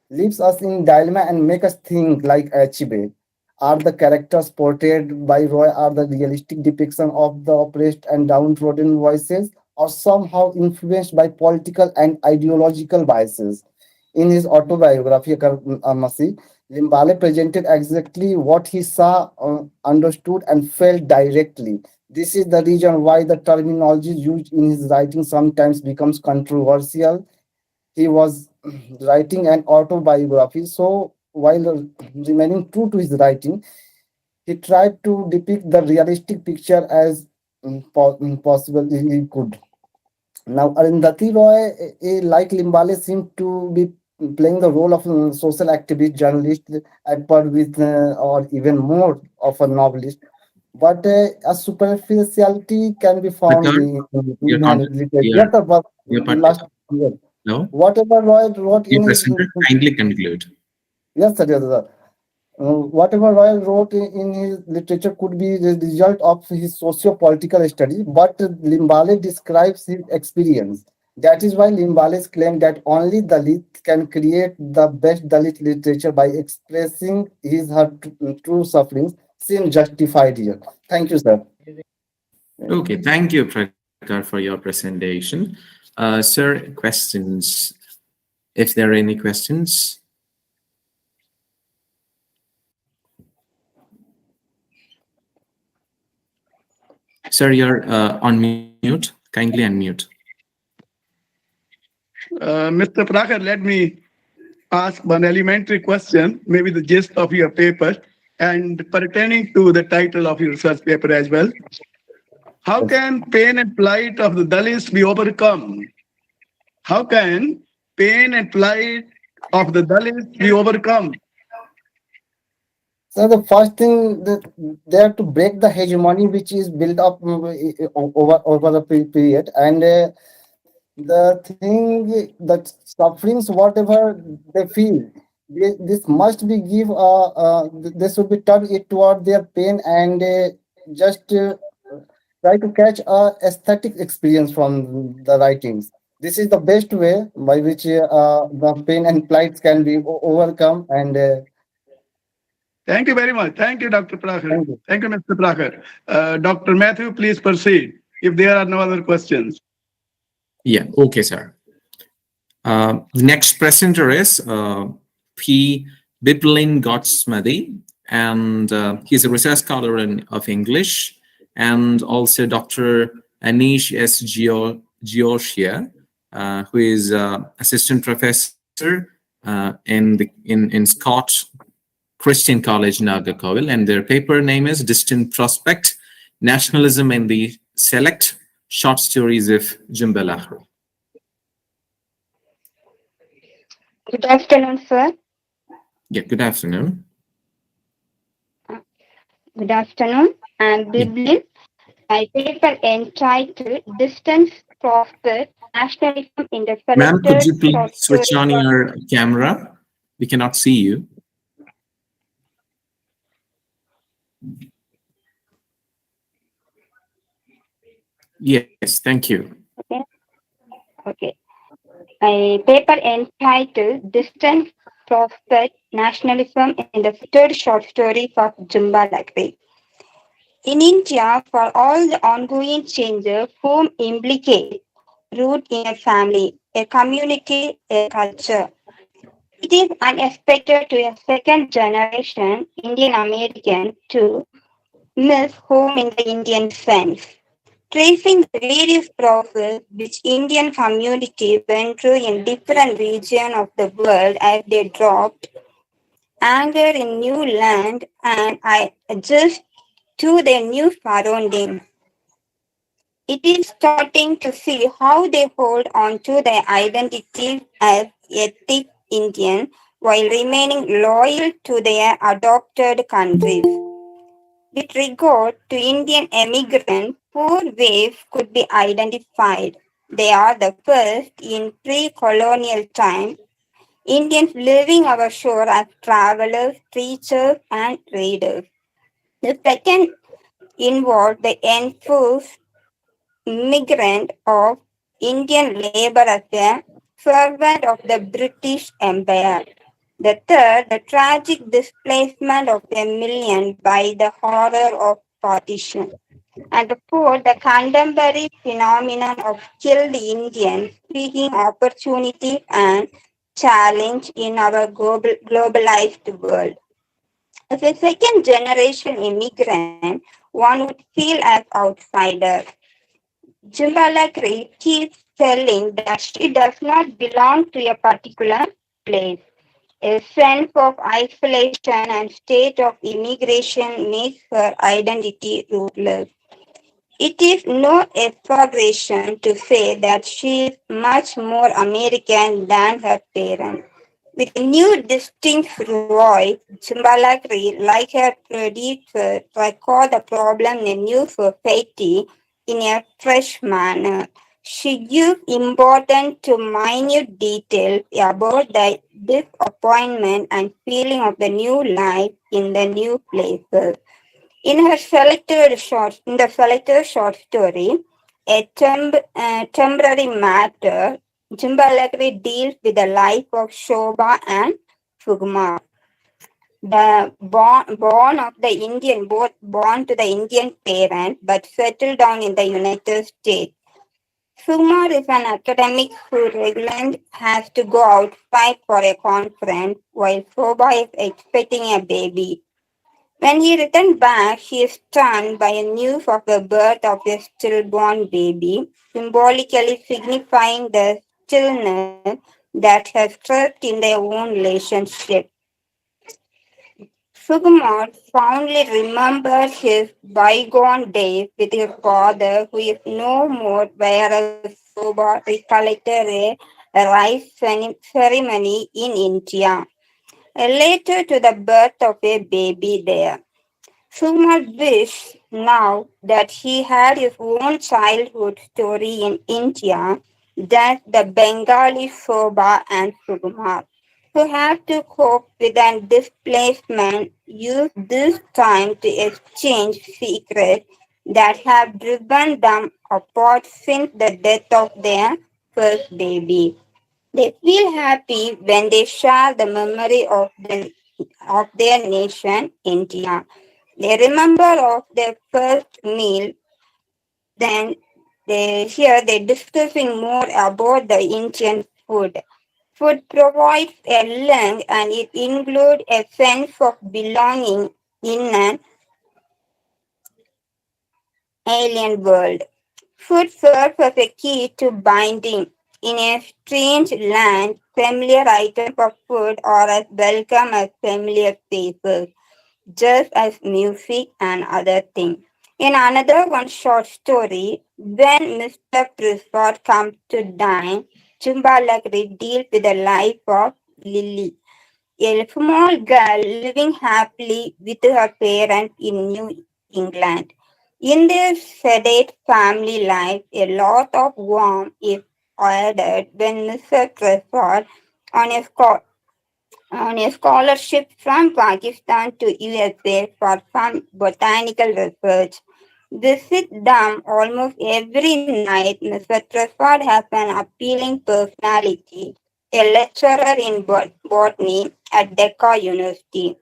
leaves us in dilemma and make us think like Achebe. Are the characters portrayed by Roy are the realistic depiction of the oppressed and downtrodden voices, or somehow influenced by political and ideological biases? In his autobiography, Masi, Limbale presented exactly what he saw, understood, and felt directly. This is the reason why the terminology used in his writing sometimes becomes controversial. He was writing an autobiography, so while remaining true to his writing, he tried to depict the realistic picture as possible he could. Now, Arundhati Roy, like Limbale, seemed to be playing the role of a social activist, journalist, at par with, or even more of a novelist. But a superficiality can be found Prakhar, your in her content, literature. Yes, sir, but your part. last year. No, Whatever Roy wrote your in his presenter, kindly conclude. yes, sir, yes, sir. Whatever Roy wrote in his literature could be the result of his socio-political study, but Limbale describes his experience. That is why Limbale's claim that only Dalit can create the best Dalit literature by expressing his her true sufferings seem justified here. Thank you, sir. Okay, thank you, Prakhar, for your presentation. Sir, questions? If there are any questions. Sir, you're on mute. Kindly unmute. Mr. Prakhar, let me ask one elementary question, maybe the gist of your paper, and pertaining to the title of your research paper as well. How can pain and plight of the Dalits be overcome? How can pain and plight of the Dalits be overcome? So the first thing that they have to break the hegemony which is built up over the period, and the thing that sufferings whatever they feel, this must be give they should be turned it toward their pain and just try to catch a aesthetic experience from the writings. This is the best way by which the pain and plights can be overcome. And Thank you very much. Thank you, Dr. Prakhar. thank you. Thank you, Mr. Prakhar. Dr. Matthew, please proceed if there are no other questions. Yeah, okay, sir. The next presenter is P. Biplin Gotsmadi, and he's a research scholar of English, and also Dr. Anish S. Georgia, who is assistant professor in Scott Christian College, Nagarkoil, and their paper name is Distant Prospect, Nationalism in the Select Short Stories of Jumbalahru. Good afternoon, sir. Yeah, good afternoon. Good afternoon. I'm Yeah. Biblin. My paper entitled Distance Profit Nationalism in the Ma'am, could Selected you please Short switch Stories on of your camera? We cannot see you. Yes, thank you. Okay. Okay. My paper entitled Distance Profit Nationalism in the Selected Short Stories of Jumba Lakri. In India, for all the ongoing changes, whom implicate root in a family, a community, a culture. It is unexpected to a second generation Indian American to miss home in the Indian sense. Tracing the various processes which Indian community went through in different regions of the world as they dropped anchor in new land and I adjust to their new surroundings. It is starting to see how they hold on to their identity as ethnic Indian while remaining loyal to their adopted countries. With regard to Indian emigrants, four waves could be identified. They are the first in pre-colonial time, Indians living our shore as travelers, teachers, and traders. The second involved the enforced migrant of Indian labor as a servant of the British Empire. The third, the tragic displacement of a million by the horror of partition. And the fourth, the contemporary phenomenon of killed Indians seeking opportunity and challenge in our globalized world. As a second generation immigrant, one would feel as outsider. Jimbalakri keeps telling that she does not belong to a particular place. A sense of isolation and state of immigration makes her identity rootless. It is no exaggeration to say that she is much more American than her parents. With a new distinct voice, Chimbalakri, like her predecessor, record the problem in a new society in a fresh manner. She gives importance to minute details about the disappointment and feeling of the new life in the new places. In the selected short story, temporary matter, Jimbalakri deals with the life of Shobha and Sugma. Both born to the Indian parent but settled down in the United States. Sugma is an academic who regularly has to go outside for a conference while Shobha is expecting a baby. When he returned back, he is stunned by a news of the birth of a stillborn baby, symbolically signifying the stillness that has crept in their own relationship. Sukumar fondly remembers his bygone days with his father, who is no more, whereas Soba recollected a rice ceremony in India, later to the birth of a baby there. Sumar wished now that he had his own childhood story in India, that the Bengali Shobha and Sukumar, who have to cope with an displacement, use this time to exchange secrets that have driven them apart since the death of their first baby. They feel happy when they share the memory of their nation, India. They remember of their first meal, then they're discussing more about the Indian food. Food provides a link and it includes a sense of belonging in an alien world. Food serves as a key to binding. In a strange land, familiar items of food are as welcome as familiar faces, just as music and other things. In another one short story, when Mr. Prasad comes to dine, Chumbalakri deals with the life of Lily, a small girl living happily with her parents in New England. In their sedate family life, a lot of warmth is added when Mr. Trefford, on a, on a scholarship from Pakistan to USA for some botanical research. Visit them almost every night. Mr. Trefford has an appealing personality, a lecturer in botany at Decca University.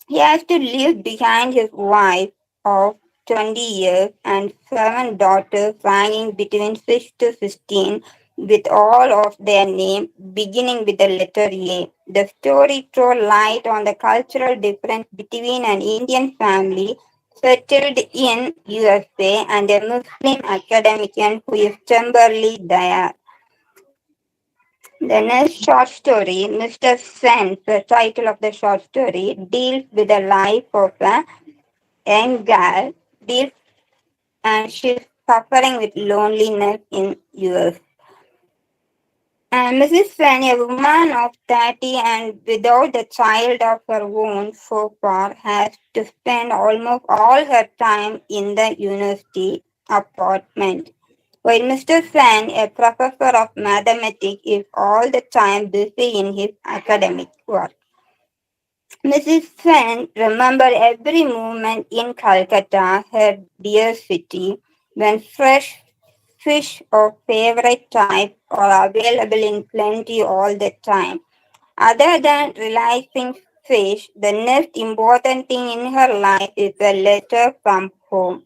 He has to leave behind his wife of 20 years and 7 daughters ranging between 6 to 16 with all of their names beginning with the letter A. The story throws light on the cultural difference between an Indian family settled in USA and a Muslim academician who is temporarily there. The next short story, Mr. Sen, the title of the short story, deals with the life of a young girl, and she's suffering with loneliness in US. And Mrs. Sen, a woman of 30 and without a child of her own so far, has to spend almost all her time in the university apartment. While Mr. Sen, a professor of mathematics, is all the time busy in his academic work. Mrs. Sen remembered every moment in Calcutta, her dear city, when fresh fish of favorite type are available in plenty all the time. Other than realizing fish, the next important thing in her life is a letter from home.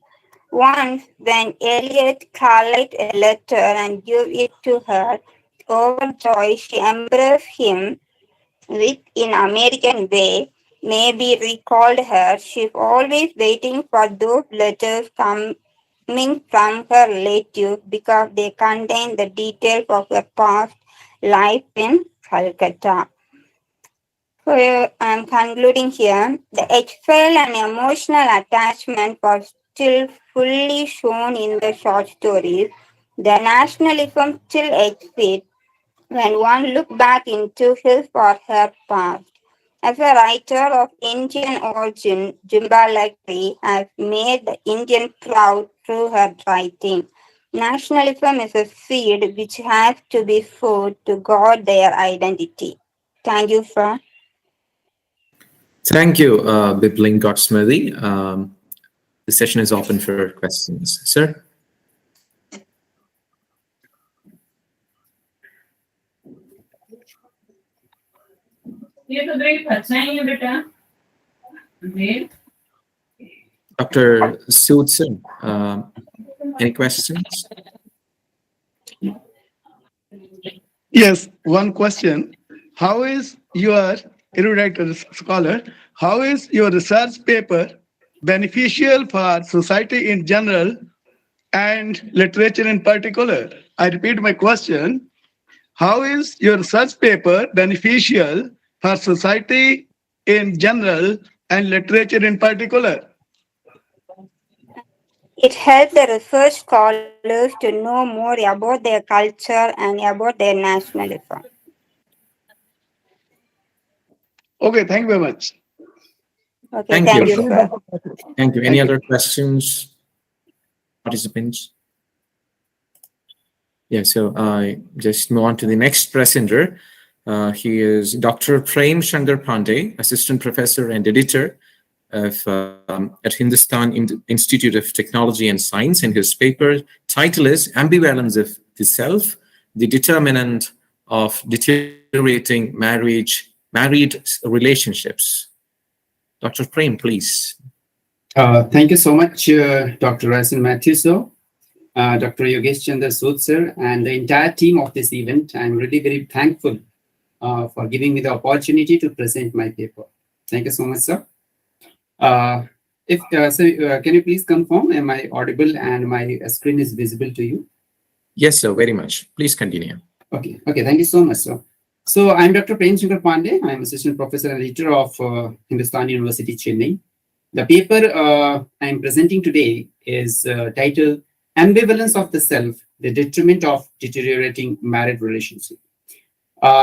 Once, when Elliot collected a letter and gave it to her, overjoyed, she embraced him with in American way, maybe recalled her. She's always waiting for those letters coming from her relatives because they contain the details of her past life in Calcutta. So I'm concluding here. The exile and emotional attachment was still fully shown in the short stories. The nationalism still exists when one looks back into his or her past. As a writer of Indian origin, Jimba Lakshmi has made the Indian proud through her writing. Nationalism is a seed which has to be sowed to guard their identity. Thank you, sir. Thank you, Bipling Godsmith. The session is open for questions. Sir? Dr. Sood, any questions? Yes, one question. How is your erudite scholar, how is your research paper beneficial for society in general and literature in particular? I repeat my question. How is your research paper beneficial for society in general and literature in particular? It helps the research scholars to know more about their culture and about their nationalism. Okay, thank you very much. Okay, Thank thank you. you, sir. Thank you. Any other questions, participants? Yeah, so I just move on to the next presenter. He is Dr. Prem Shankar Pandey, Assistant Professor and Editor at Hindustan Institute of Technology and Science. And his paper title is Ambivalence of the Self, the Determinant of Deteriorating Married Relationships. Dr. Prem, please. Thank you so much, Dr. Rasan Matthew, sir, Dr. Yogesh Chandra Sood, sir, and the entire team of this event. I'm really very thankful for giving me the opportunity to present my paper. Thank you so much, sir. Can you please confirm, am I audible and my screen is visible to you? Yes, sir, very much. Please continue. Okay, thank you so much, sir. So I'm Dr. Prem Shankar Pandey. I'm Assistant Professor and Editor of Hindustan University, Chennai. The paper I'm presenting today is titled Ambivalence of the Self, the Detriment of Deteriorating Married Relationship.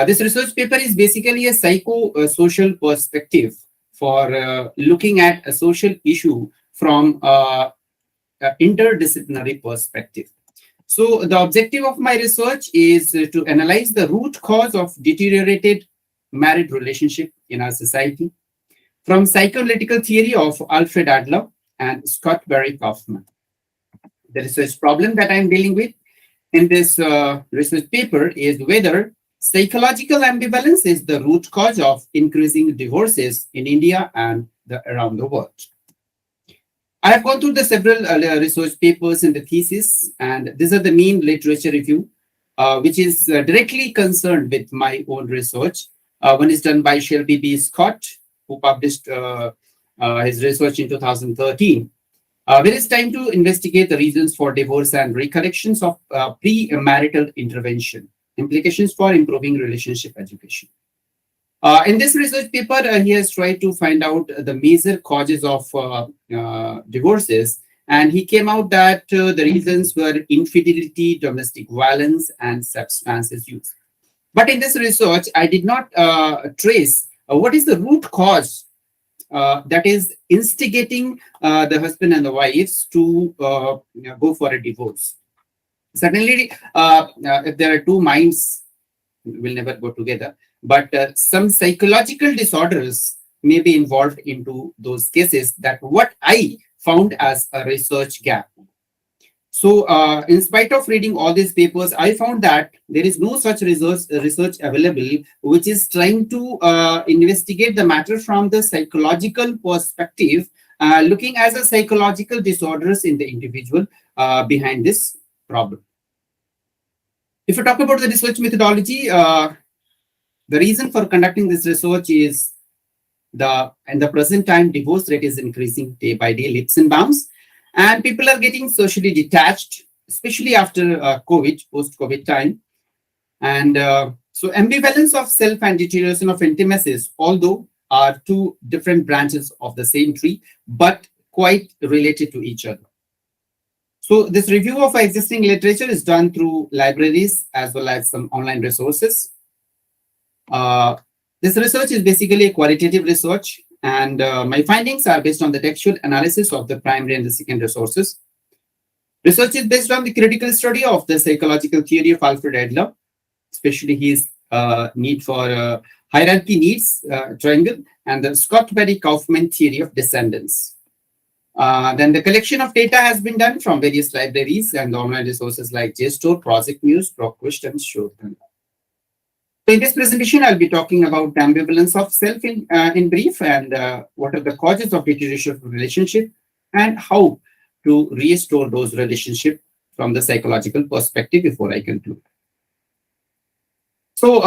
This research paper is basically a psycho-social perspective for looking at a social issue from interdisciplinary perspective. So the objective of my research is to analyze the root cause of deteriorated married relationship in our society from psychoanalytical theory of Alfred Adler and Scott Barry Kaufman. The research problem that I'm dealing with in this research paper is whether psychological ambivalence is the root cause of increasing divorces in India and around the world. I have gone through the several research papers in the thesis, and these are the main literature review, which is directly concerned with my own research. One is done by Shelby B. Scott, who published his research in 2013. Where it's time to investigate the reasons for divorce and recollections of pre-marital intervention, implications for improving relationship education. In this research paper, he has tried to find out the major causes of divorces, and he came out that the reasons were infidelity, domestic violence, and substance use. But in this research, I did not trace what is the root cause that is instigating the husband and the wives to go for a divorce. Certainly, if there are two minds, will never go together. But some psychological disorders may be involved into those cases. That what I found as a research gap. So, in spite of reading all these papers, I found that there is no such research available which is trying to investigate the matter from the psychological perspective, looking at the psychological disorders in the individual behind this problem. If we talk about the research methodology, the reason for conducting this research is in the present time, divorce rate is increasing day by day, leaps and bounds. And people are getting socially detached, especially after COVID, post-COVID time. And so ambivalence of self and deterioration of intimacies, although are two different branches of the same tree, but quite related to each other. So this review of existing literature is done through libraries as well as some online resources. This research is basically a qualitative research, and my findings are based on the textual analysis of the primary and the secondary sources. Research is based on the critical study of the psychological theory of Alfred Adler, especially his need for hierarchy needs triangle, and the Scott Barry Kaufman theory of descendants. Then the collection of data has been done from various libraries and online resources like JSTOR, Project News, ProQuest, and Shodan. So in this presentation, I'll be talking about ambivalence of self in brief, and what are the causes of deterioration of relationship, and how to restore those relationships from the psychological perspective before I conclude. So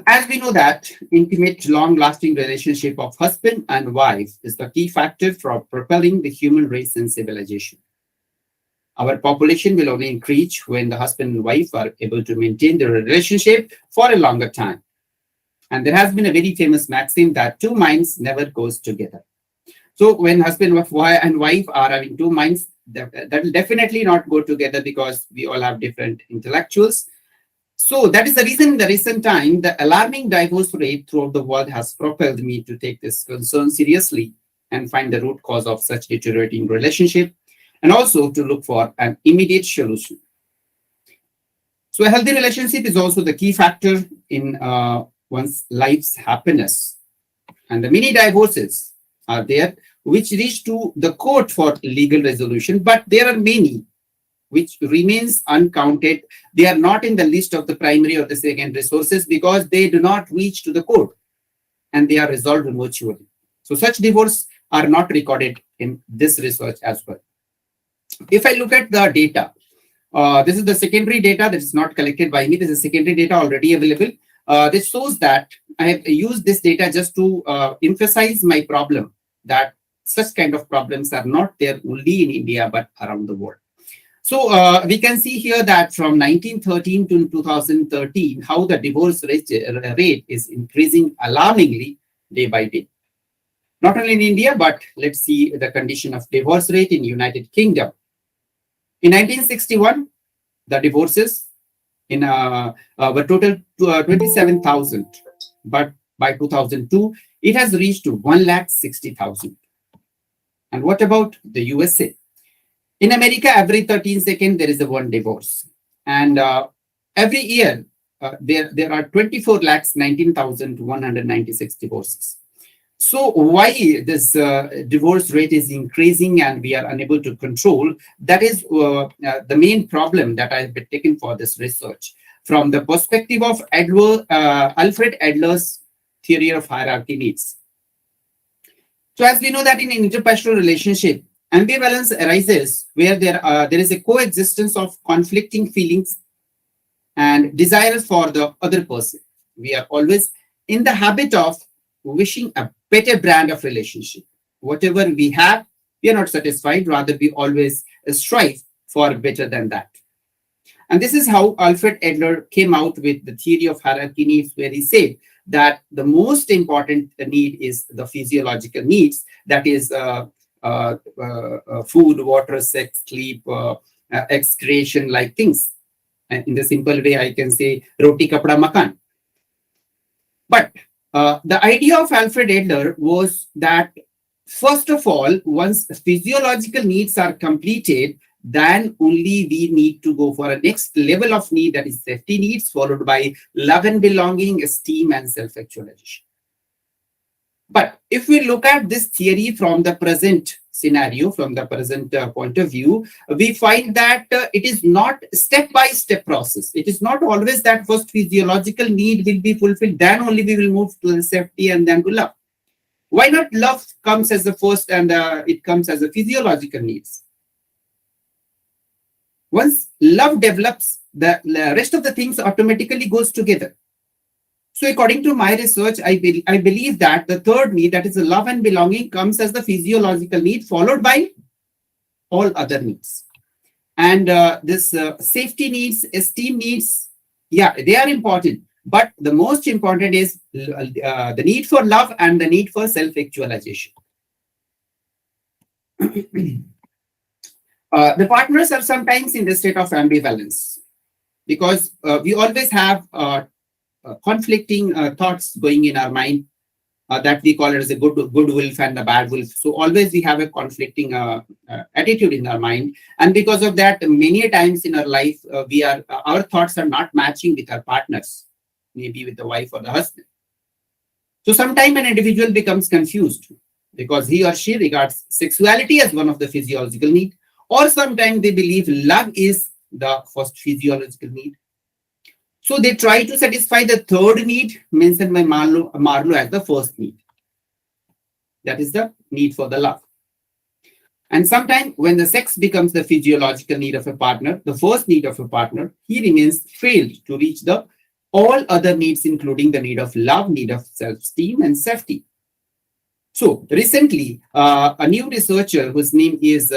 as we know that intimate, long-lasting relationship of husband and wife is the key factor for propelling the human race and civilization. Our population will only increase when the husband and wife are able to maintain their relationship for a longer time. And there has been a very famous maxim that two minds never goes together. So when husband and wife are having two minds, that will definitely not go together because we all have different intellectuals. So that is the reason in the recent time, the alarming divorce rate throughout the world has propelled me to take this concern seriously and find the root cause of such deteriorating relationship, and also to look for an immediate solution. So a healthy relationship is also the key factor in one's life's happiness. And the many divorces are there which reach to the court for legal resolution, but there are many which remains uncounted. They are not in the list of the primary or the secondary sources because they do not reach to the court and they are resolved virtually. So such divorce are not recorded in this research as well. If I look at the data, this is the secondary data that is not collected by me. This is secondary data already available. This shows that I have used this data just to emphasize my problem that such kind of problems are not there only in India, but around the world. So we can see here that from 1913 to 2013, how the divorce rate is increasing alarmingly day by day. Not only in India, but let's see the condition of divorce rate in United Kingdom. In 1961, the divorces in were total 27,000, but by 2002 it has reached to 1,60,000. And what about the USA? In America, every 13 seconds there is a one divorce, and every year there are 24 lakhs 19,196 divorces. So why this divorce rate is increasing and we are unable to control? That is the main problem that I've been taken for this research from the perspective of Alfred Adler's theory of hierarchy needs. So as we know that in an interpersonal relationship, ambivalence arises where there is a coexistence of conflicting feelings and desires for the other person. We are always in the habit of wishing a better brand of relationship. Whatever we have, we are not satisfied. Rather, we always strive for better than that. And this is how Alfred Adler came out with the theory of hierarchy needs, where he said that the most important need is the physiological needs, that is food, water, sex, sleep, excretion, like things. And in the simple way, I can say roti, kapda, makan. But the idea of Alfred Adler was that, first of all, once physiological needs are completed, then only we need to go for a next level of need, that is safety needs, followed by love and belonging, esteem, and self-actualization. But if we look at this theory from the present scenario, from the present point of view, we find that it is not step-by-step process. It is not always that first physiological need will be fulfilled, then only we will move to the safety and then to love. Why not love comes as the first and it comes as a physiological needs? Once love develops, the rest of the things automatically goes together. So according to my research, I believe that the third need, that is the love and belonging, comes as the physiological need, followed by all other needs. And this safety needs, esteem needs, yeah, they are important. But the most important is the need for love and the need for self-actualization. The partners are sometimes in the state of ambivalence because we always have conflicting thoughts going in our mind that we call it as a good wolf and a bad wolf. So always we have a conflicting attitude in our mind, and because of that, many times in our life our thoughts are not matching with our partners, maybe with the wife or the husband. So sometimes an individual becomes confused because he or she regards sexuality as one of the physiological needs, or sometimes they believe love is the first physiological need. So they try to satisfy the third need mentioned by Marlowe as the first need. That is the need for the love. And sometimes when the sex becomes the physiological need of a partner, the first need of a partner, he remains failed to reach the all other needs, including the need of love, need of self-esteem and safety. So recently, a new researcher whose name is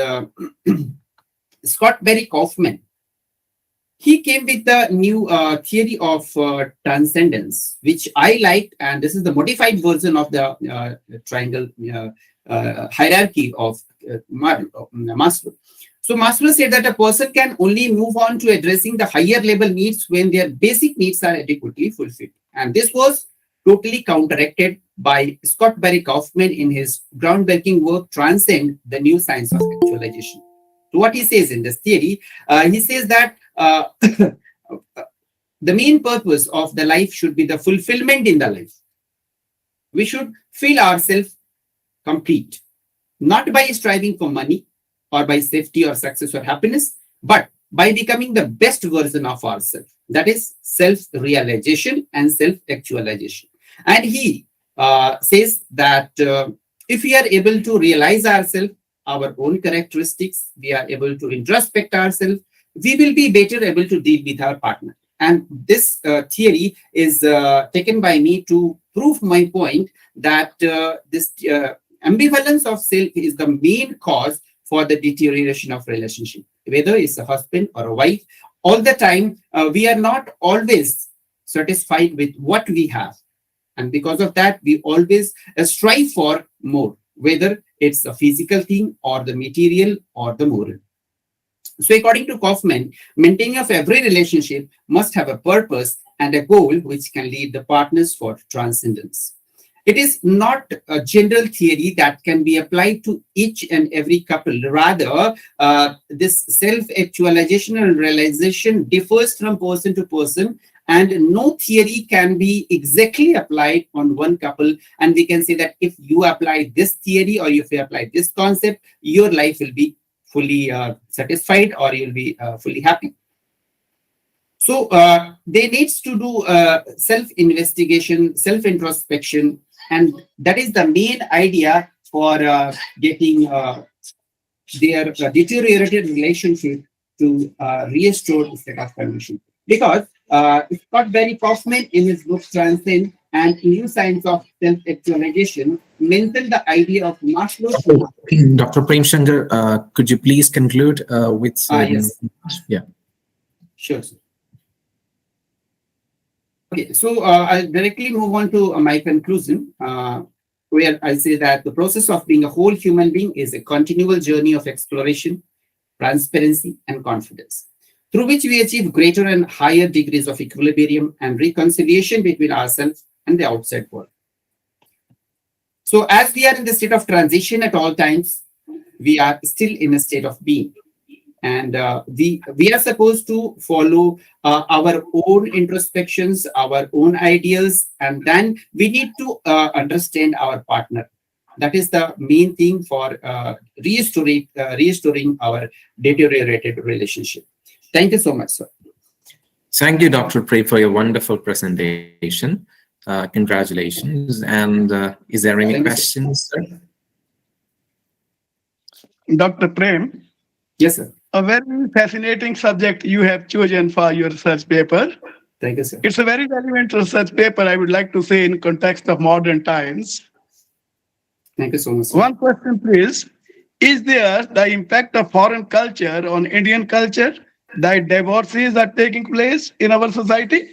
Scott Barry Kaufman, he came with the new theory of transcendence, which I liked, and this is the modified version of the triangle hierarchy of Maslow. So Maslow said that a person can only move on to addressing the higher level needs when their basic needs are adequately fulfilled. And this was totally counteracted by Scott Barry Kaufman in his groundbreaking work, Transcend, the New Science of Actualization. So what he says in this theory, he says that the main purpose of the life should be the fulfillment in the life. We should feel ourselves complete, not by striving for money or by safety or success or happiness, but by becoming the best version of ourselves. That is self-realization and self-actualization. And he says that if we are able to realize ourselves, our own characteristics, we are able to introspect ourselves, we will be better able to deal with our partner. And this theory is taken by me to prove my point that this ambivalence of self is the main cause for the deterioration of relationship. Whether it's a husband or a wife, all the time we are not always satisfied with what we have. And because of that, we always strive for more, whether it's a physical thing or the material or the moral. So according to Kaufman, maintaining of every relationship must have a purpose and a goal which can lead the partners for transcendence. It is not a general theory that can be applied to each and every couple. Rather, this self-actualization and realization differs from person to person, and no theory can be exactly applied on one couple. And we can say that if you apply this theory or if you apply this concept, your life will be fully satisfied or you'll be fully happy. So they needs to do self-investigation, self-introspection, and that is the main idea for getting their deteriorated relationship to restore state of condition. Because Scott Barry Kaufman in his book Transcend and New Science of Self-Actualization mentioned the idea of Maslow's. Dr. Premchandra, could you please conclude with... Yes. Yeah. Sure, sir. Okay, so I'll directly move on to my conclusion, where I say that the process of being a whole human being is a continual journey of exploration, transparency, and confidence, through which we achieve greater and higher degrees of equilibrium and reconciliation between ourselves and the outside world. So as we are in the state of transition at all times, we are still in a state of being. And we are supposed to follow our own introspections, our own ideals, and then we need to understand our partner. That is the main thing for restoring our deteriorated relationship. Thank you so much, sir. Thank you, Dr. Prey, for your wonderful presentation. Congratulations. And is there any questions, sir? Dr. Prem. Yes, sir. A very fascinating subject you have chosen for your research paper. Thank you, sir. It's a very relevant research paper, I would like to say, in context of modern times. Thank you so much, sir. One question, please. Is there the impact of foreign culture on Indian culture that divorces are taking place in our society?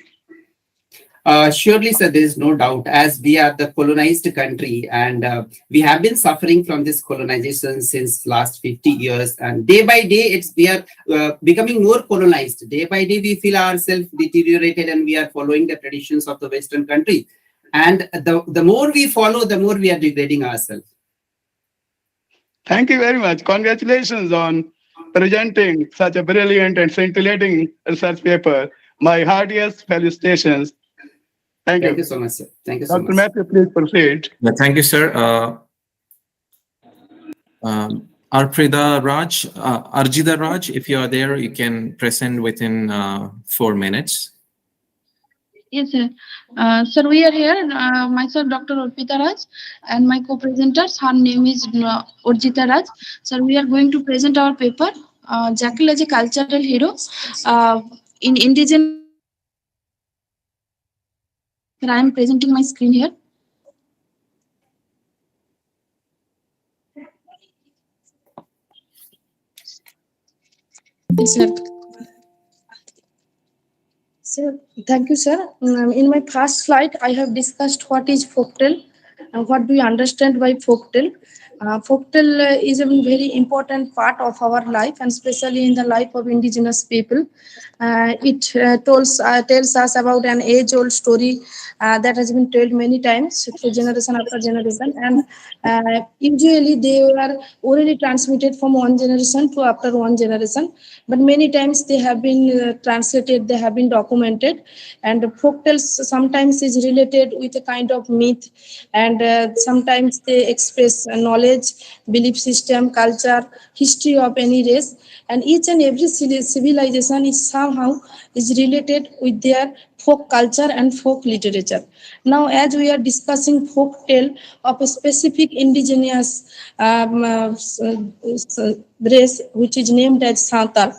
Surely, sir, there is no doubt, as we are the colonized country and we have been suffering from this colonization since last 50 years. And day by day, we are becoming more colonized. Day by day, we feel ourselves deteriorated and we are following the traditions of the Western country. And the more we follow, the more we are degrading ourselves. Thank you very much. Congratulations on presenting such a brilliant and scintillating research paper. My heartiest felicitations. Thank you. Thank you so much, sir. Thank you so Dr. much. Matthew, please proceed. Thank you, sir. Arjida Raj, if you are there, you can present within 4 minutes. Yes, sir. Sir, we are here. Myself, Dr. Urpita Raj, and my co-presenters, her name is Urjita Raj. Sir, we are going to present our paper, Jackal as a Cultural Hero in Indigenous. Sir, I am presenting my screen here. Yes, sir. Sir, thank you, sir. In my first slide, I have discussed what is folktale and what do we understand by folktale. Folktale is a very important part of our life, and especially in the life of indigenous people. It tells us about an age-old story that has been told many times through generation after generation, and usually they were orally transmitted from one generation to after one generation. But many times they have been translated, they have been documented, and folktales sometimes is related with a kind of myth, and sometimes they express knowledge, belief system, culture, history of any race, and each and every civilization is somehow is related with their folk culture and folk literature. Now, as we are discussing folk tale of a specific indigenous race, which is named as Santal.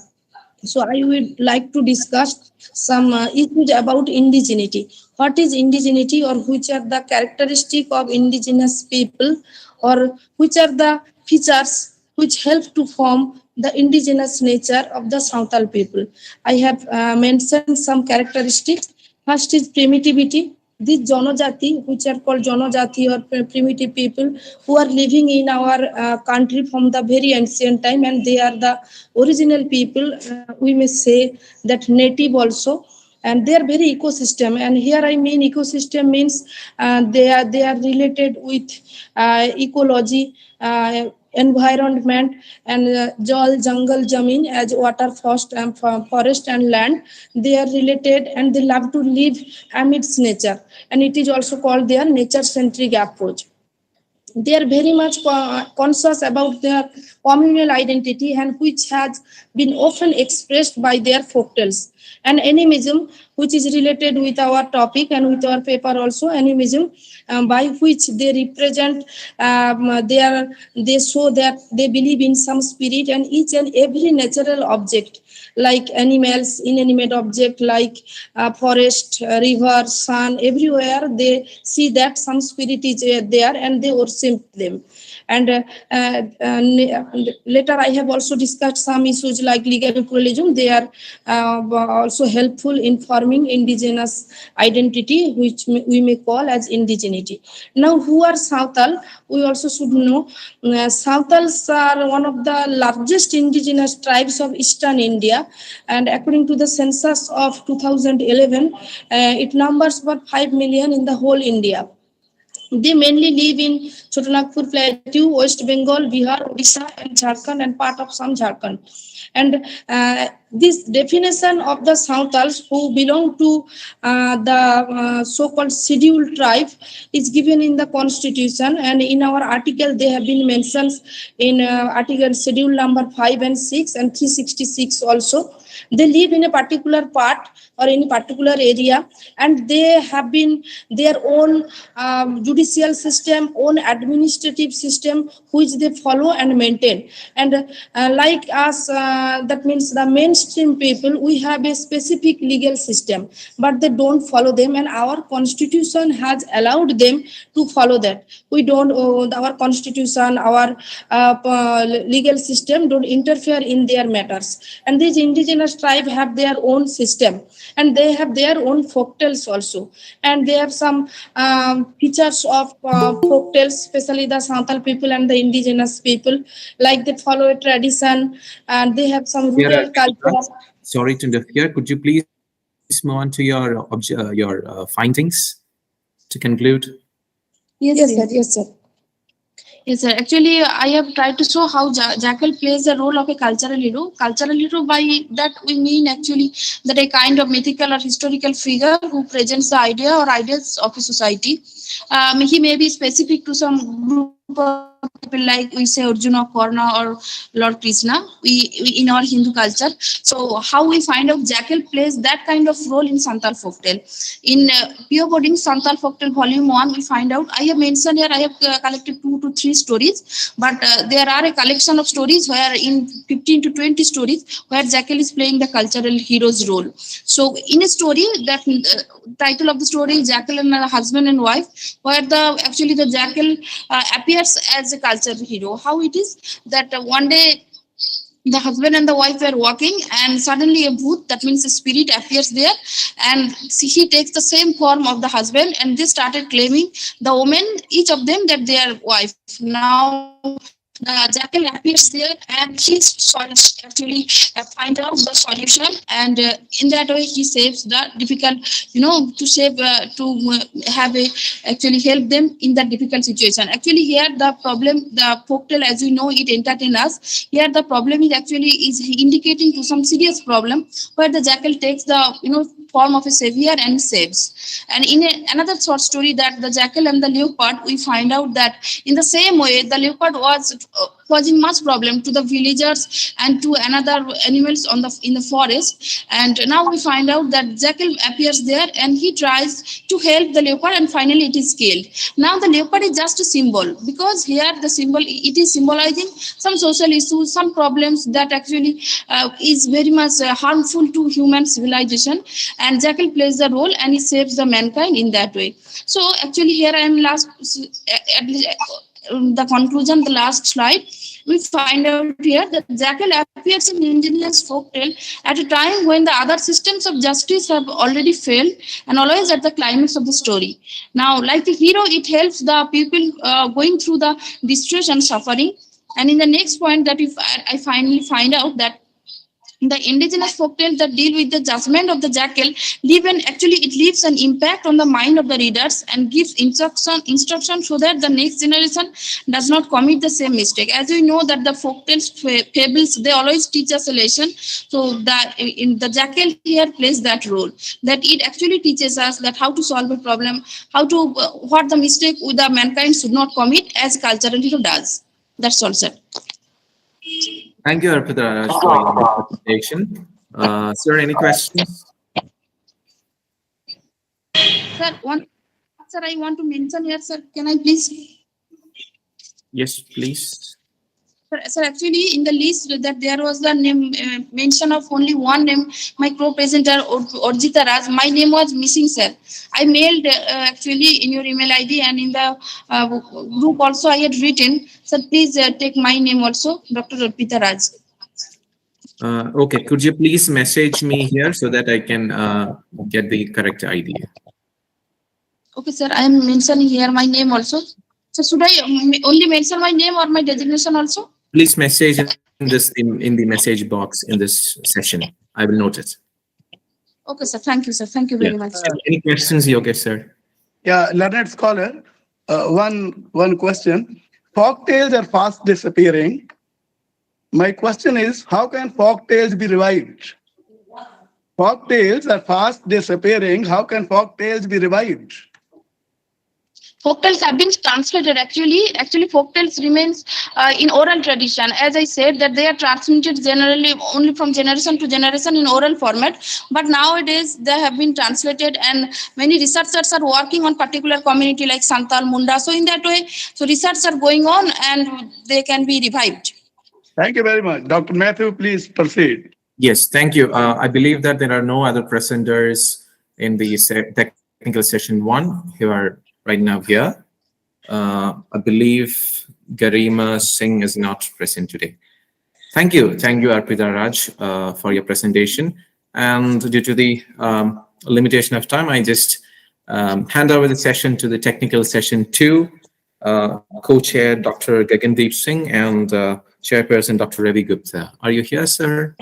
So I would like to discuss some issues about indigeneity. What is indigeneity, or which are the characteristics of indigenous people, or which are the features which help to form the indigenous nature of the Santal people? I have mentioned some characteristics. First is primitivity. these Janajati, which are called Janajati or primitive people, who are living in our country from the very ancient time, and they are the original people. We may say that native also, and they are very ecosystem. And here I mean ecosystem means they are related with ecology. Environment and jal, jungle, jamin as water, forest and land. They are related and they love to live amidst nature, and it is also called their nature centric approach. They are very much conscious about their communal identity, and which has been often expressed by their folk tales. And animism, which is related with our topic and with our paper also, animism, by which they represent, they show that they believe in some spirit, and each and every natural object like animals, inanimate object like forest, river, sun, everywhere they see that some spirit is there and they worship them. And later I have also discussed some issues like legal pluralism. They are also helpful in forming indigenous identity, which we may call as indigeneity. Now, who are Santhal? We also should know Santals are one of the largest indigenous tribes of eastern India, and according to the census of 2011, it numbers about 5 million in the whole India. They mainly live in Chotanagpur Plateau, West Bengal, Bihar, Odisha, and Jharkhand, and part of some Jharkhand. And this definition of the Santals, who belong to the so-called scheduled tribe, is given in the constitution, and in our article they have been mentioned in article schedule number 5 and 6 and 366 also. They live in a particular part or in a particular area, and they have been their own judicial system, own administrative system, which they follow and maintain. And like us, that means the mainstream people, we have a specific legal system, but they don't follow them, and our constitution has allowed them to follow that. We don't, our constitution, our legal system don't interfere in their matters. And these indigenous tribe have their own system, and they have their own folk tales also, and they have some features of folk tales, especially the Santal people and the indigenous people, like they follow a tradition and they have some rural culture. Sorry to interfere. Could you please move on to your findings to conclude? Yes, sir. Yes, sir. Actually, I have tried to show how jackal plays the role of a cultural hero. Cultural hero, by that we mean actually that a kind of mythical or historical figure who presents the idea or ideas of a society. He may be specific to some group of people, like we say Arjuna, Karna, or Lord Krishna. We in our Hindu culture. So how we find out jackal plays that kind of role in Santal folktale. In Pure Coding Santal Folktale Volume 1, we find out, I have mentioned here, I have collected 2 to 3 stories, but there are a collection of stories where in 15 to 20 stories where jackal is playing the cultural hero's role. So in a story, that title of the story is Jackal and Husband and Wife, where actually the jackal appears as a cultural hero. How it is that one day the husband and the wife were walking, and suddenly a bhoot, that means a spirit, appears there, and he takes the same form of the husband, and they started claiming, the women, each of them, that they are wife. Now the jackal appears there, and he actually find out the solution, and in that way he saves the difficult, to save have a actually help them in that difficult situation. Actually here the problem, the folktale, as we know, it entertain us. Here the problem is actually is indicating to some serious problem, where the jackal takes the form of a savior and saves. And in another short story, that the jackal and the leopard, we find out that in the same way the leopard was causing much problem to the villagers and to another animals in the forest. And now we find out that jackal appears there, and he tries to help the leopard, and finally it is killed. Now the leopard is just a symbol, because here the symbol, it is symbolizing some social issues, some problems that actually is very much harmful to human civilization, and jackal plays the role and he saves the mankind in that way. So actually here I am the conclusion, the last slide, we find out here that jackal appears in indigenous folktale at a time when the other systems of justice have already failed, and always at the climax of the story. Now, like a hero, it helps the people going through the distress and suffering. And in the next point, that if I finally find out that the indigenous folktales that deal with the judgment of the jackal leave and actually it leaves an impact on the mind of the readers and gives instruction so that the next generation does not commit the same mistake. As we know that the folktales, fables, they always teach us a lesson. So that in the jackal here plays that role, that it actually teaches us that how to solve a problem, how to what the mistake with the mankind should not commit as cultural hero does. That's all, sir. Thank you, Arpita Raj, for your presentation. Sir, any questions? Sir, sir, I want to mention here, sir. Can I please? Yes, please. Sir, actually, in the list that there was the name mention of only one name, my co-presenter Orjita Raj. My name was missing, sir. I mailed actually in your email ID and in the group also I had written. Sir, please take my name also, Dr. Orjita Raj. Okay, could you please message me here so that I can get the correct ID? Okay, sir, I am mentioning here my name also. So should I only mention my name or my designation also? Please message in the message box in this session. I will note it. Okay, sir. Thank you, sir. Thank you very much. Any questions, Yogesh, sir? Yeah, learned scholar. One question. Folk tales are fast disappearing. My question is, how can folk tales be revived? Folk tales are fast disappearing. How can folk tales be revived? Folktales have been translated. Actually, folktales remains in oral tradition. As I said, that they are transmitted generally only from generation to generation in oral format. But nowadays, they have been translated, and many researchers are working on particular community like Santal, Munda. So in that way, so research are going on, and they can be revived. Thank you very much. Dr. Matthew, please proceed. Yes, thank you. I believe that there are no other presenters in the technical session 1 who are right now here. I believe Garima Singh is not present today. Thank you, Arpita Raj, for your presentation. And due to the limitation of time, I just hand over the session to the technical session 2, co-chair Dr. Gagandeep Singh and chairperson Dr. Ravi Gupta. Are you here, sir?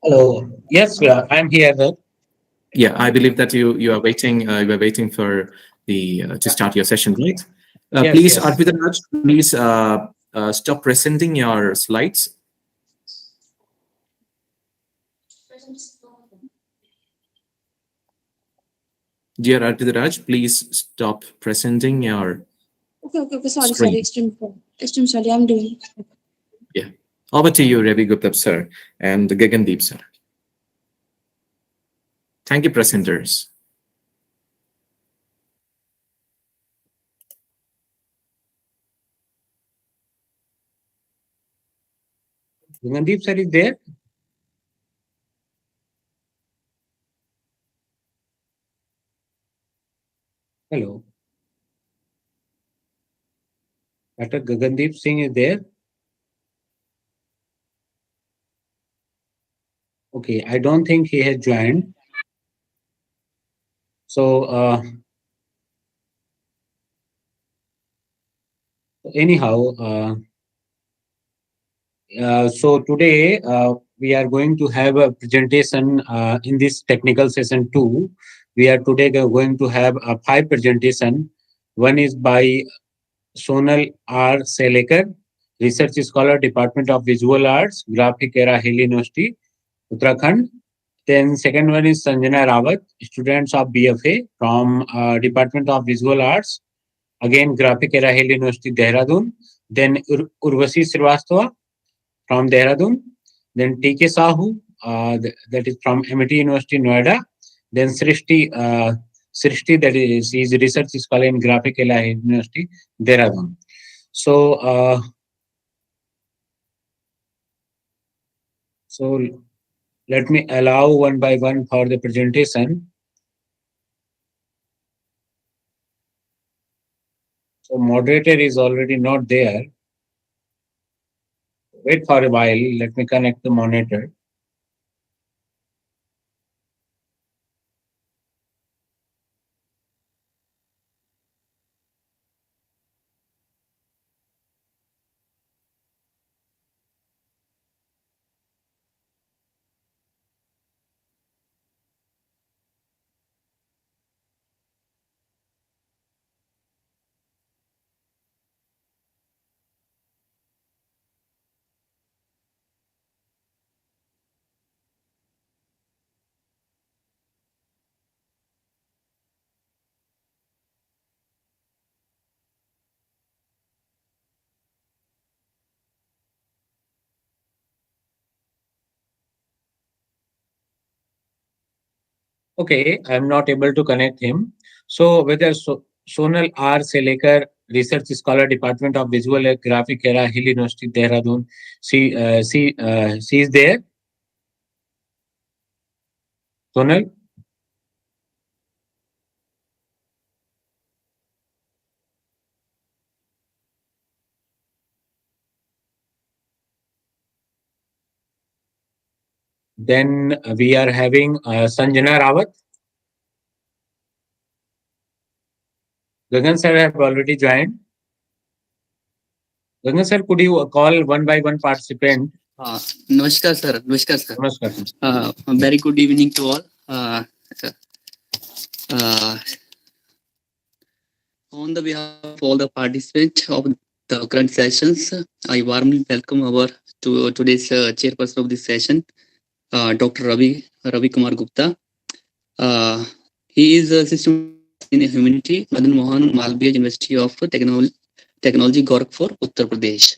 Hello. Yes, I'm here. Yeah, I believe that you are waiting. You are waiting for the to start your session, right? Yes, Please, yes. Arpita Raj, please stop presenting your slides. Dear Arpita Raj, please stop presenting your Okay. Sorry. screen. Extreme sorry. I'm doing. Yeah. Over to you, Ravi Gupta, sir, and Gagandeep, sir. Thank you, presenters. Gagandeep sir is there? Hello. Dr. Gagandeep Singh is there? Okay, I don't think he has joined. So, anyhow, so today we are going to have a presentation in this technical session 2. We are today going to have 5 presentation. One is by Sonal R. Selekar, Research Scholar, Department of Visual Arts, Graphic Era, Hill University, Uttarakhand. Then second one is Sanjana Rawat, students of BFA from Department of Visual Arts, again Graphic Era, Hill University, Dehradun. Then Urvasi Srivastava from Dehradun. Then TK Sahu, that is from MIT University, Noida. Then Srishti, that is research scholar in Graphic Era, Hill University, Dehradun. So Let me allow one by one for the presentation. So moderator is already not there. Wait for a while. Let me connect the monitor. Okay, I'm not able to connect him. So whether Sonal R. Selekar, Research Scholar, Department of Visual and Graphic era, Hill University, Dehradun, she is there. Sonal? Then we are having Sanjana Rawat. Gagan sir have already joined. Gagan sir, could you call one by one participant? Namaskar, sir. Namaskar, sir. Namaskar. Very good evening to all. On the behalf of all the participants of the current sessions, I warmly welcome our today's chairperson of this session, Dr. Ravi Kumar Gupta. He is assistant in Humanity, Madan Mohan Malviya University of Technology, Gorakhpur, Uttar Pradesh.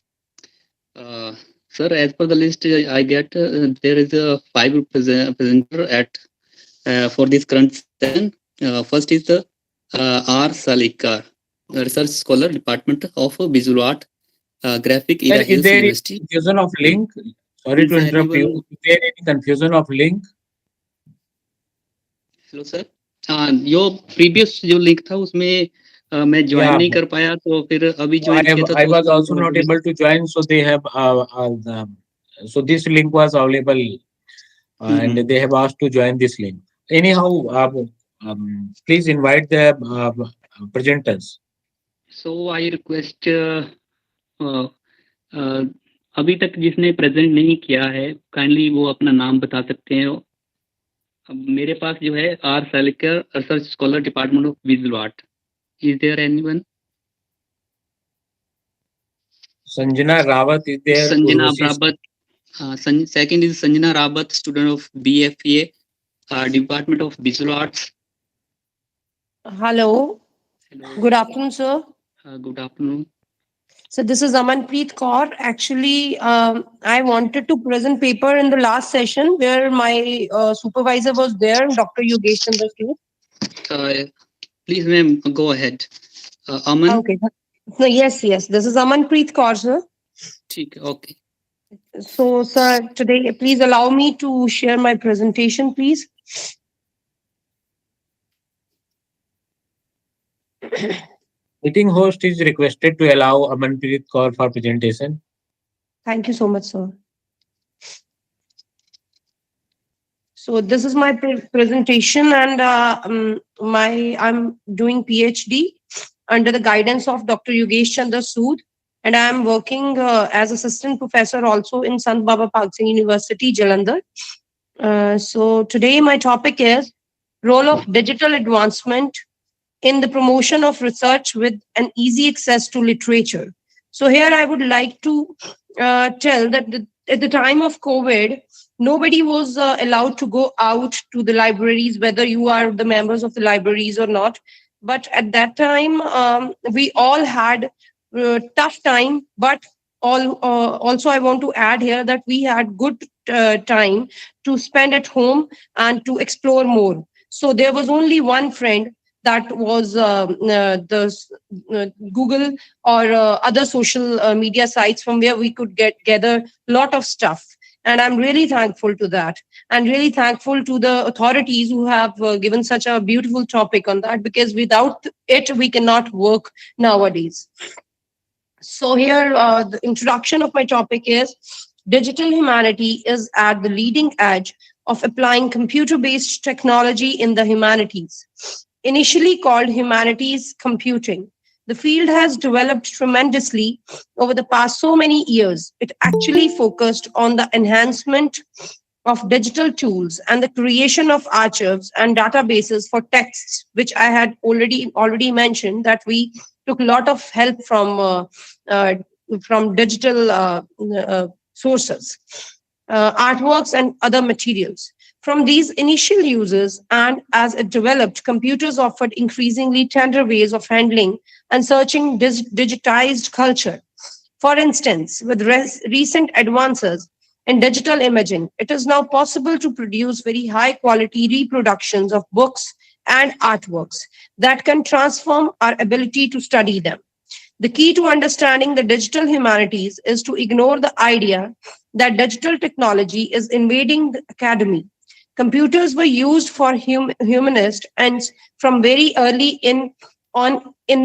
Sir, as per the list I get, there is a 5 presenter at for this current session. First is the R. Salikar, Research Scholar, Department of Visual Art, Graphic Sir, Era is there any University. confusion of link? Sorry to interrupt you. Is there any confusion of link? Hello sir, जो previous जो link था उसमें मैं join नहीं कर पाया, तो फिर अभी ज्वाइन किया था I तो was उसमें also not able to join, so they have so this link was available, and they have asked to join this link. Anyhow, please invite the presenters. So I request अभी तक जिसने present नहीं किया है, kindly वो अपना नाम बता सकते हैं। अब मेरे पास जो है R Salikar, research scholar, department of visual art. Is there anyone? Sanjana Rawat is there. Sanjana Rawat. Second is Sanjana Rawat, student of BFA, Department of Visual Arts. Hello. Good afternoon, sir. Good afternoon. So this is Amanpreet Kaur. Actually, I wanted to present paper in the last session where my supervisor was there, Dr. Yogesh Chandra Sood. Please, ma'am, go ahead. Aman. Okay. So yes. This is Amanpreet Kaur, sir. Okay. So, sir, today, please allow me to share my presentation, please. Meeting host is requested to allow Amanpreet Kaur for presentation. Thank you so much, sir. So this is my presentation, and I'm doing PhD under the guidance of Dr. Yogesh Chandra Sood, and I am working as assistant professor also in Sant Baba Bhag Singh University, Jalandhar. So today my topic is role of digital advancement in the promotion of research with an easy access to literature. So here I would like to tell that at the time of COVID, nobody was allowed to go out to the libraries, whether you are the members of the libraries or not. But at that time, we all had tough time, but also I want to add here that we had good time to spend at home and to explore more. So there was only one friend, that was the Google or other social media sites from where we could gather a lot of stuff. And I'm really thankful to that, and really thankful to the authorities who have given such a beautiful topic on that, because without it, we cannot work nowadays. So here, the introduction of my topic is digital humanity is at the leading edge of applying computer-based technology in the humanities. Initially called humanities computing, the field has developed tremendously over the past so many years. It actually focused on the enhancement of digital tools and the creation of archives and databases for texts, which I had already mentioned that we took a lot of help uh, from digital sources, artworks, and other materials. From these initial uses, and as it developed, computers offered increasingly tender ways of handling and searching digitized culture. For instance, with recent advances in digital imaging, it is now possible to produce very high quality reproductions of books and artworks that can transform our ability to study them. The key to understanding the digital humanities is to ignore the idea that digital technology is invading the academy. Computers were used for humanist and from very early in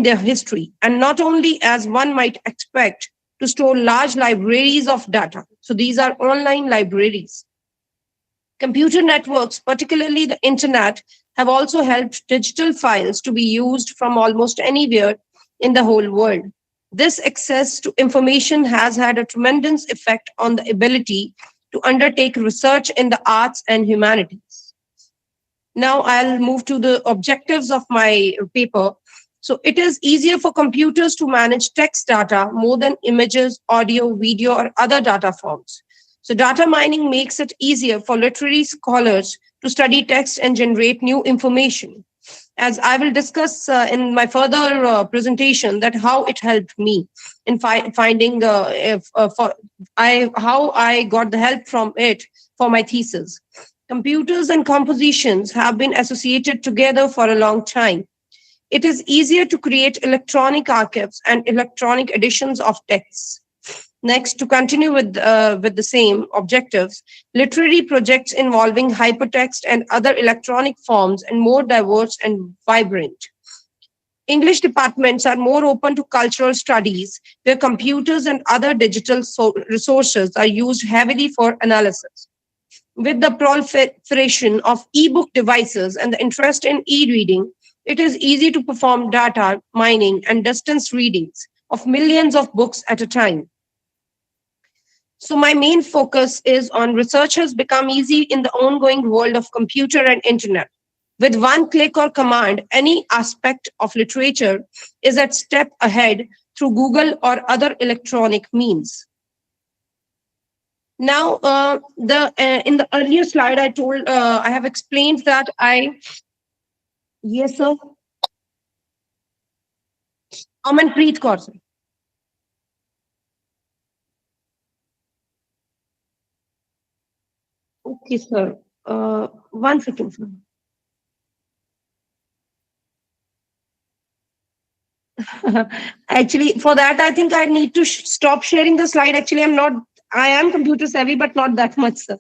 their history, and not only as one might expect to store large libraries of data. So these are online libraries. Computer networks, particularly the internet, have also helped digital files to be used from almost anywhere in the whole world. This access to information has had a tremendous effect on the ability to undertake research in the arts and humanities. Now I'll move to the objectives of my paper. So it is easier for computers to manage text data more than images, audio, video, or other data forms. So data mining makes it easier for literary scholars to study text and generate new information. As I will discuss in my further presentation, that how it helped me in finding how I got the help from it for my thesis. Computers and compositions have been associated together for a long time. It is easier to create electronic archives and electronic editions of texts. Next, to continue with the same objectives, literary projects involving hypertext and other electronic forms and more diverse and vibrant. English departments are more open to cultural studies, where computers and other digital resources are used heavily for analysis. With the proliferation of e-book devices and the interest in e-reading, it is easy to perform data mining and distance readings of millions of books at a time. So my main focus is on research has become easy in the ongoing world of computer and internet. With one click or command, any aspect of literature is a step ahead through Google or other electronic means. Now, in the earlier slide, I have explained that yes, sir. Amanpreet Kaur, sir. Okay, sir. 1 second, sir. Actually, for that, I think I need to stop sharing the slide. Actually, I am computer savvy, but not that much, sir.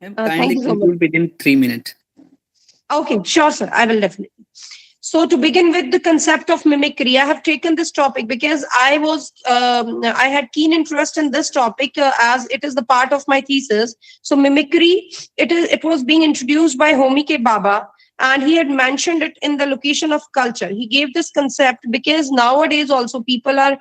Kindly conclude within 3 minutes. Okay, sure, sir. I will definitely. So to begin with the concept of mimicry, I have taken this topic because I had keen interest in this topic as it is the part of my thesis. So mimicry, it was being introduced by Homi K. Baba, and he had mentioned it in the location of culture. He gave this concept because nowadays also people are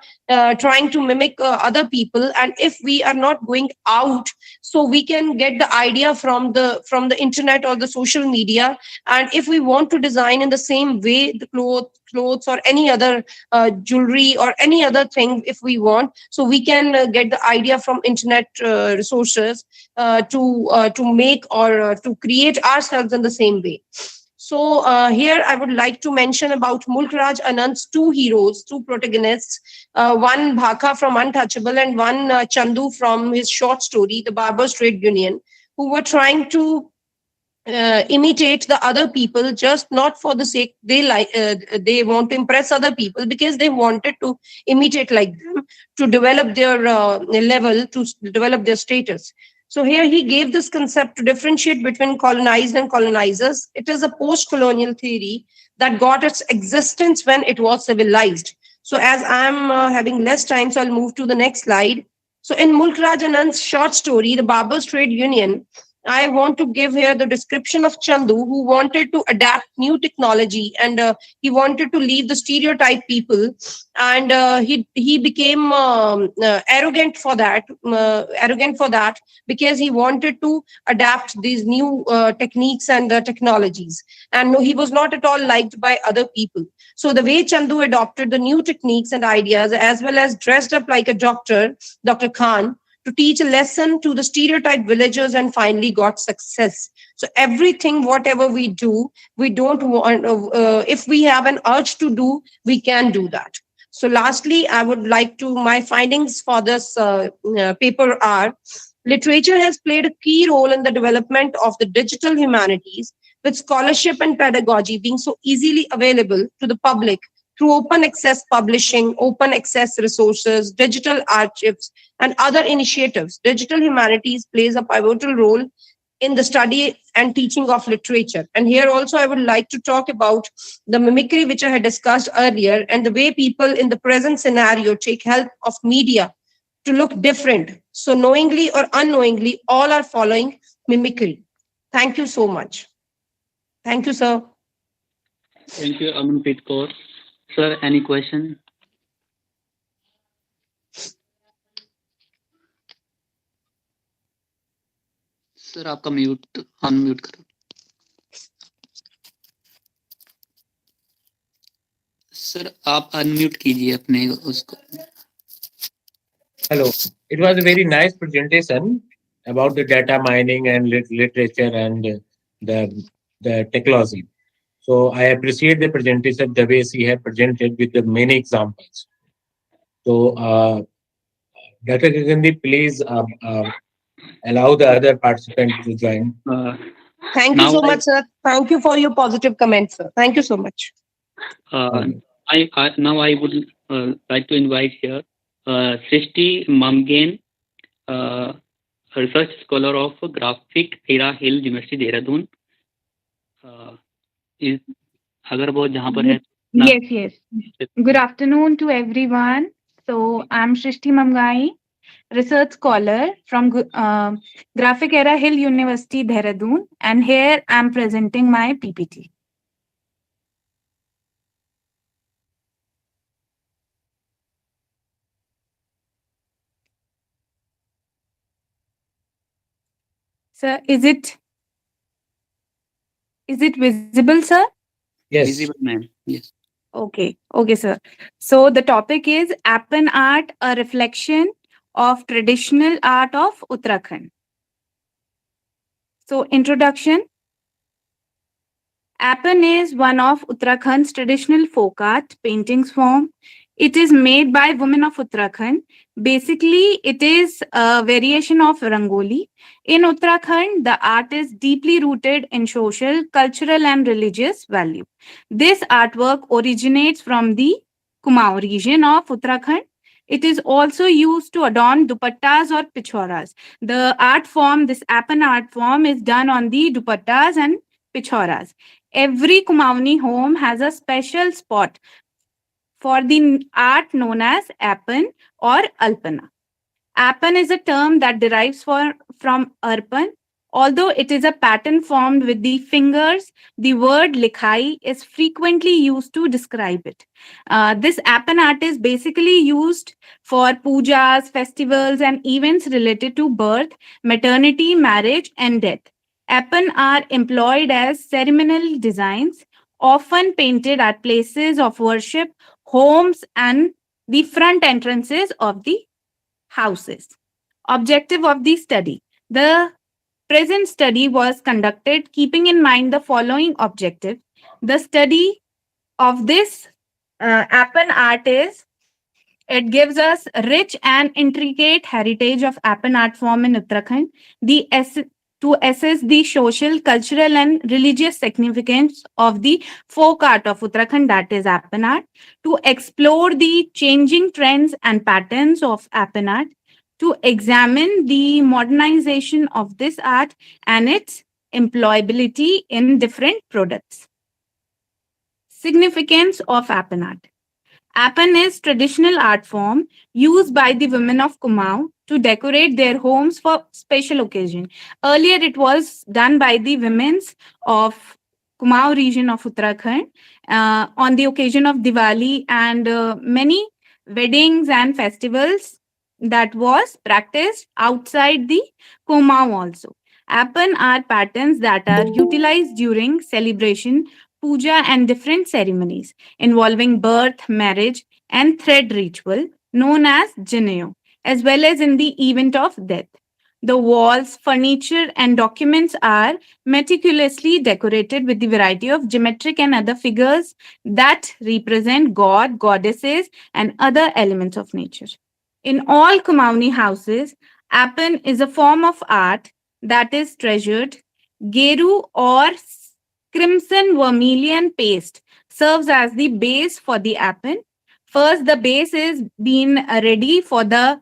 trying to mimic other people, and if we are not going out, so we can get the idea from the internet or the social media, and if we want to design in the same way the clothes or any other jewelry or any other thing, if we want, so we can get the idea from internet resources to make or to create ourselves in the same way. So here I would like to mention about Mulk Raj Anand's two heroes, two protagonists, one Bhaka from Untouchable and one Chandu from his short story, The Barbers' Trade Union, who were trying to imitate the other people, just not for the sake they want to impress other people, because they wanted to imitate like them. to develop their level, to develop their status. So here he gave this concept to differentiate between colonized and colonizers. It is a post-colonial theory that got its existence when it was civilized. So as I'm having less time, so I'll move to the next slide. So in Mulk Raj Anand's short story, The Barber's Trade Union, I want to give here the description of Chandu, who wanted to adapt new technology, and he wanted to leave the stereotype people, and he became arrogant for that, because he wanted to adapt these new techniques and technologies, and no, he was not at all liked by other people. So the way Chandu adopted the new techniques and ideas, as well as dressed up like a doctor, Dr. Khan, to teach a lesson to the stereotyped villagers, and finally got success. So everything, whatever we do, we don't want, if we have an urge to do, we can do that. So lastly, I would like to, my findings for this paper are: literature has played a key role in the development of the digital humanities, with scholarship and pedagogy being so easily available to the public through open access publishing, open access resources, digital archives, and other initiatives. Digital humanities plays a pivotal role in the study and teaching of literature. And here also I would like to talk about the mimicry, which I had discussed earlier, and the way people in the present scenario take help of media to look different. So knowingly or unknowingly, all are following mimicry. Thank you so much. Thank you, sir. Thank you, Amanpreet Kaur. Sir, any question? Sir आपका mute unmute करो sir आप unmute कीजिए अपने उसको Hello. It was a very nice presentation about the data mining and literature and the technology. So I appreciate the presentation, the way she had presented with the many examples. So Dr. Gagandi, please allow the other participants to join. Thank you so much, sir. Thank you for your positive comments, sir. Thank you so much. Now I would like to invite here Srishti Mamgen, research scholar of Graphic Era Hill University, Dehradun. अगर वो जहाँ पर है Yes. Good afternoon to everyone. So I'm Shrishti Mamgai, research scholar from Graphic Era Hill University, Dehradun, and here I'm presenting my PPT. Sir, is it visible, sir? Yes. Visible, ma'am. Yes. Okay, sir. So the topic is Appan art, a reflection of traditional art of Uttarakhand. So introduction. Appan is one of Uttarakhand's traditional folk art paintings form. It is made by women of Uttarakhand. Basically, it is a variation of Rangoli. In Uttarakhand, the art is deeply rooted in social, cultural, and religious value. This artwork originates from the Kumaon region of Uttarakhand. It is also used to adorn dupattas or pichoras. The art form, this Appan art form, is done on the dupattas and pichoras. Every Kumaoni home has a special spot for the art known as Appan or Alpana. Appan is a term that derives from Arpan. Although it is a pattern formed with the fingers, the word likhai is frequently used to describe it. This Appan art is basically used for pujas, festivals, and events related to birth, maternity, marriage, and death. Appan are employed as ceremonial designs, often painted at places of worship, homes, and the front entrances of the houses. Objective of the study. The present study was conducted keeping in mind the following objective. The study of this Appan art is, it gives us rich and intricate heritage of Appan art form in Uttarakhand. The to assess the social, cultural, and religious significance of the folk art of Uttarakhand, that is Appan art, to explore the changing trends and patterns of Appan art, to examine the modernization of this art and its employability in different products. Significance of Appan art. Appan is traditional art form used by the women of Kumaon to decorate their homes for special occasion. Earlier, it was done by the women of Kumaon region of Uttarakhand on the occasion of Diwali and many weddings and festivals that was practiced outside the Kumaon also. Appan are patterns that are utilized during celebration, puja, and different ceremonies involving birth, marriage, and thread ritual known as Janeo, as well as in the event of death. The walls, furniture, and documents are meticulously decorated with the variety of geometric and other figures that represent god, goddesses, and other elements of nature. In all Kumaoni houses, Appan is a form of art that is treasured. Geru or crimson vermilion paste serves as the base for the Appan. First, the base is being ready for the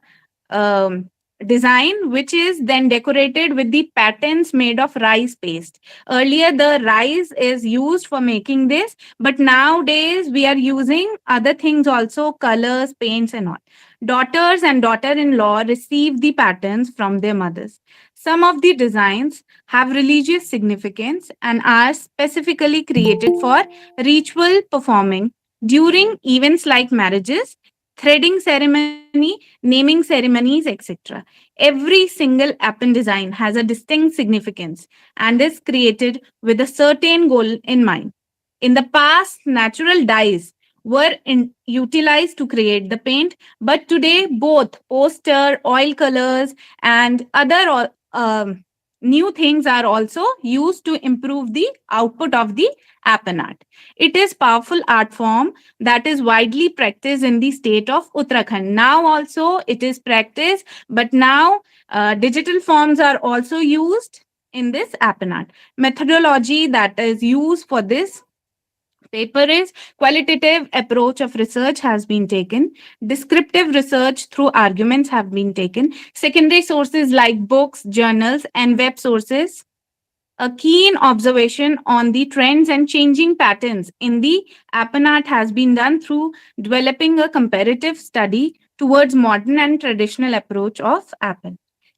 design, which is then decorated with the patterns made of rice paste. Earlier, the rice is used for making this, but nowadays we are using other things also, colors, paints, and all. Daughters and daughter-in-law receive the patterns from their mothers. Some of the designs have religious significance and are specifically created for ritual performing during events like marriages, threading ceremony, naming ceremonies, etc. Every single Appan design has a distinct significance and is created with a certain goal in mind. In the past, natural dyes were utilized to create the paint, but today both poster, oil colors, and other new things are also used to improve the output of the Appan art. It is powerful art form that is widely practiced in the state of Uttarakhand. Now also it is practiced, but now digital forms are also used in this Appan art. Methodology that is used for this paper is qualitative approach of research has been taken. Descriptive research through arguments have been taken. Secondary sources like books, journals, and web sources. A keen observation on the trends and changing patterns in the Appan art has been done through developing a comparative study towards modern and traditional approach of Appan.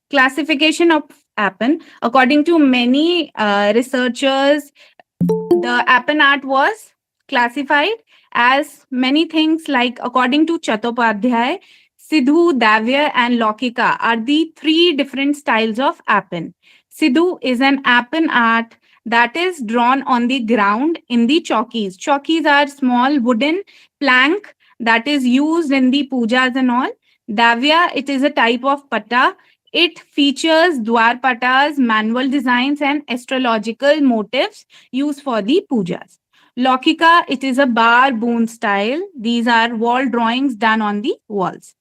Classification of Appan. According to many researchers, the Appan art was classified as many things like, according to Chattopadhyay, Sidhu, Davya, and Lokika are the three different styles of Appan. Sidhu is an Appan art that is drawn on the ground in the chokis. Chokis are small wooden plank that is used in the pujas and all. Davya, it is a type of patta. It features dwar pattas, manual designs, and astrological motifs used for the pujas. Lokika, it is a bar boon style. These are wall drawings done on the walls.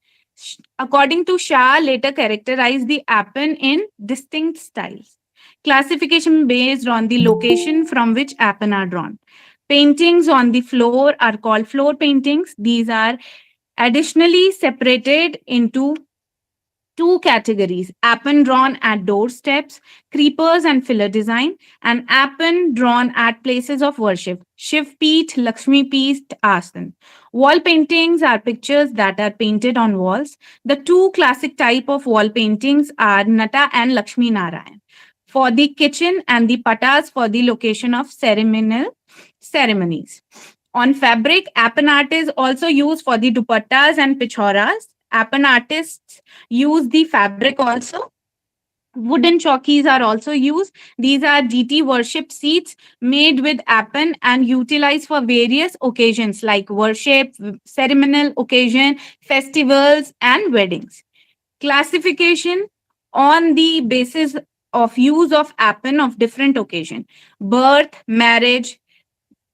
According to Shah, later characterized the Appan in distinct styles. Classification based on the location from which Appan are drawn. Paintings on the floor are called floor paintings. These are additionally separated into two categories: Appan drawn at doorsteps, creepers and filler design, and Appan drawn at places of worship, Shiv Peeth, Lakshmi Peeth, Asan. Wall paintings are pictures that are painted on walls. The two classic type of wall paintings are Nata and Lakshmi Narayan for the kitchen and the patas for the location of ceremonial ceremonies. On fabric, Appan art is also used for the dupattas and pichoras. Appan artists use the fabric also. Wooden chokis are also used. These are deity worship seats made with Appan and utilized for various occasions like worship, ceremonial occasion, festivals, and weddings. Classification on the basis of use of Appan of different occasion: birth, marriage.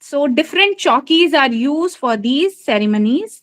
So different chokis are used for these ceremonies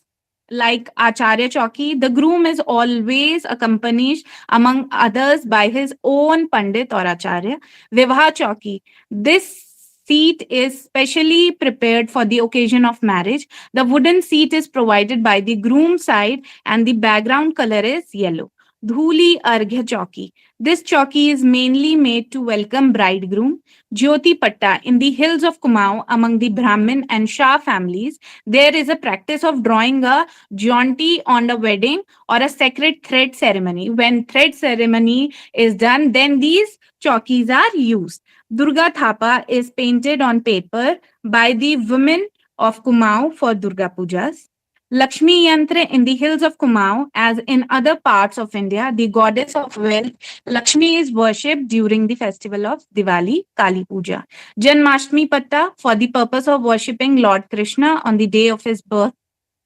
like Acharya Chauki, the groom is always accompanied among others by his own Pandit or Acharya. Vivah Chauki, this seat is specially prepared for the occasion of marriage. The wooden seat is provided by the groom side and the background color is yellow. Dhuli Arghya Chauki. This chauki is mainly made to welcome bridegroom. Jyoti Patta, in the hills of Kumaon, among the Brahmin and Shah families, there is a practice of drawing a jaunty on the wedding or a sacred thread ceremony. When thread ceremony is done, then these chaukis are used. Durga Thapa is painted on paper by the women of Kumaon for Durga Pujas. Lakshmi Yantra in the hills of Kumaon, as in other parts of India, the goddess of wealth, Lakshmi is worshipped during the festival of Diwali, Kali Puja. Janmashtami Patta, for the purpose of worshipping Lord Krishna on the day of his birth.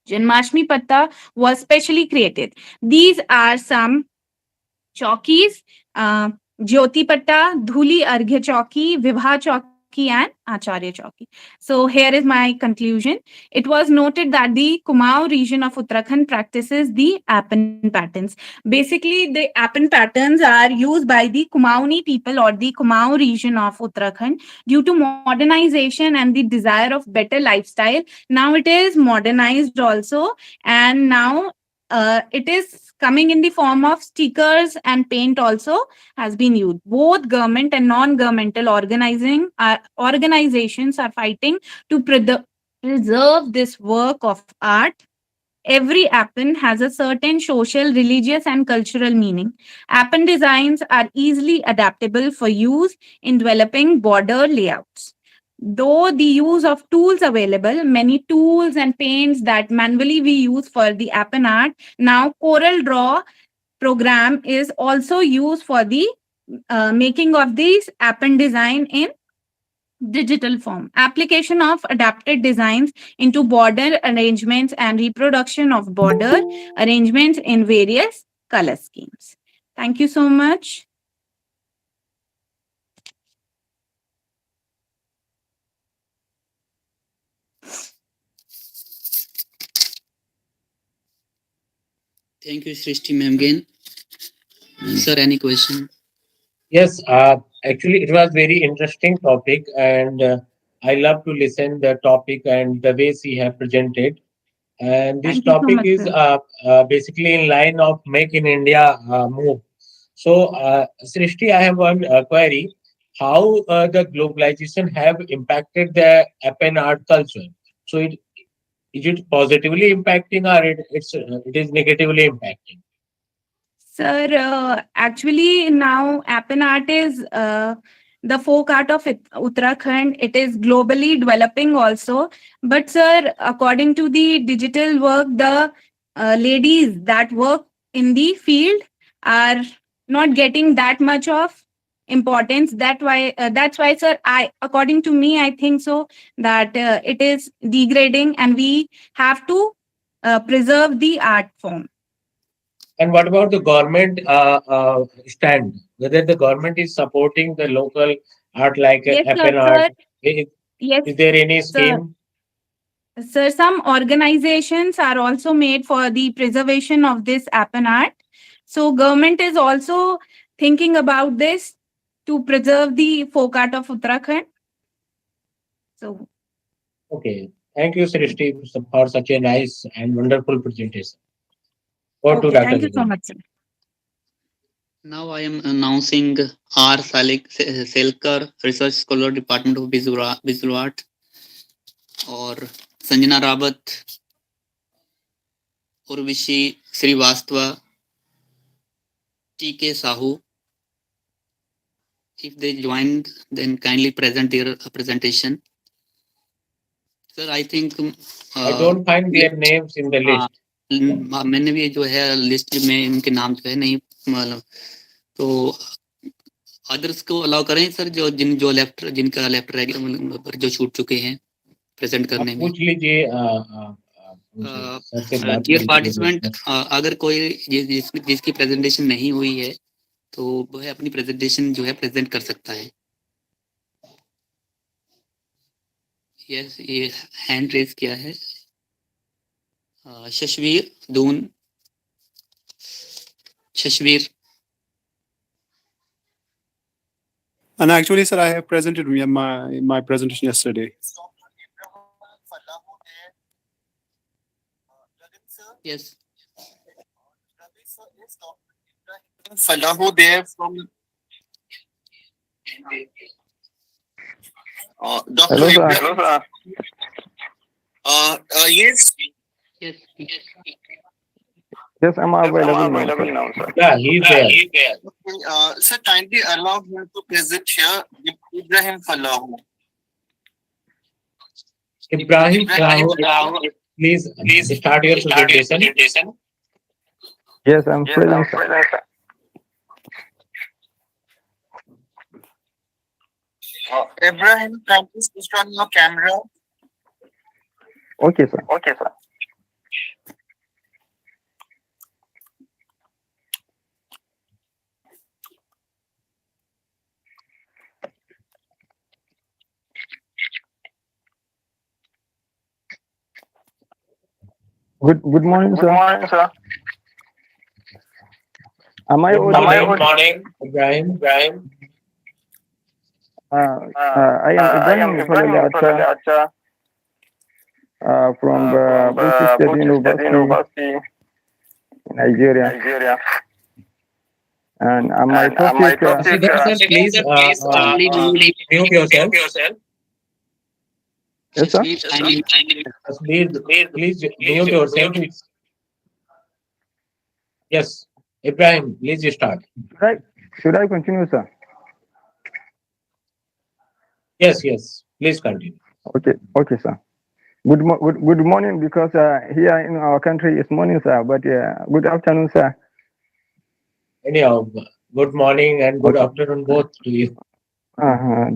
Janmashtami Patta was specially created. These are some chaukis, Jyoti Patta, Dhuli Arghya Chauki, Vivha Chauki, and Acharya Chauki. So here is my conclusion. It was noted that the Kumaon region of Uttarakhand practices the Apan patterns. Basically, the Apan patterns are used by the Kumaoni people or the Kumaon region of Uttarakhand due to modernization and the desire of better lifestyle. Now it is modernized also, and now it is coming in the form of stickers and paint also has been used. Both government and non-governmental organizations are fighting to preserve this work of art. Every Appen has a certain social, religious, and cultural meaning. Appen designs are easily adaptable for use in developing border layouts. Though the use of tools available, many tools and paints that manually we use for the Appen art, now Corel Draw program is also used for the making of these Appen design in digital form. Application of adapted designs into border arrangements and reproduction of border arrangements in various color schemes. Thank you so much. Thank you, Srishti ma'am again. Sir, any question? Yes, actually, it was very interesting topic, and I love to listen the topic and the way she have presented. And this Thank you so topic much, is sir. basically in line of Make in India move. So, Srishti, I have one query: how the globalization have impacted the Appen art culture? So, is it positively impacting or it is negatively impacting? Sir, actually now Appen art is the folk art of Uttarakhand. It is globally developing also. But sir, according to the digital work, the ladies that work in the field are not getting that much of importance. That's why, sir, according to me, I think so that it is degrading, and we have to preserve the art form. And what about the government stand? Whether the government is supporting the local art like Yes, Appen art? sir. Is, Yes, is there any sir. scheme? Sir, some organizations are also made for the preservation of this Appen art. So government is also thinking about this to preserve the folk art of Uttarakhand. So Okay. Thank you, Srishti, for such a nice and wonderful presentation. Over to okay, Dr. thank you so Vijay. much, sir. Now I am announcing R. Selkar, Research Scholar, Department of Visual Art, or Sanjana Rawat, Urvishi Srivastava, T.K. Sahu. If they joined, then kindly present their presentation. Sir, I think I don't find their names in the list. मैंने भी जो है list में इनके नाम जो है नहीं मतलब तो अदर्स को अलाउ करें सर जो जिनका लेफ्ट रह गया मतलब जो छूट चुके हैं प्रेजेंट करने में पूछ लीजिए सर से बात डियर कीजिए। पार्टिसिपेंट अगर कोई जिसकी प्रेजेंटेशन नहीं हुई है तो वह अपनी प्रेजेंटेशन जो है प्रेजेंट कर सकता है। यस ये हैंड रेज किया है Shashveer, Doon, Shashveer. And actually, sir, I have presented my presentation yesterday. Yes. Falahu there from Dr. Hello, sir. Hello, sir. Yes. Yes. Yes, I'm available now, sir. sir. Yeah, he's there. Okay, sir, kindly allow him to present here. Ibrahim Falahu. Ibrahim Falahu, please start your presentation. Yes, I'm present, sir. Ibrahim, can you switch on your camera? Okay, sir. Okay, sir. Good morning, Good sir. morning, sir. Am I Good audible? morning, Ibrahim. I am I am Ibrahim Ibrahim Falalacha from Bauchi State University, Nigeria. And my topic. Sir, please mute yourself. Yes, sir. Please mute yourself. Yes, Ibrahim, please start. Should I continue, sir? Yes, please continue. Okay, sir. Good morning, because here in our country it's morning, sir. But good afternoon, sir. Anyhow, good morning and good afternoon both to you.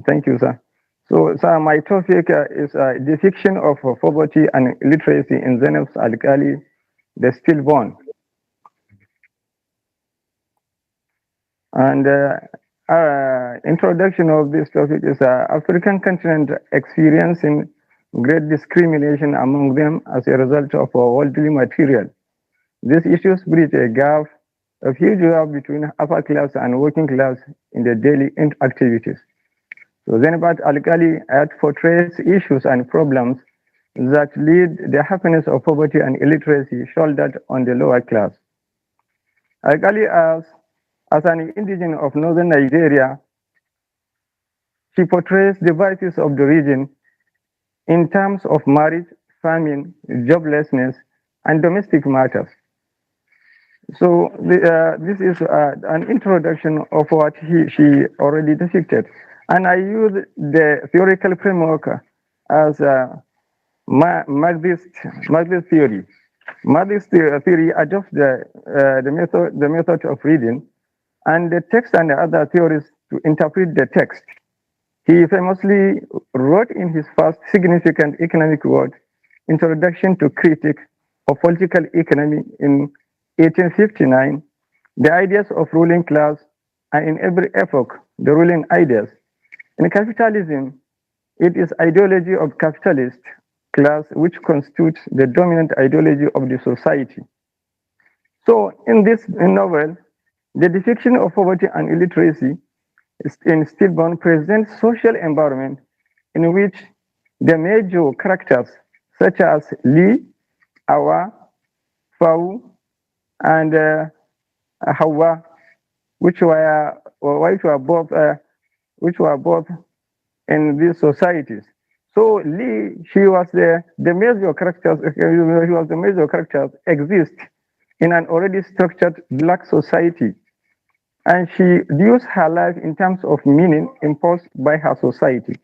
Thank you, sir. So, sir, my topic is depiction of poverty and illiteracy in Zainab's Alkali, the stillborn. And introduction of this topic is African continent experiencing great discrimination among them as a result of worldly material. These issues bridge a huge gap between upper class and working class in the daily activities. So Zainabat Alkali portrays issues and problems that lead the happiness of poverty and illiteracy shouldered on the lower class. Alkali, as an indigenous of northern Nigeria, she portrays the virtues of the region in terms of marriage, famine, joblessness, and domestic matters. So this is an introduction of what she already depicted. And I use the theoretical framework as Marxist theory. Marxist theory adopts the method of reading and the text and the other theories to interpret the text. He famously wrote in his first significant economic work, Introduction to Critique of Political Economy in 1859, the ideas of ruling class are in every epoch the ruling ideas. In capitalism, it is ideology of capitalist class which constitutes the dominant ideology of the society. So in this novel, the depiction of poverty and illiteracy in stillborn presents social environment in which the major characters such as Li, Awa, Fau, and Hawa, which were both in these societies. So Li, she was the major characters. He was the major characters exist in an already structured black society, and she views her life in terms of meaning imposed by her society.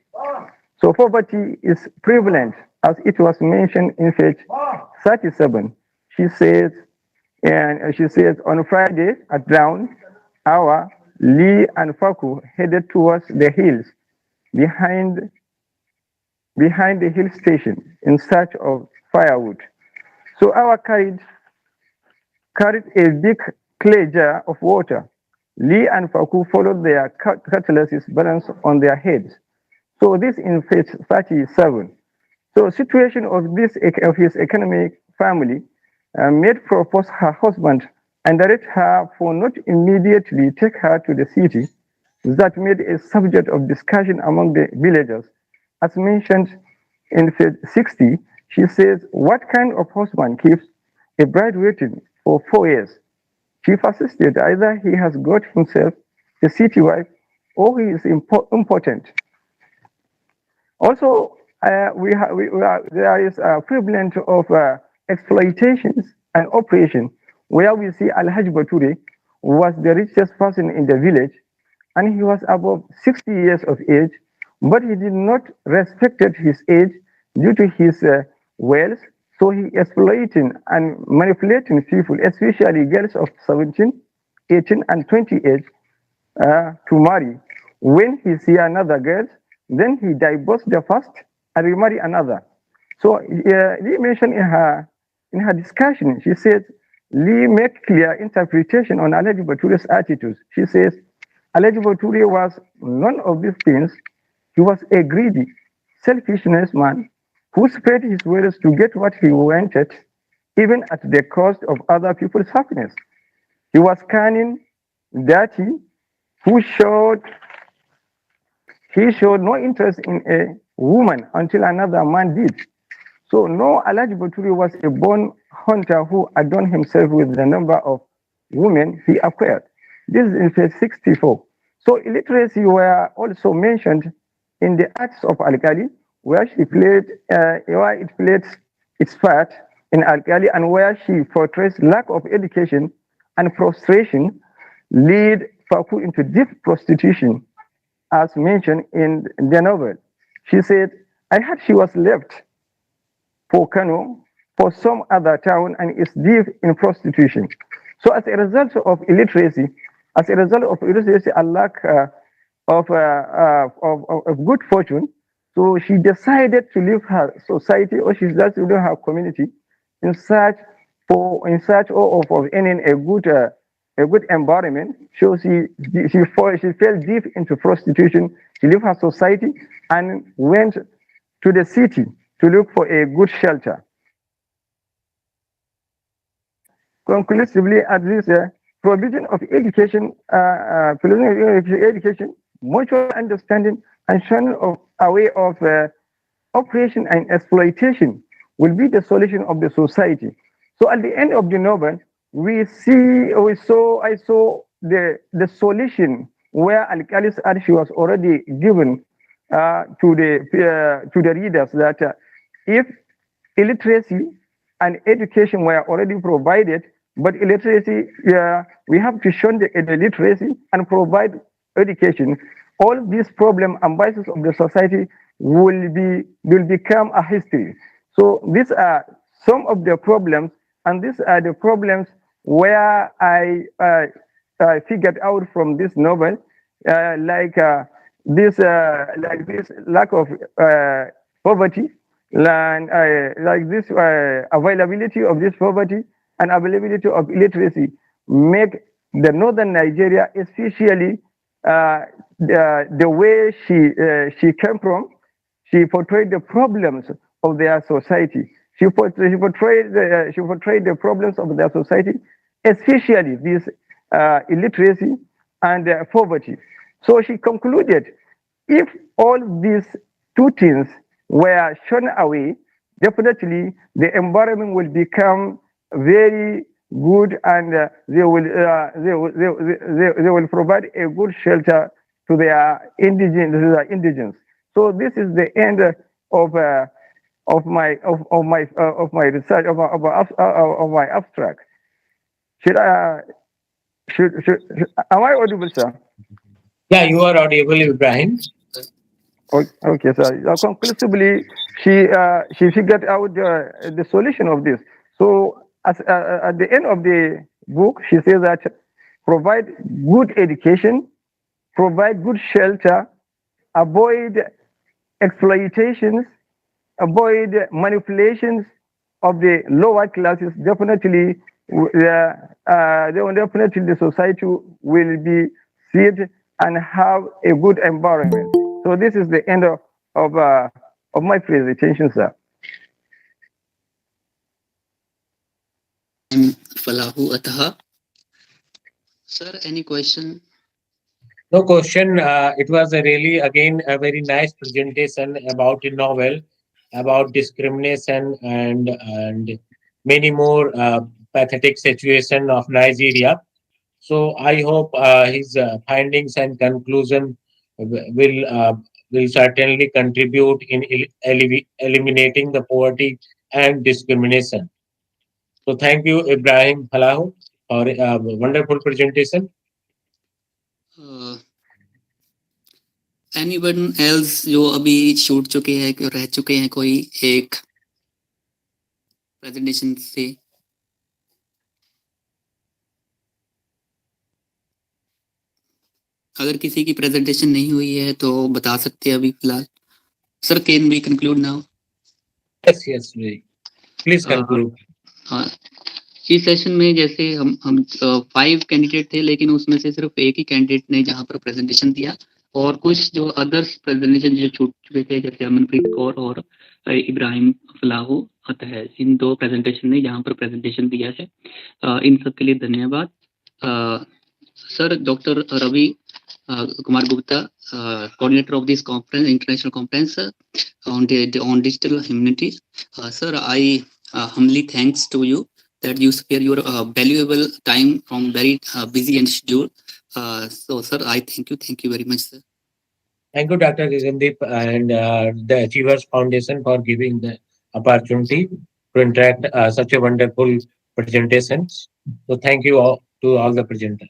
So poverty is prevalent, as it was mentioned in page 37. She says, on Friday at dawn, Awa, Li, and Faku headed towards the hills behind the hill station in search of firewood. So Awa carried a big clay jar of water. Li and Faku followed their cutlasses balanced on their heads. So this in page 37. So situation of his economic family made propose her husband and direct her for not immediately take her to the city. That made a subject of discussion among the villagers. As mentioned in page 60, she says, what kind of husband keeps a bride waiting for 4 years? She persisted, either he has got himself a city wife or he is impotent. Also, there is a prevalence of exploitations and oppression, where we see Al-Hajj Bature was the richest person in the village, and he was above 60 years of age, but he did not respected his age due to his wealth, so he exploiting and manipulating people, especially girls of 17, 18, and 20 age, to marry. When he see another girl, then he divorced the first and remarry another. So Lee mentioned in her discussion, she said, Lee made clear interpretation on Alhaji Bature's attitudes. She says, Alhaji Bature was none of these things. He was a greedy, selfishness man who spread his wealth to get what he wanted, even at the cost of other people's happiness. He was cunning, dirty, he showed no interest in a woman until another man did. So no, Alhaji Bature was a born hunter who adorned himself with the number of women he acquired. This is in page 64. So illiteracy were also mentioned in the acts of Alkali, where it played its part in Alkali, and where she portrays lack of education and frustration lead Faku into deep prostitution, as mentioned in the novel. She said, I heard she was left for Kano for some other town and is deep in prostitution. So as a result of illiteracy, a lack of good fortune, so she decided to leave her society, or she decided to leave her community in search of earning a good environment. So she fell deep into prostitution. She left her society and went to the city to look for a good shelter. Conclusively, at this provision of education, mutual understanding, and shunning of away of oppression and exploitation will be the solution of the society. So at the end of the novel, I saw the solution where Alkali's Arshi was already given to the readers, that if illiteracy and education were already provided, but illiteracy, we have to shun the illiteracy and provide education. All these problems and vices of the society will become a history. So these are some of the problems, and these are the problems where I figured out from this novel, like this lack of poverty, and like this availability of this poverty and availability of illiteracy make the northern Nigeria, especially the way she came from, she portrayed the problems of their society. She portrayed the problems of their society, especially this illiteracy and poverty. So she concluded, if all these two things were shown away, definitely the environment will become very good, and they will provide a good shelter to their indigents. So this is the end of my research, of my abstract. Am I audible, sir? Yeah, you are audible, Ibrahim. Okay, sir. Conclusively, she figured out the solution of this. So at the end of the book, she says that provide good education, provide good shelter, avoid exploitations, avoid manipulations of the lower classes. Definitely, the society will be saved and have a good environment. So this is the end of my presentation, sir. Falahu Ataha. Sir, any question? No question. It was a really, again, a very nice presentation about a novel, about discrimination and many more pathetic situation of Nigeria. So I hope his findings and conclusion will certainly contribute in eliminating the poverty and discrimination. So thank you, Ibrahim Falahu, for a wonderful presentation. Anyone else जो अभी छूट चुके हैं कि रह चुके हैं कोई एक प्रेजेंटेशन से? अगर किसी की प्रेजेंटेशन नहीं हुई है तो बता सकते हैं अभी फिलहाल. Sir, can we conclude now? Yes, please conclude. हाँ, इस सेशन में जैसे हम 5 कैंडिडेट थे, लेकिन उसमें से सिर्फ एक ही कैंडिडेट ने जहाँ पर प्रेजेंटेशन दिया, और कुछ जो अदर्स प्रेजेंटेशन जो छूट चुके थे, जैसे अमनप्रीत कौर और इब्राहिम फलाहू है, इन 2 प्रेजेंटेशन ने जहाँ पर प्रेजेंटेशन दिया है. इन सब के लिए धन्यवाद. Sir, doctor Ravi Kumar Gupta, coordinator of this conference, international conference on digital humanities. Sir, I humbly thanks to you that you spare your valuable time from very busy and schedule. So, sir, I thank you very much, sir. Thank you, Dr. Gizandeep and the Achievers Foundation for giving the opportunity to interact such a wonderful presentation. So thank you all to all the presenters.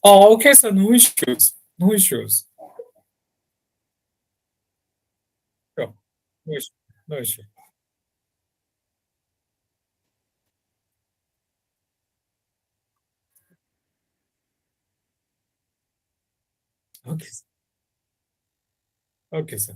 Oh, okay, so no issues. No issues. Sure. No issue. No issue. Okay. Okay, sir.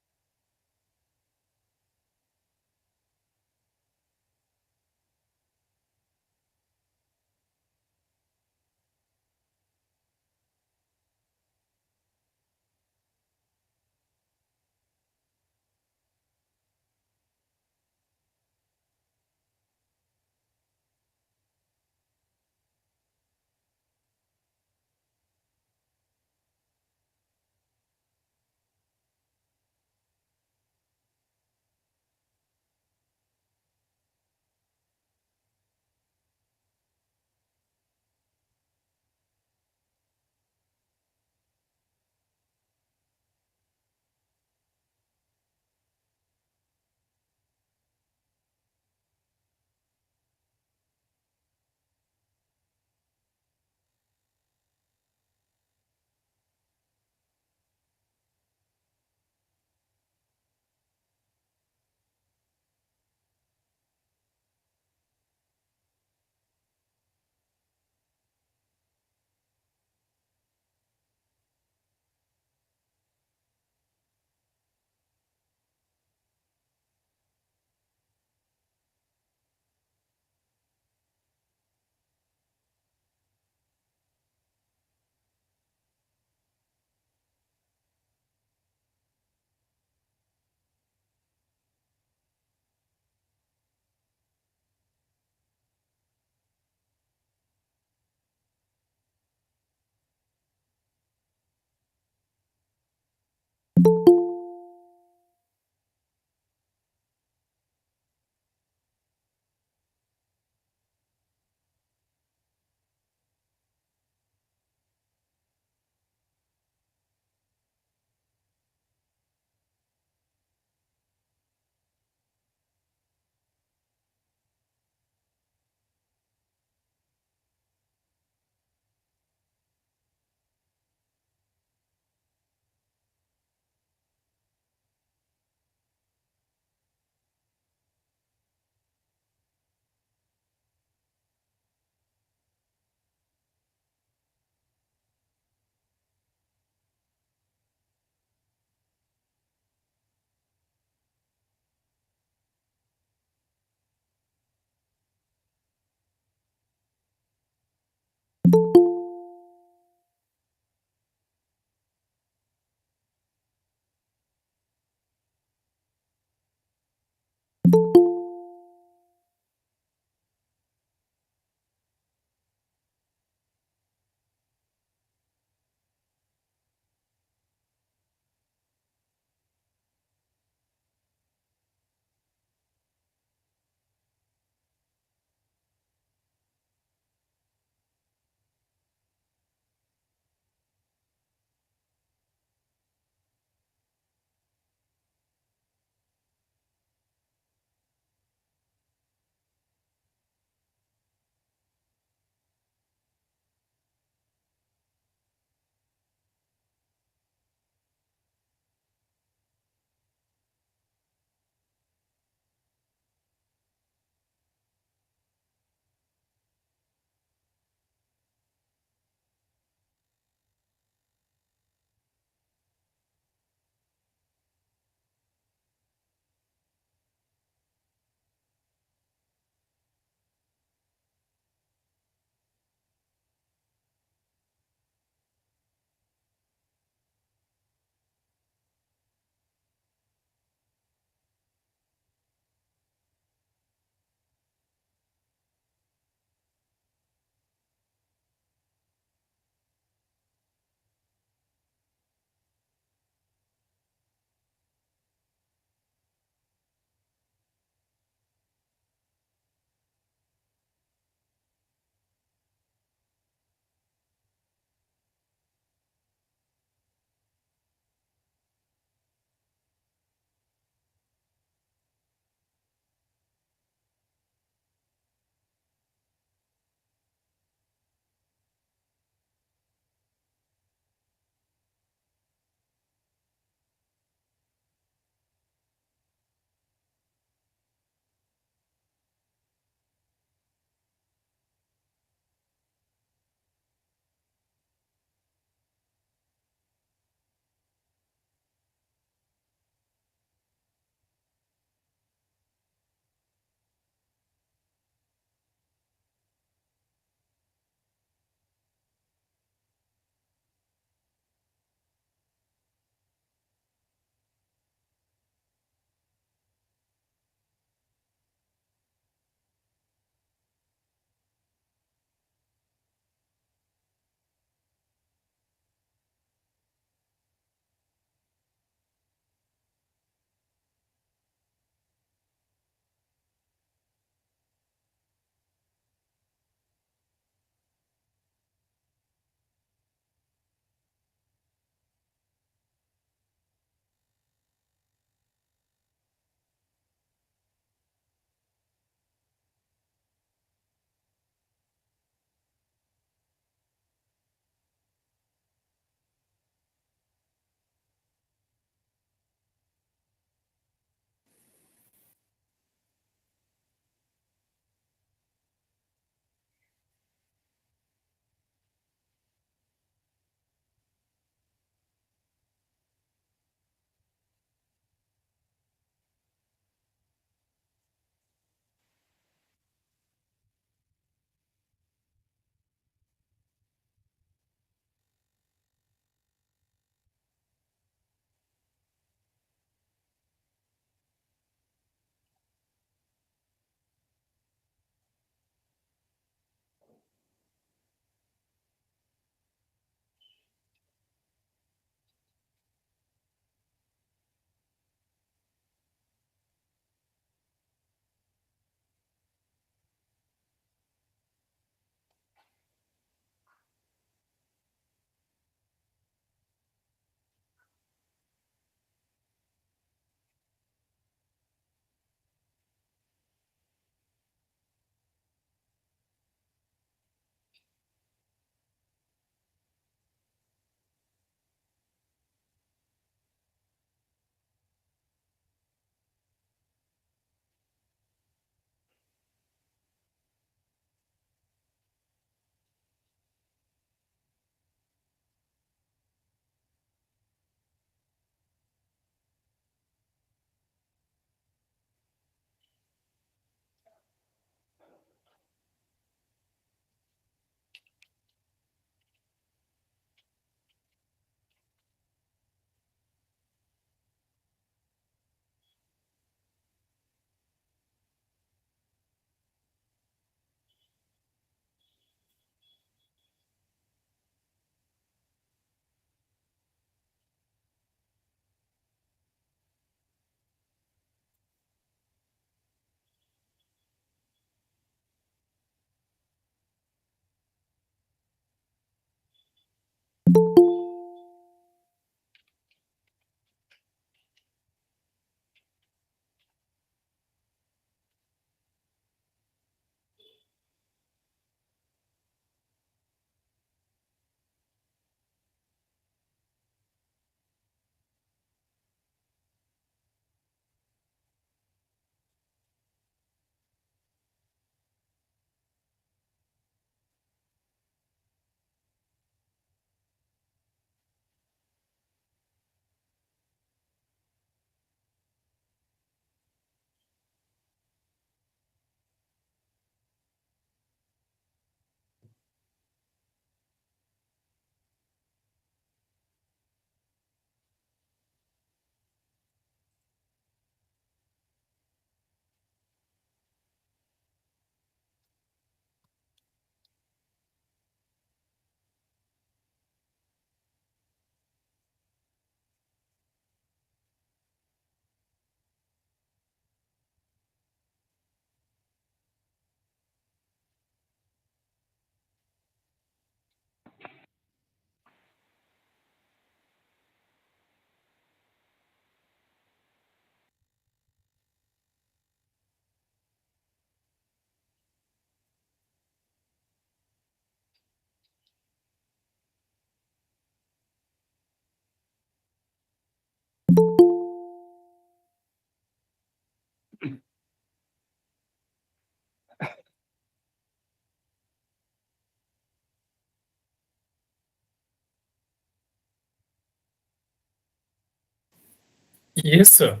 Yes, sir.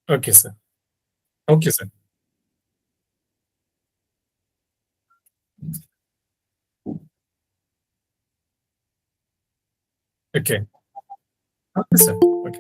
Okay, sir. Okay, sir. Okay. Okay, sir. Okay.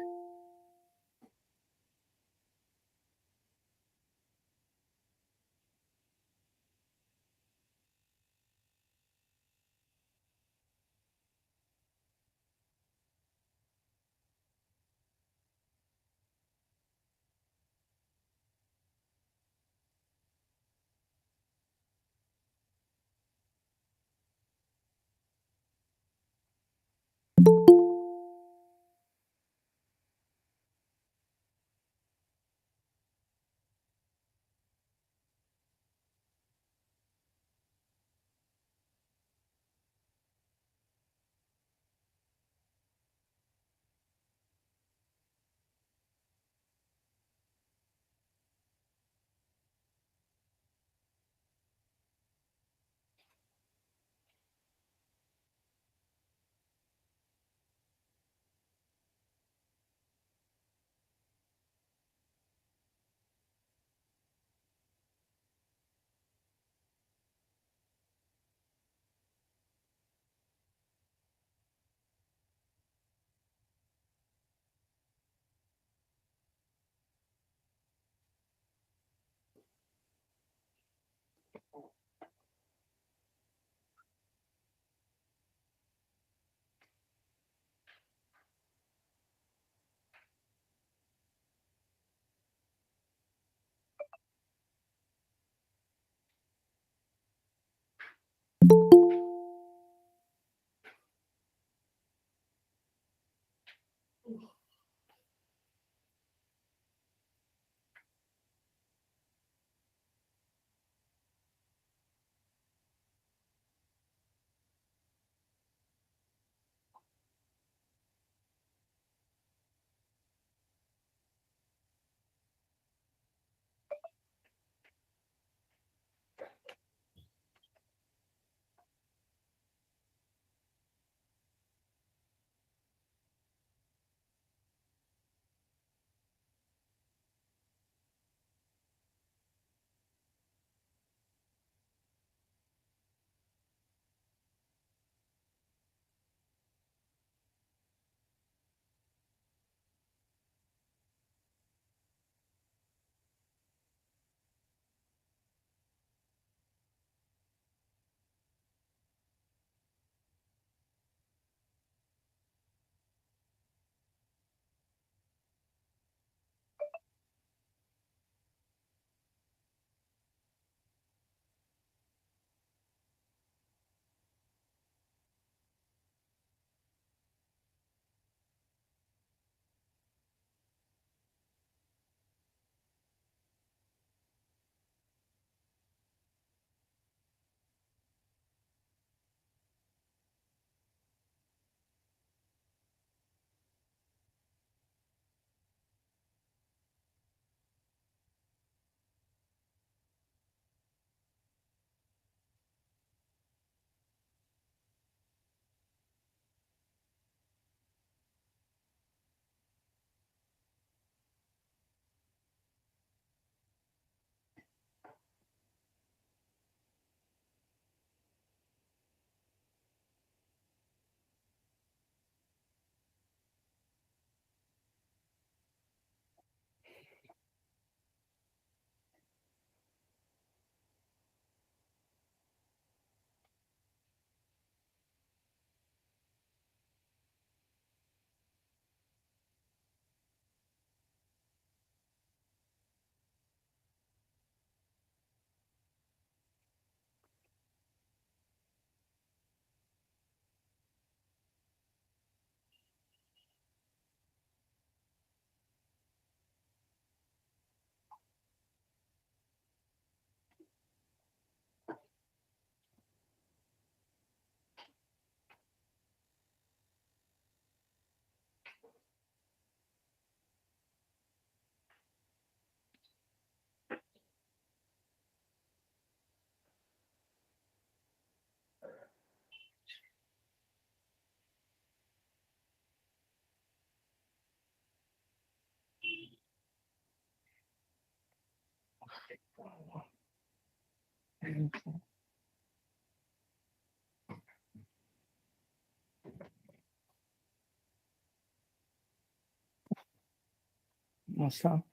Masa.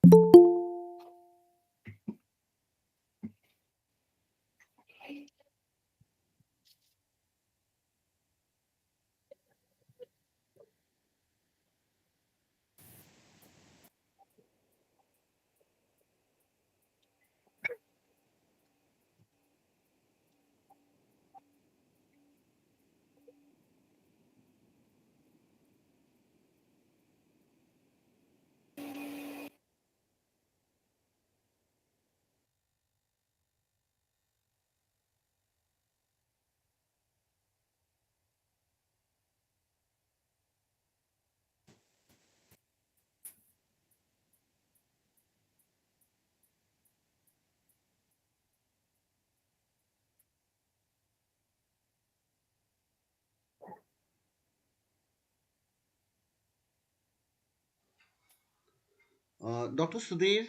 Dr. Sudhir?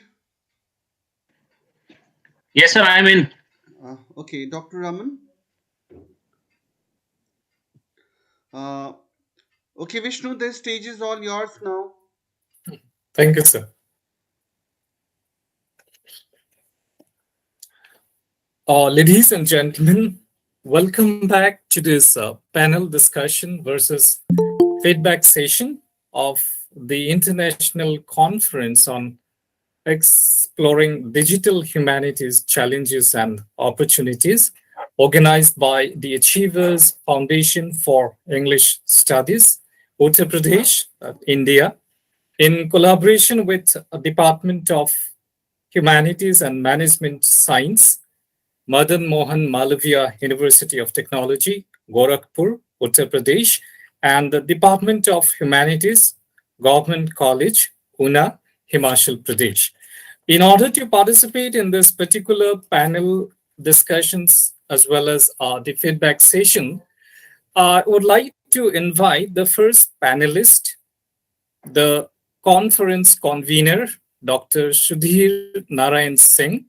Yes, sir, I am in. Okay, Dr. Raman? Uh, okay, Vishnu, the stage is all yours now. Thank you, sir. Ladies and gentlemen, welcome back to this panel discussion versus feedback session of the International Conference on Exploring Digital Humanities Challenges and Opportunities, organized by the Achievers Foundation for English Studies, Uttar Pradesh, India, in collaboration with Department of Humanities and Management Science, Madan Mohan Malaviya University of Technology, Gorakhpur, Uttar Pradesh, and the Department of Humanities, Government College, Una, Himachal Pradesh. In order to participate in this particular panel discussions as well as the feedback session, I would like to invite the first panelist, the conference convener, Dr. Sudhir Narayan Singh.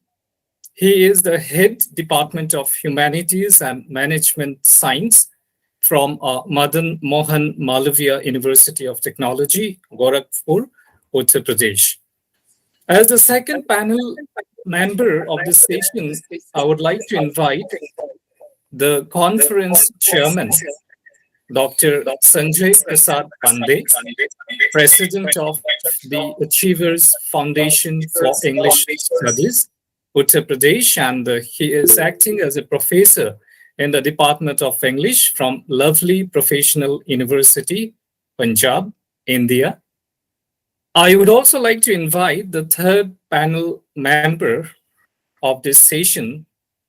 He is the head Department of Humanities and Management Science from Madan Mohan Malaviya University of Technology, Gorakhpur, Uttar Pradesh. As the second panel member of this session, I would like to invite the conference chairman, Dr. Sanjay Prasad Pandey, president of the Achievers Foundation for English Studies, Uttar Pradesh, and he is acting as a professor in the Department of English from Lovely Professional University, Punjab, India. I would also like to invite the third panel member of this session.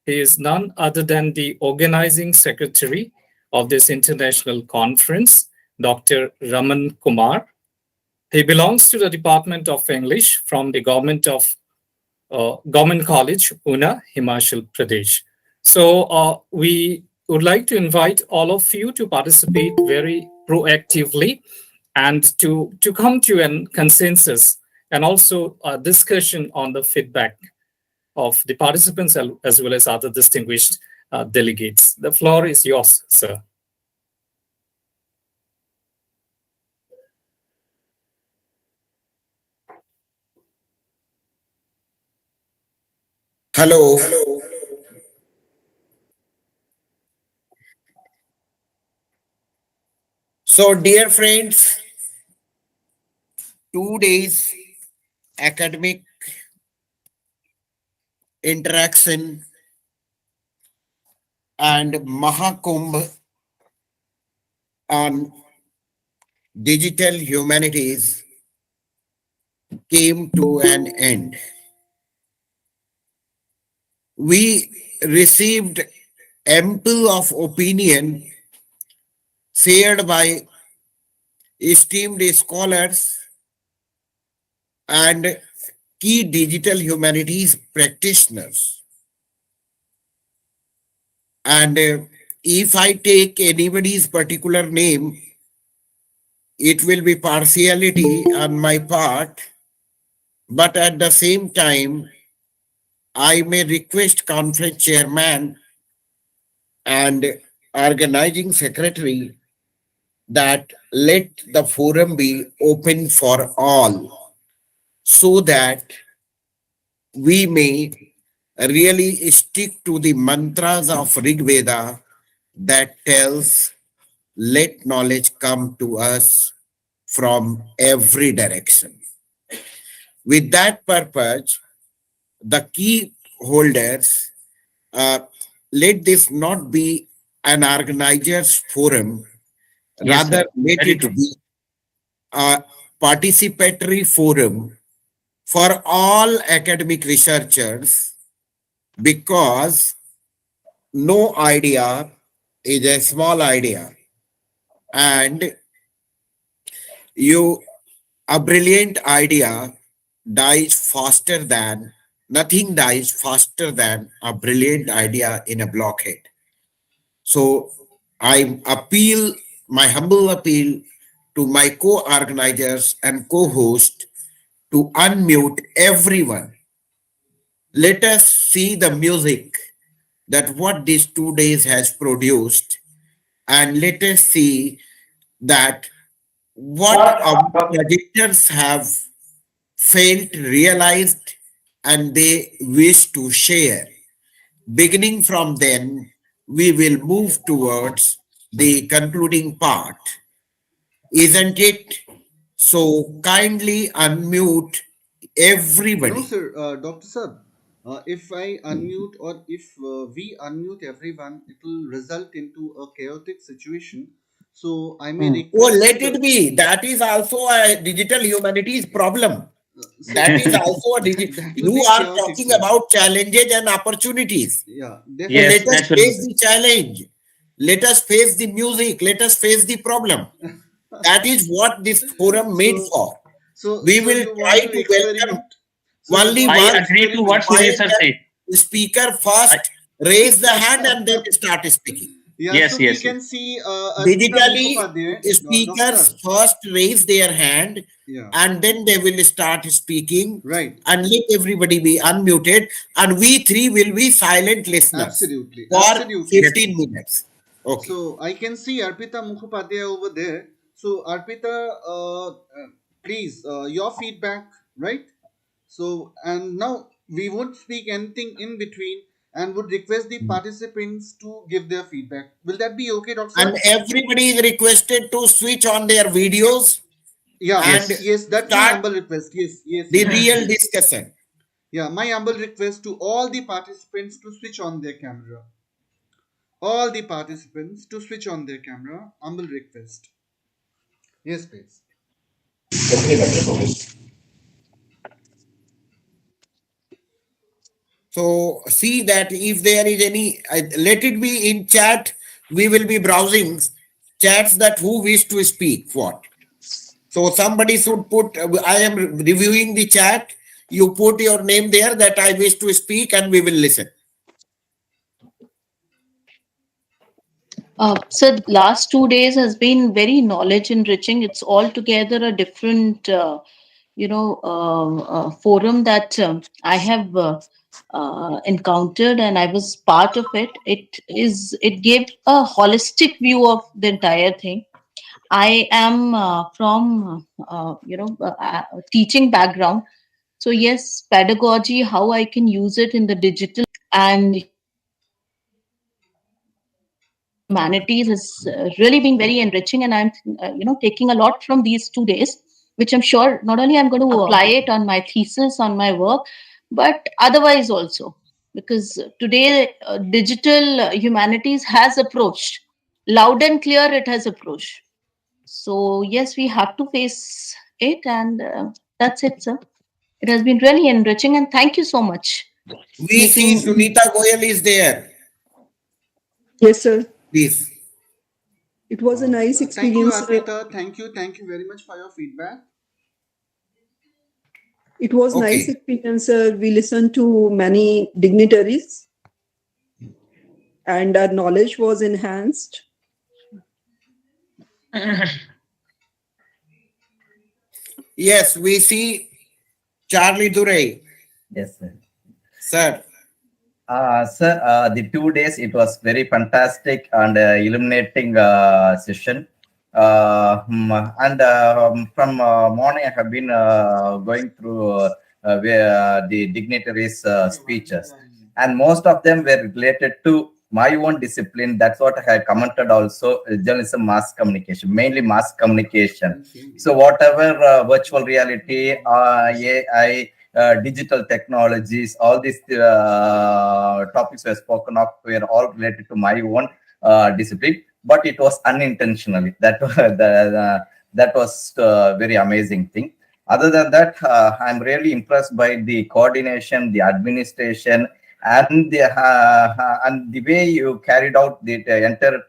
He is none other than the organizing secretary of this international conference, Dr. Raman Kumar. He belongs to the Department of English from the Government College, Una, Himachal Pradesh. So we would like to invite all of you to participate very proactively and to come to a consensus and also a discussion on the feedback of the participants as well as other distinguished delegates. The floor is yours, sir. Hello. So, dear friends, 2 days academic interaction and Mahakumbh on digital humanities came to an end. We received ample of opinion shared by esteemed scholars and key digital humanities practitioners. And if I take anybody's particular name, it will be partiality on my part, but at the same time, I may request conference chairman and organizing secretary that let the forum be open for all so that we may really stick to the mantras of Rig Veda that tells let knowledge come to us from every direction. With that purpose, the key holders, uh, let this not be an organizer's forum, Yes, sir. rather let Very it true. be a participatory forum for all academic researchers, because no idea is a small idea, and you a brilliant idea dies faster than nothing dies faster than a brilliant idea in a blockhead. So I appeal, my humble appeal to my co-organizers and co-host to unmute everyone. Let us see the music that what these 2 days has produced, and let us see that what our projectors have felt, realized, and they wish to share. Beginning from then, we will move towards the concluding part. Isn't it? So kindly unmute No, everybody. sir, Dr. Sir. If I unmute or if we unmute everyone, it will result into a chaotic situation. So I may Oh, request. let it be. That is also a digital humanities problem. So That is also a digital. that will You be are chaotic, talking sir. about challenges and opportunities. Yeah, So let Yes, definitely. us naturally. face the challenge. Let us face the music. Let us face the problem. That is what this forum made So, for. so, We so will you try want to to welcome experiment? So you only want I to once agree to what experiment? Suresh while sir said. the speaker I, first raise the hand and then start speaking. Yeah, yes, so we yes, yes. can see Arpita Digitally, Mukhopadhyay, speakers doctor. first raise their hand Yeah, and then they will start speaking, right. and let everybody be unmuted, and we three will be silent listeners Absolutely, for absolutely. Yes. 15 minutes. Okay. So I can see Arpita Mukhopadhyay over there. So Arpita, please, your feedback, right? So and now we would speak anything in between and would request the participants to give their feedback. Will that be okay, Doctor And Sir? everybody is requested to switch on their videos Yeah, and Yes. yes, that's my start humble request. Yes, yes, the yes, real yes. discussion. Yeah, my humble request to all the participants to switch on their camera. All the participants to switch on their camera. Humble request. Yes, please. So see that if there is any, let it be in chat. We will be browsing chats that who wish to speak what. So somebody should put, I am reviewing the chat. You put your name there that I wish to speak and we will listen. So last 2 days has been very knowledge enriching. It's altogether a different, forum that I have encountered, and I was part of it. It gave a holistic view of the entire thing. I am from, teaching background. So yes, pedagogy, how I can use it in the digital and humanities has really been very enriching, and I'm taking a lot from these 2 days, which I'm sure not only I'm going to apply it on my thesis, on my work, but otherwise also, because today digital humanities has approached loud and clear. It has approached. So yes, we have to face it, and that's it, sir. It has been really enriching, and thank you so much We see making. Sunita Goyal is there. Yes, sir. Please. It was a nice Thank you, experience. Arpita. Thank you very much for your feedback. It was nice Okay. experience, sir. We listened to many dignitaries, and our knowledge was enhanced. Yes, we see Charlie Duray. Yes, sir. Sir. Sir, the 2 days, it was very fantastic and illuminating session. From morning, I have been going through the dignitaries' speeches, and most of them were related to my own discipline. That's what I had commented also, journalism, mass communication, mainly mass communication. So whatever virtual reality, AI, digital technologies, all these topics were spoken of were all related to my own discipline, but it was unintentionally. That was very amazing thing. Other than that, I'm really impressed by the coordination, the administration, and the way you carried out the entire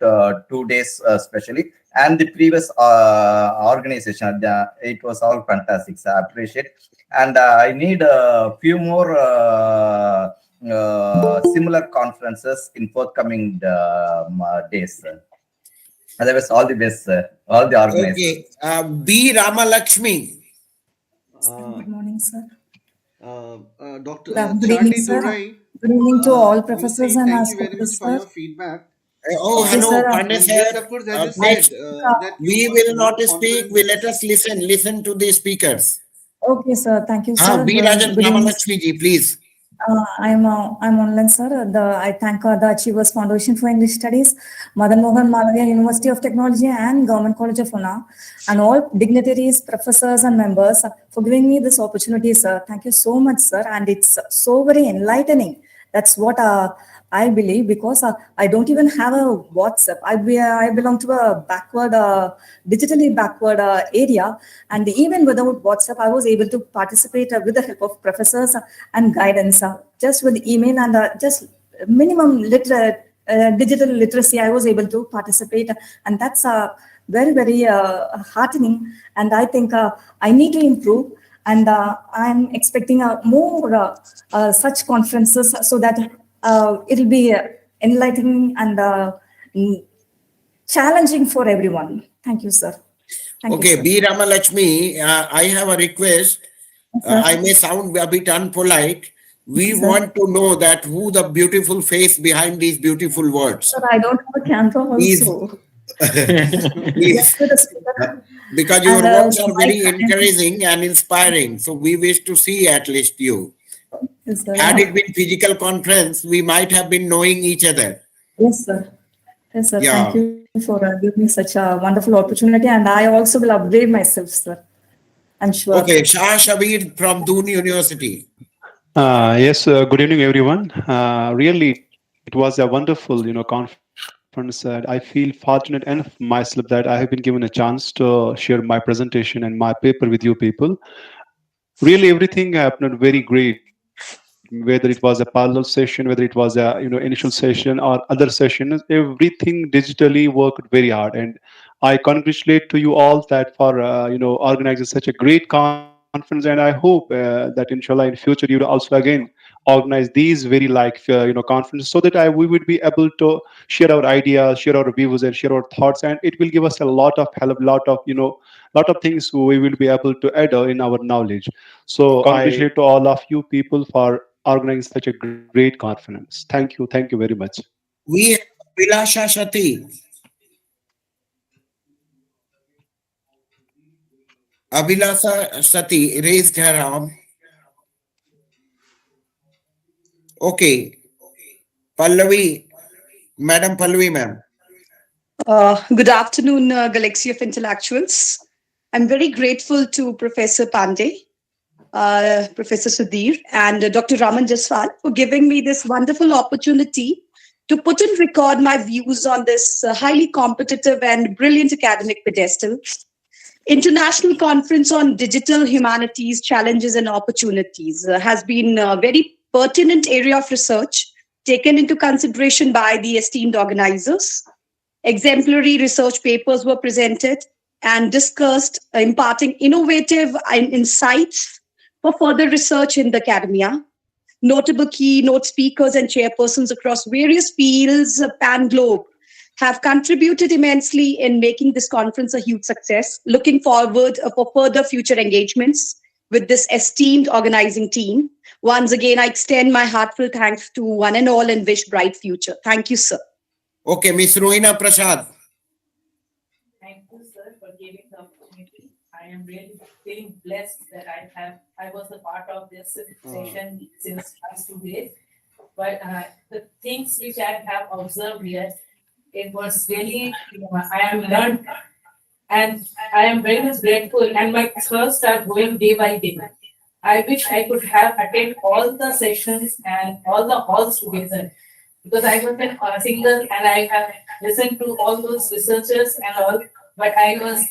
2 days, especially, and the previous organization. It was all fantastic. So I appreciate, and I need a few more similar conferences in forthcoming days. Otherwise, all the best, all the organizers. Okay. B. Ramalakshmi. Good morning, sir. Dr. Good evening, Charlie sir. Durai, Good evening to all we professors say and thank our you very much speakers, for sir. your feedback. Oh, Okay, hello, sir. Pandey And sir. yes, of course, as you Please, said, that you we want will more not speak. We let us listen to the speakers. Okay, sir. Thank you, sir. B. Rajan Good evening. Ramalakshmi ji, please. I'm online, sir. I thank the Achievers Foundation for English Studies, Madan Mohan Malviya University of Technology, and Government College of Pune, and all dignitaries, professors, and members for giving me this opportunity, sir. Thank you so much, sir. And it's so very enlightening. That's what I believe, because I don't even have a WhatsApp. I belong to a backward, digitally backward area, and even without WhatsApp, I was able to participate with the help of professors and guidance, just with email and just minimum digital literacy. I was able to participate, and that's very very heartening. And I think I need to improve. And I'm expecting more such conferences, so that it'll be enlightening and challenging for everyone. Thank you, sir. Thank Okay, you, sir. B. Ramalakshmi, I have a request. I may sound a bit unpolite. We sir. want to know that who the beautiful face behind these beautiful words. Sir, I don't have a camera Please. also. Please. Just with a speaker. Because your And, words are my very friend- encouraging and inspiring. So we wish to see at least you. Yes, sir. Had it been physical conference, we might have been knowing each other. Yes, sir. Yes, sir. Yeah. Thank you for giving me such a wonderful opportunity. And I also will upgrade myself, sir. I'm sure. Okay, Shah Shabir from Doon University. Yes, good evening, everyone. Really, it was a wonderful, conference. I feel fortunate enough myself that I have been given a chance to share my presentation and my paper with you people. Really, everything happened very great. Whether it was a parallel session, whether it was a initial session or other sessions, everything digitally worked very hard. And I congratulate to you all that for organizing such a great conference. And I hope that inshallah in future you will also again organize these very conferences, so that we would be able to share our ideas, share our views, and share our thoughts, and it will give us a lot of help, lot of things we will be able to add in our knowledge. So congratulate to all of you people for organizing such a great conference. Thank you very much. We have Vilasha Shati. Abhilasa Sati raised her arm. Okay. Pallavi, Madam Pallavi, ma'am. Good afternoon, Galaxy of Intellectuals. I'm very grateful to Professor Pandey, Professor Sudhir, and Dr. Raman Jaswal for giving me this wonderful opportunity to put in record my views on this highly competitive and brilliant academic pedestal. International Conference on Digital Humanities, Challenges and Opportunities has been a very pertinent area of research taken into consideration by the esteemed organizers. Exemplary research papers were presented and discussed, imparting innovative insights for further research in the academia. Notable keynote speakers and chairpersons across various fields pan-globe have contributed immensely in making this conference a huge success. Looking forward for further future engagements with this esteemed organizing team. Once again, I extend my heartfelt thanks to one and all and wish bright future. Thank you, sir. Okay, Miss Rohina Prasad. Thank you, sir, for giving the opportunity. I am really feeling blessed that I was a part of this session since last 2 days. But the things which I have observed here, it was really, I am learned and I am very much grateful, and my thirsts are growing day by day. I wish I could have attended all the sessions and all the halls together, because I was a single and I have listened to all those researchers and all, but I was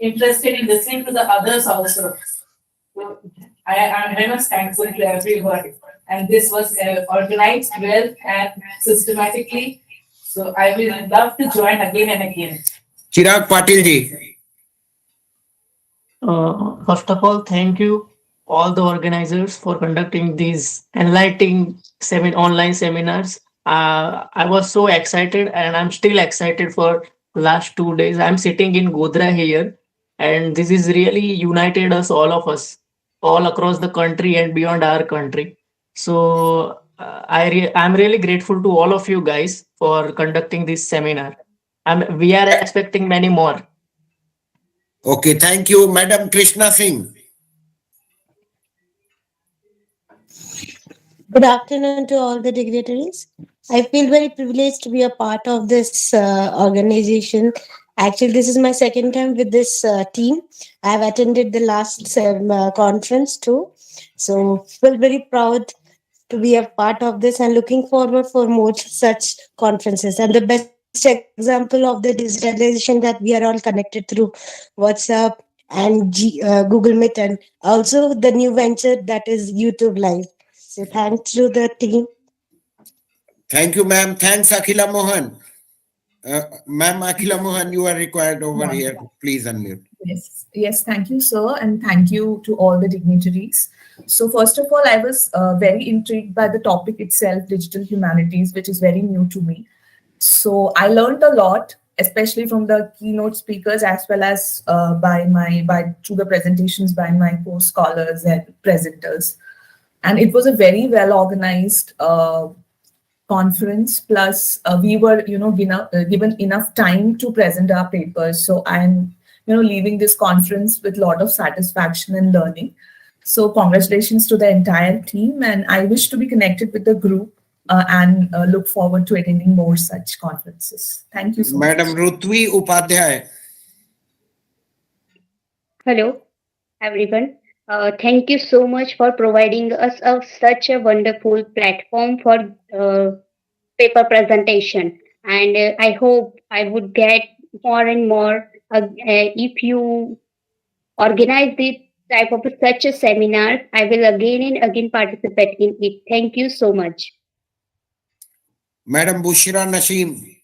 interested in listening to the others also. So I am very much thankful to everyone. And this was organized well and systematically. So I will love to join again and again. Chirag Patil ji. First of all, thank you all the organizers for conducting these enlightening online seminars. I was so excited and I'm still excited for last 2 days. I'm sitting in Godhra here, and this is really united us, all of us, all across the country and beyond our country. So I'm really grateful to all of you guys for conducting this seminar. We are expecting many more. Okay, thank you, Madam Krishna Singh. Good afternoon to all the dignitaries. I feel very privileged to be a part of this organization. Actually, this is my second time with this team. I have attended the last conference too. So, feel very proud to be a part of this and looking forward for more such conferences. And the best example of the digitalization that we are all connected through WhatsApp and Google Meet, and also the new venture that is YouTube Live. So thanks to the team. Thank you, ma'am. Thanks, Akhila Mohan. Ma'am Akhila Mohan, you are required over here. Please unmute. Yes, thank you, sir, and thank you to all the dignitaries. So, first of all, I was very intrigued by the topic itself, digital humanities, which is very new to me. So, I learned a lot, especially from the keynote speakers, as well as through the presentations by my co-scholars and presenters. And it was a very well organized conference. Plus, we were, given enough time to present our papers. So I'm, leaving this conference with a lot of satisfaction and learning. So congratulations to the entire team, and I wish to be connected with the group and look forward to attending more such conferences. Thank you so much. Madam Rutvi Upadhyay. Hello, everyone. Thank you so much for providing us such a wonderful platform for paper presentation. And I hope I would get more and more if you organize this type of such a seminar. I will again and again participate in it. Thank you so much. Madam Bushra Naseem.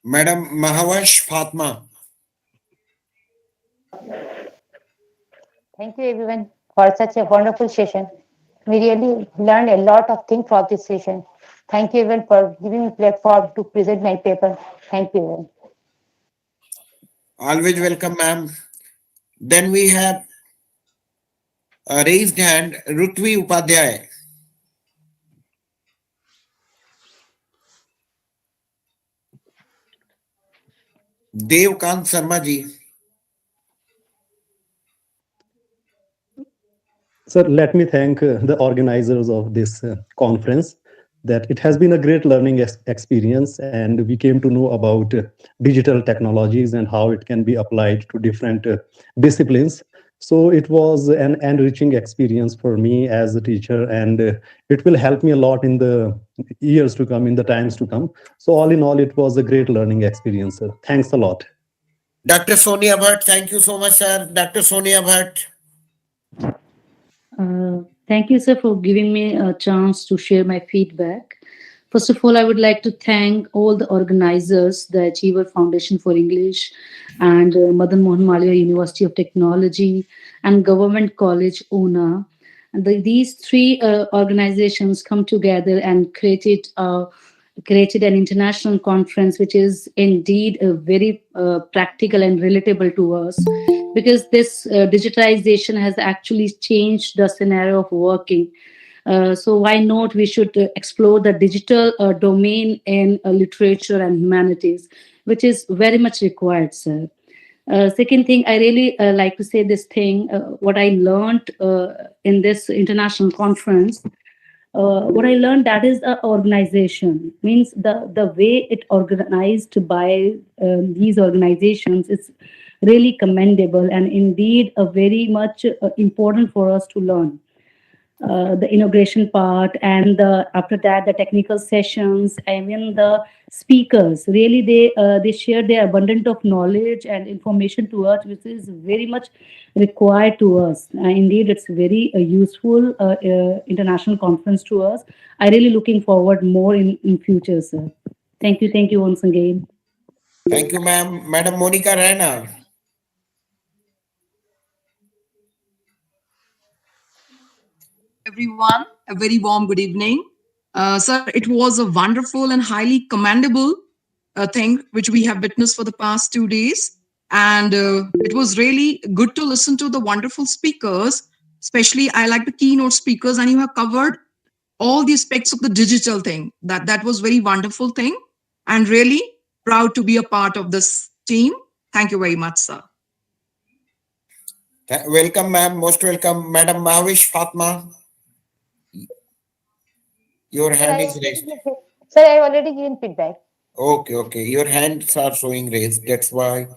Madam Mahavash Fatma. Thank you everyone for such a wonderful session. We really learned a lot of things from this session. Thank you everyone for giving me platform to present my paper. Thank you everyone. Always welcome, ma'am. Then we have a raised hand, Rutvi Upadhyay. Devkant Sharma ji. Sir, let me thank the organizers of this conference, that it has been a great learning experience, and we came to know about digital technologies and how it can be applied to different disciplines. So it was an enriching experience for me as a teacher, and it will help me a lot in the years to come, in the times to come. So all in all, it was a great learning experience, sir. Thanks a lot. Dr. Sonia Bhatt, thank you so much, sir. Dr. Sonia Bhatt. Thank you, sir, for giving me a chance to share my feedback. First of all, I would like to thank all the organizers, the Achiever Foundation for English and Madan Mohan Malviya University of Technology and Government College, Una, And these three organizations come together and created an international conference, which is indeed a very practical and relatable to us, because this digitalization has actually changed the scenario of working. So why not we should explore the digital domain in literature and humanities, which is very much required, sir. Second thing, I really like to say this thing, what I learned in this international conference. What I learned, that is organization, means the way it organized by these organizations is really commendable and indeed a very much important for us to learn. The inauguration part, and after that the technical sessions, I mean the speakers really they share their abundant of knowledge and information to us, which is very much required to us. Indeed, it's very useful international conference to us. I really looking forward more in future, sir. Thank you once again. Thank you, ma'am. Madam Monica Rana. Everyone, a very warm good evening. Sir, it was a wonderful and highly commendable thing which we have witnessed for the past 2 days. And it was really good to listen to the wonderful speakers. Especially, I like the keynote speakers, and you have covered all the aspects of the digital thing. That was very wonderful thing. And really proud to be a part of this team. Thank you very much, sir. Welcome, ma'am. Most welcome. Madam Mahavish Fatma. Your hand is raised. Sir, I already given feedback. Okay. Your hands are showing raised. That's why.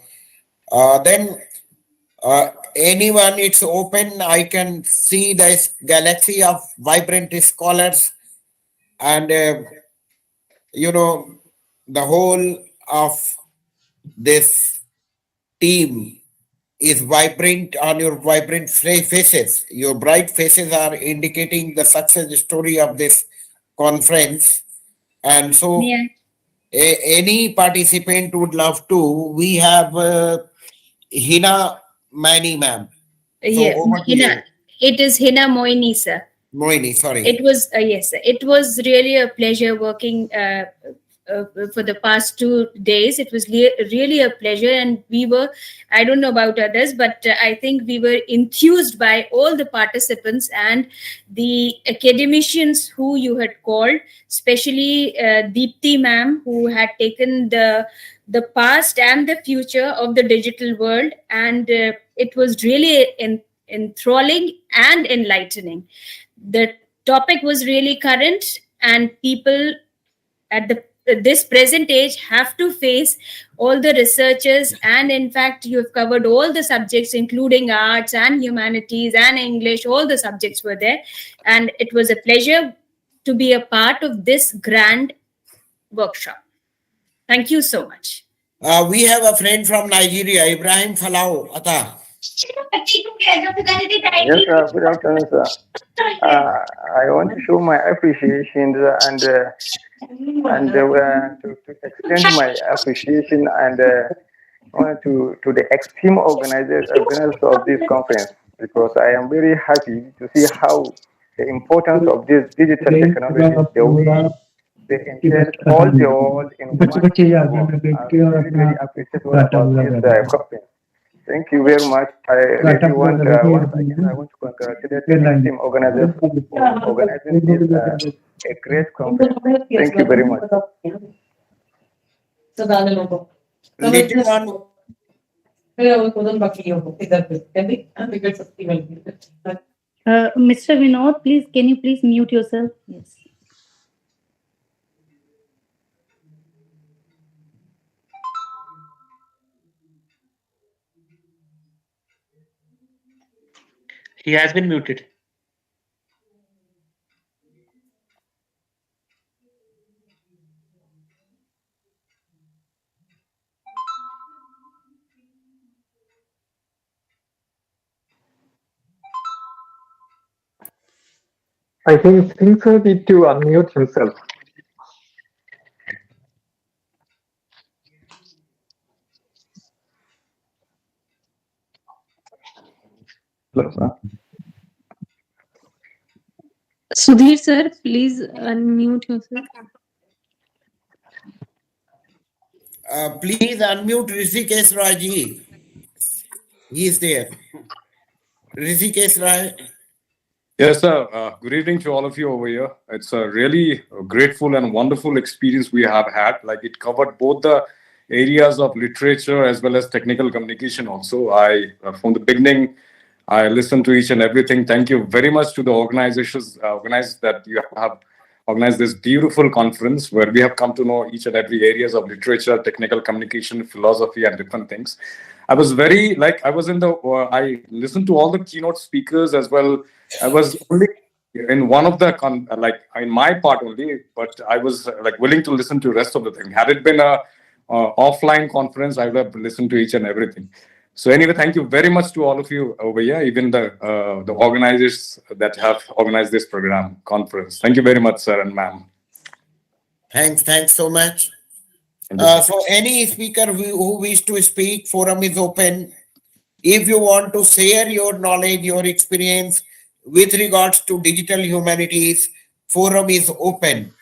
Then anyone, it's open. I can see this galaxy of vibrant scholars, and the whole of this team is vibrant on your vibrant faces. Your bright faces are indicating the success story of this conference. And so any participant would love to. We have Hina Mani, ma'am. So Yeah, over to Hina. you. It is Hina Moini, sir. Moini, sorry. It was yes, sir. It was really a pleasure working for the past 2 days. It was really a pleasure, and we were, I don't know about others, but I think we were enthused by all the participants and the academicians who you had called, especially Deepthi ma'am, who had taken the past and the future of the digital world, and it was really enthralling and enlightening. The topic was really current, and people at this present age have to face all the researchers, and in fact you have covered all the subjects including arts and humanities and English. All the subjects were there, and it was a pleasure to be a part of this grand workshop. Thank you so much. We have a friend from Nigeria, Ibrahim Falau Ata. Yes, sir. Good afternoon, sir. I want to show my appreciation and to extend my appreciation and to the esteemed organizers of this conference, because I am very happy to see how the importance of this digital technology, the way they entail all the world in one platform. I'm very, very appreciative about this conference. Thank you very much. I really want, once again, I want to congratulate the team organizers for organizing this a great conference. Thank you very much. Little one. Mr. Vinod, please, can you please mute yourself? Yes. He has been muted. I think Spencer need to unmute himself. Hello, sir. Sudhir sir, please unmute yourself. Please unmute Rishikesh Raji. He is there. Rishikesh Raj. Yes, sir. Good evening to all of you over here. It's a really grateful and wonderful experience we have had. Like it covered both the areas of literature as well as technical communication. Also, from the beginning, I listened to each and everything. Thank you very much to the organizations organized that you have organized this beautiful conference where we have come to know each and every areas of literature, technical communication, philosophy, and different things. I was very like I was in the I listened to all the keynote speakers as well. I was only in one of the like in my part only, but I was like willing to listen to rest of the thing. Had it been a offline conference, I would have listened to each and everything. So anyway, thank you very much to all of you over here, even the organizers that have organized this program conference. Thank you very much, sir and ma'am. Thanks so much. So any speaker who wish to speak, forum is open. If you want to share your knowledge, your experience with regards to digital humanities, forum is open.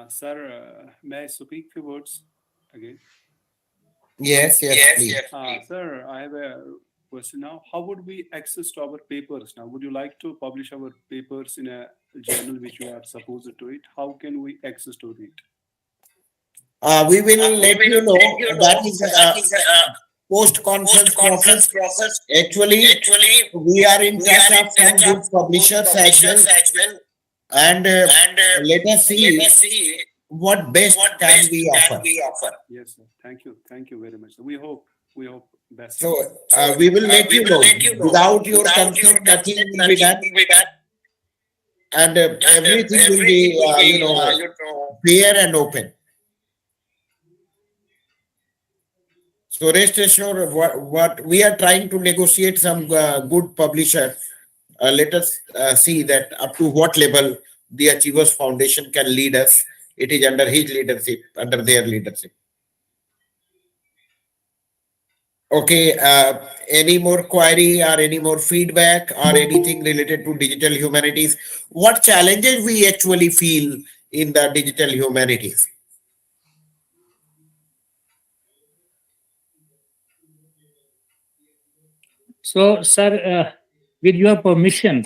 Sir, may I speak few words again? Yes, please. Sir, I have a question now. How would we access to our papers now? Would you like to publish our papers in a journal which you are supposed to it? How can we access to it? We will let you know. That is post-conference process. Actually, we are in touch of some good publishers as well. And let us see what best can we offer. Yes, sir. Thank you. Thank you very much. We hope best. So we will let you know. Without your consent, nothing will be done. And everything will be, fair and open. So rest assured, what we are trying to negotiate some good publisher. Let us see that up to what level the Achievers Foundation can lead us. It is under his leadership, under their leadership. Okay, any more query or any more feedback or anything related to digital humanities? What challenges we actually feel in the digital humanities? So, sir, with your permission,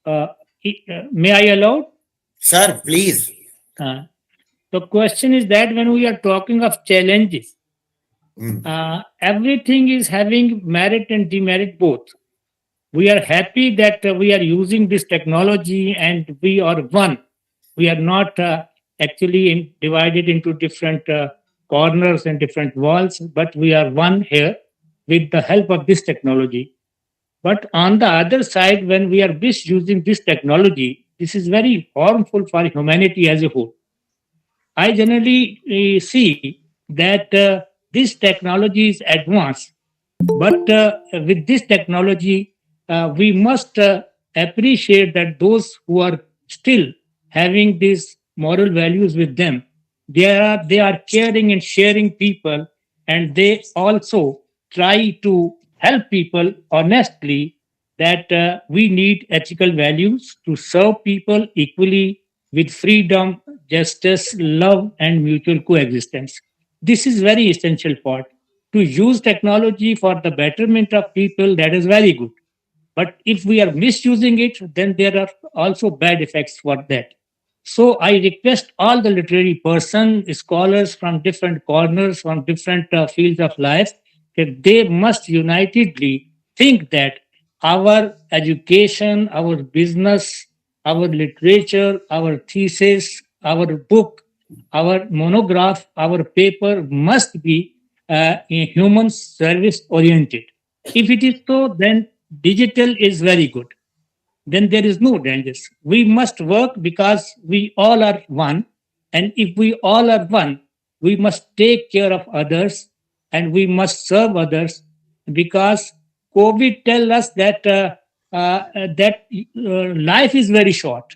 may I allow? Sir, please. The question is that when we are talking of challenges, everything is having merit and demerit both. We are happy that we are using this technology and we are one. We are not actually divided into different corners and different walls, but we are one here with the help of this technology. But on the other side, when we are misusing this technology, this is very harmful for humanity as a whole. I generally see that this technology is advanced, but with this technology, we must appreciate that those who are still having these moral values with them, they are caring and sharing people, and they also try to help people honestly. That we need ethical values to serve people equally with freedom, justice, love, and mutual coexistence. This is very essential part. To use technology for the betterment of people, that is very good. But if we are misusing it, then there are also bad effects for that. So I request all the literary person, scholars from different corners, from different fields of life, that they must unitedly think that our education, our business, our literature, our thesis, our book, our monograph, our paper must be human service oriented. If it is so, then digital is very good. Then there is no dangers. We must work because we all are one. And if we all are one, we must take care of others and we must serve others because COVID tell us that life is very short.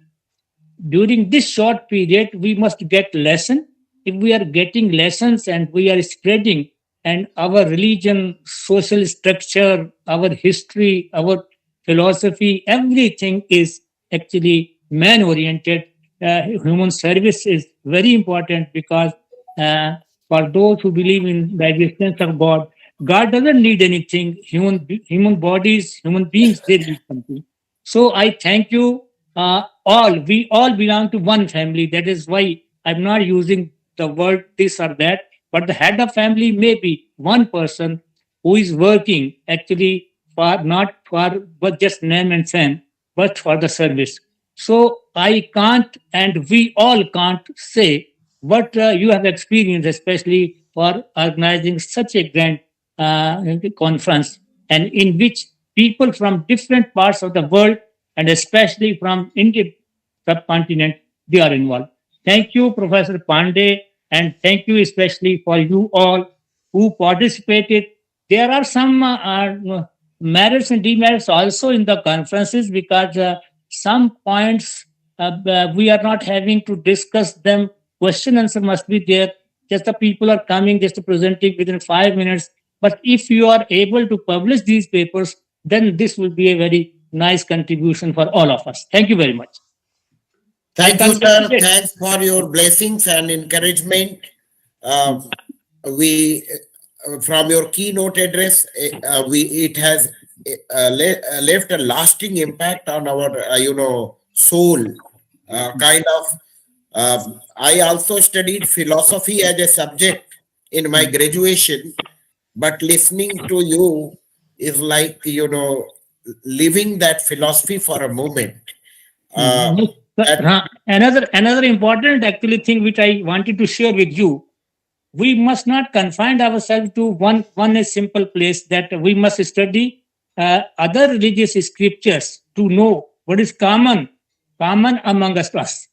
During this short period, we must get lesson. If we are getting lessons and we are spreading and our religion, social structure, our history, our philosophy, everything is actually man oriented. Human service is very important because uh, for those who believe in the existence of God, God doesn't need anything. Human bodies, human beings, they need something. So I thank you all. We all belong to one family. That is why I'm not using the word this or that. But the head of family may be one person who is working actually for not for but just name and fame, but for the service. So I can't, and we all can't say what you have experienced, especially for organizing such a grand conference, and in which people from different parts of the world, and especially from India subcontinent, they are involved. Thank you, Professor Pandey, and thank you especially for you all who participated. There are some merits and demerits also in the conferences because some points we are not having to discuss them. Question answer must be there. Just the people are coming just presenting within 5 minutes. But if you are able to publish these papers, then this will be a very nice contribution for all of us. Thank you very much. Thank you, sir. Thanks for your blessings and encouragement. We, from your keynote address, it has left a lasting impact on our, soul. Kind of. I also studied philosophy as a subject in my graduation, but listening to you is like, living that philosophy for a moment. Another important actually thing which I wanted to share with you, we must not confine ourselves to one a simple place, that we must study other religious scriptures to know what is common among us.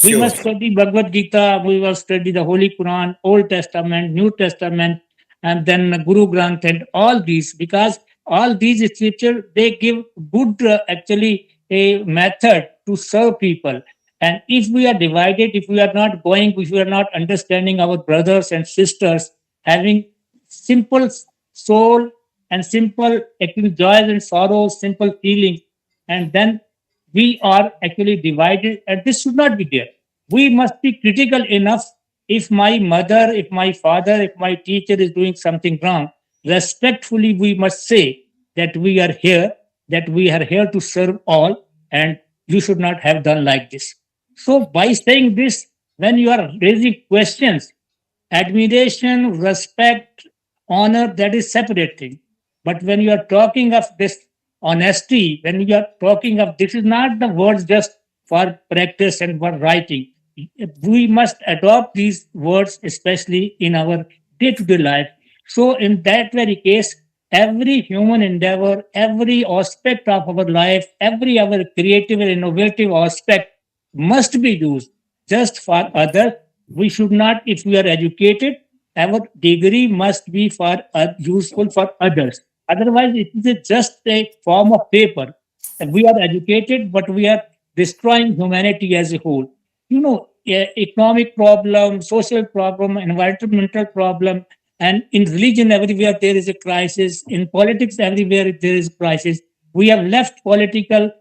We must study Bhagavad Gita, we must study the Holy Quran, Old Testament, New Testament, and then Guru Granth and all these, because all these scriptures, they give good actually a method to serve people. And if we are divided, if we are not going, if we are not understanding our brothers and sisters, having simple soul and simple actually joys and sorrows, simple feelings, and then we are actually divided, and this should not be there. We must be critical enough. If my mother, if my father, if my teacher is doing something wrong, respectfully we must say that we are here to serve all, and you should not have done like this. So by saying this, when you are raising questions, admiration, respect, honor, that is separate thing. But when you are talking of this honesty, when you are talking of this is not the words just for practice and for writing. We must adopt these words, especially in our day-to-day life. So in that very case, every human endeavor, every aspect of our life, every our creative and innovative aspect must be used just for others. We should not, if we are educated, our degree must be for useful for others. Otherwise, it is just a form of paper. We are educated, but we are destroying humanity as a whole. Economic problem, social problem, environmental problem, and in religion everywhere there is a crisis. In politics everywhere there is a crisis. We have left political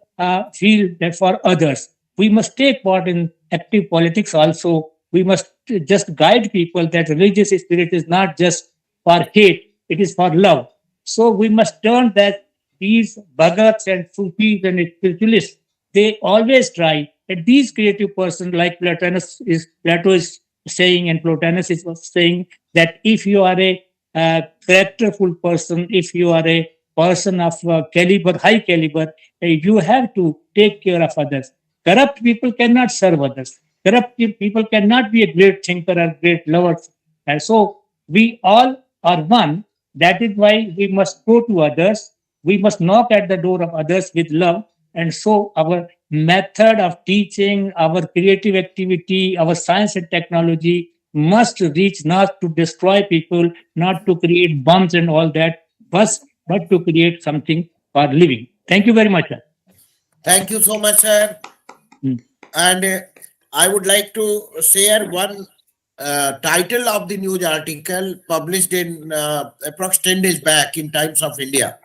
field that for others. We must take part in active politics also. We must just guide people that religious spirit is not just for hate, it is for love. So we must turn that these bhagats and Sufis and spiritualists, they always try that these creative persons like Plato is saying, and Plotinus is saying that if you are a characterful person, if you are a person of high caliber, you have to take care of others. Corrupt people cannot serve others. Corrupt people cannot be a great thinker or great lover. And so we all are one. That is why we must go to others. We must knock at the door of others with love. And so our method of teaching, our creative activity, our science and technology must reach not to destroy people, not to create bombs and all that, but to create something for living. Thank you very much, sir. Thank you so much, sir. And I would like to share one title of the news article published in approx 10 days back in Times of India.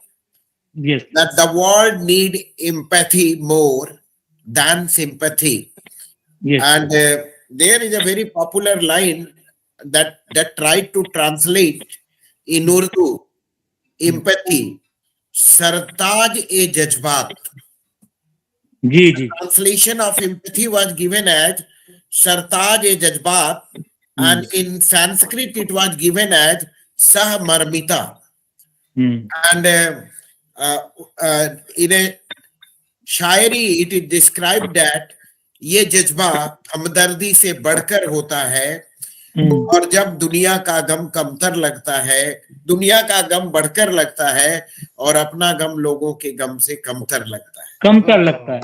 Yes. That the world need empathy more than sympathy. Yes. And there is a very popular line that tried to translate in Urdu, empathy, sartaj e jazbat. जी जी. Translation of empathy was given as sartaj e jazbat, and in Sanskrit it was given as sah marmita. And in a Shayari it is described that ये जज्बा हमदर्दी से बढ़कर होता है, और जब दुनिया का गम कमतर लगता है, दुनिया का गम बढ़कर लगता है और अपना गम लोगों के गम से कमतर लगता है. कमतर लगता है.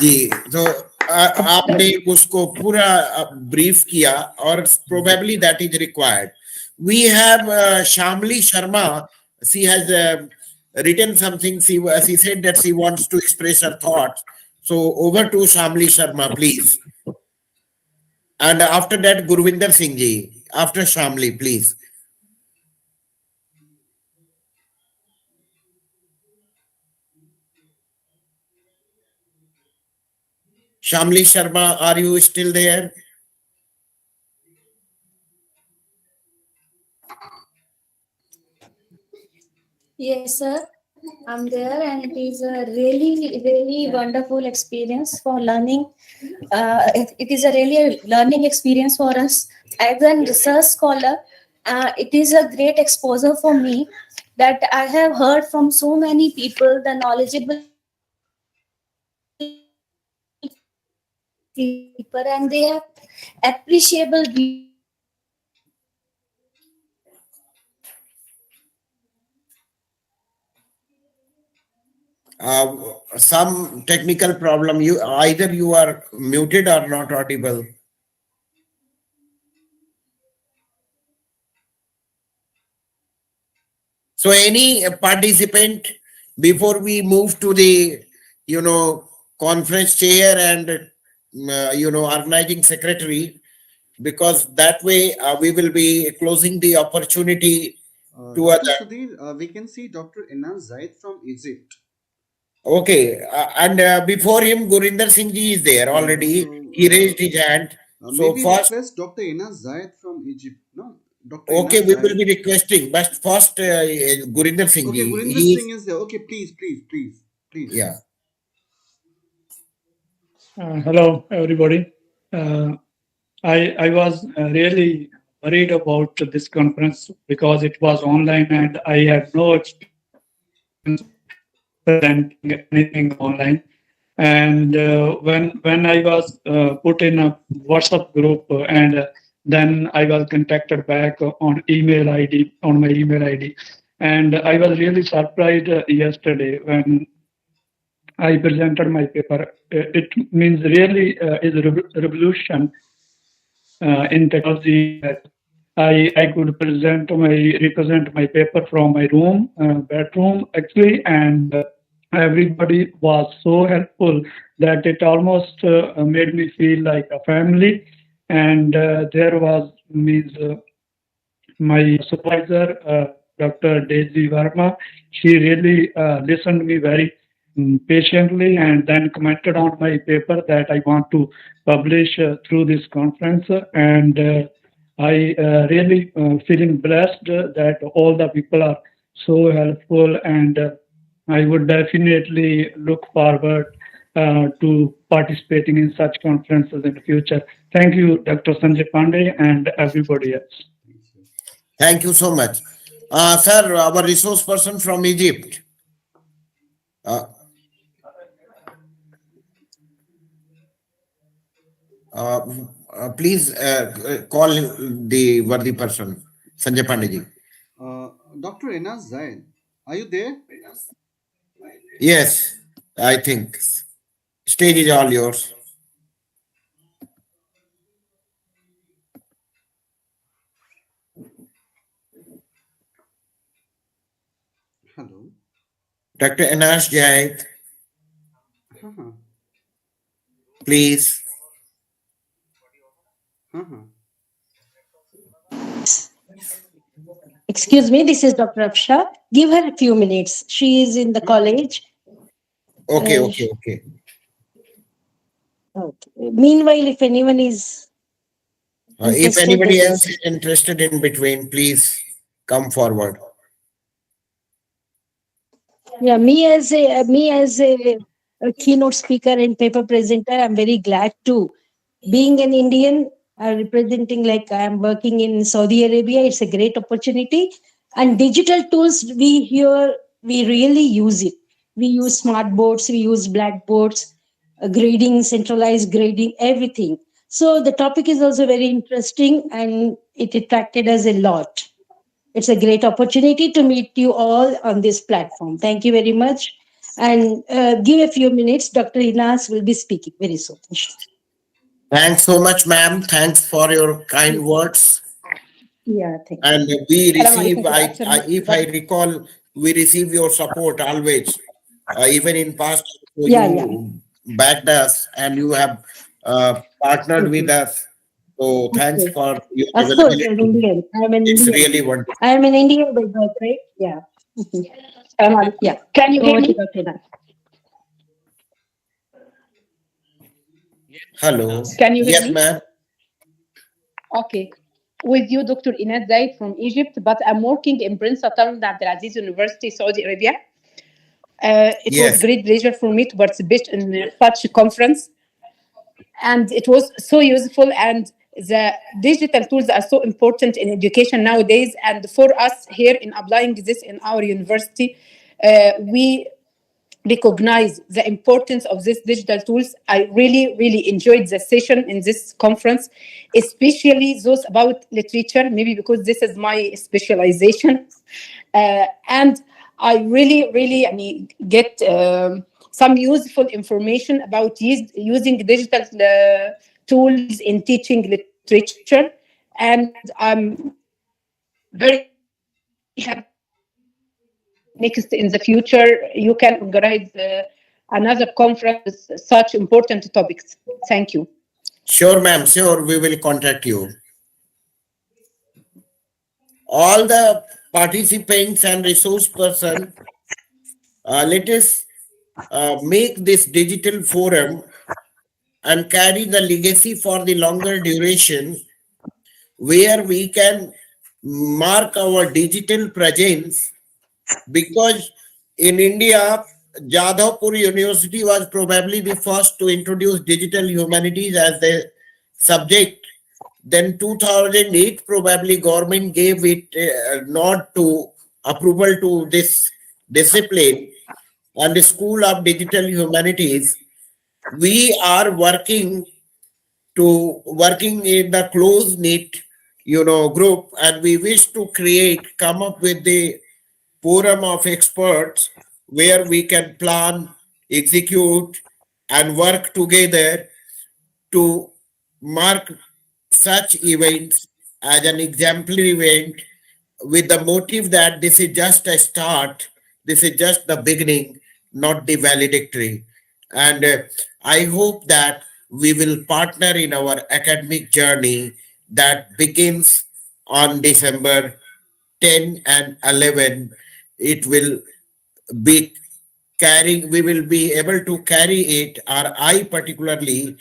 जी, तो आपने उसको पूरा ब्रीफ किया, और probably that is required. We have Shamli Sharma. She has written something. She said that she wants to express her thoughts. So over to Shamli Sharma, please. And after that, Gurvinder Singh ji. After Shamli, please. Shamli Sharma, are you still there? Yes, sir. I'm there, and it is a really, really wonderful experience for learning. It is a really learning experience for us as a research scholar. It is a great exposure for me that I have heard from so many people, the knowledgeable people, and they have appreciable views on the Some technical problem. You either you are muted or not audible. So any participant, before we move to the, conference chair and, organizing secretary, because that way we will be closing the opportunity to Dr. other. Sudhir, we can see Dr. Inan Zaid from Egypt. Okay, and before him, Gurinder Singh ji is there already. He raised his hand. May So we first, request Dr. Inan Zaid from Egypt? No, Dr. okay, Inan we will Zaid. be requesting, but first, Gurinder Singh Okay, ji. Gurinder He Singh is there. Okay, please. Yeah. Hello, everybody. I was really worried about this conference because it was online and I had no experience presenting anything online. And when I was put in a WhatsApp group, and then I was contacted back on my email ID, and I was really surprised yesterday when I presented my paper. It means really is a revolution in technology that I could represent my paper from my room, bedroom actually, and everybody was so helpful that it almost made me feel like a family. And there was means my supervisor, Dr. Daisy Verma. She really listened me very patiently and then commented on my paper that I want to publish through this conference. And I really feeling blessed that all the people are so helpful, and I would definitely look forward to participating in such conferences in the future. Thank you, Dr. Sanjay Pandey, and everybody else. Thank you so much. Sir, our resource person from Egypt. Please call the worthy person, Sanjay Pandey. Dr. Inan Zaid, are you there? Yes, I think. Stage is all yours. Hello. Dr. Anas Jaid, please. Excuse me, this is Dr. Afsha. Give her a few minutes. She is in the college. Okay, Uh, okay, okay. okay. Meanwhile, if anyone is If interested, they anybody can. else is interested in between, please come forward. Yeah, me as a keynote speaker and paper presenter, I'm very glad to being an Indian, representing like I'm working in Saudi Arabia. It's a great opportunity, and digital tools we really use it. We use smart boards, we use blackboards, grading, centralized grading, everything. So the topic is also very interesting, and it attracted us a lot. It's a great opportunity to meet you all on this platform. Thank you very much. And give a few minutes. Dr. Inas will be speaking very soon. Thanks so much, ma'am. Thanks for your kind words. Yeah, thank you. And we Salam receive, alaikum. Good if afternoon. I recall, we receive your support always. Even in past, Yeah, yeah. you backed us and you have partnered with Mhm. us. So thanks Okay. for your Of course, I'm availability. Indian. I'm an It's Indian. really wonderful. I am an Indian by birth, right? Yeah. Mhm. Salam alaikum. Yeah. Can you hear Over to me? Dr. Inas. Hello. Can you hear Yes, me? ma'am. Okay. With you, Dr. Inad Zaid from Egypt, but I'm working in Prince Sultan Abdulaziz University, Saudi Arabia. It was Yes. great pleasure for me to participate in such a conference, and it was so useful. And the digital tools are so important in education nowadays. And for us here in applying this in our university, we recognize the importance of these digital tools. I really, really enjoyed the session in this conference, especially those about literature, maybe because this is my specialization. And I really, really, I mean, get some useful information about using digital tools in teaching literature. And I'm very happy next in the future you can organize another conference with such important topics. Thank you. Sure, ma'am. Sure, we will contact you. All the participants and resource person, let us make this digital forum and carry the legacy for the longer duration, where we can mark our digital presence, because in India, Jadavpur University was probably the first to introduce digital humanities as the subject. Then 2008, probably government gave it nod to approval to this discipline, and the School of Digital Humanities. We are working in the close knit, group, and we wish to come up with the forum of experts where we can plan, execute, and work together to mark such events as an exemplary event, with the motive that this is just a start, this is just the beginning, not the valedictory. And I hope that we will partner in our academic journey that begins on December 10 and 11. It will be we will be able to carry it, or I particularly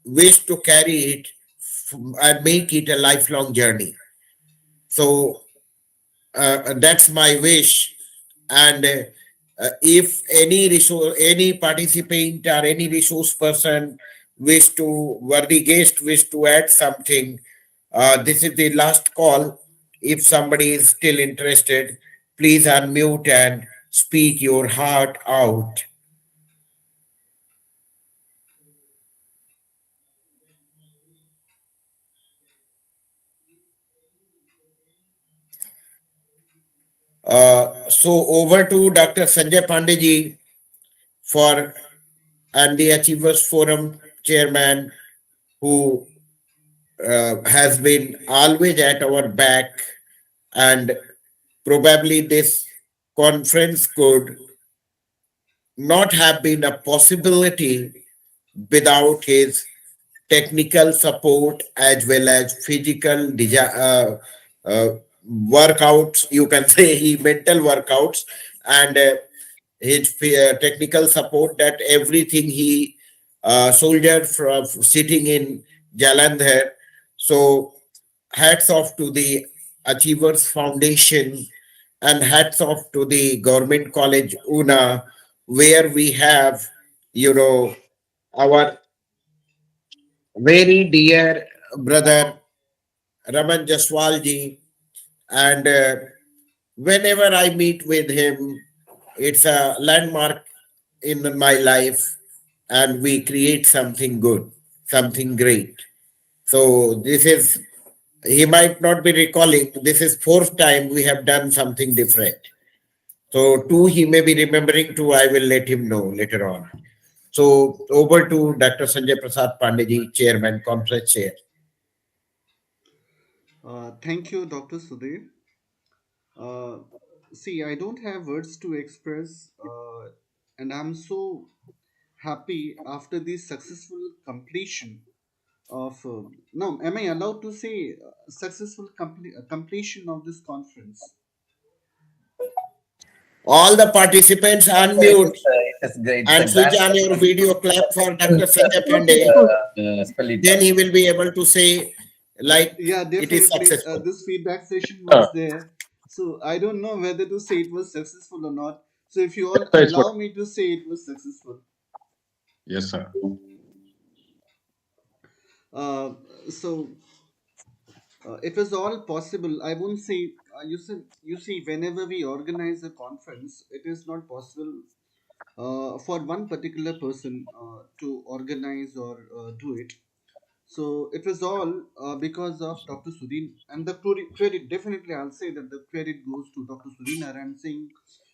wish to carry it and make it a lifelong journey. So that's my wish. And if any participant or any resource person worthy guest wish to add something, this is the last call. If somebody is still interested, please unmute and speak your heart out. So over to Dr. Sanjay Pandeji for and the Achievers Forum chairman, who has been always at our back, and probably this conference could not have been a possibility without his technical support as well as physical workouts, you can say he mental workouts, and his technical support, that everything he soldiered from sitting in Jalandhar. So hats off to the Achievers Foundation, and hats off to the Government College Una, where we have, you know, our very dear brother Raman Jaswalji, and whenever I meet with him, it's a landmark in my life, and we create something good, something great. So this is, he might not be recalling, this is fourth time we have done something different. So two he may be remembering, two I will let him know later on. So over to Dr. Sanjay Prasad Pandeji, Chairman, Conference Chair. Thank you, Dr. Sudhir. Uh, See, I don't have words to express, and I'm so happy after the successful completion of. No, am I allowed to say successful completion of this conference? All the participants unmute It's great. and switch on your video clap for Dr. Sanjay Pandey. Then he will be able to say, like, Yeah, it is definitely. successful. This feedback session was there, so I don't know whether to say it was successful or not. So if you all That's what. allow me to say it was successful. Yes, sir. Uh, so it was all possible. I won't say. You see, whenever we organize a conference, it is not possible for one particular person to organize or do it. So it was all because of Dr. Sudhin, and the credit, definitely I'll say that the credit goes to Dr. Sudhin Naran Singh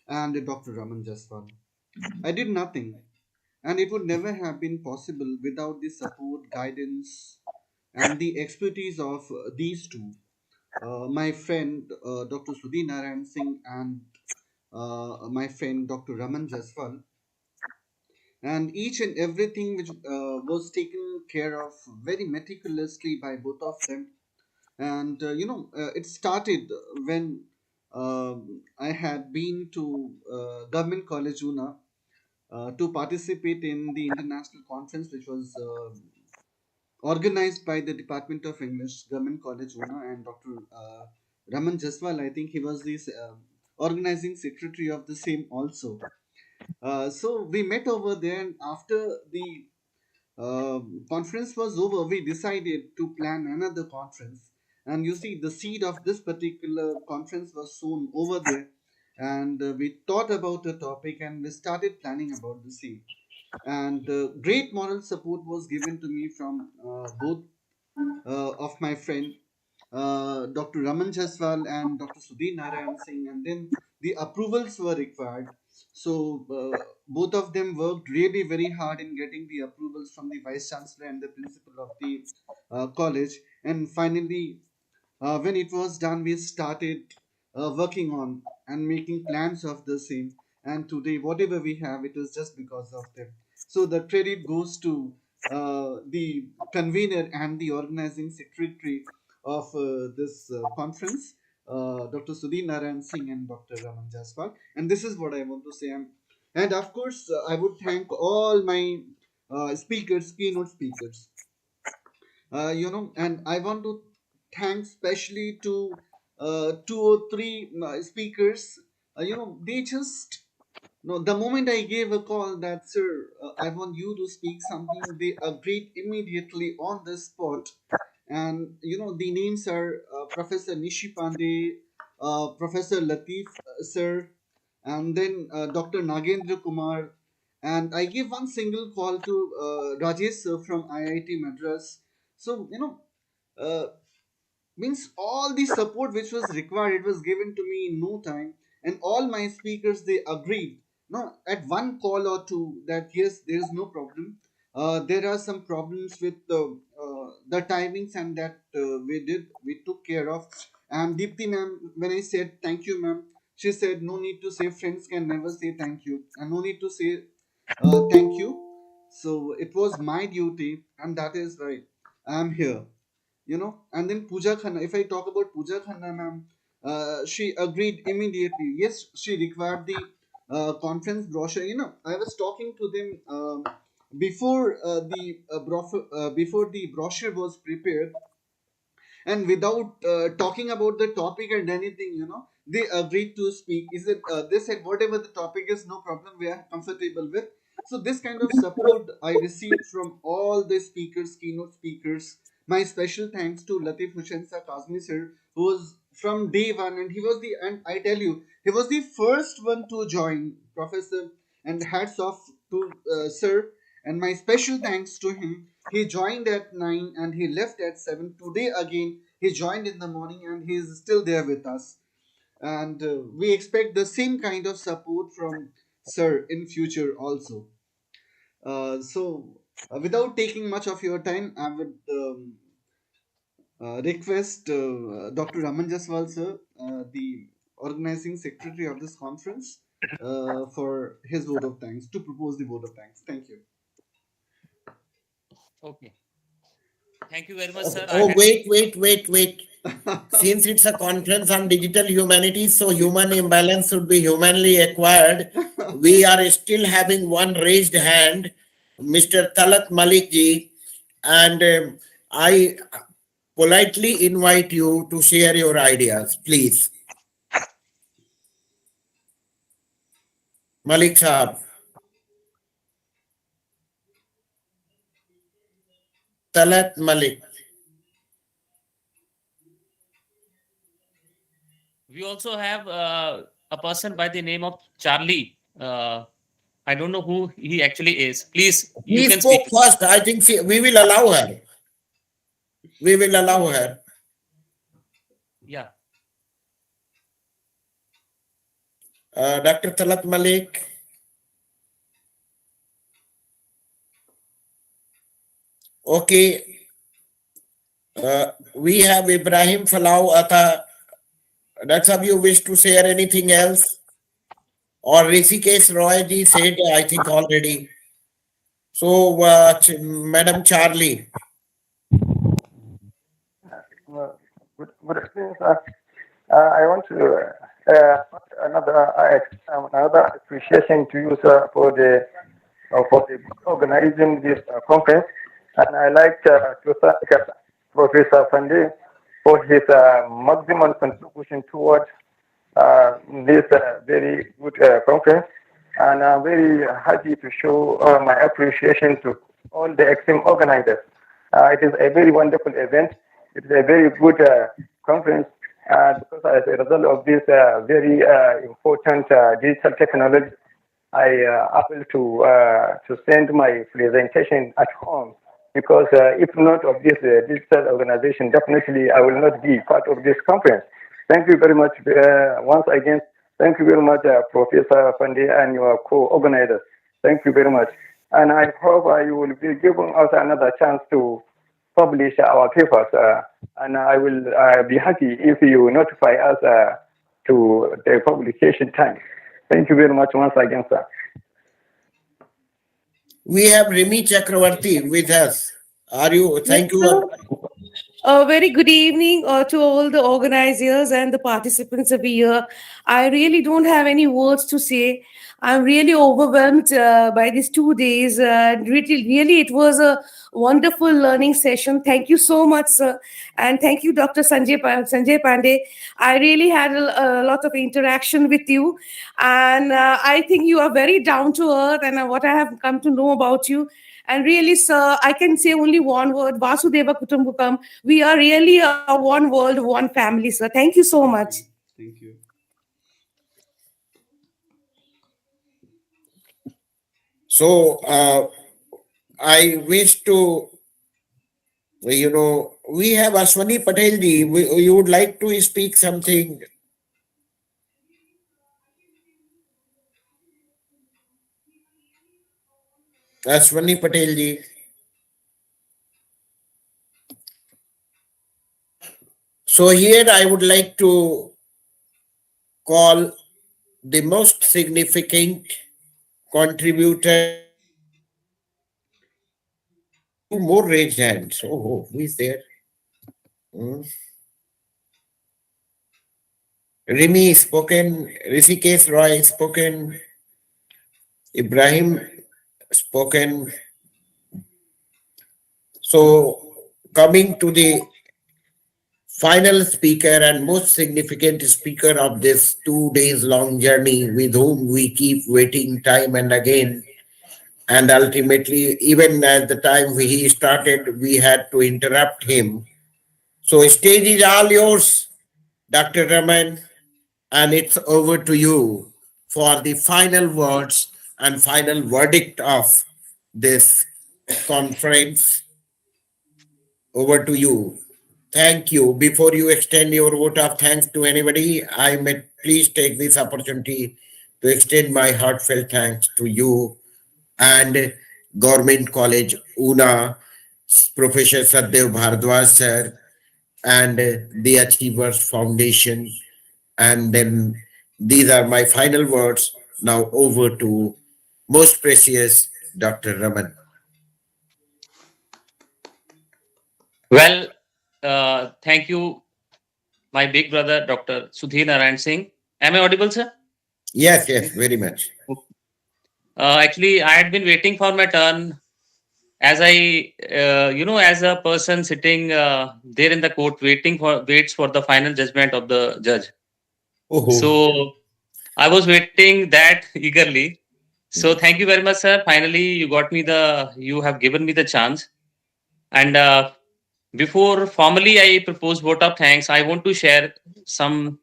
and Dr. Raman Jaswal. I did nothing, and it would never have been possible without the support, guidance, and the expertise of these two. My friend Dr. Sudhin Naran Singh and my friend Dr. Raman Jaswal, and each and everything which was taken care of very meticulously by both of them. And it started when I had been to Government College Una to participate in the international conference, which was organized by the Department of English, Government College Una, and Dr. Raman Jaswal. I think he was the organizing secretary of the same also. So we met over there, and after the conference was over, we decided to plan another conference. And you see, the seed of this particular conference was sown over there. And we thought about the topic and we started planning about the same. And great moral support was given to me from both of my friend Dr. Raman Jaswal and Dr. Sudhir Narayan Singh, and then the approvals were required. So both of them worked really very hard in getting the approvals from the vice chancellor and the principal of the college, and finally when it was done, we started working on and making plans of the same. And today, whatever we have, it is just because of them. So the credit goes to the convener and the organizing secretary of this conference, Dr. Sudhir Narayan Singh and Dr. Raman Jaswal. And this is what I want to say. And of course, I would thank all my speakers, keynote speakers. And I want to thank specially to two or three speakers. They just, no, the moment I gave a call that, sir, I want you to speak something, they agreed immediately on the spot. And the names are Professor Nishi Pandey, Professor Latif sir, and then Dr. Nagendra Kumar. And I gave one single call to Rajesh sir from IIT Madras. So uh, means all the support which was required, it was given to me in no time. And all my speakers, they agreed, no, at one call or two, that yes, there is no problem. There are some problems with the timings, and that we took care of. And Deepthi ma'am, when I said thank you ma'am, she said no need to say, friends can never say thank you, and no need to say thank you. So it was my duty, and that is right, I am here. And then Pooja Khanna, if I talk about Pooja Khanna ma'am, she agreed immediately. Yes, she required the conference brochure. I was talking to them before before the brochure was prepared, and without talking about the topic and anything, they agreed to speak. Is it They said whatever the topic is, no problem, we are comfortable with. So this kind of support I received from all the speakers, keynote speakers. My special thanks to Latif Hussain sir, Kazmi sir, who was from day one, and and I tell you, he was the first one to join, Professor. And hats off to sir, and my special thanks to him. He joined at 9 and he left at 7. Today again, he joined in the morning and he is still there with us. And we expect the same kind of support from Sir in future also. Without taking much of your time, I would request Dr. Raman Jaswal sir, the organizing secretary of this conference, for his vote of thanks, to propose the vote of thanks. Thank you. Okay. Thank you very much, sir. Oh, wait. Since it's a conference on digital humanities, so human imbalance should be humanly acquired. We are still having one raised hand, Mr. Talat Malik ji, and I politely invite you to share your ideas, please. Malik Saab. Talat Malik. We also have a person by the name of Charlie. I don't know who he actually is. Please, you He can spoke speak. first. I think we will allow her. We will allow her. Yeah. Dr. Talat Malik. Okay. We have Ibrahim Falau Ata. That's how you wish to share anything else? Or Rishikesh Roy ji said, I think already. So, Madam Charlie. Good evening, sir. I want to put another appreciation to you, sir, for the organizing this conference, and I like to thank Professor Fande for his maximum contribution towards this very good conference, and I'm very happy to show my appreciation to all the extreme organizers. It is a very wonderful event. It is a very good conference because as a result of this very important digital technology, I able to send my presentation at home because if not of this digital organization, definitely I will not be part of this conference. Thank you very much once again. Thank you very much, Professor Pande and your co-organizers. Thank you very much. And I hope you will be giving us another chance to publish our papers. And I will be happy if you notify us to the publication time. Thank you very much once again, sir. We have Rimi Chakravarti with us. Are you? Thank you. A very good evening to all the organizers and the participants of the year. I really don't have any words to say. I'm really overwhelmed by these 2 days. Really, it was a wonderful learning session. Thank you so much, sir. And thank you, Dr. Sanjay Pandey. I really had a lot of interaction with you. And I think you are very down to earth. And what I have come to know about you, and really, sir, I can say only one word, Vasudeva Kutumbukam. We are really a one world, one family, sir. Thank you so much. Thank you. So, I wish to, we have Ashwani Patel ji. You would like to speak something? Ashwani Patel ji. So here I would like to call the most significant contributor. Two more raised hands. Oh, who is there? Rimi spoken, Rishikesh Roy spoken, Ibrahim spoken. So, coming to the final speaker and most significant speaker of this 2 days long journey, with whom we keep waiting time and again. And ultimately, even at the time he started, we had to interrupt him. So, stage is all yours, Dr. Raman, and it's over to you for the final words and final verdict of this conference. Over to you. Thank you. Before you extend your vote of thanks to anybody, I may please take this opportunity to extend my heartfelt thanks to you and Government College Una, Professor Saddev Bhardwaj sir, and the Achievers Foundation. And then these are my final words. Now over to most precious Dr. Raman. Well, thank you, my big brother, Dr. Sudhir Narayan Singh. Am I audible, sir? Yes, yes, very much. Actually, I had been waiting for my turn as as a person sitting there in the court, waits for the final judgment of the judge. Oh. So I was waiting that eagerly. So thank you very much, sir. Finally, you have given me the chance. And before formally I propose vote of thanks, I want to share some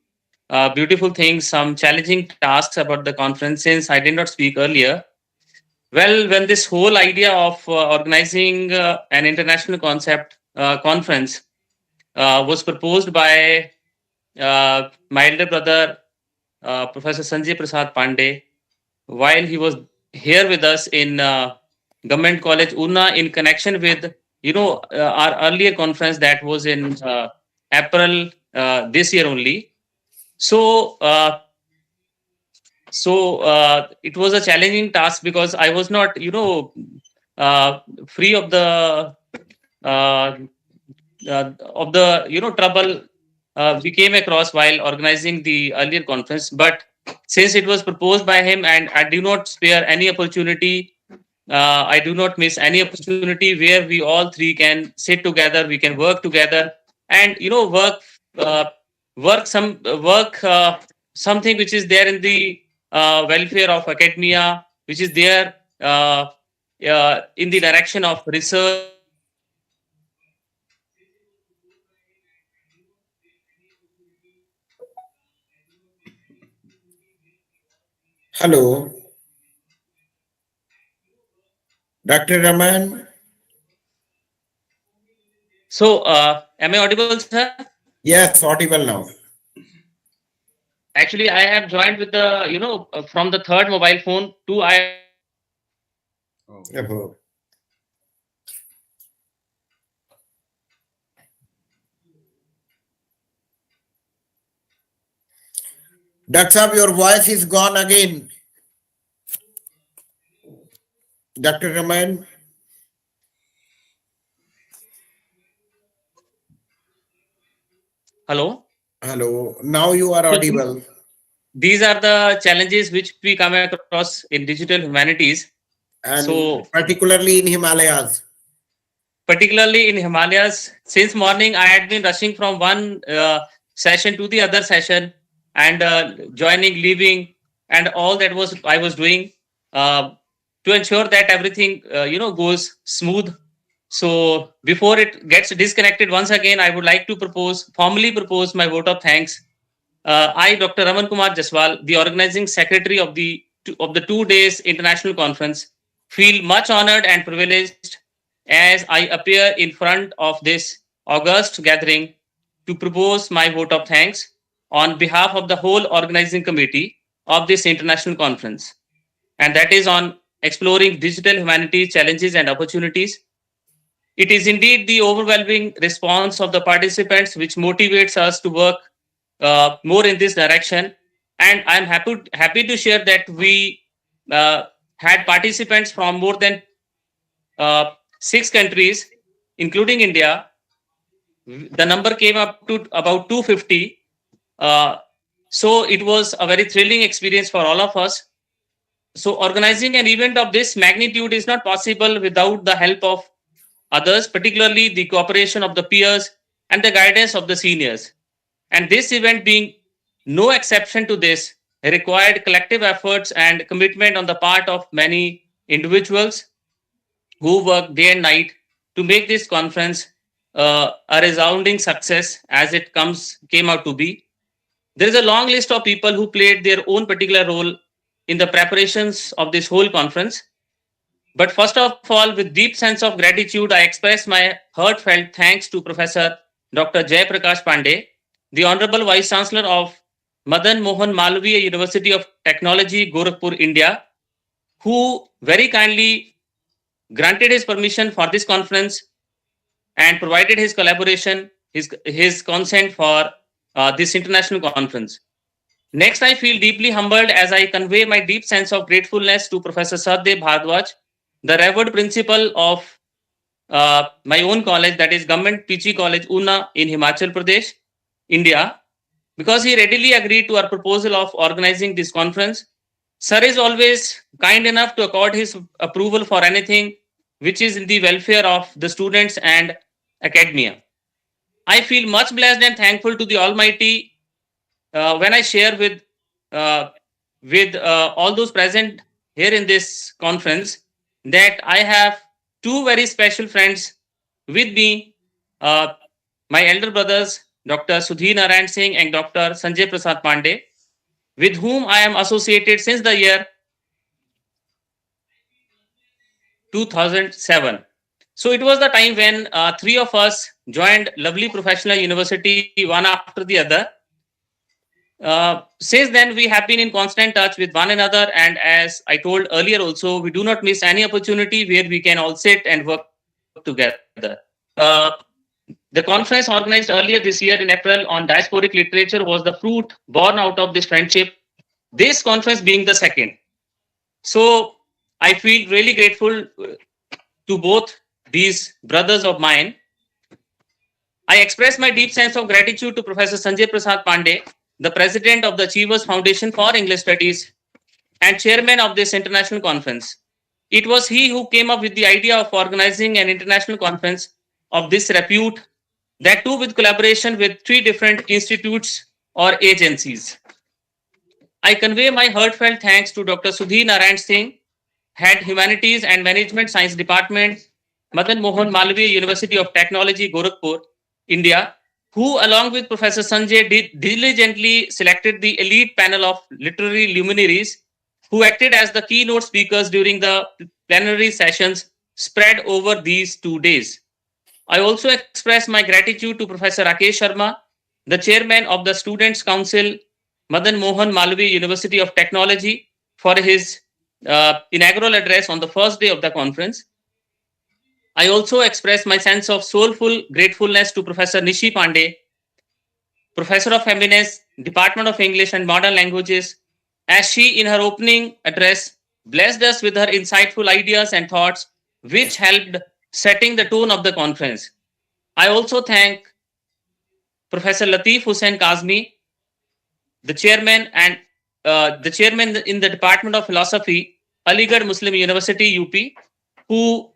beautiful things, some challenging tasks about the conference since I did not speak earlier. Well, when this whole idea of organizing an international concept conference was proposed by my elder brother, Professor Sanjay Prasad Pandey, while he was here with us in Government College Una in connection with our earlier conference that was in April this year only. So it was a challenging task because I was not free uh, of the trouble we came across while organizing the earlier conference. But since it was proposed by him, and I do not spare any opportunity, I do not miss any opportunity where we all three can sit together, we can work together, and uh, work something which is there in the welfare of academia, which is there in the direction of research and innovation. Since it was proposed by him, and I do not spare any opportunity, I do not miss any opportunity where we all three can sit Hello, together and work Dr. Raman. So, am I audible, sir? Yes, audible now. Actually, I have joined with the, from the third mobile phone to I have joined with the second mobile phone. Oh. Doctor, your voice is gone again. Dr. Raman. Hello. Hello. Now you are So audible. these are the challenges which we come across in digital humanities. And So particularly in Himalayas. particularly in Himalayas, since morning I had been rushing from one session to the other session and joining, leaving, and all that was I was doing uh, to ensure that everything goes smooth. So before it gets disconnected once again, I would like to formally propose my vote of thanks. I, Dr. Raman Kumar Jaswal, the organizing secretary of the 2 days international conference, feel much honored and privileged as I appear in front of this august gathering to propose my vote of thanks on behalf of the whole organizing committee of this international conference, and that is on exploring digital humanities challenges and opportunities. It is indeed the overwhelming response of the participants which motivates us to work more in this direction. And I'm happy to share that we uh, had participants from more than 6 countries, including India. The number came up to about 250. Uh, So it was a very thrilling experience for all of us. So organizing an event of this magnitude is not possible without the help of others, particularly the cooperation of the peers and the guidance of the seniors. And this event being no exception to this, required collective efforts and commitment on the part of many individuals who worked day and night to make this conference a resounding success as it came out to be. There is a long list of people who played their own particular role in the preparations of this whole conference. But first of all, with deep sense of gratitude, I express my heartfelt thanks to Professor Dr. Jay Prakash Pandey, the Honorable Vice Chancellor of Madan Mohan Malviya University of Technology, Gorakhpur, India, who very kindly granted his permission for this conference and provided his collaboration, his consent for this international conference. Next, I feel deeply humbled as I convey my deep sense of gratefulness to Professor Saddev Bhardwaj, the revered principal of my own college, that is Government PG College, Una in Himachal Pradesh, India, because he readily agreed to our proposal of organizing this conference. Sir is always kind enough to accord his approval for anything which is in the welfare of the students and academia. I feel much blessed and thankful to the Almighty when I share with all those present here in this conference that I have two very special friends with me, uh, my elder brothers, Dr. Sudhir Narayan Singh and Dr. Sanjay Prasad Pandey, with whom I am associated since the year 2007. So it was the time when three of us joined lovely professional university one after the other. Since then, we have been in constant touch with one another, and as I told earlier, also we do not miss any opportunity where we can all sit and work together. Uh, the conference organized earlier this year in April on diasporic literature was the fruit born out of this friendship. This conference being the second. So I feel really grateful to both these brothers of mine. I express my deep sense of gratitude to Professor Sanjay Prasad Pandey, the president of the Achievers Foundation for English Studies and chairman of this international conference. It was he who came up with the idea of organizing an international conference of this repute, that too with collaboration with three different institutes or agencies. I convey my heartfelt thanks to Dr. Sudhir Narayan Singh, Head Humanities and Management Science Department, Madan Mohan Malviya University of Technology, Gorakhpur, India, who along with Professor Sanjay diligently selected the elite panel of literary luminaries who acted as the keynote speakers during the plenary sessions spread over these 2 days. I also express my gratitude to Professor Rakesh Sharma, the chairman of the Students' Council, Madan Mohan Malviya University of Technology, for his inaugural address on the first day of the conference. I also express my sense of soulful gratefulness to Professor Nishi Pandey, Professor of Feminist, Department of English and Modern Languages, as she, in her opening address, blessed us with her insightful ideas and thoughts, which helped setting the tone of the conference. I also thank Professor Latif Hussain Kazmi, the chairman in the Department of Philosophy, Aligarh Muslim University, UP, who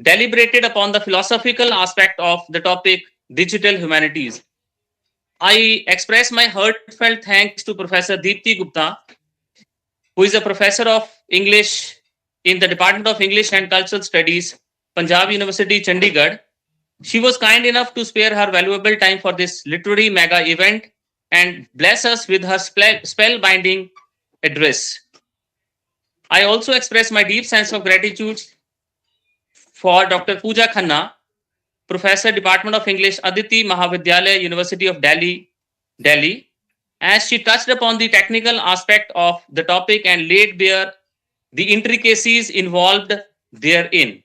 deliberated upon the philosophical aspect of the topic digital humanities. I express my heartfelt thanks to Professor Deepthi Gupta, who is a professor of English in the Department of English and Cultural Studies, Punjab University, Chandigarh. She was kind enough to spare her valuable time for this literary mega event and bless us with her spellbinding address. I also express my deep sense of gratitude for Dr. Pooja Khanna, Professor, Department of English, Aditi Mahavidyalaya, University of Delhi, as she touched upon the technical aspect of the topic and laid bare the intricacies involved therein.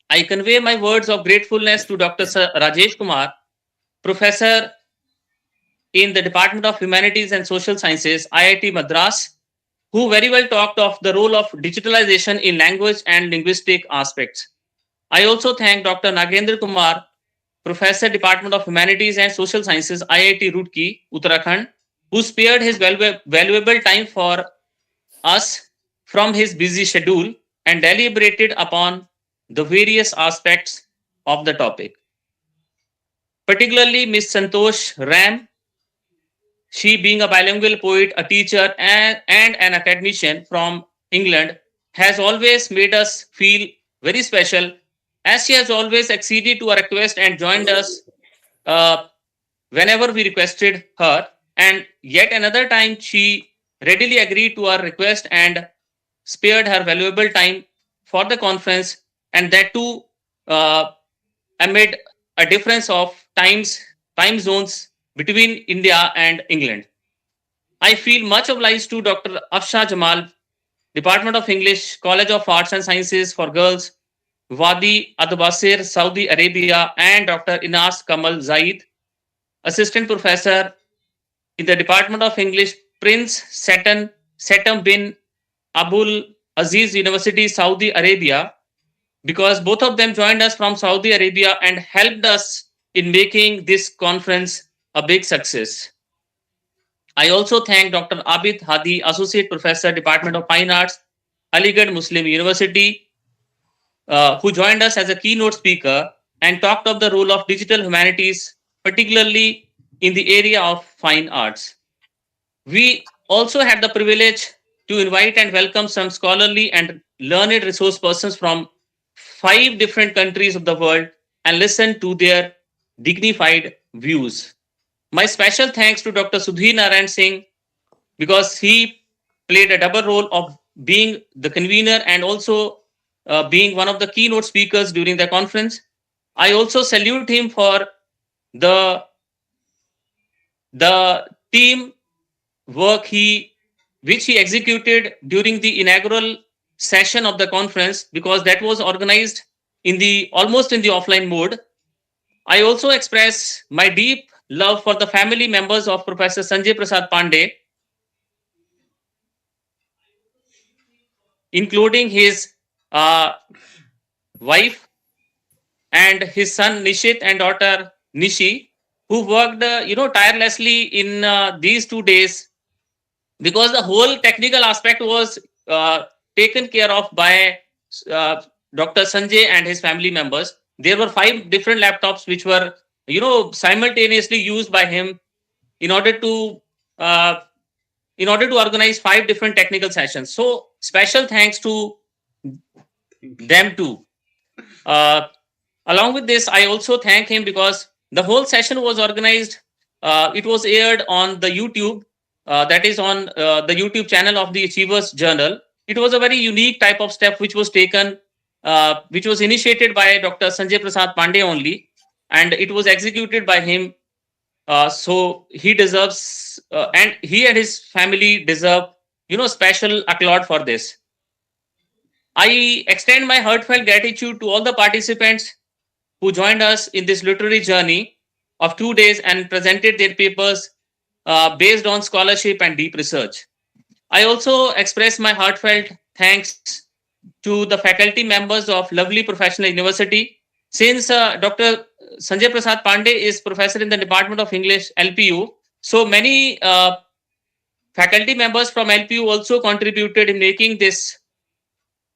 I convey my words of gratefulness to Dr. Rajesh Kumar, Professor in the Department of Humanities and Social Sciences, IIT Madras, who very well talked of the role of digitalization in language and linguistic aspects. I also thank Dr. Nagendra Kumar, Professor, Department of Humanities and Social Sciences, IIT Roorkee, Uttarakhand, who spared his valuable time for us from his busy schedule and deliberated upon the various aspects of the topic. Particularly Miss Santosh Ram, she being a bilingual poet, a teacher, and an academician from England, has always made us feel very special, as she has always acceded to our request and joined us uh, whenever we requested her. And yet another time, she readily agreed to our request and spared her valuable time for the conference, and that too uh, amid a difference of time zones between India and England. I feel much obliged to Dr. Afsha Jamal, Department of English, College of Arts and Sciences for Girls, Wadi Adbasir, Saudi Arabia, and Dr. Inas Kamal Zaid, Assistant Professor in the Department of English, Prince Setam bin Abul Aziz University, Saudi Arabia, because both of them joined us from Saudi Arabia and helped us in making this conference a big success. I also thank Dr. Abid Hadi, Associate Professor, Department of Fine Arts, Aligarh Muslim University, who joined us as a keynote speaker and talked of the role of digital humanities, particularly in the area of fine arts. We also had the privilege to invite and welcome some scholarly and learned resource persons from 5 different countries of the world and listen to their dignified views. My special thanks to Dr. Sudhir Narayan Singh, because he played a double role of being the convener and also being one of the keynote speakers during the conference. I also salute him for the team work which he executed during the inaugural session of the conference, because that was organized in the almost in the offline mode. I also express my deep love for the family members of Professor Sanjay Prasad Pandey, including his wife and his son Nishit and daughter Nishi, who worked tirelessly in these 2 days, because the whole technical aspect was taken care of by uh, Dr. Sanjay and his family members. There were 5 different laptops which were simultaneously used by him in order to uh, organize 5 different technical sessions. So special thanks to them too. Uh, Along with this, I also thank him because the whole session was organized. It was aired on the YouTube, that is on the YouTube channel of the Achievers Journal. It was a very unique type of step which was taken, which was initiated by Dr. Sanjay Prasad Pandey only, and it was executed by him. So he deserves, and he and his family deserve, special accolade for this. I extend my heartfelt gratitude to all the participants who joined us in this literary journey of 2 days and presented their papers based on scholarship and deep research. I also express my heartfelt thanks to the faculty members of lovely professional university. Since Dr. Sanjay Prasad Pandey is professor in the Department of English, LPU, so many faculty members from LPU also contributed in making this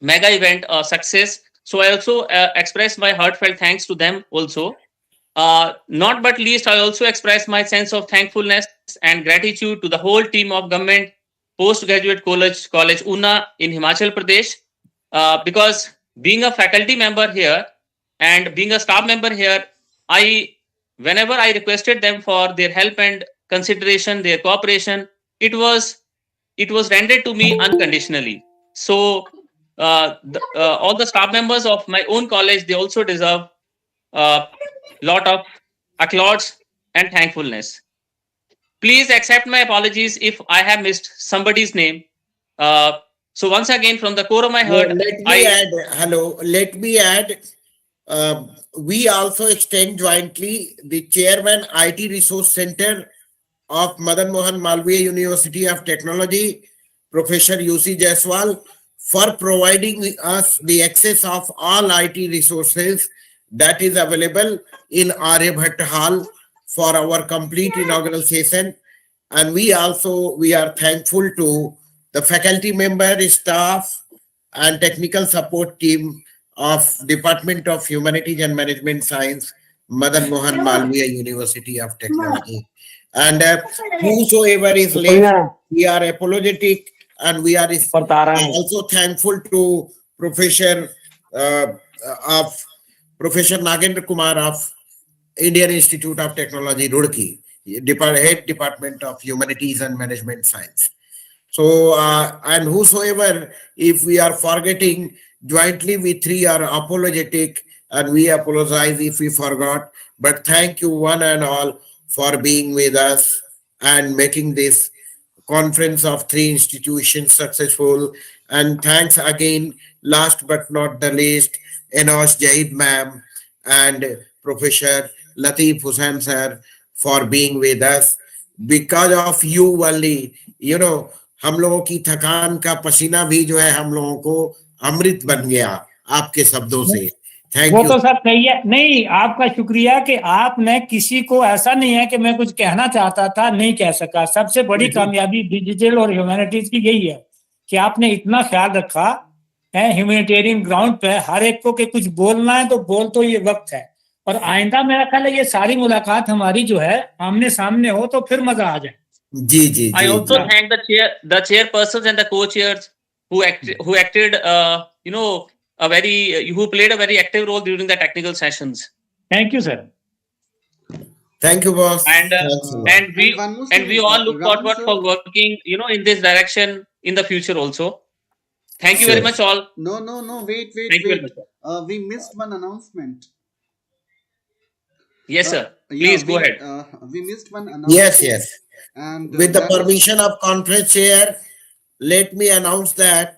mega event a success. So I also express my heartfelt thanks to them also. Not but least, I also express my sense of thankfulness and gratitude to the whole team of government postgraduate college Una in Himachal Pradesh, because being a faculty member here and being a staff member here, whenever I requested them for their help and consideration, their cooperation, it was rendered to me unconditionally. So all the staff members of my own college, they also deserve a lot of applause and thankfulness. Please accept my apologies if I have missed somebody's name. So once again, from the core of my heart, Let me add. We also extend jointly the chairman IT Resource Center of Madan Mohan Malviya University of Technology, Professor UC Jaiswal, for providing us the access of all IT resources that is available in Aryabhatta Hall for our complete inaugural session. And we are thankful to the faculty member, staff, and technical support team of Department of Humanities and Management Science, Madan Mohan Malviya University of Technology. And whosoever is left, we are apologetic, and we are also thankful to Professor uh, of Professor Nagendra Kumar of Indian Institute of Technology, Roorkee, Head Department of Humanities and Management Science. So, and whosoever, if we are forgetting, jointly we three are apologetic, and we apologize if we forgot. But thank you one and all for being with us and making this conference of three institutions successful. And thanks again, last but not the least, Enos Jahid ma'am and Professor Latif Hussain sir for being with us. Because of you only, हम लोगों की थकान का पसीना भी जो है हम लोगों को अमृत बन गया आपके शब्दों से। थैंक वो यू। तो सब कही है, नहीं आपका शुक्रिया कि आपने किसी को, ऐसा नहीं है कि मैं कुछ कहना चाहता था नहीं कह सका। सबसे बड़ी कामयाबी डिजिटल और ह्यूमैनिटीज की यही है कि आपने इतना ख्याल रखा है ह्यूमैनिटेरियन ग्राउंड पे हर एक को कि कुछ बोलना है तो बोल, तो ये वक्त है। और आइंदा मेरा ख्याल है ये सारी मुलाकात हमारी जो है आमने सामने हो तो फिर मजा आ जाए। जी जी I also thank the chairpersons and the co-chairs who acted who played a very active role during the technical sessions. Thank you, sir. Thank you, boss. And we all look Raman forward sir. for working in this direction in the future also. Thank you very Sure. much all. No, wait. Thank you very much, sir. We missed one announcement. Yes, sir. Yeah, Please go ahead. we missed one announcement. Yes. And With the that is- permission of conference chair, let me announce that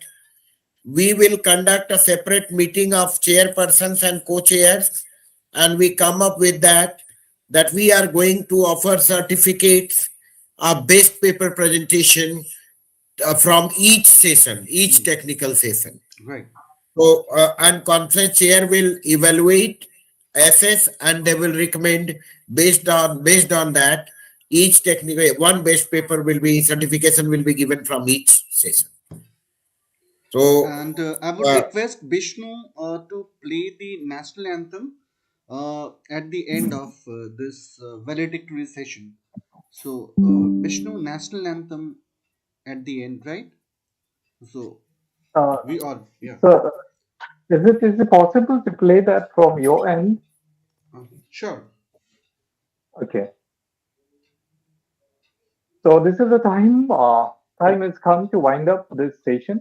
we will conduct a separate meeting of chairpersons and co-chairs, and we come up with that we are going to offer certificates of best paper presentation from each session, each technical session. Right. So, and conference chair will evaluate, assess, and they will recommend based on that each technical one best paper will be certification will be given from each session. So, And I would request Vishnu to play the national anthem at the end of this valedictory session. So, Vishnu, national anthem at the end, right? So, we all, yeah. So, is it possible to play that from your end? Sure. Okay. So this is the time. Time has come to wind up this session,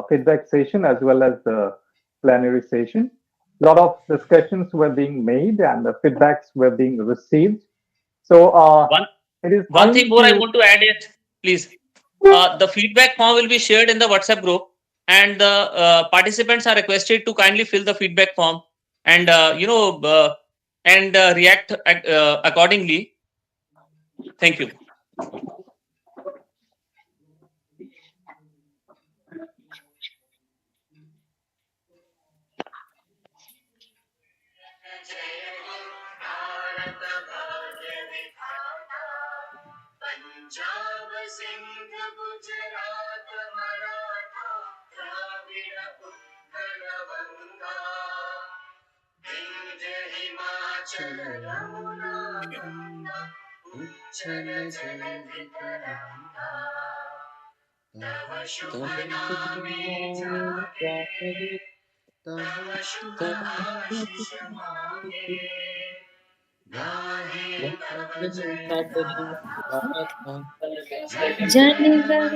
feedback session as well as the plenary session. A lot of discussions were being made and the feedbacks were being received. So it is One thing more I to- want to add is, please, the feedback form will be shared in the WhatsApp group, and the participants are requested to kindly fill the feedback form and react accordingly. Thank you. Punjab Sindh Gujarat Maratha Dravida Utkal बंगा विंध्य हिमाचल यमुना गंगा उच्चल जलधि तरंगा तव शुभ नामे जागे तव शुभ आशीष मांगे गाहे तव जय जन गण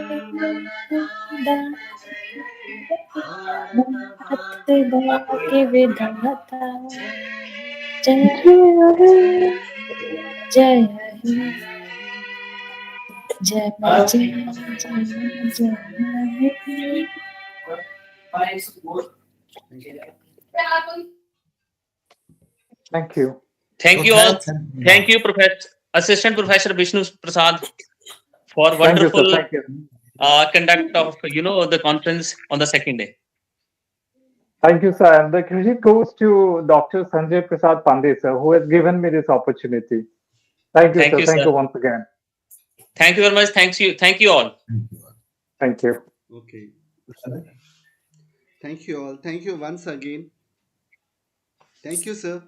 के विधाता जय हे जय हे जय Thank you. Thank you all. Thank you, Assistant Professor Vishnu Prasad, for wonderful Thank you. conduct of the conference on the second day. Thank you, sir. And the credit goes to Dr. Sanjay Prasad Pandey, sir, who has given me this opportunity. Thank you, Thank sir. you, Thank sir. you once again. Thank you very much. Thanks you. Thank you all. Thank you. Okay. Thank you all. Thank you once again. Thank you, sir.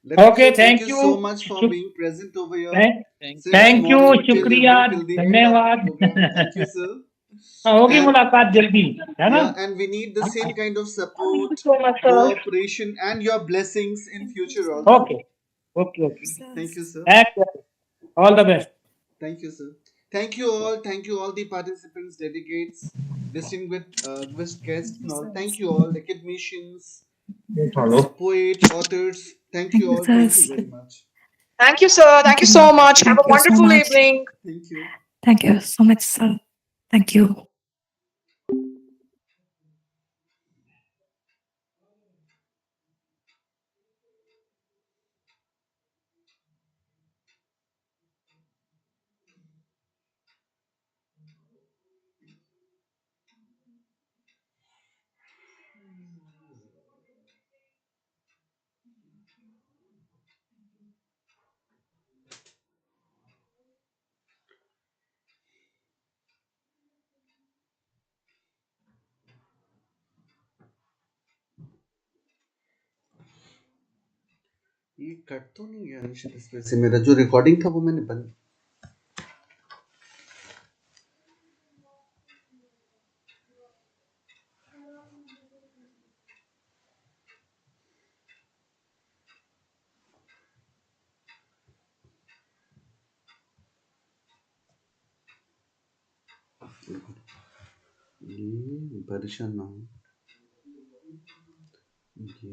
Latif Okay, sir, thank thank you so you. much for being present over here Thank, since thank you, morning शुक्रिया, till the end of the धन्यवाद. program. Thank you, sir. होगी And मुलाकात जल्दी, है ना? yeah, and we need the same kind of Thank you support, so much, sir. cooperation, and your blessings in future also. Okay, okay. Thank you, sir. Thank you. All the best. Thank you, sir. Thank you all. Thank you all the participants, delegates, with guests and all. Thank you all, academicians, Hello. poets, authors. Thank you all. Thank you very much. Thank you, sir. Thank you so much. Have a wonderful evening. Thank you. Thank you so much, sir. Thank you. ये cut तो नहीं गया निश्चित इसमें से मेरा जो recording था वो मैंने बंद ये परेशान ना हो ये